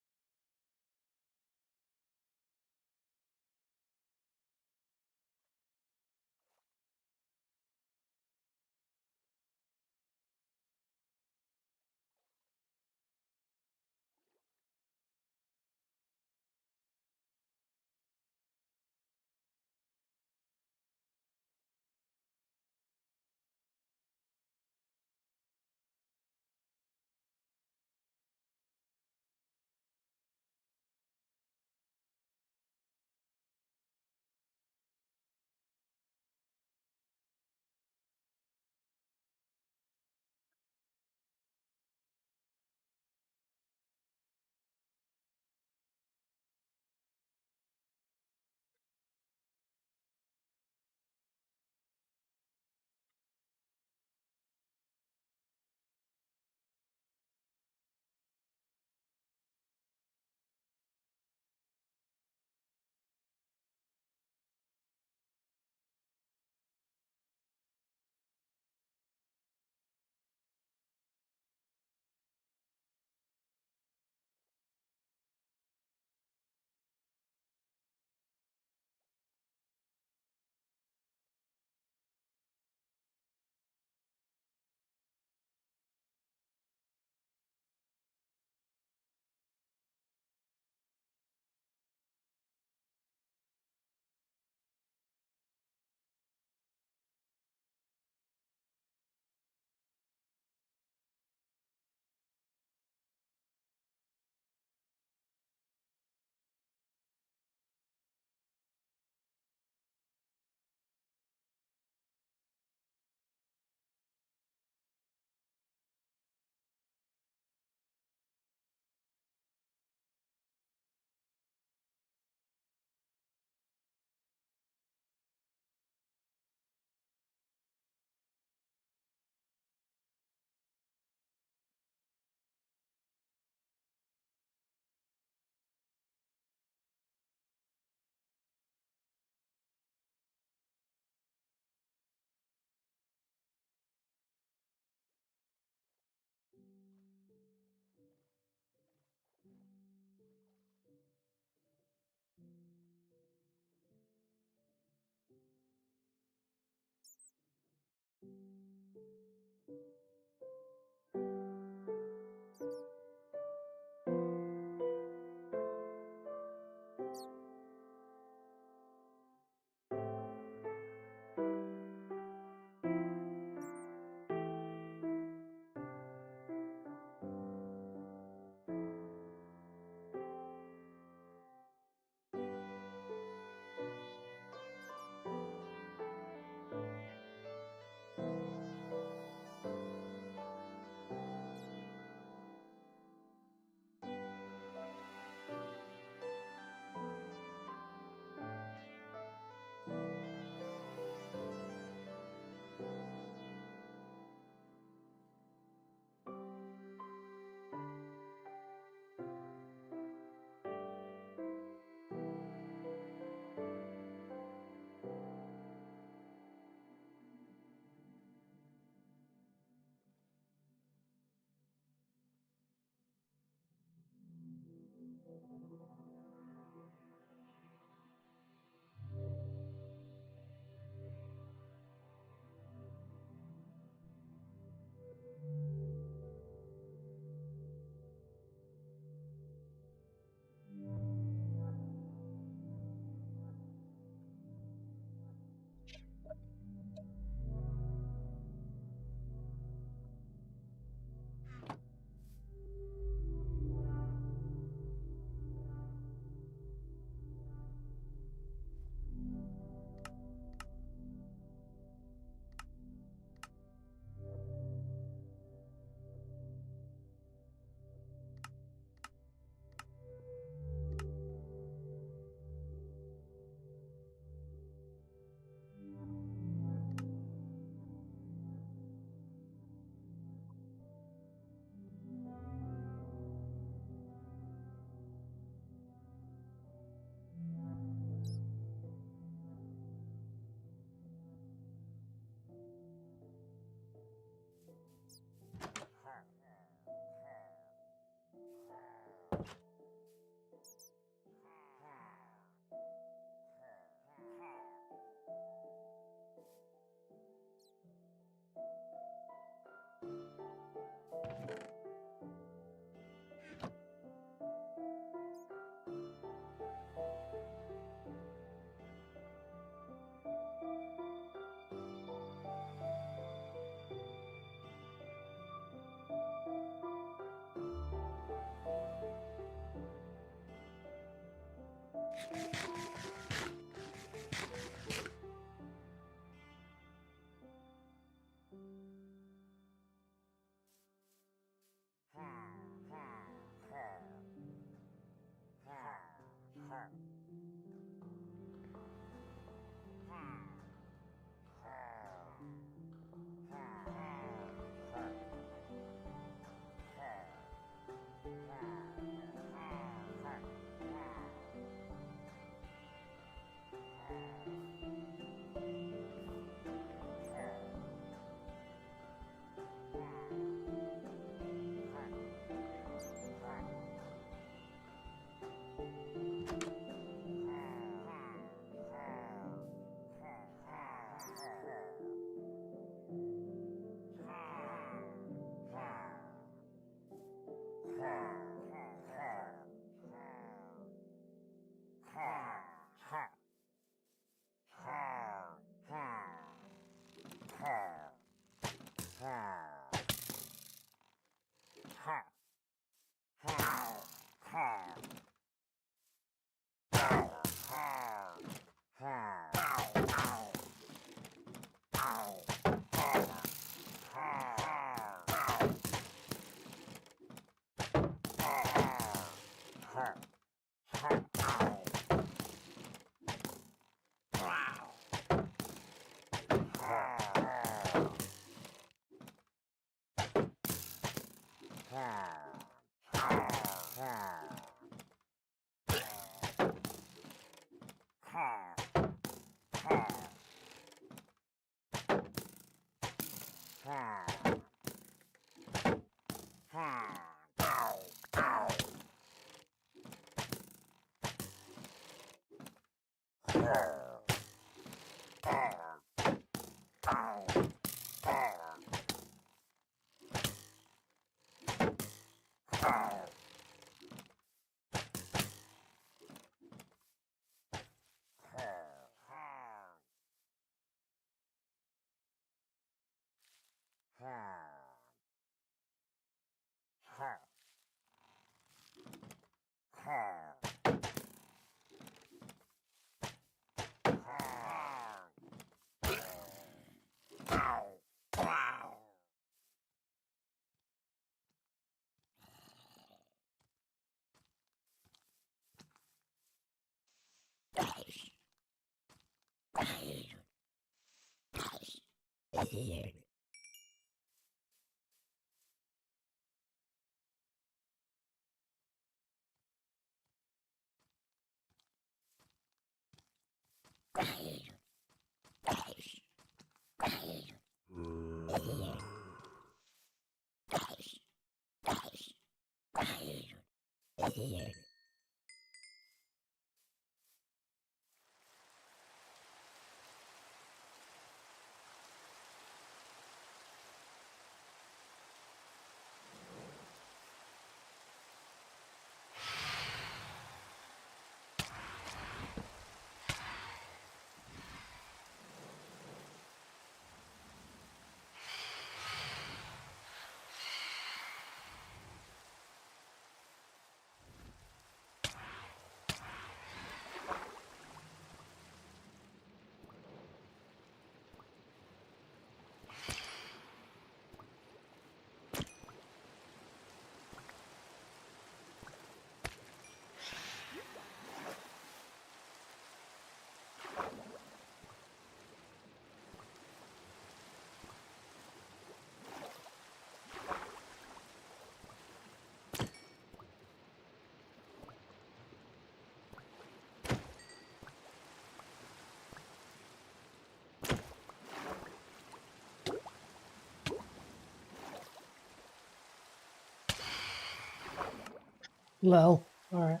Lol. Alright.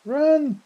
Run!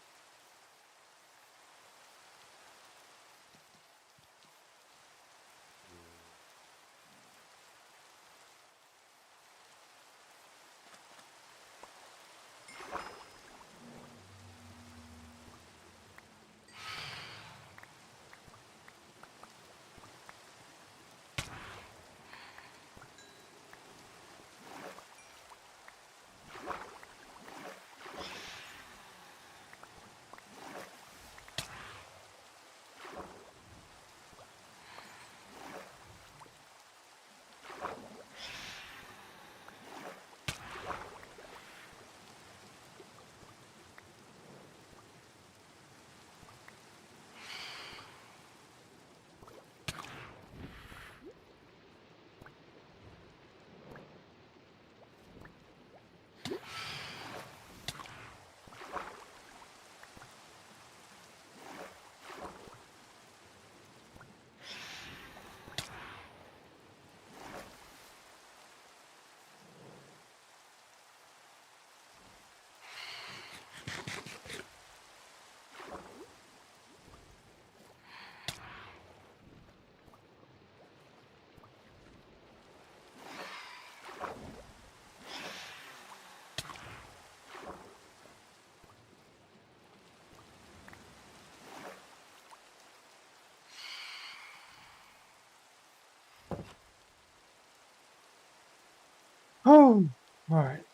Oh! Alright.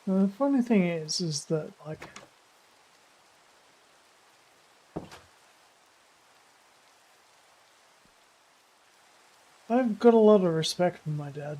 The funny thing is that, like, I've got a lot of respect for my dad.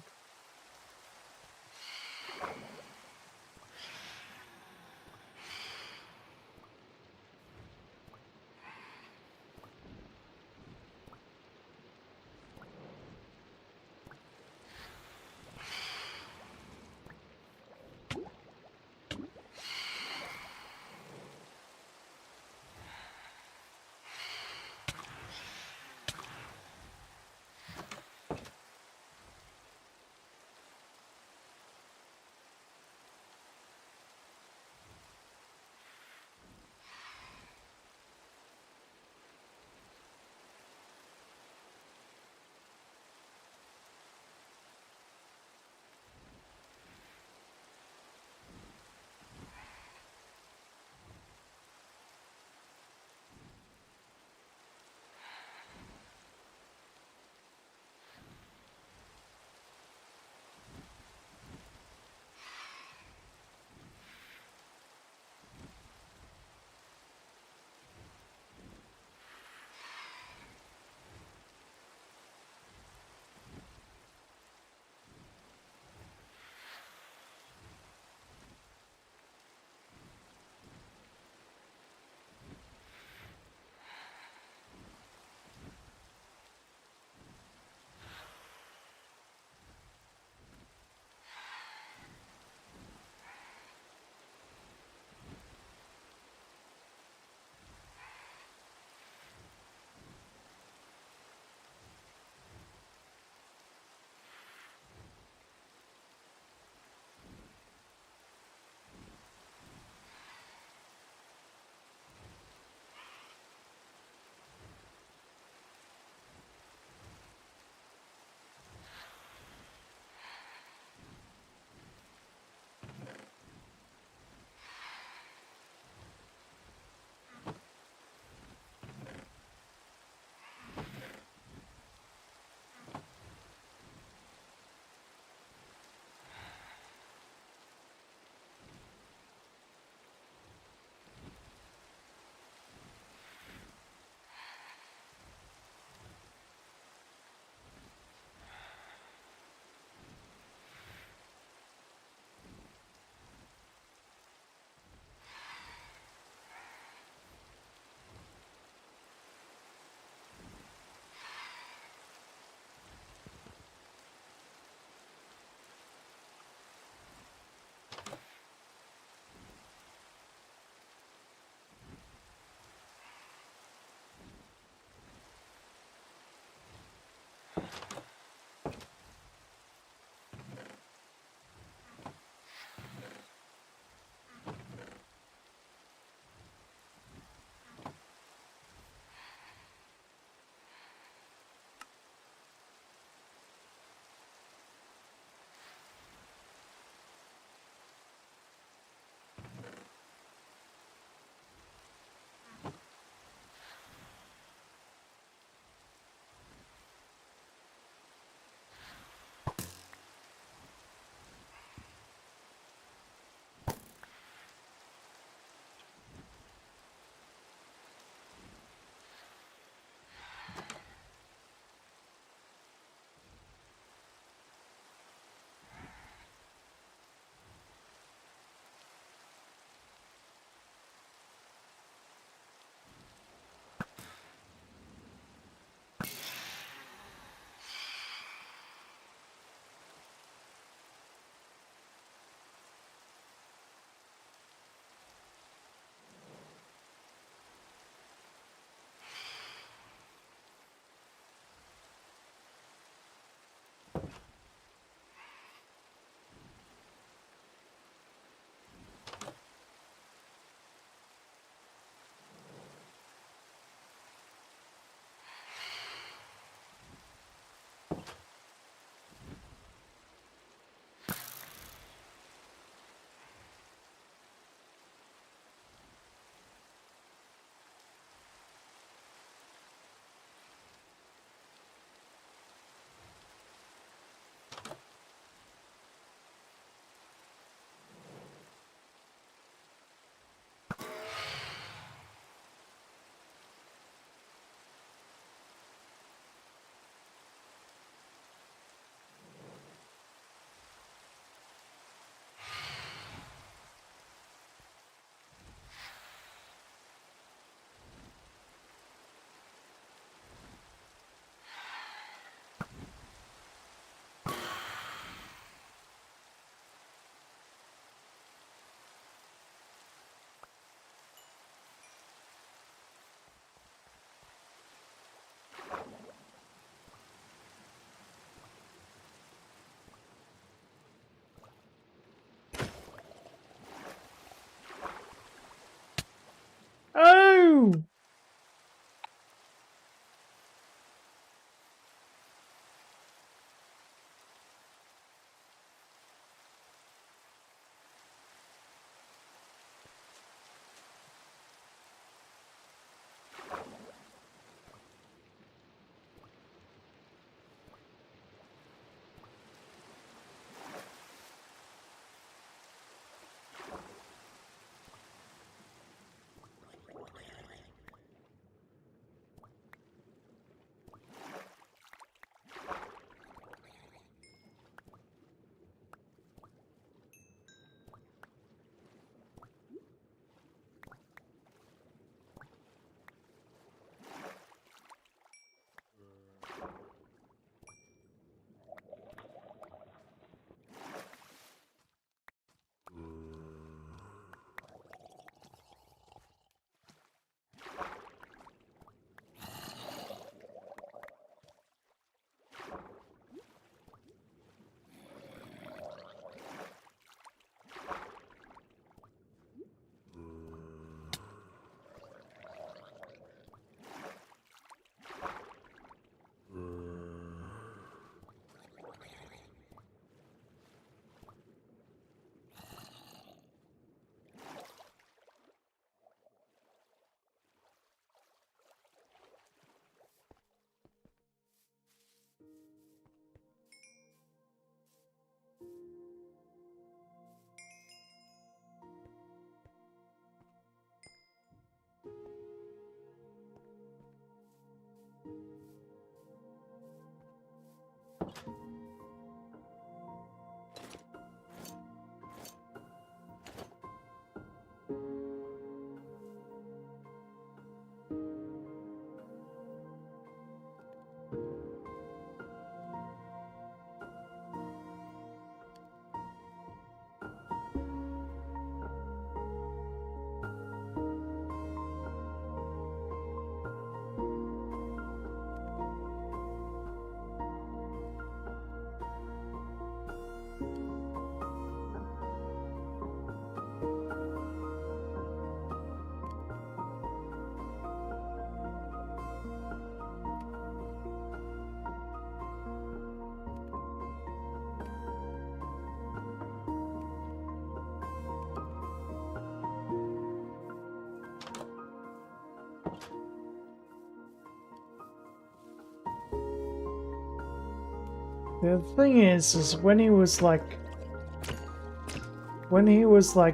The thing is when he was like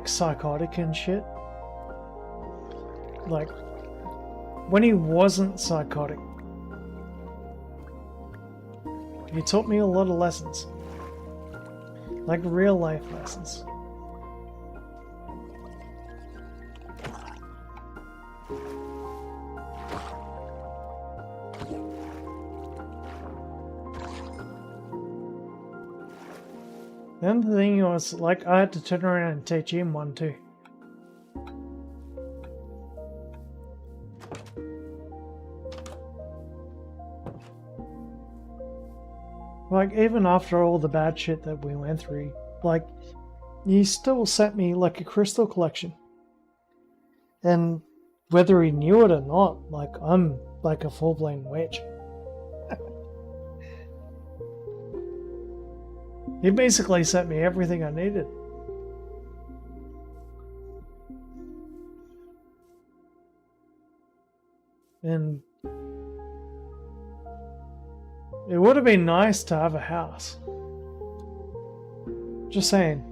psychotic and shit, like when he wasn't psychotic, he taught me a lot of lessons, like real life lessons. Then the thing was, like, I had to turn around and teach him one too. Like, even after all the bad shit that we went through, like, he still sent me, like, a crystal collection. And whether he knew it or not, like, I'm, like, a full-blown witch. He basically sent me everything I needed. And it would have been nice to have a house. Just saying.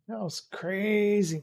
That was crazy.